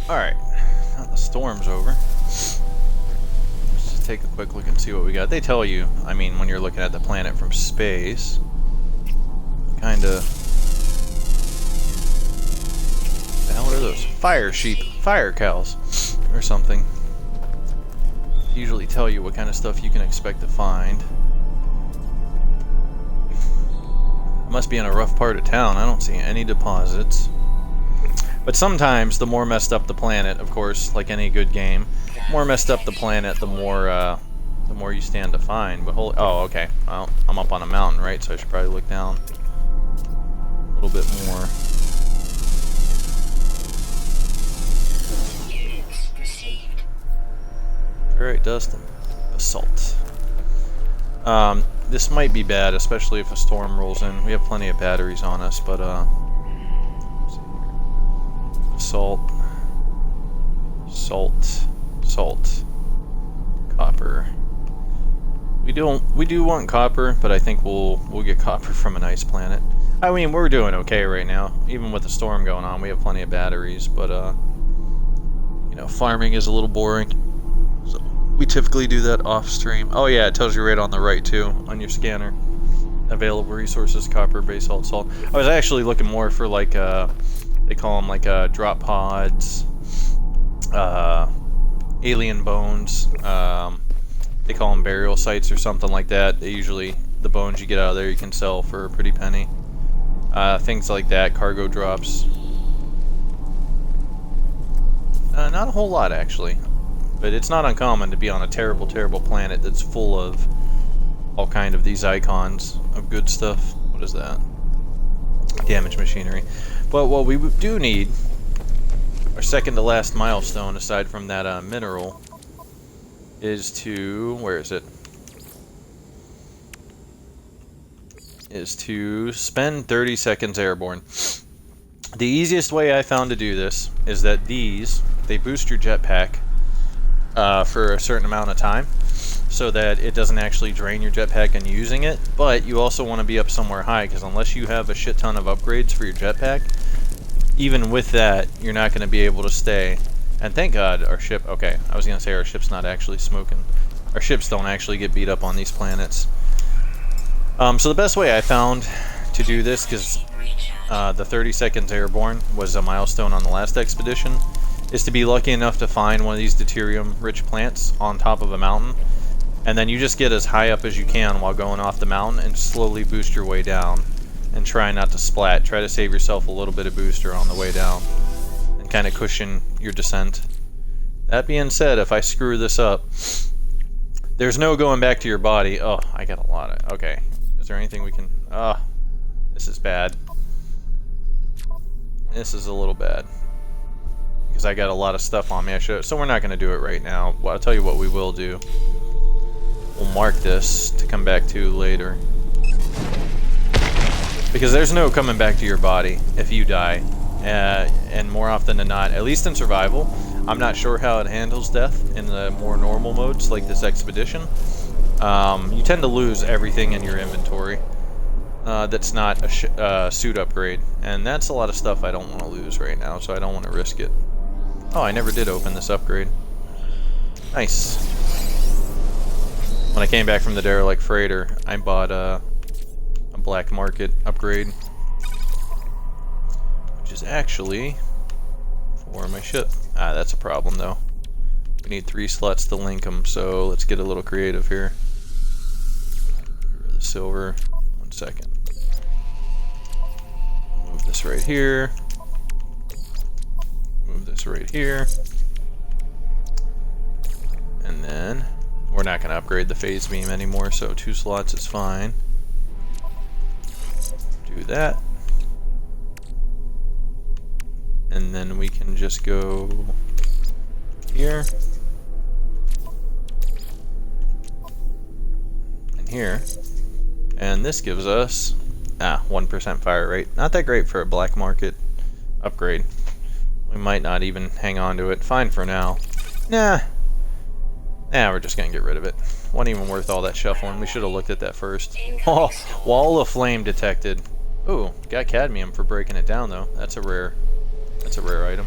Alright, now the storm's over. Let's just take a quick look and see what we got. They tell you, I mean, when you're looking at the planet from space, kinda... What the hell are those? Fire sheep, fire cows, or something. They usually tell you what kind of stuff you can expect to find. I must be in a rough part of town. I don't see any deposits. But sometimes the more messed up the planet, of course, like any good game, the more messed up the planet, the more you stand to find. But oh, okay. Well, I'm up on a mountain, right? So I should probably look down a little bit more. Units received. Alright, Dustin. Assault. This might be bad, especially if a storm rolls in. We have plenty of batteries on us, but let's see here. Assault. Salt. Copper. We do want copper, but I think we'll get copper from an ice planet. I mean, we're doing okay right now. Even with the storm going on, we have plenty of batteries, but you know, farming is a little boring. So we typically do that off stream. Oh yeah, it tells you right on the right too, on your scanner. Available resources, copper, basalt, salt. I was actually looking more for like they call them like drop pods, alien bones. They call them burial sites or something like that. They usually, the bones you get out of there you can sell for a pretty penny. Things like that, cargo drops. Not a whole lot actually, but it's not uncommon to be on a terrible, terrible planet that's full of all kind of these icons of good stuff. What is that? Damaged machinery. But what we do need, our second to last milestone aside from that mineral, is to, where is it? Is to spend 30 seconds airborne. The easiest way I found to do this is that they boost your jetpack for a certain amount of time, so that it doesn't actually drain your jetpack in using it, but you also want to be up somewhere high, because unless you have a shit ton of upgrades for your jetpack, even with that, you're not going to be able to stay. And thank God our ship, okay, I was going to say our ship's not actually smoking. Our ships don't actually get beat up on these planets. So the best way I found to do this, because the 30 seconds airborne was a milestone on the last expedition, is to be lucky enough to find one of these deuterium-rich plants on top of a mountain, and then you just get as high up as you can while going off the mountain and slowly boost your way down, and try not to splat. Try to save yourself a little bit of booster on the way down, and kind of cushion your descent. That being said, if I screw this up, there's no going back to your body. Oh, I got a lot of... Okay. Is there anything we can... Oh, this is bad. This is a little bad. Because I got a lot of stuff on me. So we're not going to do it right now. Well, I'll tell you what we will do. We'll mark this to come back to later. Because there's no coming back to your body if you die. And more often than not, at least in survival, I'm not sure how it handles death in the more normal modes like this expedition. You tend to lose everything in your inventory that's not a suit upgrade. And that's a lot of stuff I don't want to lose right now, so I don't want to risk it. Oh, I never did open this upgrade. Nice. When I came back from the derelict freighter, I bought a black market upgrade, which is actually for my ship. Ah, that's a problem though. We need 3 slots to link them, so let's get a little creative here. The silver. 1 second. Move this right here. Move this right here. And then we're not going to upgrade the phase beam anymore, so 2 slots is fine. Do that. And then we can just go here. And here. And this gives us 1% fire rate. Not that great for a black market upgrade. We might not even hang on to it. Fine for now. Nah, we're just gonna get rid of it. Wasn't even worth all that shuffling. We should have looked at that first. Oh, wall of flame detected. Ooh, got cadmium for breaking it down though. That's a rare item.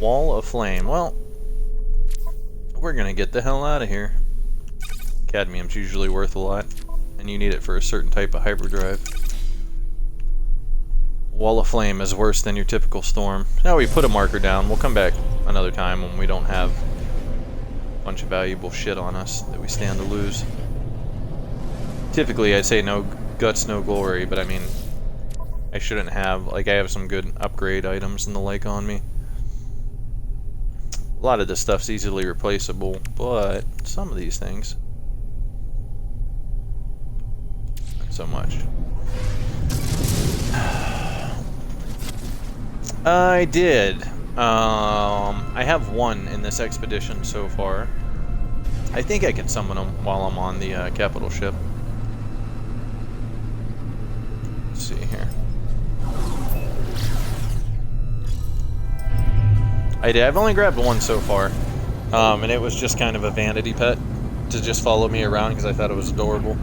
Wall of flame. Well, we're gonna get the hell out of here. Cadmium's usually worth a lot, and you need it for a certain type of hyperdrive. Wall of flame is worse than your typical storm. Now we put a marker down. We'll come back another time when we don't have a bunch of valuable shit on us that we stand to lose. Typically I'd say no guts, no glory, but I mean, I shouldn't have. Like, I have some good upgrade items and the like on me. A lot of this stuff's easily replaceable, but some of these things, not so much. I did. I have one in this expedition so far. I think I can summon them while I'm on the capital ship. Let's see here. I've only grabbed one so far, and it was just kind of a vanity pet to just follow me around because I thought it was adorable.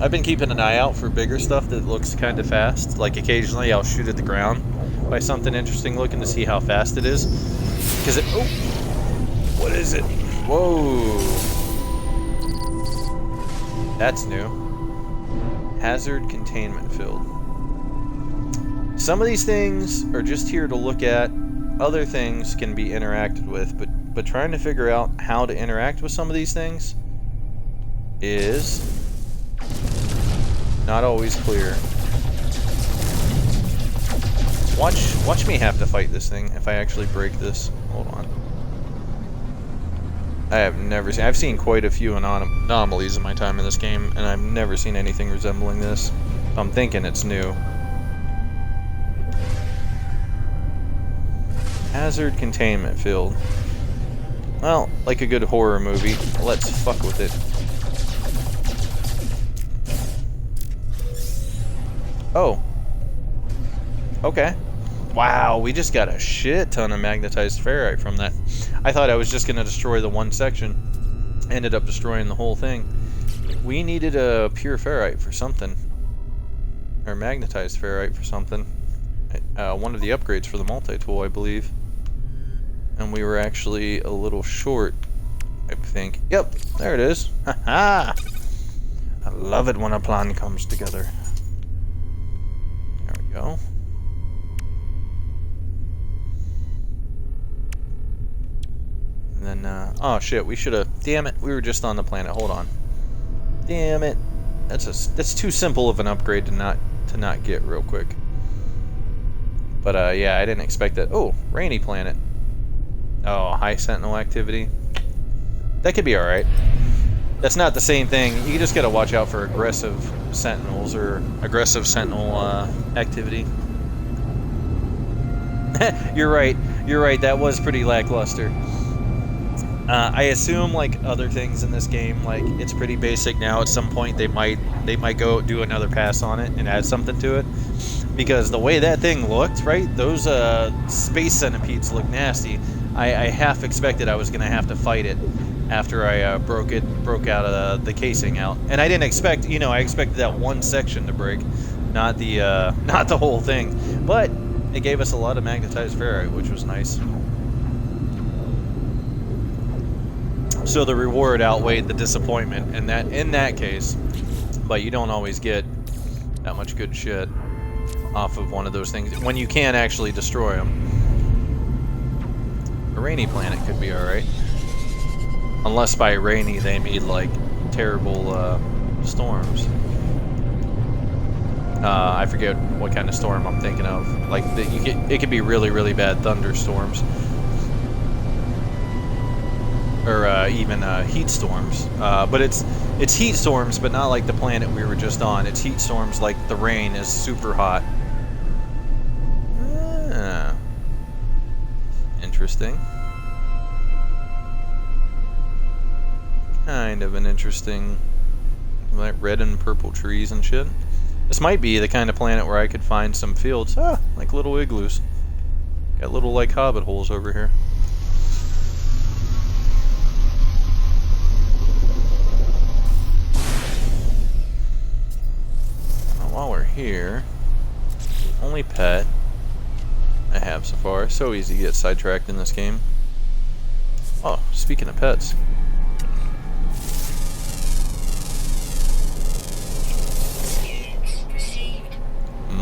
I've been keeping an eye out for bigger stuff that looks kind of fast. Like occasionally I'll shoot at the ground by something interesting looking to see how fast it is. Because it... Oh! What is it? Whoa! That's new. Hazard containment field. Some of these things are just here to look at. Other things can be interacted with, but trying to figure out how to interact with some of these things is not always clear. Watch me have to fight this thing if I actually break this. Hold on. I've seen quite a few anomalies in my time in this game, and I've never seen anything resembling this. I'm thinking it's new. Hazard containment field. Well, like a good horror movie, let's fuck with it. Oh. Okay. Wow, we just got a shit ton of magnetized ferrite from that. I thought I was just going to destroy the one section. Ended up destroying the whole thing. We needed a pure ferrite for something. Or magnetized ferrite for something. One of the upgrades for the multi-tool, I believe. And we were actually a little short, I think. Yep, there it is. Ha-ha! I love it when a plan comes together. There we go. And then, oh shit, we should have... Damn it, we were just on the planet. Hold on. Damn it. That's too simple of an upgrade to not get real quick. But, yeah, I didn't expect that. Oh, rainy planet. Oh, high sentinel activity. That could be alright. That's not the same thing. You just gotta watch out for aggressive sentinels or aggressive sentinel activity. You're right. You're right. That was pretty lackluster. I assume, like other things in this game, like it's pretty basic now. At some point, they might go do another pass on it and add something to it. Because the way that thing looked, right? Those space centipedes look nasty. I half expected I was gonna have to fight it after I broke out of the casing out, and I didn't expect, I expected that one section to break, not the whole thing. But it gave us a lot of magnetized ferrite, which was nice. So the reward outweighed the disappointment in that case, but you don't always get that much good shit off of one of those things when you can actually destroy them. A rainy planet could be alright. Unless by rainy they mean like terrible storms. I forget what kind of storm I'm thinking of. Like it could be really, really bad thunderstorms. Or even heat storms. But it's heat storms, but not like the planet we were just on. It's heat storms like the rain is super hot. Interesting. Kind of an interesting, like red and purple trees and shit. This might be the kind of planet where I could find some fields. Like little igloos. Got little like hobbit holes over here. While we're here, only pet I have so far. So easy to get sidetracked in this game. Oh, speaking of pets.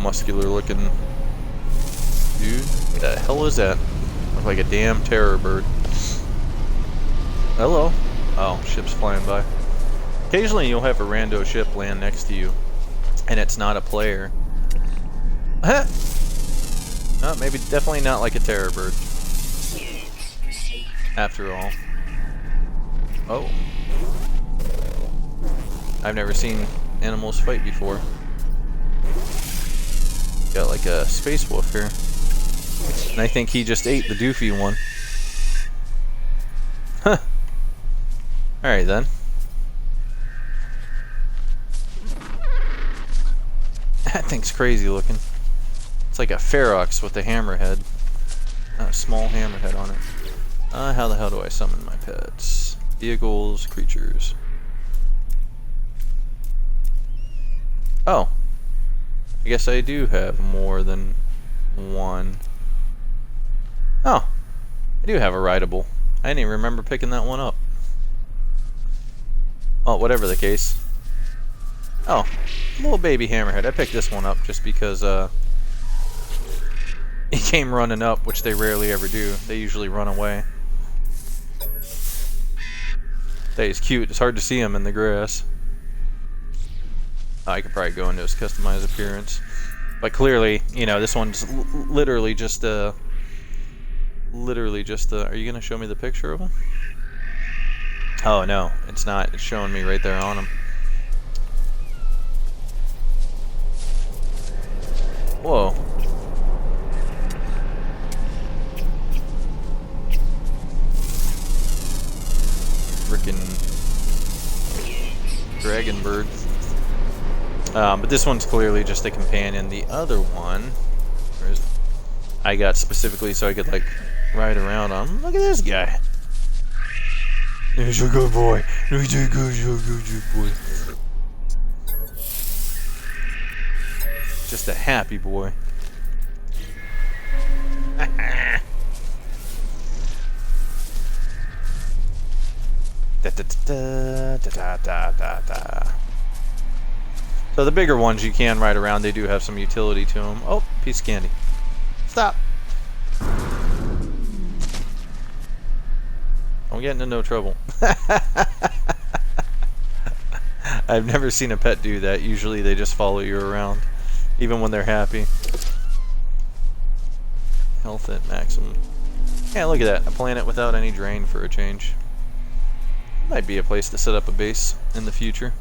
Muscular looking dude. What the hell is that? Looks like a damn terror bird. Hello. Oh, ship's flying by. Occasionally you'll have a rando ship land next to you, and it's not a player. Huh? Oh, maybe definitely not like a terror bird. After all. Oh. I've never seen animals fight before. Got like a space wolf here. And I think he just ate the doofy one. Huh. Alright then. That thing's crazy looking. It's like a ferox with a hammerhead. A small hammerhead on it. How the hell do I summon my pets? Vehicles, creatures. Oh. I guess I do have more than one. Oh. I do have a rideable. I didn't even remember picking that one up. Oh, whatever the case. Oh. Little baby hammerhead. I picked this one up just because, he came running up, which they rarely ever do. They usually run away. He's cute. It's hard to see him in the grass. I could probably go into his customized appearance. But clearly, you know, this one's literally just are you gonna show me the picture of him? Oh no, it's not. It's showing me right there on him. Whoa. Frickin' dragon bird. But this one's clearly just a companion. The other one, where is it? I got specifically so I could like ride around on him. Look at this guy. He's a good boy. He's a good boy. Just a happy boy. Da, da, da, da, da, da, da. So the bigger ones you can ride around, they do have some utility to them. Oh, piece of candy. Stop. I'm getting into no trouble. I've never seen a pet do that. Usually they just follow you around, even when they're happy. Health at maximum. Yeah, look at that. A planet without any drain for a change. Might be a place to set up a base in the future.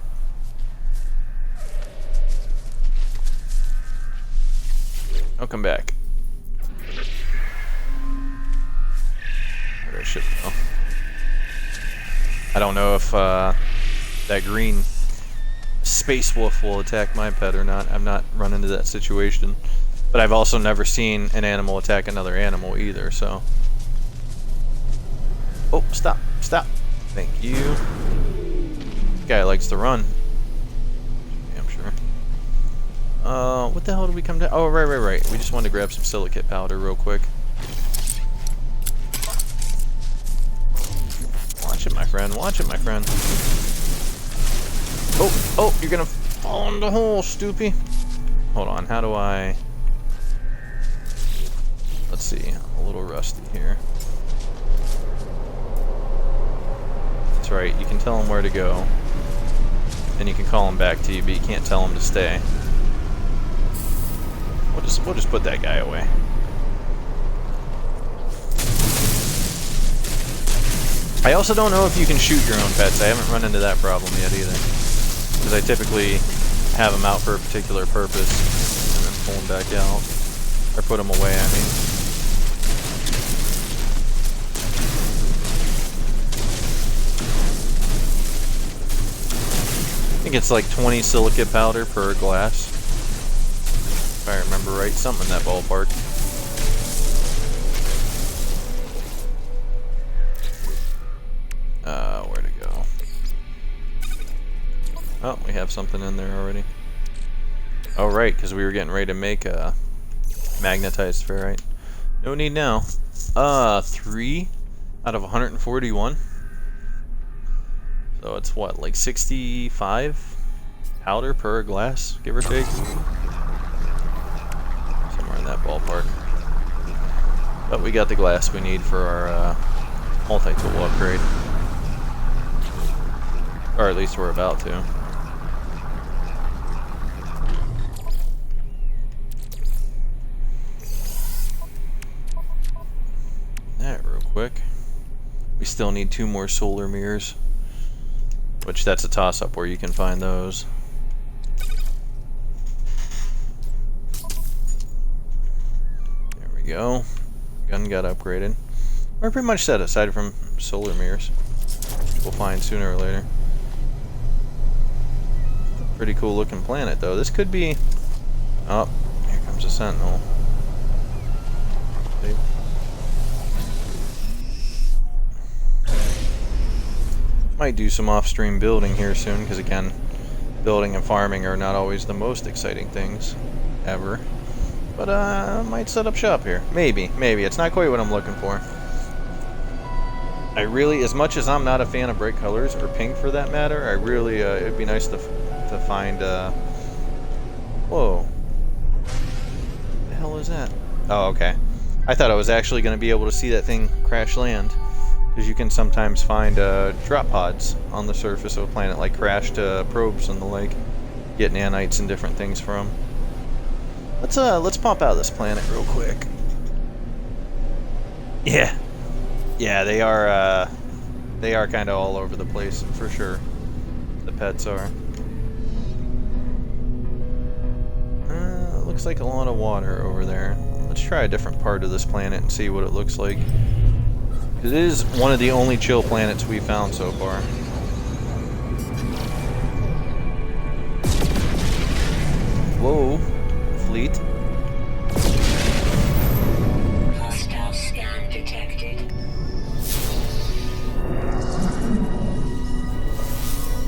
I'll come back. Where I should go. I don't know if that green space wolf will attack my pet or not. I'm not run into that situation. But I've also never seen an animal attack another animal either, so. Oh, stop, stop. Thank you. Guy likes to run. I'm sure. What the hell did we come to? Oh, right. We just wanted to grab some silicate powder real quick. Watch it, my friend. Watch it, my friend. Oh, you're gonna fall in the hole, stoopy. Hold on, how do I... Let's see, I'm a little rusty here. That's right, you can tell him where to go. And you can call him back to you, but you can't tell him to stay. We'll just put that guy away. I also don't know if you can shoot your own pets. I haven't run into that problem yet either. Because I typically have them out for a particular purpose and then pull them back out. Or put them away, I mean. I think it's like 20 silicate powder per glass. If I remember right, something in that ballpark. Where to go? Oh, we have something in there already. Oh, right, because we were getting ready to make a magnetized ferrite. No need now. 3 out of 141. So it's what, like 65 powder per glass, give or take? Somewhere in that ballpark. But we got the glass we need for our multi-tool upgrade. Or at least we're about to. quick. We still need 2 more solar mirrors, which that's a toss-up where you can find those. There we go. Gun got upgraded. We're pretty much set aside from solar mirrors. We'll find sooner or later. Pretty cool looking planet though. This could be... Oh, here comes a sentinel. See? Might do some off-stream building here soon, because again, building and farming are not always the most exciting things ever. But I might set up shop here. Maybe. It's not quite what I'm looking for. I really, as much as I'm not a fan of bright colors, or pink for that matter, I really, it'd be nice to find, whoa. What the hell is that? Oh, okay. I thought I was actually going to be able to see that thing crash land. Because you can sometimes find drop pods on the surface of a planet, like crashed probes and the like. Get nanites and different things from. Let's pump out this planet real quick. Yeah, they are kind of all over the place for sure. The pets are. Looks like a lot of water over there. Let's try a different part of this planet and see what it looks like. It is one of the only chill planets we've found so far. Whoa, fleet. Hostile scan detected.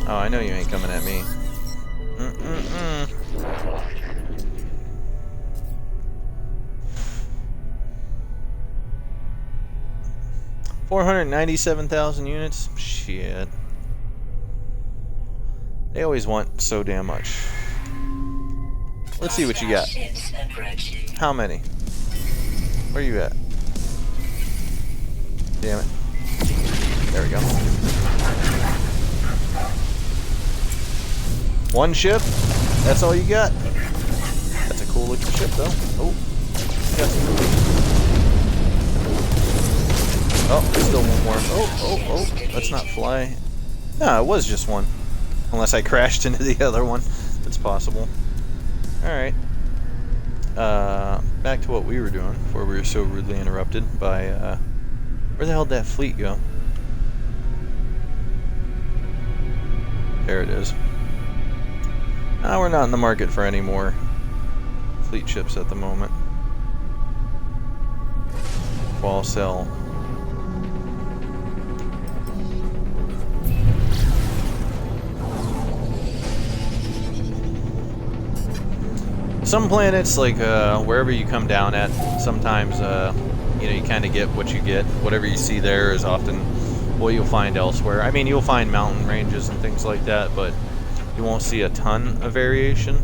Oh, I know you ain't coming at me. 497,000 units? Shit. They always want so damn much. Let's see what you got. Ships approaching. How many? Where you at? Damn it. There we go. One ship? That's all you got? That's a cool looking ship though. Oh. Got some. Oh, still one more. Oh. Let's not fly. No, it was just one. Unless I crashed into the other one. That's possible. Alright. Back to what we were doing before we were so rudely interrupted by, where the hell did that fleet go? There it is. We're not in the market for any more fleet ships at the moment. Wall sell. Some planets, like wherever you come down at, sometimes you know, you kind of get what you get. Whatever you see there is often what you'll find elsewhere. I mean, you'll find mountain ranges and things like that, but you won't see a ton of variation.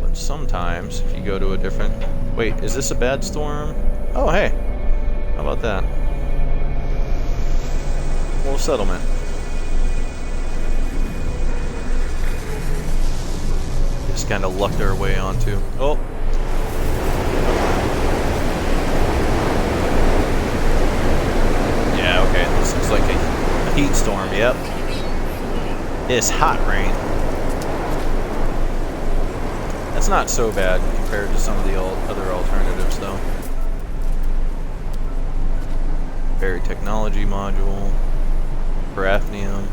But sometimes, if you go to a different... Wait, is this a bad storm? Oh, hey. How about that? Little settlement. Just kind of lucked our way onto. Oh. Yeah, okay. This looks like a heat storm. Yep. It's hot rain. That's not so bad compared to some of the other alternatives, though. Berry technology module. Parathnium.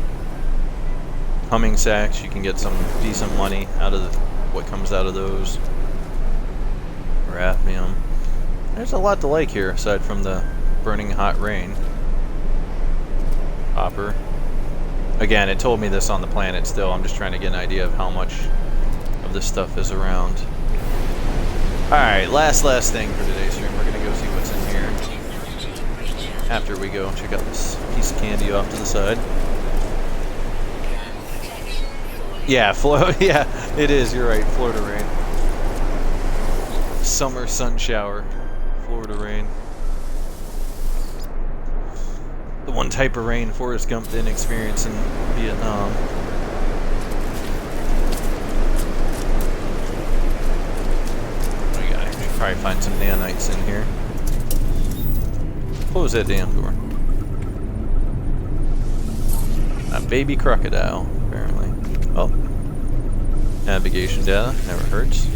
Humming sacks. You can get some decent money out of what comes out of those. Parathnium. There's a lot to like here, aside from the burning hot rain. Copper. Again, it told me this on the planet still. I'm just trying to get an idea of how much of this stuff is around. Alright, last thing for today's stream. We're going to go see what's in here. After we go check out this piece of candy off to the side. Yeah, yeah, it is. You're right. Florida rain. Summer sun shower. Florida rain. The one type of rain Forrest Gump didn't experience in Vietnam. What do we got? We should probably find some nanites in here. Close that damn door. A baby crocodile, apparently. Oh. Navigation data, never hurts.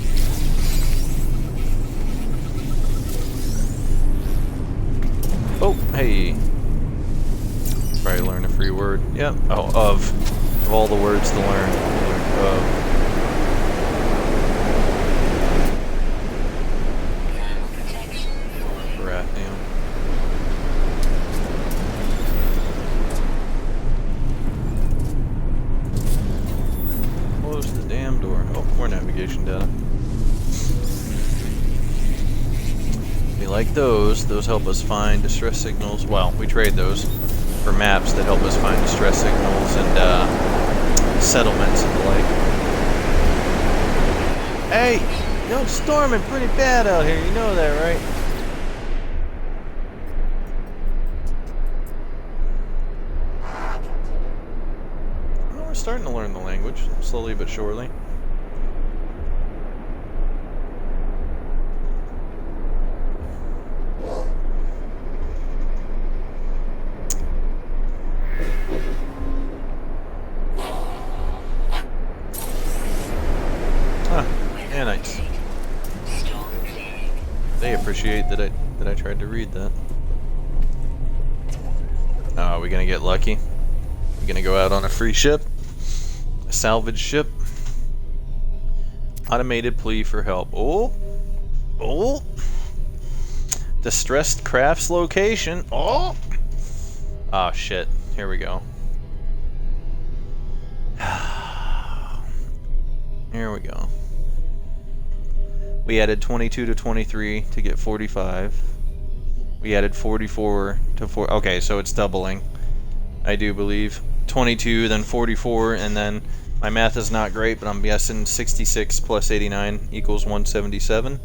Oh, hey. Probably learn a free word. Yep. Oh, of all the words to learn. Of. Baratheon. Close the damn door. Oh, more navigation data. We like those. Those help us find distress signals. Well, we trade those for maps that help us find distress signals and settlements and the like. Hey! You know, it's storming pretty bad out here. You know that, right? Well, we're starting to learn the language, slowly but surely. Nice. They appreciate that I tried to read that. Oh, are we gonna get lucky? We're gonna go out on a free ship? A salvage ship? Automated plea for help. Oh! Oh! Distressed crafts location. Oh! Oh shit. Here we go. Here we go. We added 22 to 23 to get 45. We added 44 to 4. Okay, so it's doubling. I do believe 22, then 44, and then my math is not great, but I'm guessing 66 plus 89 equals 177.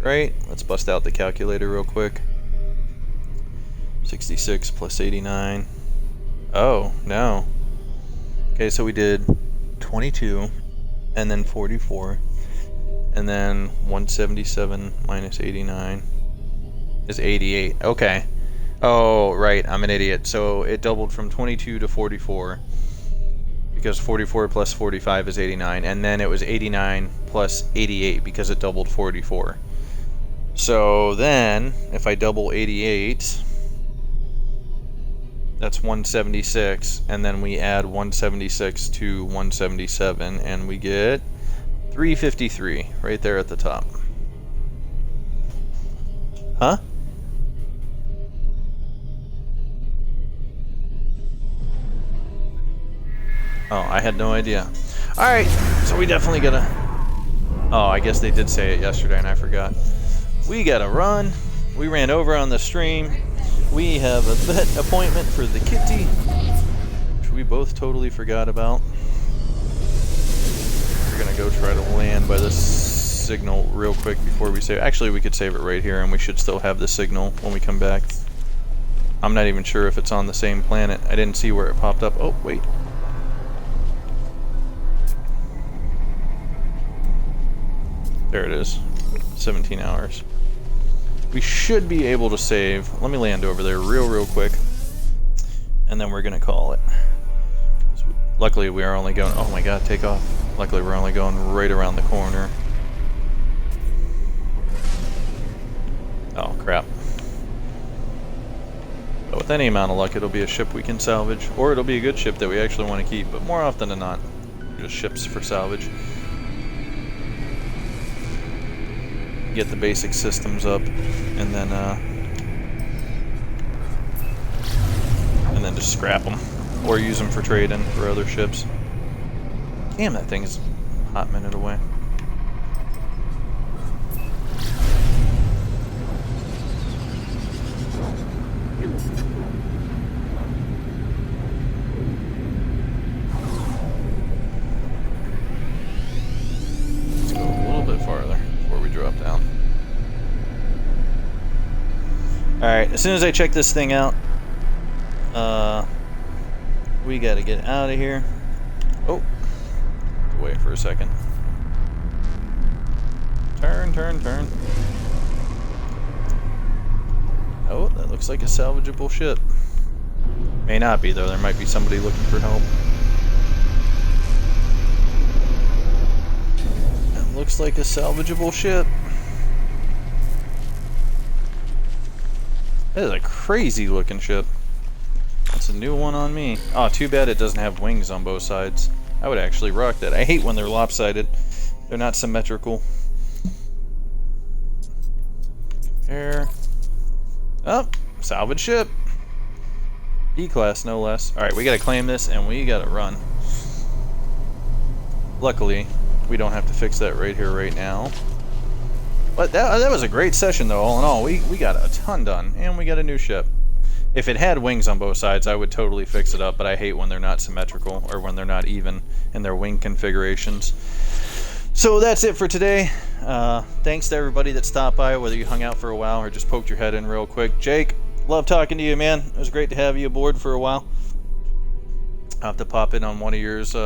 Right? Let's bust out the calculator real quick. 66 plus 89. Oh, no. Okay, so we did 22 and then 44. And then 177 minus 89 is 88. Okay. Oh, right. I'm an idiot. So it doubled from 22 to 44. Because 44 plus 45 is 89. And then it was 89 plus 88 because it doubled 44. So then, if I double 88, that's 176. And then we add 176 to 177. And we get 353, right there at the top. Huh? Oh, I had no idea. Alright, so we definitely gotta... Oh, I guess they did say it yesterday and I forgot. We gotta run. We ran over on the stream. We have a vet appointment for the kitty, which we both totally forgot about. We're gonna go try to land by this signal real quick before we save. Actually, we could save it right here and we should still have the signal when we come back. I'm not even sure if it's on the same planet. I didn't see where it popped up. Oh, wait. There it is. 17 hours. We should be able to save. Let me land over there real quick. And then we're gonna call it. So luckily we are only going... Oh my god, take off. Luckily we're only going right around the corner. Oh, crap. But with any amount of luck, it'll be a ship we can salvage. Or it'll be a good ship that we actually want to keep. But more often than not, just ships for salvage. Get the basic systems up, and then just scrap them. Or use them for trading for other ships. Damn, that thing is a hot minute away. Let's go a little bit farther before we drop down. Alright, as soon as I check this thing out, we gotta get out of here. Oh, wait for a second. Turn. Oh, that looks like a salvageable ship. May not be, though. There might be somebody looking for help. That looks like a salvageable ship. That is a crazy looking ship. That's a new one on me. Oh, too bad it doesn't have wings on both sides. I would actually rock that. I hate when they're lopsided. They're not symmetrical. There. Oh, salvage ship. E-class, no less. Alright, we gotta claim this and we gotta run. Luckily, we don't have to fix that right here, right now. But that was a great session, though, all in all. We got a ton done, and we got a new ship. If it had wings on both sides, I would totally fix it up, but I hate when they're not symmetrical, or when they're not even in their wing configurations. So that's it for today. Thanks to everybody that stopped by, whether you hung out for a while or just poked your head in real quick. Jake, love talking to you, man. It was great to have you aboard for a while. I'll have to pop in on one of yours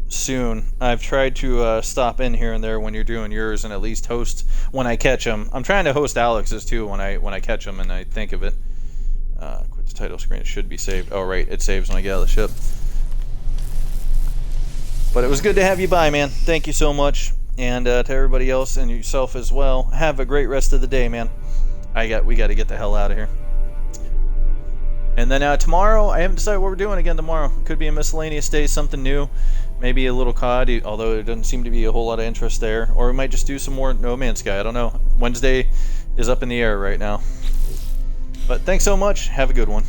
soon. I've tried to stop in here and there when you're doing yours and at least host when I catch them. I'm trying to host Alex's too when I catch them and I think of it. Quit the title screen. It should be saved. Oh, right. It saves when I get out of the ship. But it was good to have you by, man. Thank you so much. And to everybody else and yourself as well, have a great rest of the day, man. We got to get the hell out of here. And then tomorrow, I haven't decided what we're doing again tomorrow. Could be a miscellaneous day, something new. Maybe a little COD, although there doesn't seem to be a whole lot of interest there. Or we might just do some more No Man's Sky. I don't know. Wednesday is up in the air right now. But thanks so much. Have a good one.